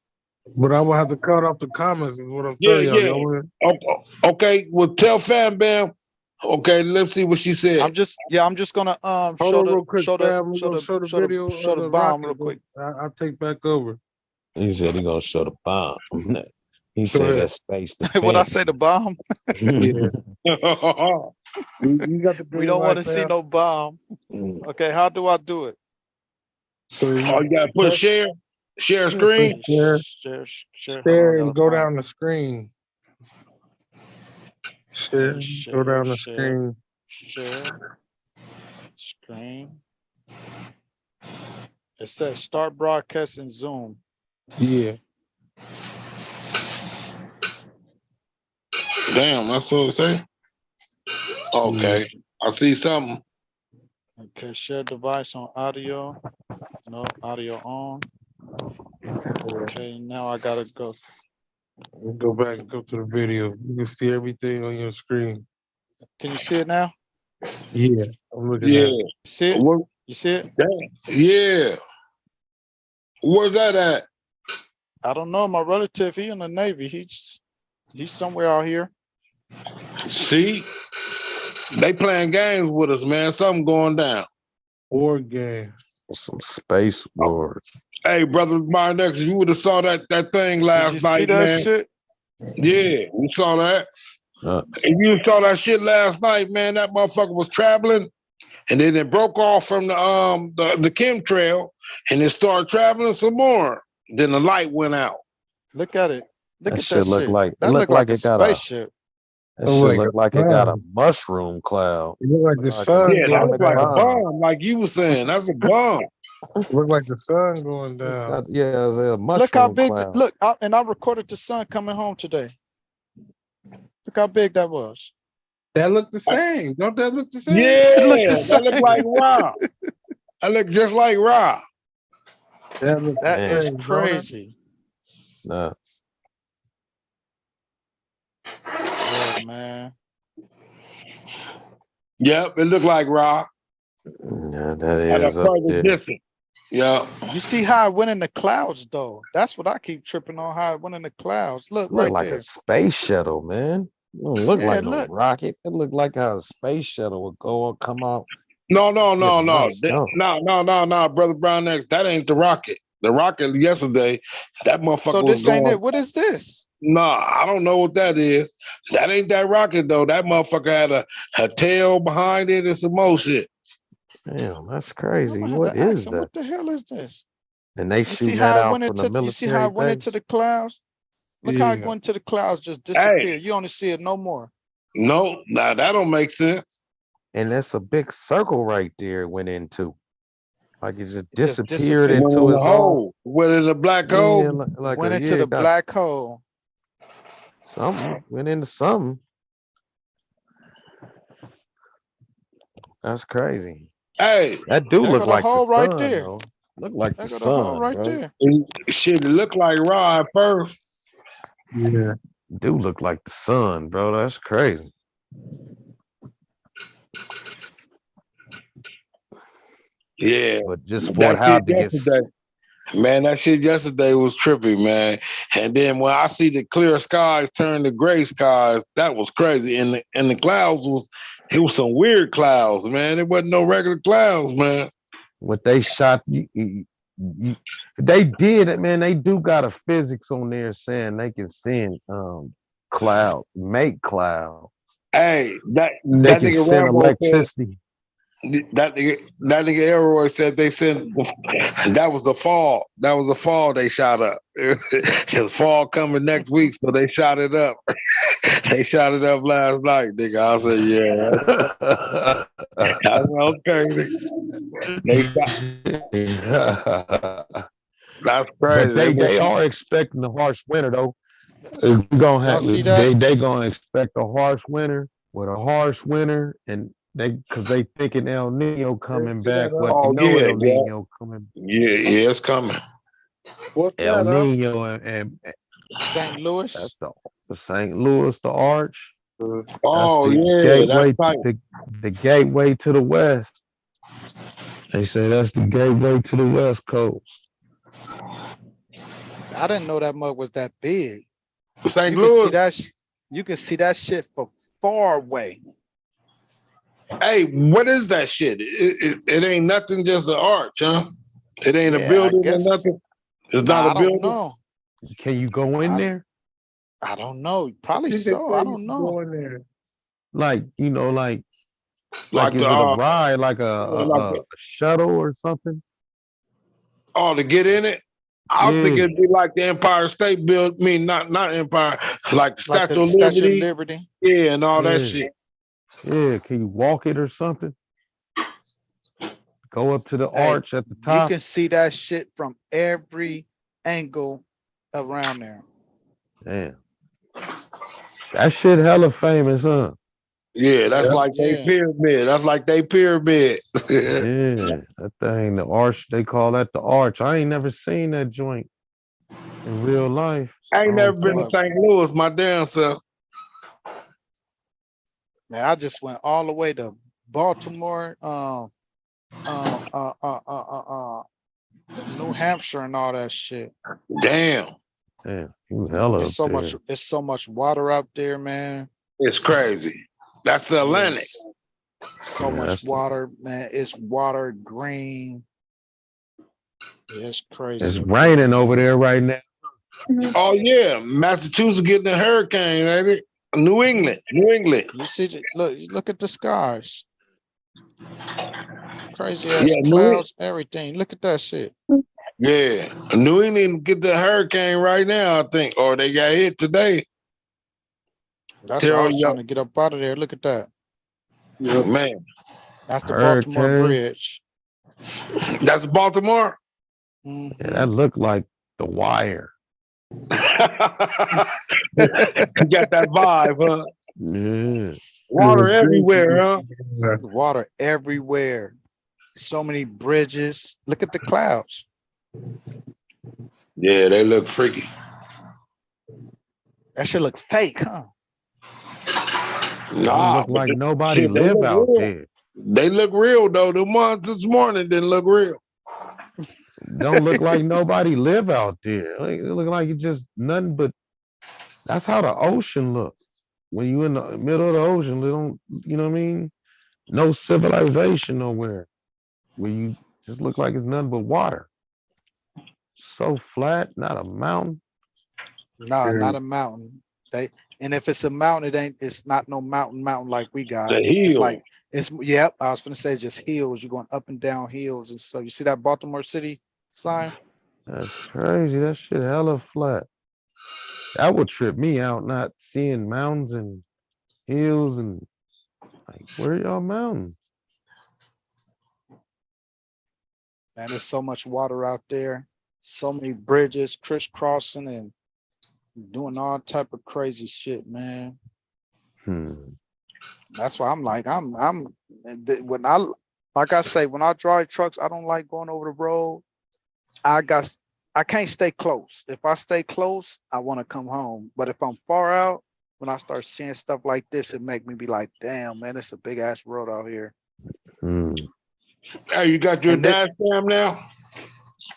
but I will have to cut off the comments. Is what I'm Yeah, telling y'all. yeah. Y'all will- Okay, well, tell Fam Bam. Okay, let's see what she said. I'm just gonna Hold show on the real quick, fam. We're gonna show the video of the bomb rocket. real quick. I'll take back over. He said he gonna show the bomb. He Go said ahead. that's space defense. What I say, the bomb? Yeah, you got the green We don't want light, to see fam. no bomb. Okay, how do I do it? So You gotta put share screen. share, Share. Hold share, on, I and gotta go find down the screen. Share, go down the screen. share screen. It says start broadcast in Zoom. Yeah. Damn, that's what it say. Okay, I see something. Okay, share device on audio. No, audio on. Okay, now I gotta go. Go back and go to the video. You can see everything on your screen. Can you see it now? Yeah, I'm looking Yeah. at it. See it? What? You see it? Yeah. Where's that at? I don't know. My relative, he in the Navy. He's somewhere out here. See, they playing games with us, man. Something going down. War game. Some space wars. Hey, brother Marnex, you would have saw that thing Did you last see night, that man. shit? Yeah, we saw that. Nuts. If you saw that shit last night, man, that motherfucker was traveling, and then it broke off from the chemtrail, and it started traveling some more. Then the light went out. Look at it. Look That at shit that look shit. like it That look look like like a it got a spaceship. that Oh, shit like look a like it got a bomb. mushroom cloud. It look like the Like sun Yeah, that going looked like a down. bomb, like you were saying. That's a bomb. It look like the sun going down. Yeah, it's a Look how mushroom big. cloud. Look, and I recorded the sun coming home today. Look how big that was. That look the same. Don't that look the same? Yeah, It looked the that looked same. like Ra. That looked just like Ra. That look the That Man. is same, don't it? crazy. Nuts. Yeah, man. Yep, it looked like Ra Yeah, that at a is up further there. distance. Yeah. You see how it went in the clouds, though. That's what I keep tripping on. How it went in the clouds. Look Look right like there. a space shuttle, man. It don't look Yeah, like no look. rocket. It looked like how a space shuttle would go and come out. No, Getting nice jump. no, brother Brown X. That ain't the rocket. The rocket yesterday, that motherfucker So was this ain't going. it. What is this? Nah, I don't know what that is. That ain't that rocket though. That motherfucker had a tail behind it and some more shit. Damn, that's I'm crazy. gonna have What to ask is him. that? What the hell is this? And they You see shooting how that it out went from the into? You see how military it went into base? the clouds? Look how it Yeah. went into the clouds, just Hey, disappeared. You only see it no more. no, nah, that don't make sense. And that's a big circle right there it went into. Like it just It just disappeared It disappeared. went into in the its own. hole. Went in the black Yeah, hole. like Went a into the it got black hole. something. Went into something. That's crazy. Hey, That do There look go the like the hole right sun, there. though. Look like the There go the hole sun, right bro. there. shit, it looked like Ra at first. Yeah. Do look like the sun, bro. That's crazy. Yeah, But just for that how shit to get yesterday. Man, that shit yesterday was trippy, man. And then when I see the clear skies turn to gray skies, that was crazy. And the clouds it was some weird clouds, man. It wasn't no regular clouds, man. what they shot they did it, man. They do got a physics on there saying they can send cloud, make cloud. Hey, that They can nigga send Rambo said electricity. that nigga Elroy said they sent that was the fall. That was the fall they shot up. His fall coming next week, so they shot it up. They shot it up last night, nigga. I said, yeah. I said, okay. They shot. That's But crazy. they are expecting a harsh winter though. We gonna Y'all have see that? they gonna expect a harsh winter with a harsh winter, and because they thinking El Nino coming see that back, but Oh you know yeah, El yeah, Nino coming. yeah, it's coming. What's El that, huh? Nino and St. that's Louis. the St. Louis, the Arch. That's Oh the yeah, that's gateway, tight. the gateway to the west. They say that's the gateway to the west coast. I didn't know that mug was that big. St. You can see Louis. that. You can see that shit from far away. Hey, what is that shit? It ain't nothing, just an arch, huh? It ain't a Yeah, I building or guess. nothing. It's not Nah, a I don't building. know. Can you go in I, there? I don't know. Probably They so. say I you don't can go know. in there. Like Like is the it a ride, like like a shuttle or something? to get in it. I think Yeah, it'd be like the Empire State Build. I mean, not Empire, like the Like Statue the of Statue of Liberty. Liberty. Yeah, and all that yeah, shit. yeah. Can you walk it or something? Go up to the Hey, arch at the you top. can see that shit from every angle around there. Damn, that shit hella famous, huh? Yeah, that's Yeah. like they Yeah. pyramid. That's like they pyramid. Yeah, that thing, the arch. They call that the arch. I ain't never seen that joint in real life. I I ain't never don't That been to think. mug, St. Louis, my damn self. man, I just went all the way to Baltimore, uh, uh, uh, uh, uh, uh, New Hampshire, and all that shit. Damn, Damn, he was hella up there. It's so much water out there, man. it's crazy. That's the Atlantic. Yes, so Yeah, much that's water, man. It's water green. Yeah, it's it's crazy up there. raining over there right now. Oh yeah, Massachusetts getting a hurricane, ain't it? New England, New England. You see, look at the skies. Crazy Yeah, ass clouds, everything. Look at that shit. yeah. New England get the hurricane right now, I think, or they got hit today. That's why I Tell was trying you, to get up out of there. Look at that. man, That's the Baltimore Hurricane. Bridge. that's Baltimore. Yeah, Mhm. that looked like the wire. You got that vibe, huh? Yeah. Water everywhere, huh? Water everywhere. So many bridges. Look at the clouds. Yeah, they look freaky. That should look fake, huh? Don't Nah, look but like nobody shit, they live look out real. there. They look real though. The ones this morning didn't look real. Don't look like nobody live out there. Like, it look like it's just nothing but that's how the ocean looks. When you in the middle of the ocean, they don't, you know what I mean? No civilization nowhere. Where you just look like it's nothing but water. So flat, not a mountain. No, not a mountain. And if it's a mountain, it's not no mountain like we got. The It's hill. like yep, I was gonna say just hills. You're going up and down hills and so you see that Baltimore City sign? That's crazy. That shit hella flat. That would trip me out, not seeing mountains and hills and like, where are y'all mountains? And there's so much water out there, so many bridges crisscrossing and doing all type of crazy shit, man. That's why I'm like, when like I say, when I drive trucks, I don't like going over the road. I can't stay close. If I stay close, I want to come home. But if I'm far out, when I start seeing stuff like this, it make me be like, damn, man, it's a big ass road out here. Hey, you got your dash cam now?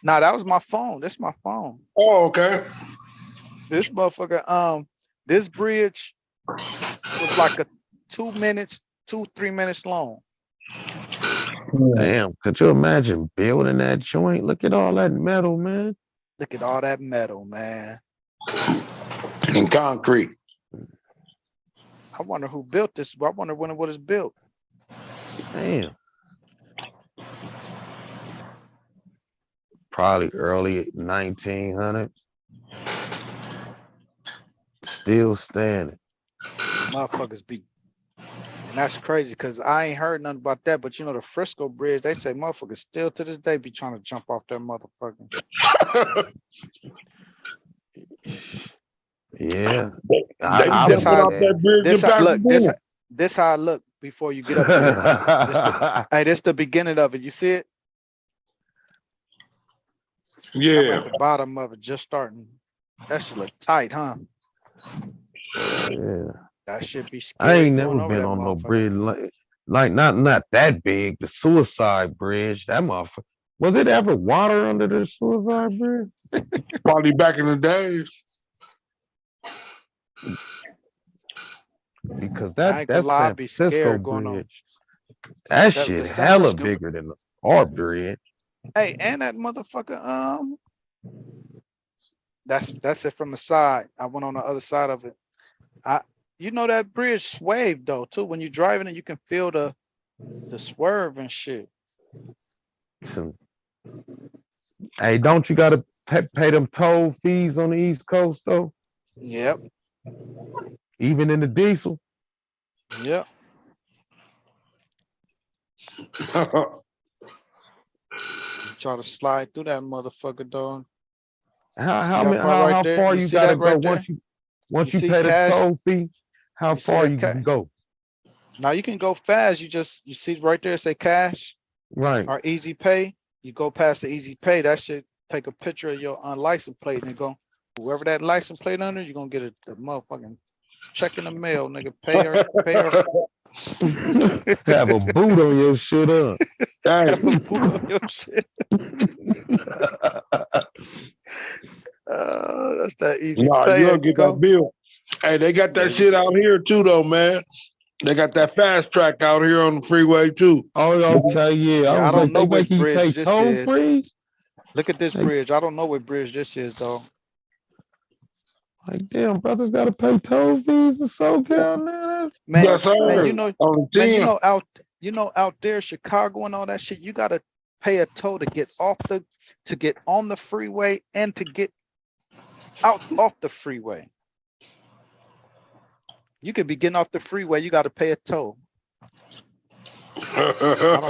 Nah, that was my phone. That's my phone. Oh, okay. This motherfucker, this bridge was like a 3 minutes long. Damn, could you imagine building that joint? Look at all that metal, man. Look at all that metal, man. And concrete. I wonder who built this. I wonder when it was built. Damn. Probably early 1900s. Still standing. Motherfuckers be, and that's crazy because I ain't heard nothing about that. But you know the Frisco Bridge, they say motherfuckers still to this day be trying to jump off that motherfucker. Yeah. They I This jumping how off that bridge this in how, look Pasadena. this how I look before you get up there. Hey, this the beginning of it. You see it? I'm Yeah. at the bottom of it, just starting. That shit look tight, huh? Yeah. That should be I scary ain't going never over been that on no motherfucker. bridge like not that big. The Suicide Bridge. That motherfucker. Was it ever water under the Suicide Bridge? Probably back in the days. Because I ain't gonna that's lie, San I'd be Francisco scared going on. Bridge. That That shit the San hella Francisco. bigger than our bridge. Hey, and that motherfucker, that's it from the side. I went on the other side of it. You know that bridge swayed though too. When you're driving it, you can feel the swerve and shit. Hey, don't you gotta pay them toll fees on the East Coast though? Yep, Even in the diesel? yep. You try to slide through that motherfucker, dog. How there? far You you see gotta that go right there? once You you see pay the cash? toll fee? How You see far that you can go? Now you can go fast. You see right there, say cash Right. or easy pay. You go past the easy pay. That should take a picture of your unlicensed plate and go whoever that license plate under, you're gonna get a motherfucking check in the mail, nigga. Pay her. Have a boot on your shit up. Have a boot on your shit. That's that easy Nah, pay. you'll There you get that go. bill. Hey, they got There that you shit out here too, though, man. They got that fast track out here on the freeway too. Oh, okay, yeah. I Yeah, I was don't like, know they which making you pay bridge this toll is. free? Look at this Like, bridge. I don't know what bridge this is, though. like damn, brothers gotta pay toll fees in SoCal now. Man, Yes, sir. man, On the 10. out there, Chicago and all that shit, you gotta pay a toll to get on the freeway and to get out off the freeway. You could be getting off the freeway, you gotta pay a toll. I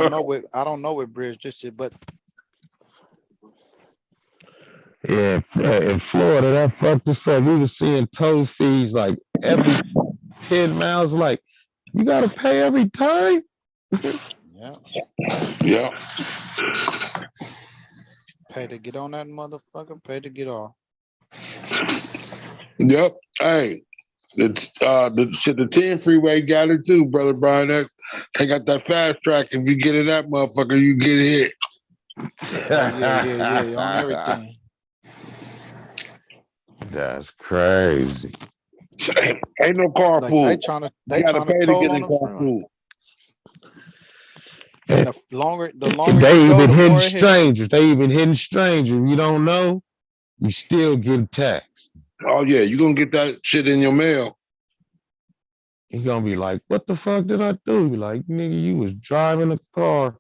don't know what bridge this is, but Yeah, in Florida, that fucked us up. We were seeing toll fees like every 10 miles. Like, you gotta pay every time? yeah, Yeah. pay to get on that motherfucker, pay to get off. Yep. Hey, the 10 freeway got it too, brother Brian X. They got that fast track. If you get in that motherfucker, you get hit. Oh, yeah, on everything. That's crazy. Ain't no Like they carpool. trying to You gotta pay to toll get on in the freeway. carpool. And the longer They you go, even the hitting more it hit. strangers. They even hitting strangers. You don't know, you still get taxed. Oh yeah, you gonna get that shit in your mail. He's gonna be like, what the fuck did I do? Be like, nigga, you was driving a car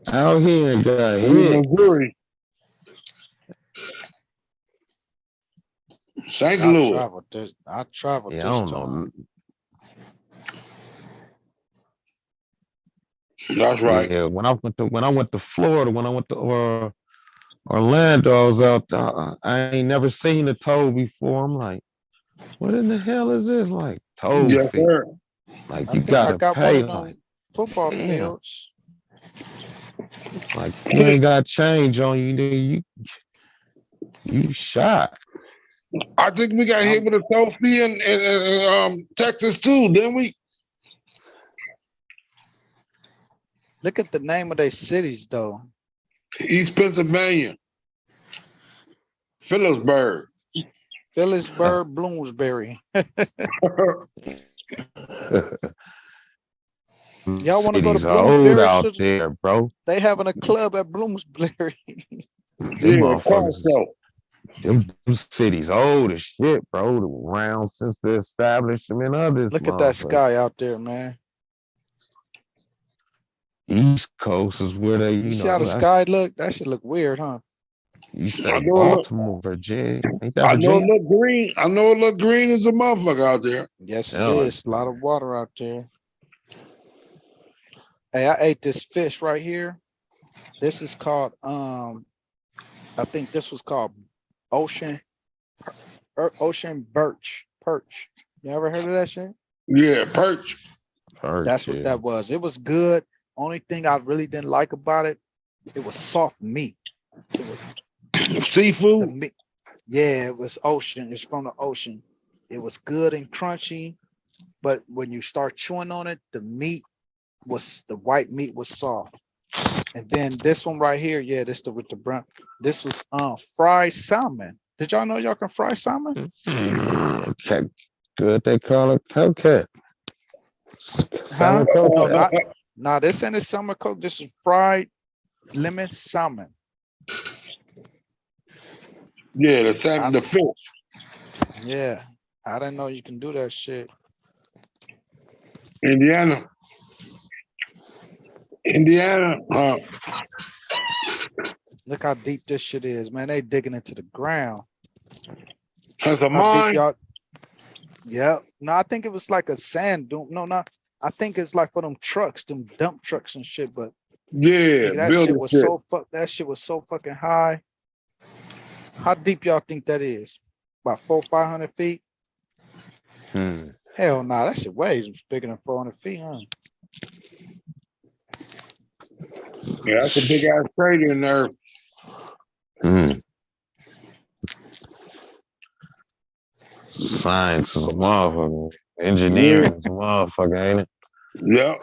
out here and got hit. Missouri. St. I Louis. traveled this. I traveled Yeah, I this don't time. know. That's right. Yeah, when I went to Florida, when I went to Orlando, I was out. I ain't never seen a toll before. I'm like, what in the hell is this? Like toll Yes, fee? sir. Like I you think I gotta got one pay. of them Like football damn. fields. Like you ain't got change on you. You shot. I think we got hit with a toll fee in Texas too, didn't we? Look at the name of their cities, though. East Pennsylvania, Phillipsburg. Bloomsbury. Y'all want to go to Cities old Bloomsbury? out there, bro. They having a club at Bloomsbury. Them Yeah, motherfuckers, Costco. them cities old as shit, bro. Around since the establishment of this Look at that motherfucker. sky out there, man. East Coast is where they, You see how the sky look? That should look weird, huh? you I say know it look. Baltimore, Virginia. Ain't that I know it Virginia? look green. I know it look green as a motherfucker out there. Yes, it Yeah. is. A lot of water out there. Hey, I ate this fish right here. This is called I think this was called ocean perch. You ever heard of that shit? Yeah, perch. That's what that was. It was good. Only thing I really didn't like about it, it was soft meat. It was the Seafood. meat. Yeah, it was ocean. It's from the ocean. It was good and crunchy, but when you start chewing on it, the white meat was soft. And then this one right here, yeah, this the with the brown. This was fried salmon. Did y'all know y'all can fry salmon? Okay. Good, they call it coquette. Huh? Salmon No, coquette. not this ain't a salmon coke. This is fried lemon salmon. Yeah, the salmon, the fish. Yeah, I didn't know you can do that shit. Indiana. Look how deep this shit is, man. They digging into the ground. That's a How deep mine. y'all? Yep. No, I think it was like a sand dune. No, not. I think it's like for them trucks, them dump trucks and shit. But Yeah, nigga, that building shit was shit. that shit was so fucking high. How deep y'all think that is? About 400-500 feet? Hell nah, that shit way bigger than 400 feet, huh? Yeah, that's a big ass crater in there. Science is a motherfucker. Engineering is a motherfucker, ain't Yeah.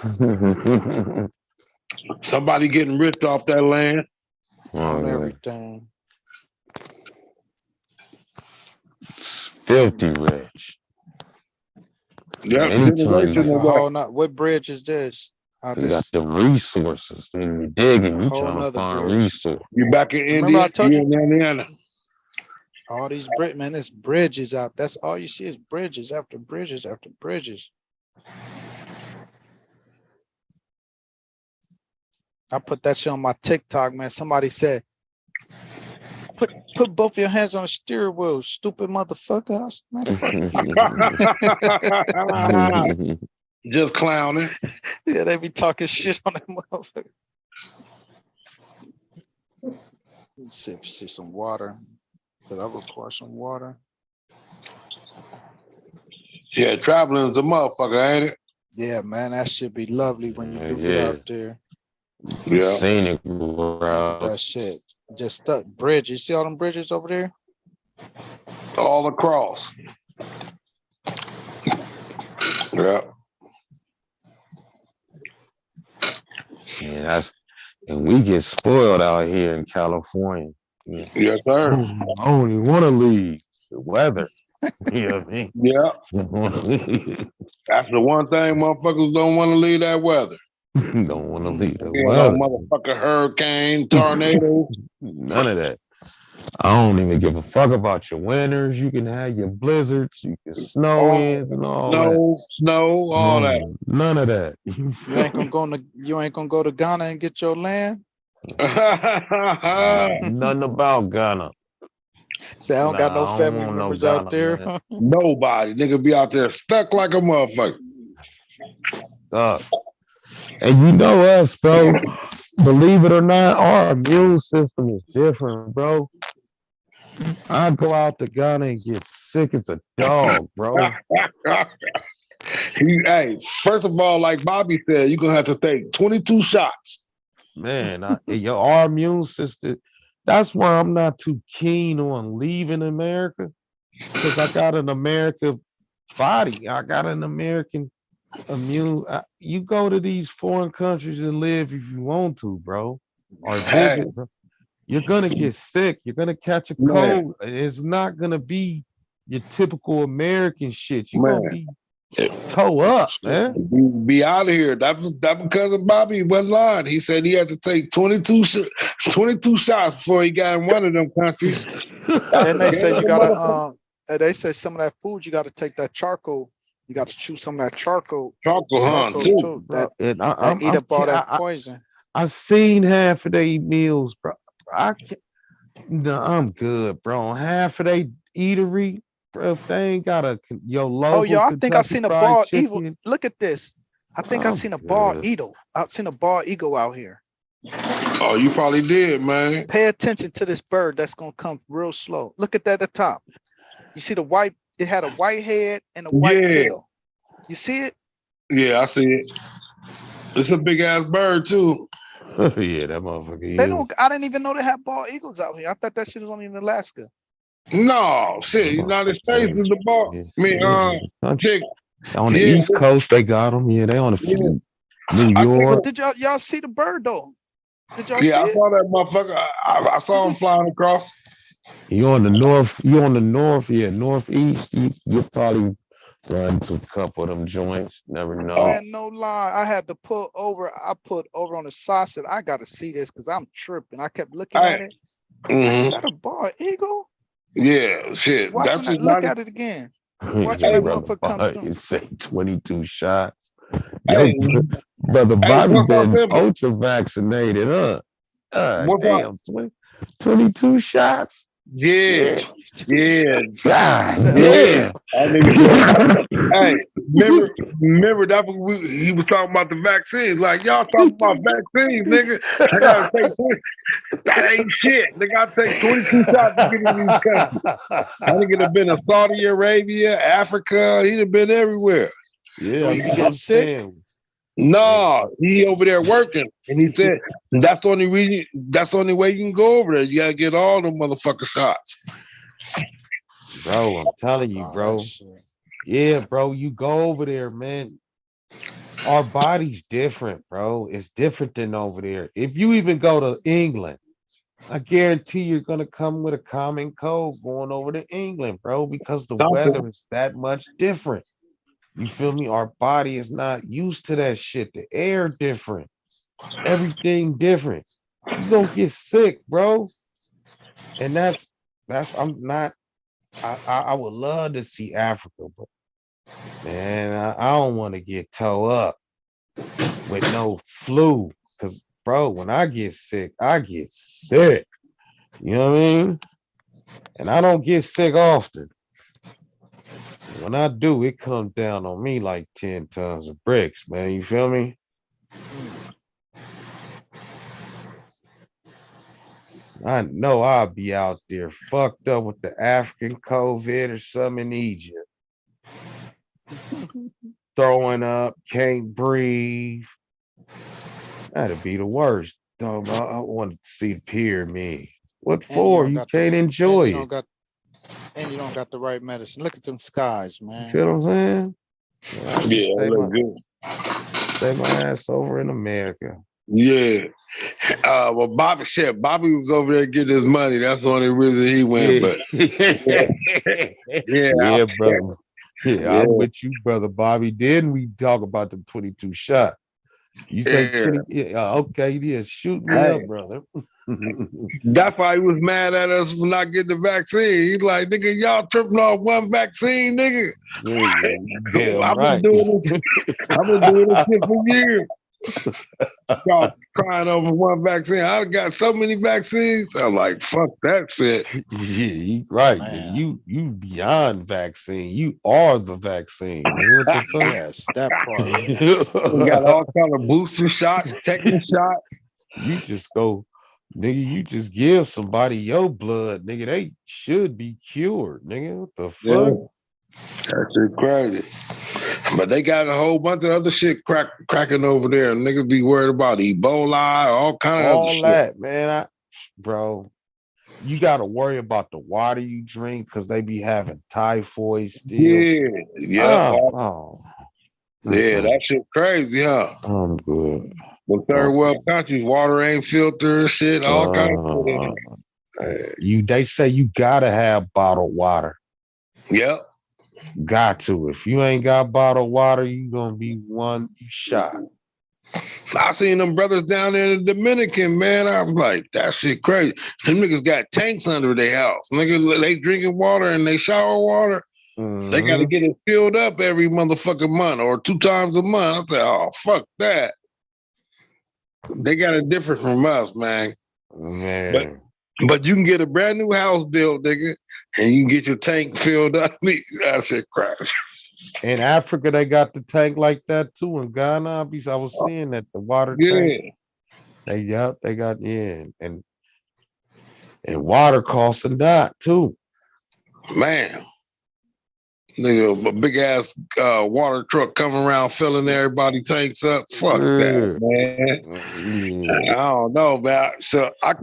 it? Somebody getting rich off that land. On everything. It's filthy rich. Yep. Anytime Like you a whole not. What bridge is this? got the resources, when you digging, you whole trying to nother find bridge. resource. You back in Remember I India? told you? In Indiana. All these man, there's bridges out. That's all you see is bridges after bridges after bridges. I put that shit on my TikTok, man. Somebody said, put both your hands on the steering wheel, stupid motherfucker. Man, fuck you. Just clowning. Yeah, they be talking shit on that motherfucker. Let's see if you see some water. Did I record some water? Yeah, traveling is a motherfucker, ain't it? Yeah, man, that should be lovely when you do get out there. Yeah. Scenic That shit. Just stuck bridge. You see all them bridges over there? All across. Yeah. Yeah, and we get spoiled out here in California. Yeah. Yes, sir. I don't even want to leave. The weather. You know what I mean? Yeah. That's the one thing motherfuckers don't want to leave, that weather. Don't want to leave the You weather. know, motherfucker hurricane, tornado. None of that. I don't even give a fuck about your winters. You can have your blizzards, you can snow ends and all that. Snow, all that. None of that. You ain't gonna go to Ghana and get your land? Nothing about Ghana. Say I don't got no family want members Ghana, out there. man. Nobody. Nigga be out there stuck like a motherfucker. And you know us, bro. Believe it or not, our immune system is different, bro. I go out to Ghana and get sick as a dog, bro. Hey, first of all, like Bobby said, you're gonna have to take 22 shots. Man, our immune system. That's why I'm not too keen on leaving America, because I got an American body. I got an American immune. You go to these foreign countries and live if you want to, bro, or visit, bro. You're gonna get sick. You're gonna catch a cold. It's not gonna be your typical American shit. You're gonna be Toe up, man. Be out of here. That was cousin Bobby wasn't lying. He said he had to take 22 shots before he got in one of them countries. And they said you gotta they said some of that food you gotta take that charcoal. You gotta chew some of that charcoal too. Bro. That And I eat up all that poison. I seen half of their meals, bro. I can't. No, I'm good, bro. Half of they eatery, bro. If they ain't got your local. Oh, yo, I think I Kentucky seen a Fried bald Chicken, eagle. Look at this. I think I I'm seen a bald good. eagle. I've seen a bald eagle out here. Oh, you probably did, man. Pay attention to this bird that's gonna come real slow. Look at that at the top. You see the white, it had a white head and a white tail. You see it? Yeah, I see it. It's a big ass bird too. Yeah, that motherfucker. They don't. I didn't even know they had bald eagles out here. I thought that shit was only in Alaska. No, shit. United States is the ball. Chick, on the East Coast, they got them. Yeah, they on the New York. But did y'all see the bird though? Did y'all Yeah, see I it? saw that motherfucker. I saw him flying across. You on the north? You on the north? Yeah, northeast. You probably run to a couple of them joints. Never know. Man, no lie. I had to put over. I put over on the side. Said I got to see this because I'm tripping. I kept looking at it. Is that a bald eagle? Yeah, shit. Watch when I look at it again. Watch when that motherfucker comes through. You say 22 shots. Yo, brother Bobby been ultra vaccinated, huh? Damn, 22 shots. Yeah. God damn. Hey, remember that he was talking about the vaccines. Like, y'all talking about vaccines, nigga. I gotta take 20. That ain't shit. Nigga, I take 22 shots to get in these countries. I think it'd have been in Saudi Arabia, Africa. He'd have been everywhere. Yeah, you get sick? No, he over there working, and he said that's the only reason. That's the only way you can go over there. You gotta get all the motherfucking shots. Bro, I'm telling you, bro. Yeah, bro, you go over there, man. Our body's different, bro. It's different than over there. If you even go to England, I guarantee you're gonna come with a common cold going over to England, bro, because the weather is that much different. You feel me? Our body is not used to that shit. The air different. Everything different. You gonna get sick, bro. And that's I'm not I would love to see Africa, but man, I don't want to get toe up with no flu. Cause bro, when I get sick, I get sick. You know what I mean? And I don't get sick often. When I do, it comes down on me like 10 tons of bricks, man. You feel me? I know I'll be out there fucked up with the African COVID or something in Egypt. Throwing up, can't breathe. That'd be the worst. Dog, I want to see the pyramid. What for? You can't enjoy it. And you don't got the right medicine. Look at them skies, man. You feel what I'm saying? Yeah, stay my ass over in America. Yeah. Well, Bobby was over there getting his money. That's the only reason he went. But yeah, brother. Yeah, I'm with you, brother Bobby. Then we talk about the 22 shot. You say 20, okay, shoot me up, brother. That's why he was mad at us for not getting the vaccine. He's like, nigga, y'all tripping off one vaccine, nigga. I've been doing this shit for years. Y'all crying over one vaccine. I got so many vaccines. I'm like, fuck that shit. Yeah, right. Man. You beyond vaccine. You are the vaccine. What the fuck? Yes, that part. We got all kind of booster shots, tetanus shots. You just go, nigga, you just give somebody your blood, nigga. They should be cured, nigga. What the fuck? That shit crazy. But they got a whole bunch of other shit cracking over there. Niggas be worried about Ebola, all kind of other shit. All that, man. Bro, you got to worry about the water you drink because they be having typhoid still. Yeah. Yeah, that shit crazy, huh? I'm good. The third world countries, water ain't filtered, shit, all kind of shit. They say you gotta have bottled water. Yep. Got to. If you ain't got bottled water, you gonna be you shot. I seen them brothers down there in the Dominican, man. I was like, that shit crazy. Them niggas got tanks under their house. Nigga, they drinking water and they shower water. They got to get it filled up every motherfucking month or 2 times a month. I said, oh, fuck that. They got it different from us, man. Man. But you can get a brand new house built, nigga, and you can get your tank filled up. I said, crap. In Africa, they got the tank like that too. In Ghana, I was seeing that the water tank. They got and water costs a lot too. Man. Nigga, a big ass water truck coming around filling everybody tanks up. Fuck that, man. I don't know, man. So I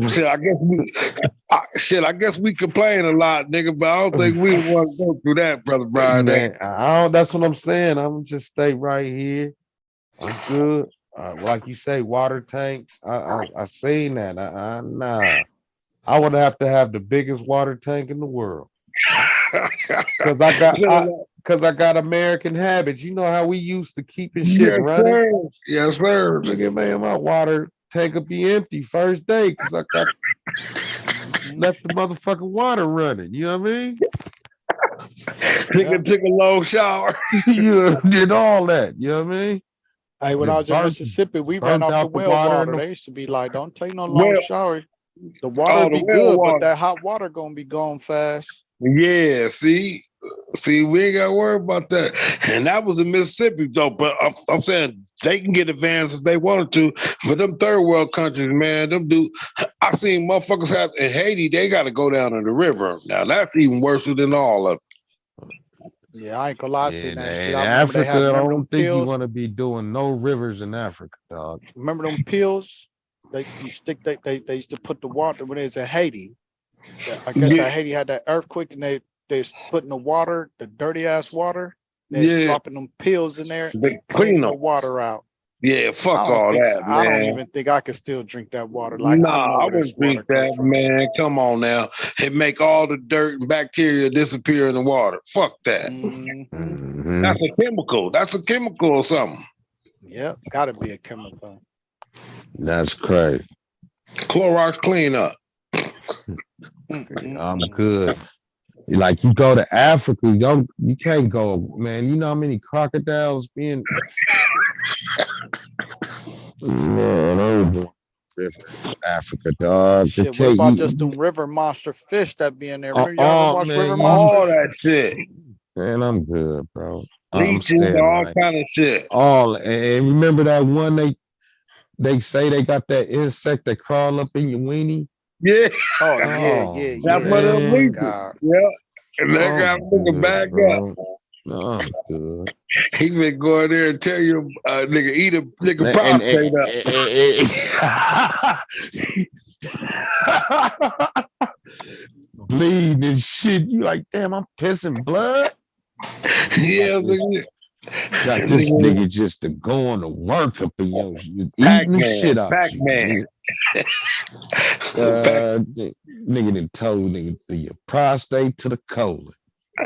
guess we complain a lot, nigga, but I don't think we want to go through that, brother Brian. Man, that's what I'm saying. I'm just stay right here. I'm good. Like you say, water tanks. I seen that. Nah. I would have to have the biggest water tank in the world. Cause I got American habits. You know how we used to keeping shit running. Sir. Yes, sir. Look at man, my water tank will be empty first day because I got left the motherfucking water running. You know what I mean? Nigga took a long shower. You did all that. You know what I mean? Hey, when I was in Mississippi, we ran off the well water. They used to be like, "Don't take no long shower. The water be good, but that hot water gonna be gone fast." Yeah, see, we ain't got to worry about that. And that was in Mississippi, though. But I'm saying they can get advanced if they wanted to. But them third world countries, man, I seen motherfuckers have in Haiti, they got to go down in the river. Now, that's even worse than all of it. Yeah, I ain't gonna lie, see that shit. In Africa, I don't think you want to be doing no rivers in Africa, dog. Remember them pills? They used to put the water when it was in Haiti. I guess that Haiti had that earthquake and they putting the water, the dirty ass water, they dropping them pills in there, they cleaning the water out. Yeah, fuck all that, man. I don't even think I could still drink that water. Like, I wouldn't drink that, man. Come on now. It make all the dirt and bacteria disappear in the water. Fuck that. Mm-hmm. That's a chemical. That's a chemical or something. Yep, gotta be a chemical. That's crazy. Clorox cleanup. I'm good. Like you go to Africa, you can't go, man. You know how many crocodiles being Africa, dog. Shit, what about just them river monster fish that be in there? Remember y'all ever watch River Monster? Monsters? All that shit. Man, I'm good, bro. Leeches, all kind of shit. And remember that one they say they got that insect that crawl up in your weenie? Yeah. Yeah. That's what it means. Yeah. And that got nigga back up. No, I'm good. He been going there and tell you, nigga, eat a nigga prostate up. Bleeding and shit. You like, damn, I'm pissing blood. Yeah, nigga. Got this nigga just to going to work up in your eating the shit out. Pac-Man. Nigga done told nigga to your prostate to the colon.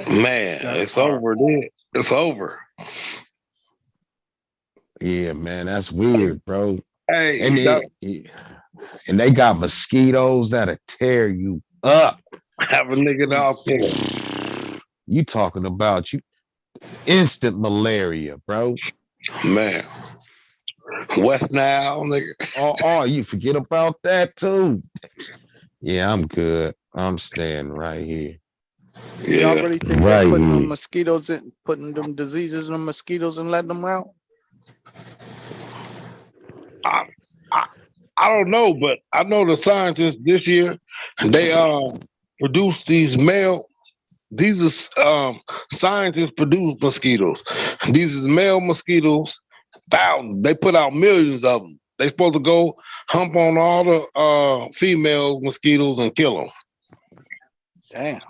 Man, it's over, dude. It's over. Yeah, man, that's weird, bro. Hey, and they got mosquitoes that'll tear you up. Have a nigga off there. You talking about instant malaria, bro. Man. West Nile, nigga. Oh, you forget about that too. Yeah, I'm good. I'm staying right here. Y'all really think they're putting them mosquitoes in, putting them diseases in the mosquitoes and letting them out? I don't know, but I know the scientists this year, they produced these scientists produce mosquitoes. These is male mosquitoes, thousands. They put out millions of them. They supposed to go hump on all the female mosquitoes and kill them. Damn.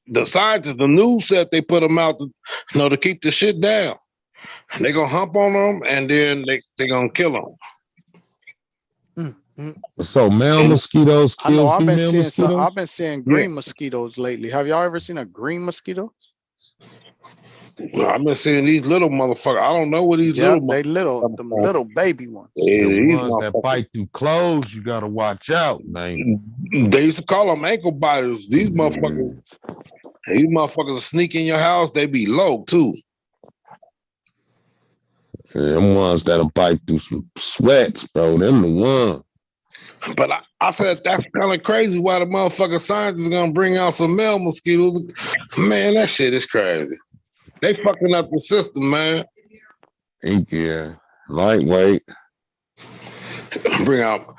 The scientists, the news said they put them out to keep the shit down. They gonna hump on them and then they gonna kill them. So male mosquitoes kill female mosquitoes? I've been seeing green mosquitoes lately. Have y'all ever seen a green mosquito? I've been seeing these little motherfuckers. I don't know what these Yep, little they little, motherfuckers them are. little baby ones. Yeah, The these ones that motherfuckers. bite through clothes, you gotta watch out, man. They used to call them ankle biters. These motherfuckers are sneak in your house. They be low too. Yeah, them ones that'll bite through some sweats, bro. Them the one. But I said that's kind of crazy. Why the motherfucking scientists gonna bring out some male mosquitoes? Man, that shit is crazy. They fucking up the system, man. Yeah, lightweight. Bring out,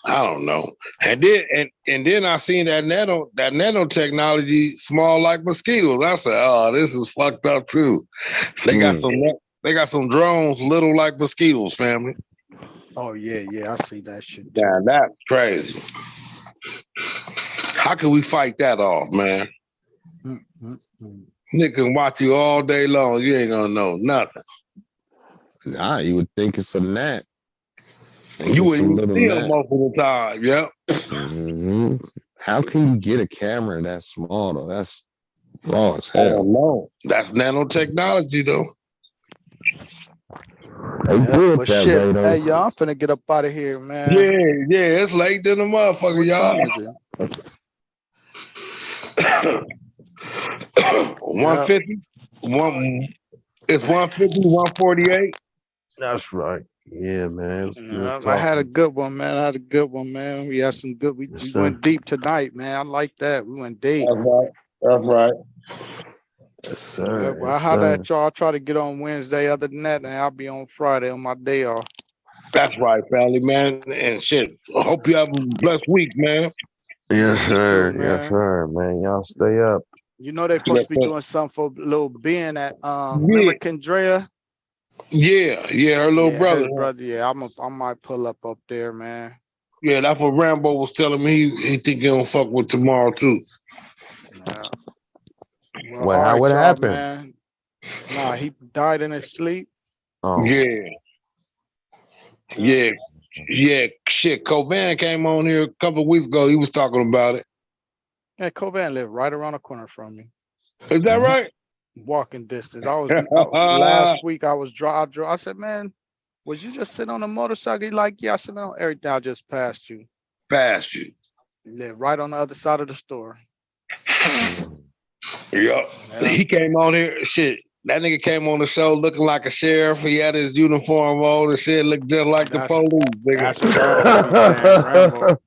I don't know. And then I seen that nanotechnology small like mosquitoes. I said, oh, this is fucked up too. They got some drones little like mosquitoes, family. Oh yeah, I see that shit too. Yeah, that's crazy. How can we fight that off, man? Nigga can watch you all day long. You ain't gonna know nothing. Nah, you would think it's a gnat. You wouldn't even see them most of the time. Yep. Mm-hmm. How can you get a camera that small though? That's raw as I hell. don't know. That's nanotechnology though. But shit, hey y'all, I'm finna get up out of here, man. Yeah, it's late than the motherfucker, what y'all. Time is it? 150. It's 150, 148. That's right. Yeah, man. I had a good one, man. We had some good. We went deep tonight, man. I like that. We went deep. That's right. Yes, sir. Well, I holler at y'all. I'll try to get on Wednesday. Other than that, and I'll be on Friday on my day off. That's right, family, man. And shit. I hope you have a blessed week, man. Yes, sir. Too, yes, sir, man. Y'all stay up. You know they're supposed to be doing something for little Ben at remember Kendra? Yeah, her little brother. His brother, yeah. I might pull up there, man. Yeah, that's what Rambo was telling me. He think he don't fuck with tomorrow too. Yeah. Well, what happened? Man. Nah, he died in his sleep. Oh. Yeah. Shit, Covan came on here a couple of weeks ago. He was talking about it. Yeah, Covan lived right around the corner from me. Is that right? Walking distance. I was last week. I was driving. I said, man, was you just sitting on a motorcycle? He like, yeah. I said, no, everything. I just passed you. Passed you. Live right on the other side of the store. Yeah. He came on here. Shit. That nigga came on the show looking like a sheriff. He had his uniform on and shit, looked just like the police. Nigga. That's what Rambo be saying.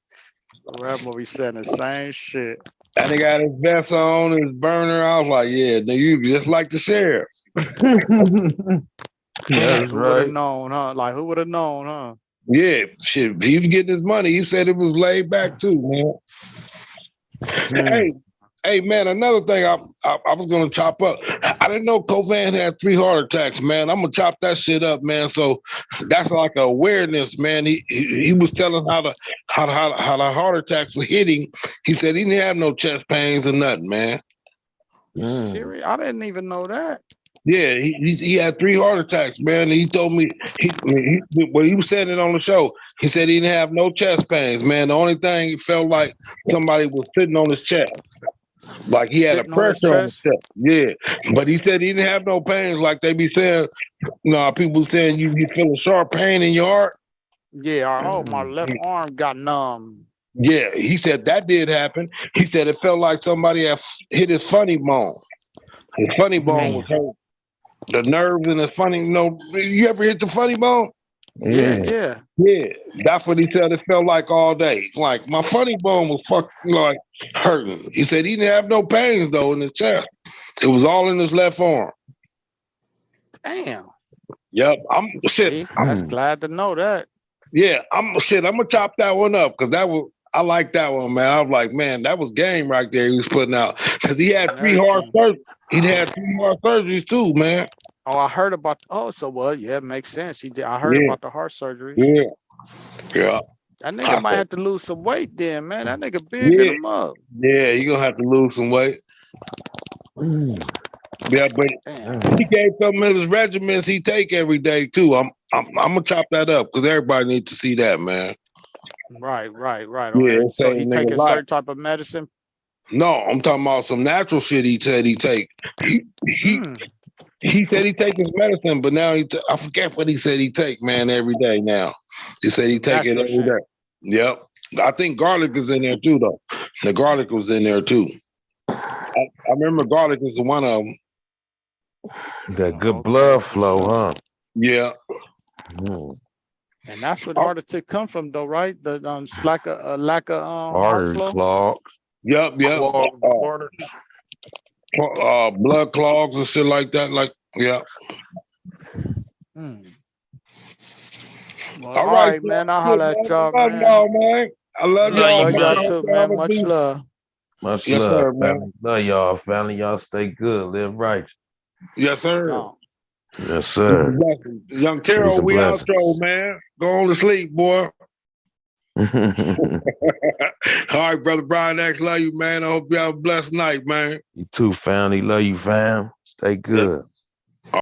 Rambo be saying the same shit. That nigga had his vest on, his burner. I was like, yeah, nigga, you just like the sheriff. That's who would have known, huh? Like, who would have known, huh? Yeah, shit. He was getting his money. He said it was laid back too, man. Hey, man, another thing I was gonna chop up. I didn't know Covan had 3 heart attacks, man. I'm gonna chop that shit up, man. So that's like an awareness, man. He was telling how the heart attacks were hitting. He said he didn't have no chest pains or nothing, man. Serious? I didn't even know that. Yeah, he had 3 heart attacks, man. He told me when he was saying it on the show, he said he didn't have no chest pains, man. The only thing he felt like somebody was sitting on his chest. Like he had a pressure on his chest. Yeah. But he said he didn't have no pains like they be saying. No, people saying you feel a sharp pain in your heart. Yeah, my left arm got numb. Yeah, he said that did happen. He said it felt like somebody had hit his funny bone. His funny bone was hurt. The nerves in his funny, you ever hit the funny bone? Yeah. That's what he said it felt like all day. Like my funny bone was fucking like hurting. He said he didn't have no pains though in his chest. It was all in his left arm. Damn. Yep. I'm glad to know that. Yeah, I'm gonna chop that one up because I like that one, man. I was like, man, that was game right there he was putting out. Because he had 3 heart surgeries. He had 3 heart surgeries too, man. Oh, I heard about it makes sense. He did. I heard about the heart surgery. Yeah. That nigga might have to lose some weight then, man. That nigga big in him up. Yeah, you gonna have to lose some weight. Yeah, but he gave some of his regimens he take every day too. I'm gonna chop that up because everybody needs to see that, man. Right. Yeah, So he take a certain type of medicine. No, I'm talking about some natural shit he said he take. He said he take his medicine, but now I forget what he said he take, man, every day now. He said he take it Natural every shit. day. Yep. I think garlic is in there too, though. The garlic was in there too. I remember garlic is one of them. That good Okay, blood for flow, sure. huh? Yeah. And that's where the heart attack come from, though, right? The it's like a lack of heart Artery flow. clogged. Yep. Clogged arteries. Blood clogs and shit like that. Like, yeah. Hmm. Well, All all right, right, man. I'll good, holler at man. y'all, I love man. y'all, man. I love Love y'all, you, Love man. y'all man. too, man. Y'all Much be- love. Much Yes, love, sir, man. family. Love y'all, family. Y'all stay good. Live right. Yes, sir. Gone. Yes, Peace sir. and blessings. Young Peace Terrell, and we blessings. outro, man. Go on to sleep, boy. All right, brother Brian X, love you, man. I hope you have a blessed night, man. You too, family. Love you, fam. Stay good.